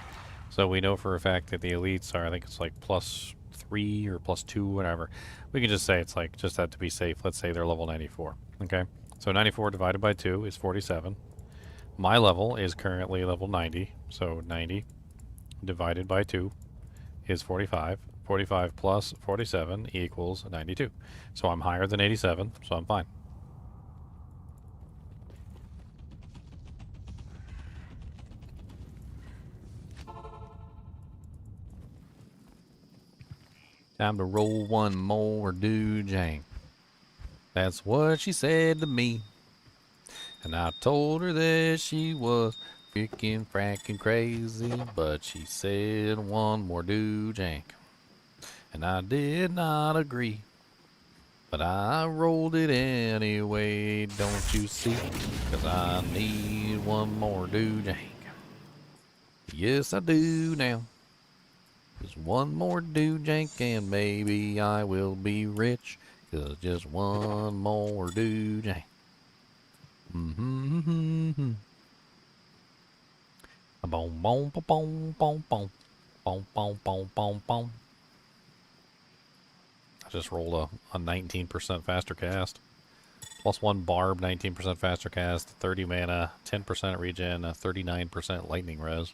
So we know for a fact that the elites are, I think it's like +3 or +2, whatever. We can just say it's like, just that to be safe, let's say they're level 94, okay? So 94 divided by 2 is 47. My level is currently level 90, so 90 divided by 2 is 45. 45 plus 47 equals 92. So I'm higher than 87, so I'm fine. Time to roll one more doojang. That's what she said to me. And I told her that she was freaking fracking crazy, but she said one more doojang. And I did not agree. But I rolled it anyway, don't you see? 'Cause I need one more doojang. Yes, I do now. Just one more doojang and maybe I will be rich. 'Cause just one more doojang. Mm-hmm. Boom, boom, boom, boom, boom, boom. Boom, boom, boom, boom, boom. I just rolled a 19% faster cast. Plus 1 barb, 19% faster cast, 30 mana, 10% regen, 39% lightning res.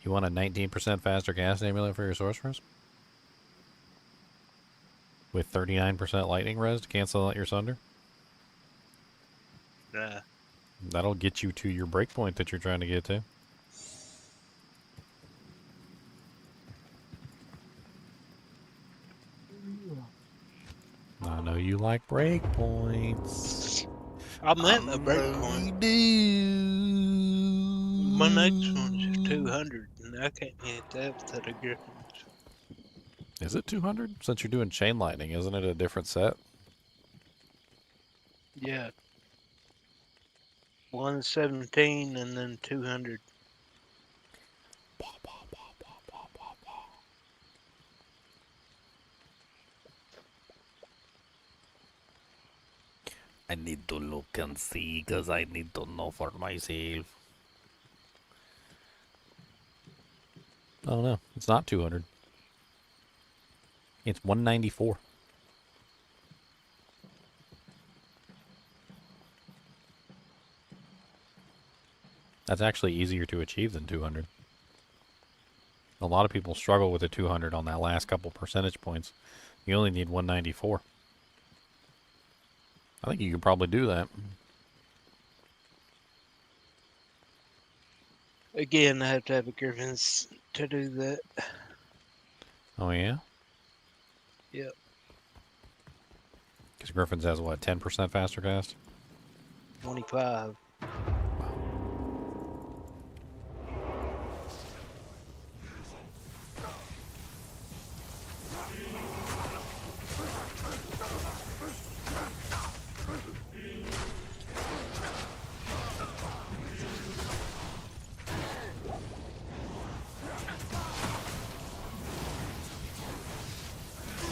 You want a 19% faster cast amulet for your sorceress? With 39% lightning res to cancel out your sunder? Nah. That'll get you to your breakpoint that you're trying to get to. I know you like breakpoints. I'm at a breakpoint. You do. My next one's 200, and I can't hit that without a griffin. Is it 200? Since you're doing chain lightning, isn't it a different set? Yeah. 117 and then 200. I need to look and see, because I need to know for myself. Oh no, it's not 200. It's 194. That's actually easier to achieve than 200. A lot of people struggle with the 200 on that last couple percentage points. You only need 194. I think you could probably do that. Again, I have to have a griffins to do that. Oh yeah? Yep. Because Griffins has what, 10% faster cast? 25.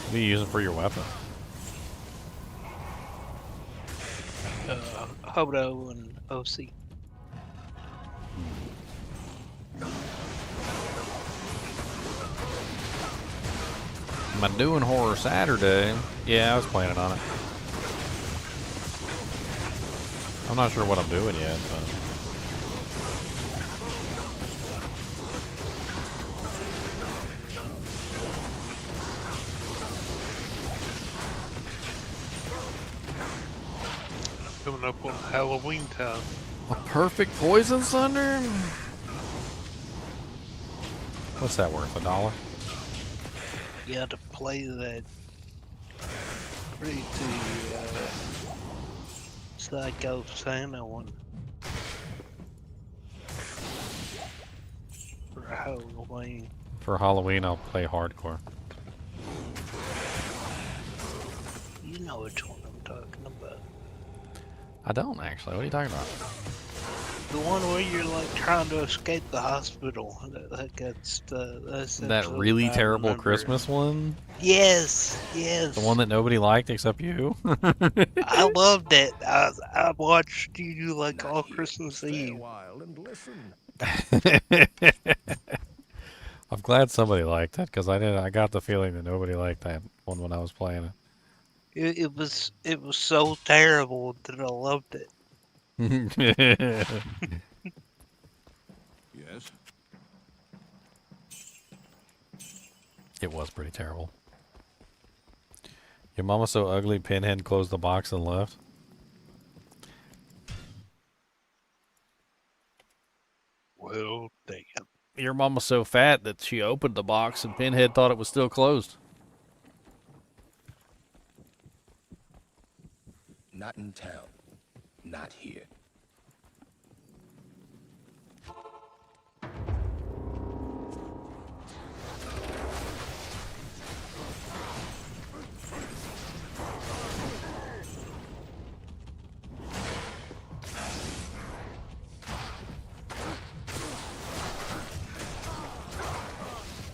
What do you use it for your weapon? Hodo and OC. Am I doing Horror Saturday? Yeah, I was planning on it. I'm not sure what I'm doing yet, but... Coming up on Halloween time. A perfect poison thunder? What's that worth? $1? You had to play that pretty Psycho Santa one. For Halloween. For Halloween, I'll play hardcore. You know which one I'm talking about. I don't, actually. What are you talking about? The one where you're like trying to escape the hospital. That gets that's That really terrible Christmas one? Yes, yes. The one that nobody liked except you? I loved it. I watched you like all Christmas Eve. I'm glad somebody liked it, because I got the feeling that nobody liked that one when I was playing it. It was so terrible that I loved it. Yes. It was pretty terrible. Your mama's so ugly, Pinhead closed the box and left. Well, damn. Your mama's so fat that she opened the box and Pinhead thought it was still closed. Not in town. Not here.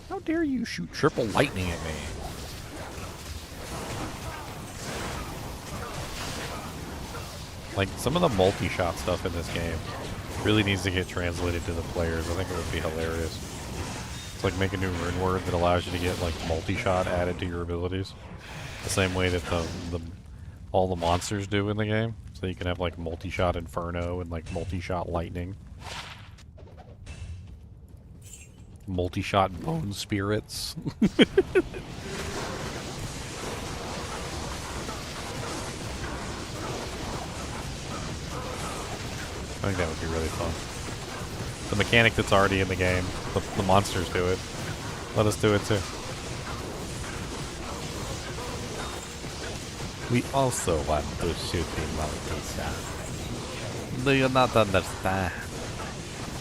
How dare you shoot triple lightning at me? Like, some of the multi-shot stuff in this game really needs to get translated to the players. I think it would be hilarious. It's like make a new rune word that allows you to get, like, multi-shot added to your abilities. The same way that all the monsters do in the game. So you can have, like, multi-shot inferno and, like, multi-shot lightning. Multi-shot bone spirits. I think that would be really fun. The mechanic that's already in the game, the monsters do it. Let us do it too. We also want to shoot the multi-shot. Do you not understand?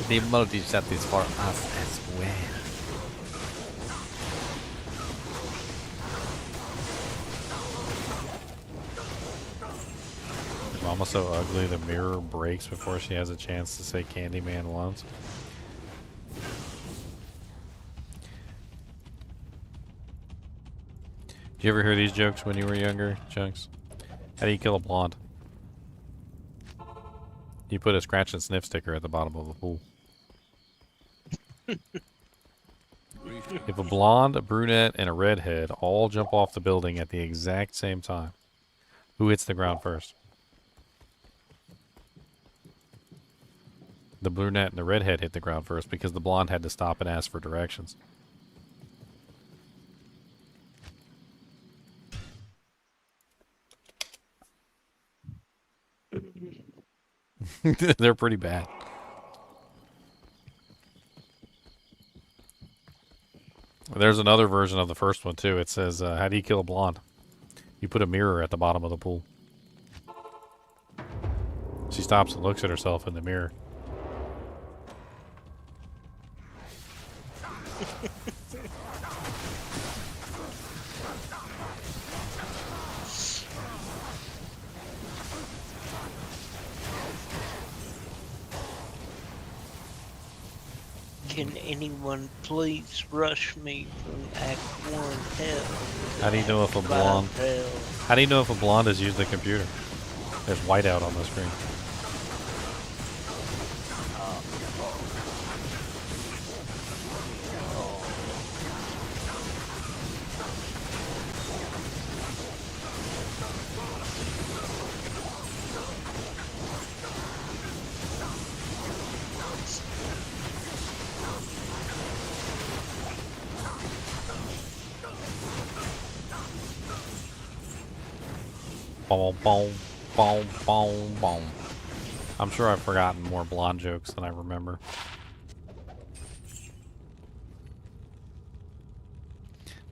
The multi-shot is for us as well. Mama's so ugly the mirror breaks before she has a chance to say Candyman once. Did you ever hear these jokes when you were younger, Chunks? How do you kill a blonde? You put a scratch and sniff sticker at the bottom of the pool. If a blonde, a brunette, and a redhead all jump off the building at the exact same time, who hits the ground first? The brunette and the redhead hit the ground first because the blonde had to stop and ask for directions. They're pretty bad. There's another version of the first one too. It says, how do you kill a blonde? You put a mirror at the bottom of the pool. She stops and looks at herself in the mirror. Can anyone please rush me from Act 1 hell? How do you know if a blonde? How do you know if a blonde has used the computer? There's whiteout on the screen. Boom, boom, boom, boom, boom. I'm sure I've forgotten more blonde jokes than I remember.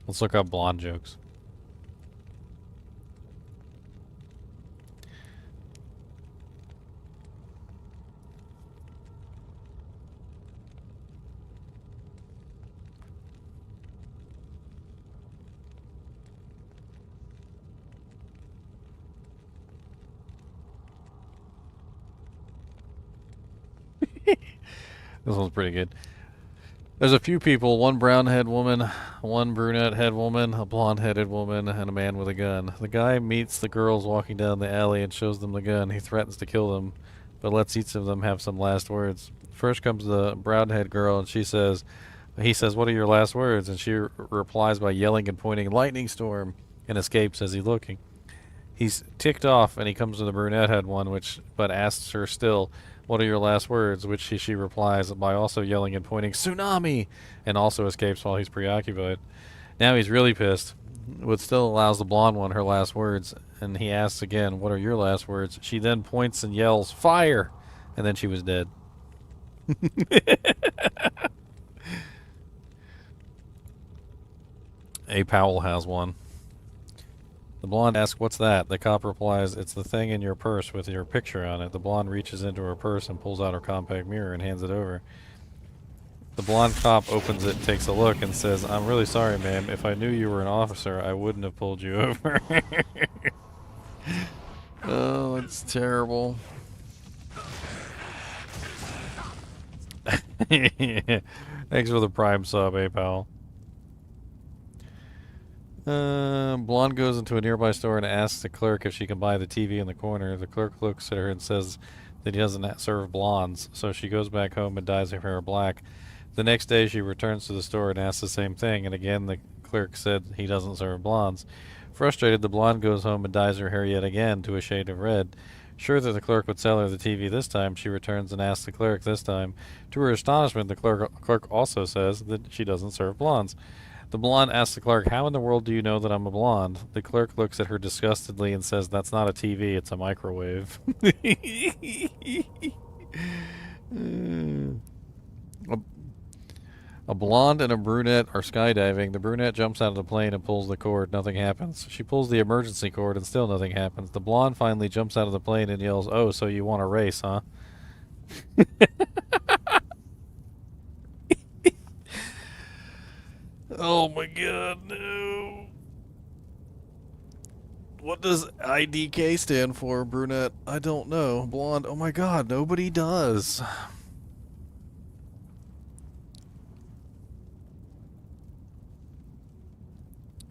Let's look up blonde jokes. This one's pretty good. There's a few people, one brown-headed woman, one brunette-headed woman, a blonde-headed woman, and a man with a gun. The guy meets the girls walking down the alley and shows them the gun. He threatens to kill them, but lets each of them have some last words. First comes the brown-headed girl, and he says, what are your last words? And she replies by yelling and pointing, lightning storm, and escapes as he's looking. He's ticked off, and he comes to the brunette-headed one, but asks her still, what are your last words? Which she replies by also yelling and pointing, tsunami, and also escapes while he's preoccupied. Now he's really pissed, but still allows the blonde one her last words, and he asks again, what are your last words? She then points and yells, fire, and then she was dead. A Powell has one. The blonde asks, "What's that?" The cop replies, "It's the thing in your purse with your picture on it." The blonde reaches into her purse and pulls out her compact mirror and hands it over. The blonde cop opens it, takes a look, and says, "I'm really sorry, ma'am. If I knew you were an officer, I wouldn't have pulled you over." Oh, it's terrible. Thanks for the prime sub, pal. Blonde goes into a nearby store and asks the clerk if she can buy the TV in the corner. The clerk looks at her and says that he doesn't serve blondes, so she goes back home and dyes her hair black. The next day she returns to the store and asks the same thing, and again the clerk said he doesn't serve blondes. Frustrated, the blonde goes home and dyes her hair yet again to a shade of red. Sure that the clerk would sell her the TV this time, she returns and asks the clerk this time. To her astonishment, the clerk also says that she doesn't serve blondes. The blonde asks the clerk, "How in the world do you know that I'm a blonde?" The clerk looks at her disgustedly and says, "That's not a TV, it's a microwave." A blonde and a brunette are skydiving. The brunette jumps out of the plane and pulls the cord. Nothing happens. She pulls the emergency cord and still nothing happens. The blonde finally jumps out of the plane and yells, "Oh, so you want a race, huh?" Oh my god, no. What does IDK stand for, brunette? I don't know. Blonde, oh my god, nobody does.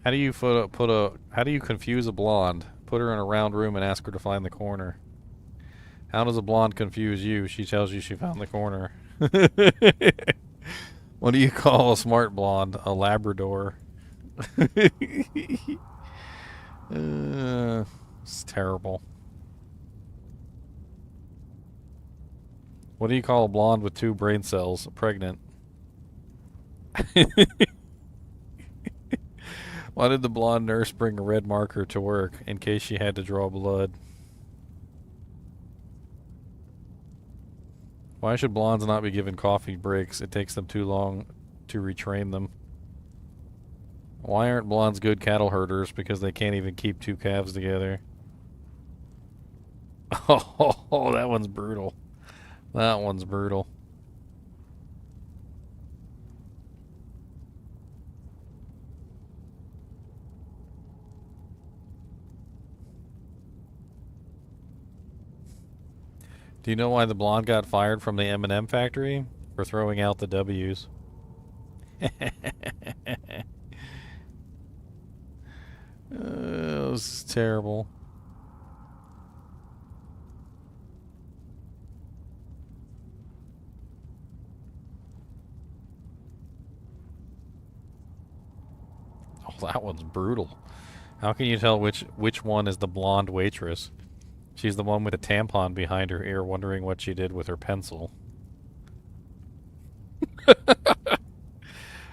How do you how do you confuse a blonde? Put her in a round room and ask her to find the corner. How does a blonde confuse you? She tells you she found the corner. What do you call a smart blonde? A Labrador. It's terrible. What do you call a blonde with 2 brain cells? Pregnant. Why did the blonde nurse bring a red marker to work? In case she had to draw blood. Why should blondes not be given coffee breaks? It takes them too long to retrain them. Why aren't blondes good cattle herders? Because they can't even keep 2 calves together. Oh, that one's brutal. That one's brutal. Do you know why the blonde got fired from the M&M factory? For throwing out the W's. It was terrible. Oh, that one's brutal. How can you tell which one is the blonde waitress? She's the one with a tampon behind her ear wondering what she did with her pencil.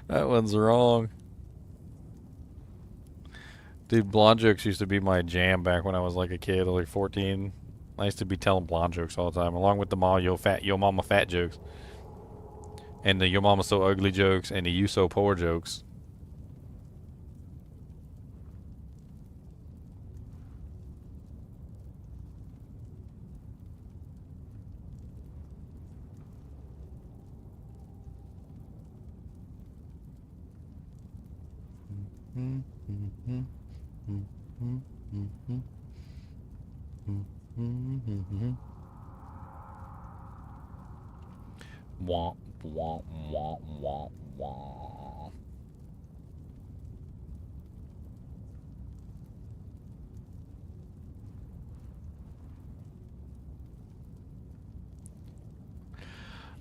That one's wrong. Dude, blonde jokes used to be my jam back when I was like a kid, like 14. I used to be telling blonde jokes all the time, along with the yo mama fat jokes. And the yo mama so ugly jokes, and the you so poor jokes. Wah, wah, wah, wah, wah.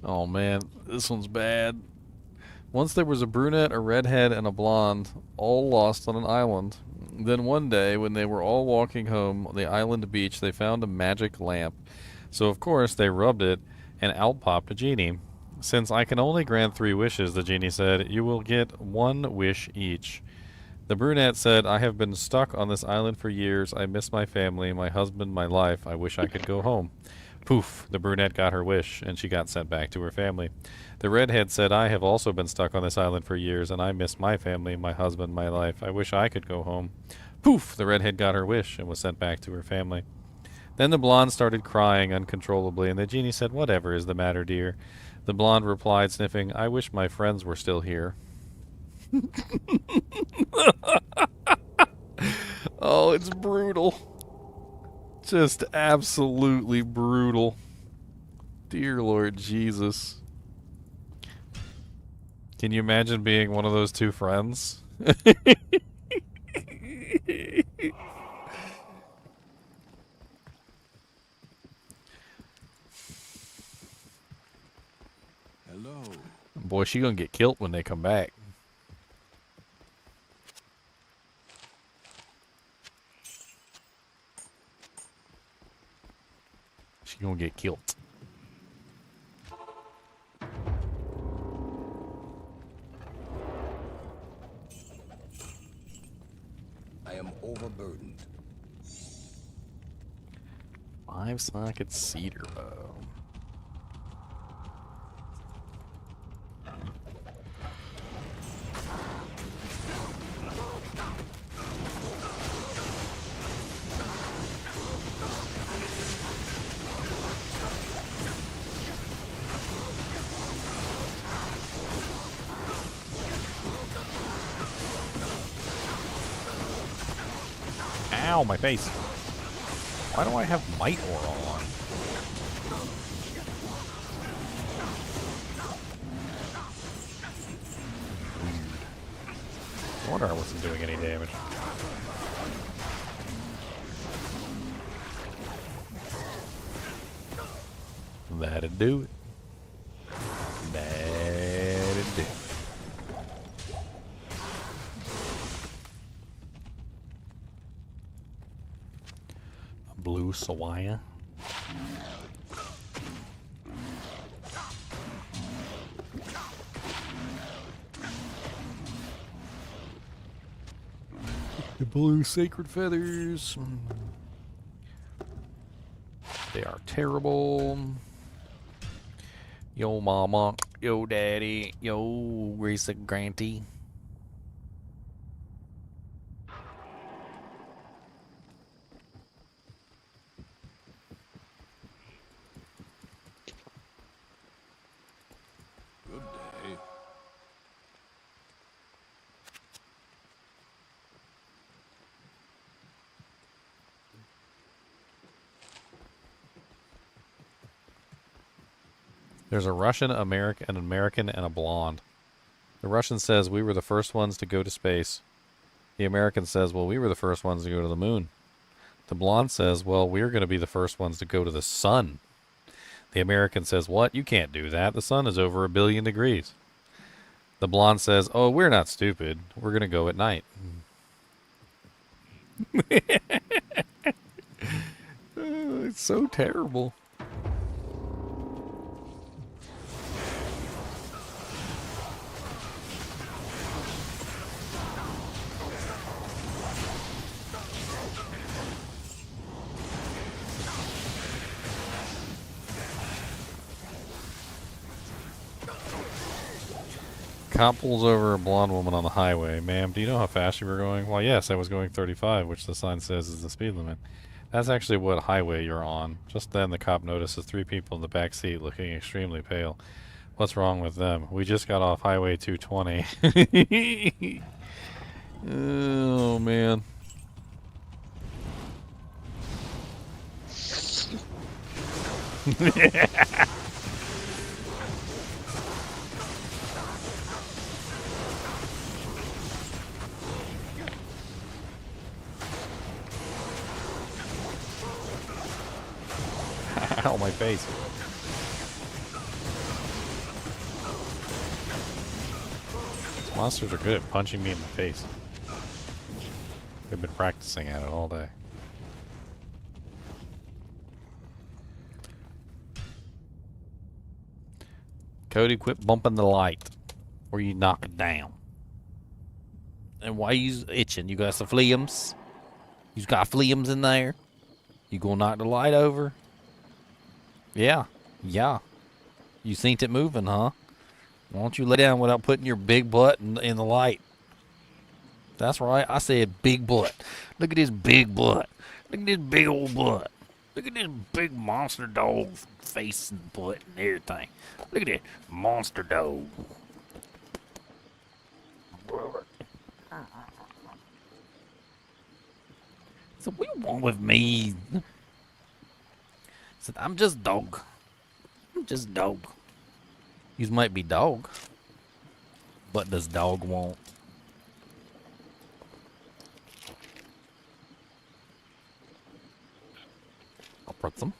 Oh man, this one's bad. Once there was a brunette, a redhead, and a blonde, all lost on an island. Then one day, when they were all walking home on the island beach, they found a magic lamp. So of course they rubbed it, and out popped a genie. "Since I can only grant 3 wishes," the genie said, "you will get 1 wish each." The brunette said, "I have been stuck on this island for years. I miss my family, my husband, my life. I wish I could go home." Poof, the brunette got her wish, and she got sent back to her family. The redhead said, I have also been stuck on this island for years, and I miss my family, my husband, my life. I wish I could go home. Poof, the redhead got her wish, and was sent back to her family. Then the blonde started crying uncontrollably, and the genie said, Whatever is the matter, dear? The blonde replied, sniffing, I wish my friends were still here. Oh, it's brutal. Just absolutely brutal. Dear Lord Jesus. Can you imagine being one of those two friends? Hello. Boy, she gonna get killed when they come back. She gonna get killed. I am overburdened. 5-socket cedar bow. Ow, my face. Why do I have Might Aura on? Weird. I wonder I wasn't doing any damage. That'd do it. That'd do it. Blue Sawaya. The blue sacred feathers. They are terrible. Yo mama, yo daddy, yo Risa Granty. Good day. There's a Russian, an American, and a blonde. The Russian says, we were the first ones to go to space. The American says, well, we were the first ones to go to the moon. The blonde says, well, we're going to be the first ones to go to the sun. The American says, what? You can't do that. The sun is over 1 billion degrees. The blonde says, oh, we're not stupid. We're going to go at night. It's so terrible. Cop pulls over a blonde woman on the highway. Ma'am, do you know how fast you were going? Well, yes, I was going 35, which the sign says is the speed limit. That's actually what highway you're on. Just then, the cop notices 3 people in the back seat looking extremely pale. What's wrong with them? We just got off Highway 220. Oh, man. Ow, my face. These monsters are good at punching me in the face. They've been practicing at it all day. Cody, quit bumping the light, or you knock it down. And why you itching? You got some fleams? You got fleams in there? You gonna knock the light over? Yeah. Yeah. You seen it moving, huh? Why don't you lay down without putting your big butt in the light? That's right. I said big butt. Look at this big butt. Look at this big old butt. Look at this big monster dog face and butt and everything. Look at that monster dog. So what you want with me? I said, I'm just dog. I'm just dog. You might be dog. What does dog want? I'll put some.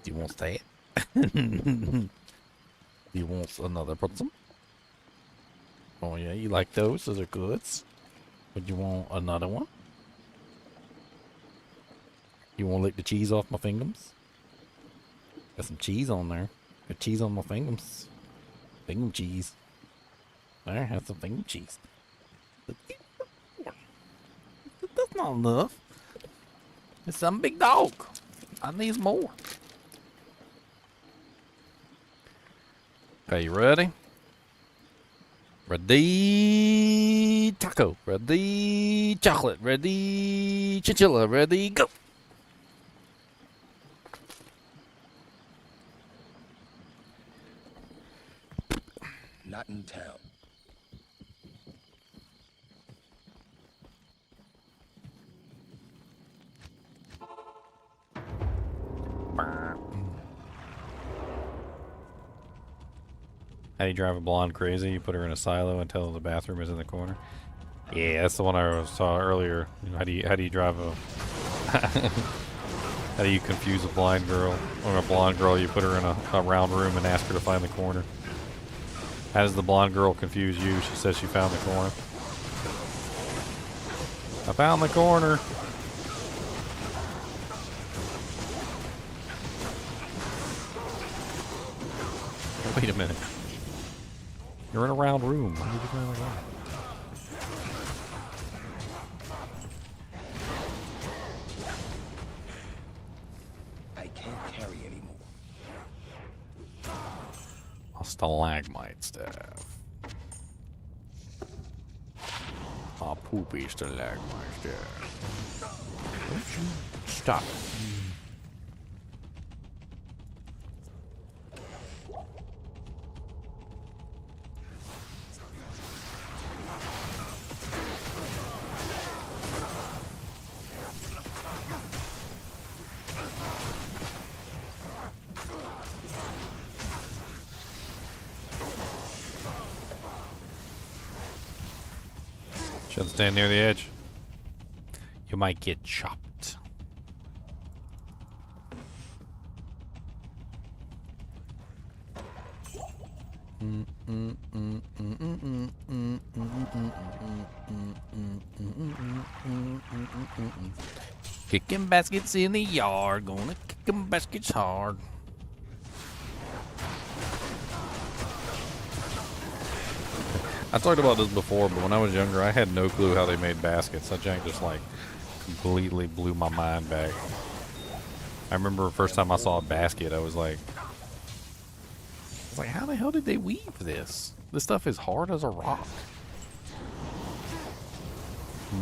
Do you want that? Do you want another put some? Oh yeah, you like those? Those are goods. But you want another one? You want to lick the cheese off my fingers? Got some cheese on there. Got cheese on my fingers. Finger cheese. There, have some finger cheese. That's not enough. It's some big dog. I need more. Okay, you ready? Ready taco. Ready chocolate. Ready chinchilla. Ready go. Not in town. How do you drive a blonde crazy? You put her in a silo and tell her the bathroom is in the corner. Yeah, that's the one I saw earlier. How do you drive a? How do you confuse a blind girl or a blonde girl? You put her in a round room and ask her to find the corner. How does the blonde girl confuse you? She says she found the corner. I found the corner. Wait a minute. You're in a round room. Why did you go in a round? I can't carry anymore. A stalagmite staff. A poopy stalagmite staff. Don't you stop. Shouldn't stand near the edge. You might get chopped. Kicking baskets in the yard, gonna kick 'em baskets hard. I talked about this before, but when I was younger, I had no clue how they made baskets. That jank just like completely blew my mind back. I remember the first time I saw a basket, I was like, how the hell did they weave this? This stuff is hard as a rock.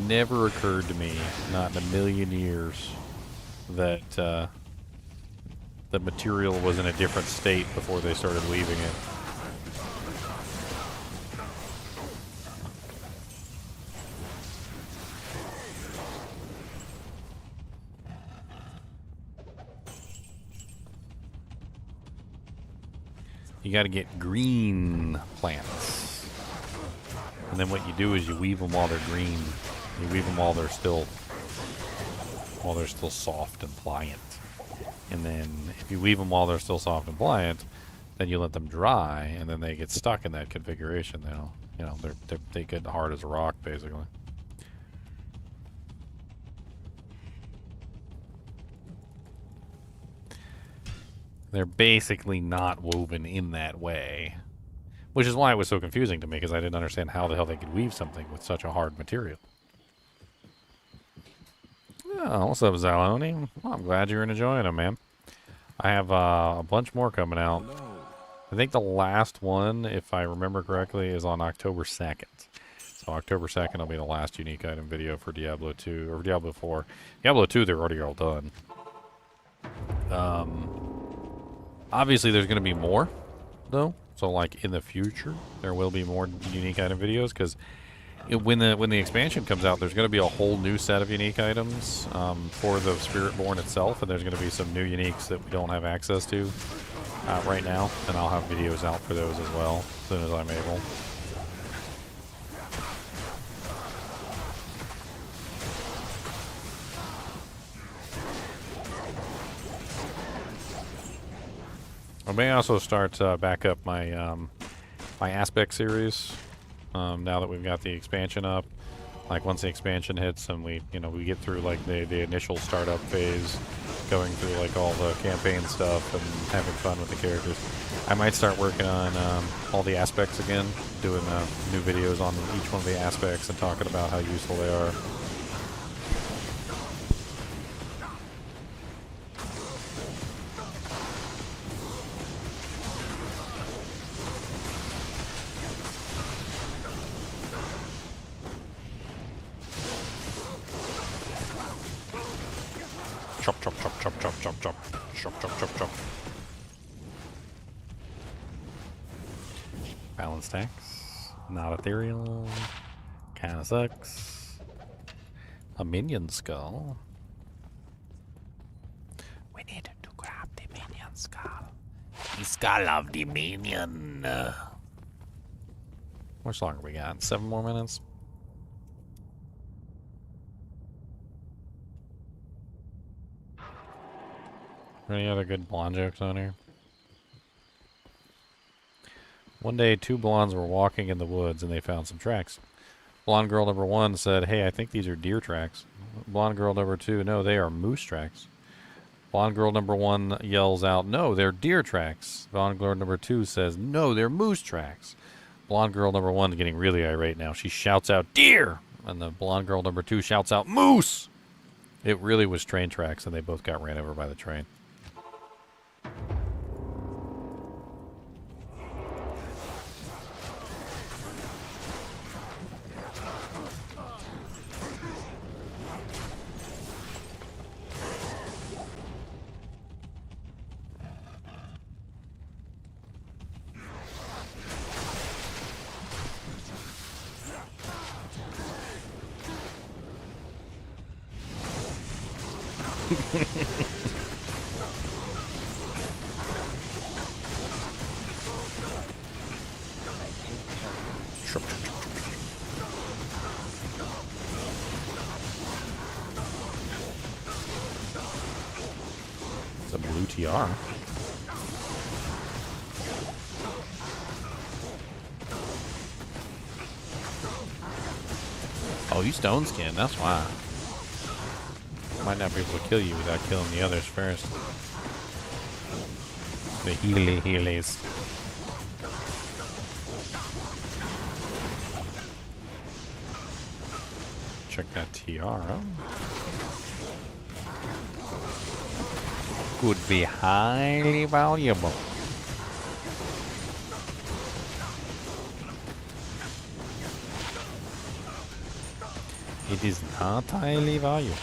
Never occurred to me, not in a million years, that the material was in a different state before they started weaving it. You got to get green plants, and then what you do is you weave them while they're green. You weave them while they're still soft and pliant. And then if you weave them while they're still soft and pliant, then you let them dry, and then they get stuck in that configuration. They get hard as a rock, basically. They're basically not woven in that way. Which is why it was so confusing to me, because I didn't understand how the hell they could weave something with such a hard material. Oh, what's up, Zaloni? Well, I'm glad you're enjoying them, man. I have a bunch more coming out. I think the last one, if I remember correctly, is on October 2nd. So October 2nd will be the last unique item video for Diablo 2, or Diablo 4. Diablo 2, they're already all done. Obviously, there's going to be more, though. So, like, in the future, there will be more unique item videos, because when the expansion comes out, there's going to be a whole new set of unique items for the Spiritborn itself, and there's going to be some new uniques that we don't have access to right now, and I'll have videos out for those as well as soon as I'm able. I may also start back up my my aspect series now that we've got the expansion up. Like once the expansion hits and we we get through like the initial startup phase, going through like all the campaign stuff and having fun with the characters, I might start working on all the aspects again, doing new videos on each one of the aspects and talking about how useful they are. Chop, chop, chop, chop, chop, chop, chop. Chop, chop, chop, chop. Balance tax. Not ethereal. Kinda sucks. A minion skull. We need to grab the minion skull. The skull of the minion. How much longer we got? 7 more minutes? Any other good blonde jokes on here? One day, 2 blondes were walking in the woods and they found some tracks. Blonde girl number 1 said, "Hey, I think these are deer tracks." Blonde girl number 2, "No, they are moose tracks." Blonde girl number 1 yells out, "No, they're deer tracks." Blonde girl number 2 says, "No, they're moose tracks." Blonde girl number 1 is getting really irate now. She shouts out, "Deer!" And the blonde girl number 2 shouts out, "Moose!" It really was train tracks and they both got ran over by the train. It's a blue TR. Oh, you stone skin, that's why. Might not be able to kill you without killing the others first. The healies. Check that tiara. Could be highly valuable. It is not highly valuable.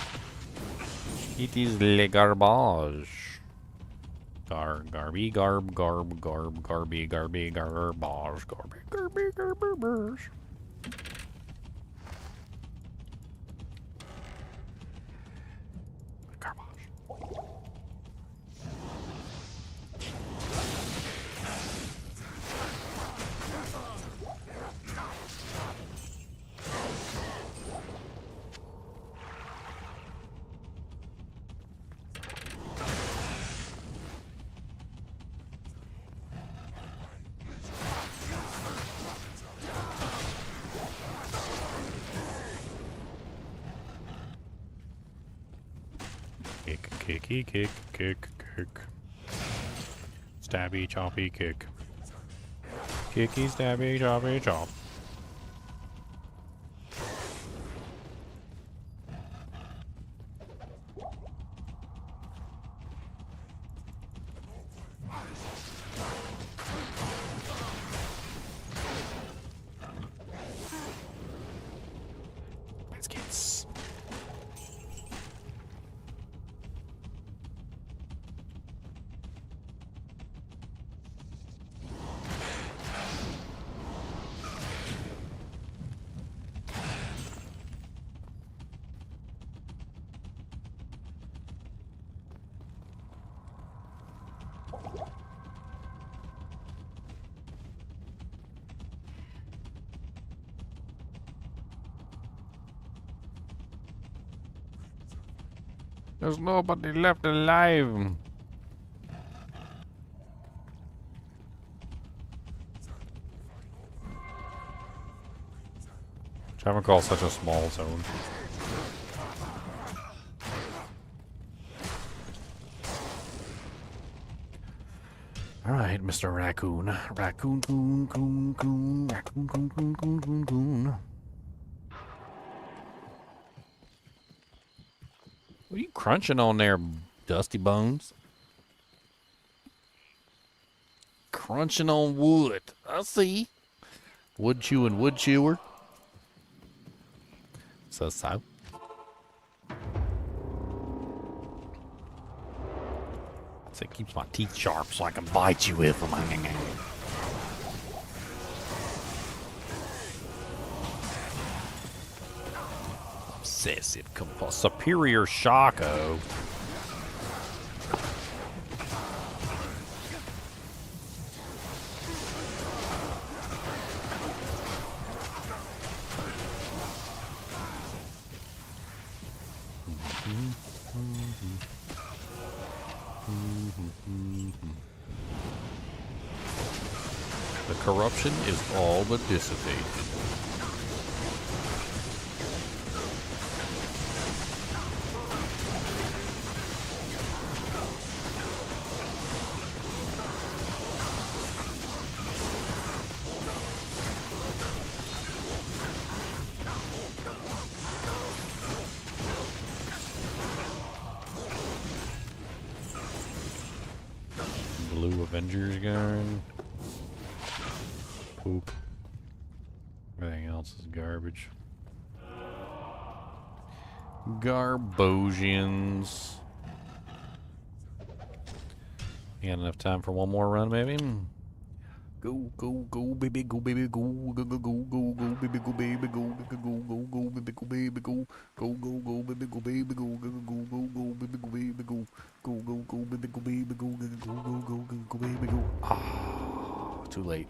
It is le garbage. Garby, garb, garb, garb, garby, garby, garbage, garby, garby, garbage. Kicky, kick, kick, kick. Stabby, choppy, kick. Kicky, stabby, choppy, chop. baskets. There's nobody left alive. Which I would call such a small zone. Alright, Mr. Raccoon. Raccoon, coon, coon, coon. Raccoon, coon, coon, coon, coon, coon. What are you crunching on there, Dusty Bones? Crunching on wood. I see. Wood chewing wood chewer. So. It keeps my teeth sharp so I can bite you with them. Obsessive compulsive. Superior Shocko. The corruption is all but dissipated. Blue Avengers gun. Poop. Everything else is garbage. Garbosians. You got enough time for one more run, maybe? Go, go, go, baby, go, baby, go, go, go, go, go, go, baby, go, baby, go, go, go, go, go, baby, go, baby, go, go, go, go, baby, go, baby, go, go, go, go, go, baby, go, baby, go, go, go, go, baby, go, baby, go, go, go, go, go, go, baby, go. Ah, too late.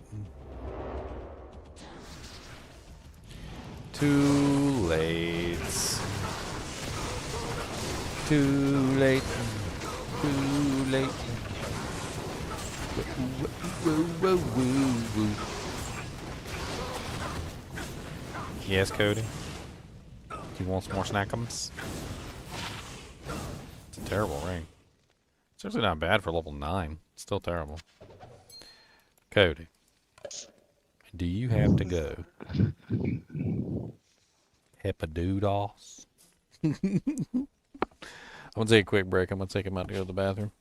Too late. Too late. Too late. Woo, woo, woo, woo. Yes, Cody? Do you want some more snackums? It's a terrible ring. It's actually not bad for level 9. It's still terrible. Cody, do you have to go? Hepadoodles? I'm gonna take a quick break. I'm gonna take him out to go to the bathroom.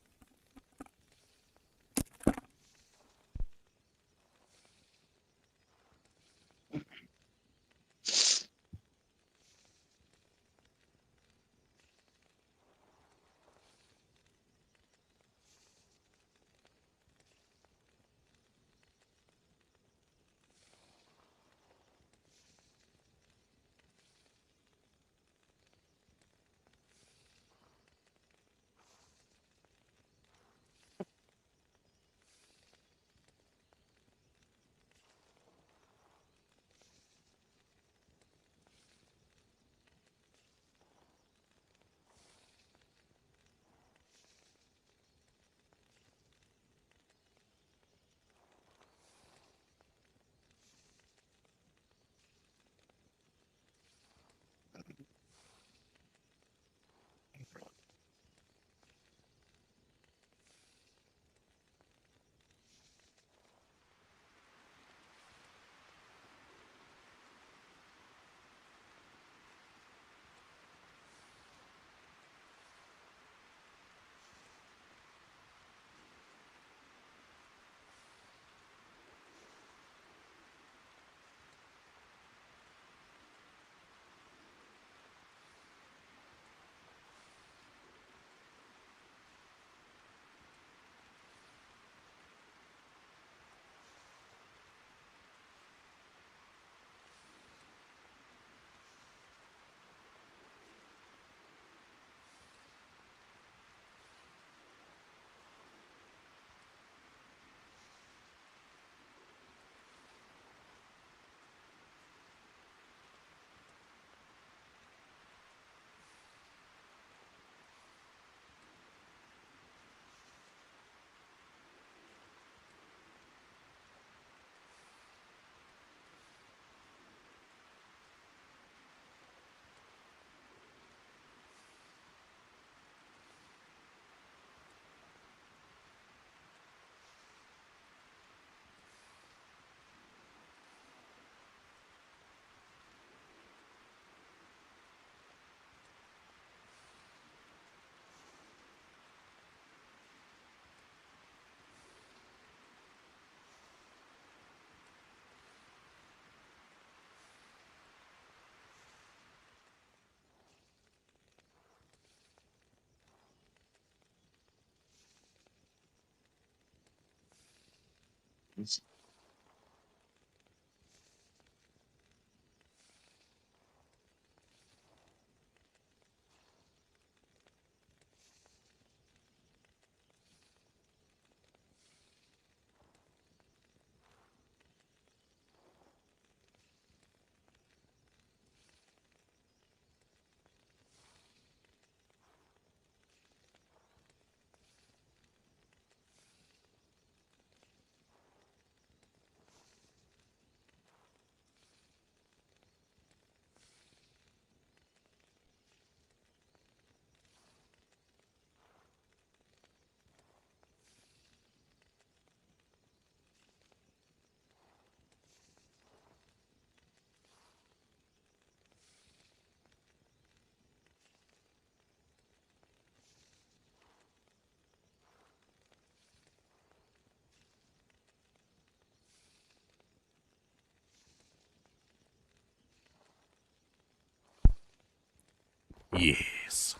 Yes.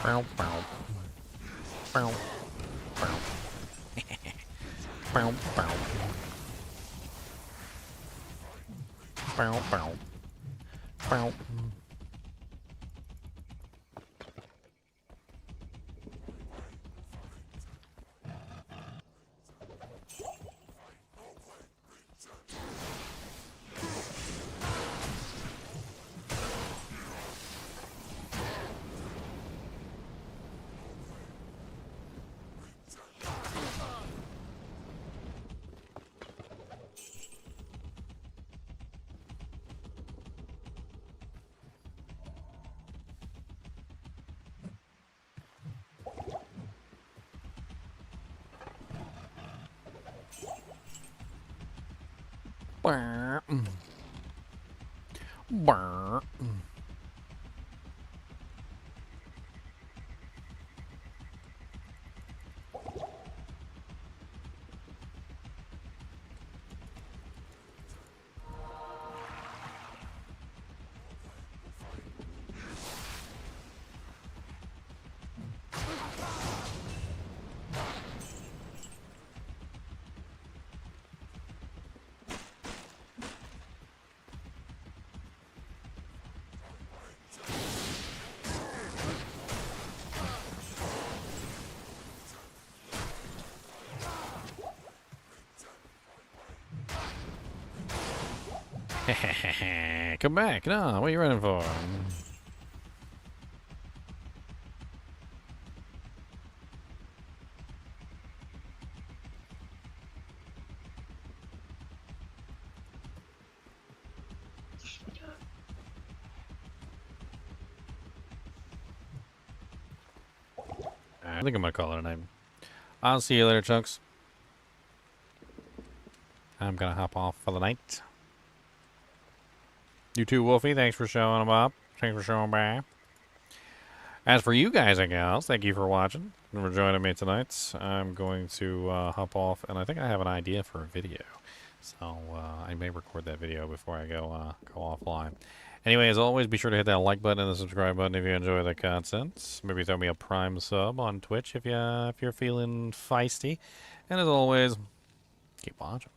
Bow, bow. Bow, bow. Bow, bow. Bow, bow. Bow. Brr. Brr. Come back. No, what are you running for? I think I'm gonna call it a night. I'll see you later, Chunks. I'm gonna hop off for the night. You too, Wolfie. Thanks for showing up. Thanks for showing back. As for you guys and gals, thank you for watching and for joining me tonight. I'm going to hop off, and I think I have an idea for a video. So I may record that video before I go offline. Anyway, as always, be sure to hit that like button and the subscribe button if you enjoy the content. Maybe throw me a Prime sub on Twitch if you're feeling feisty. And as always, keep watching.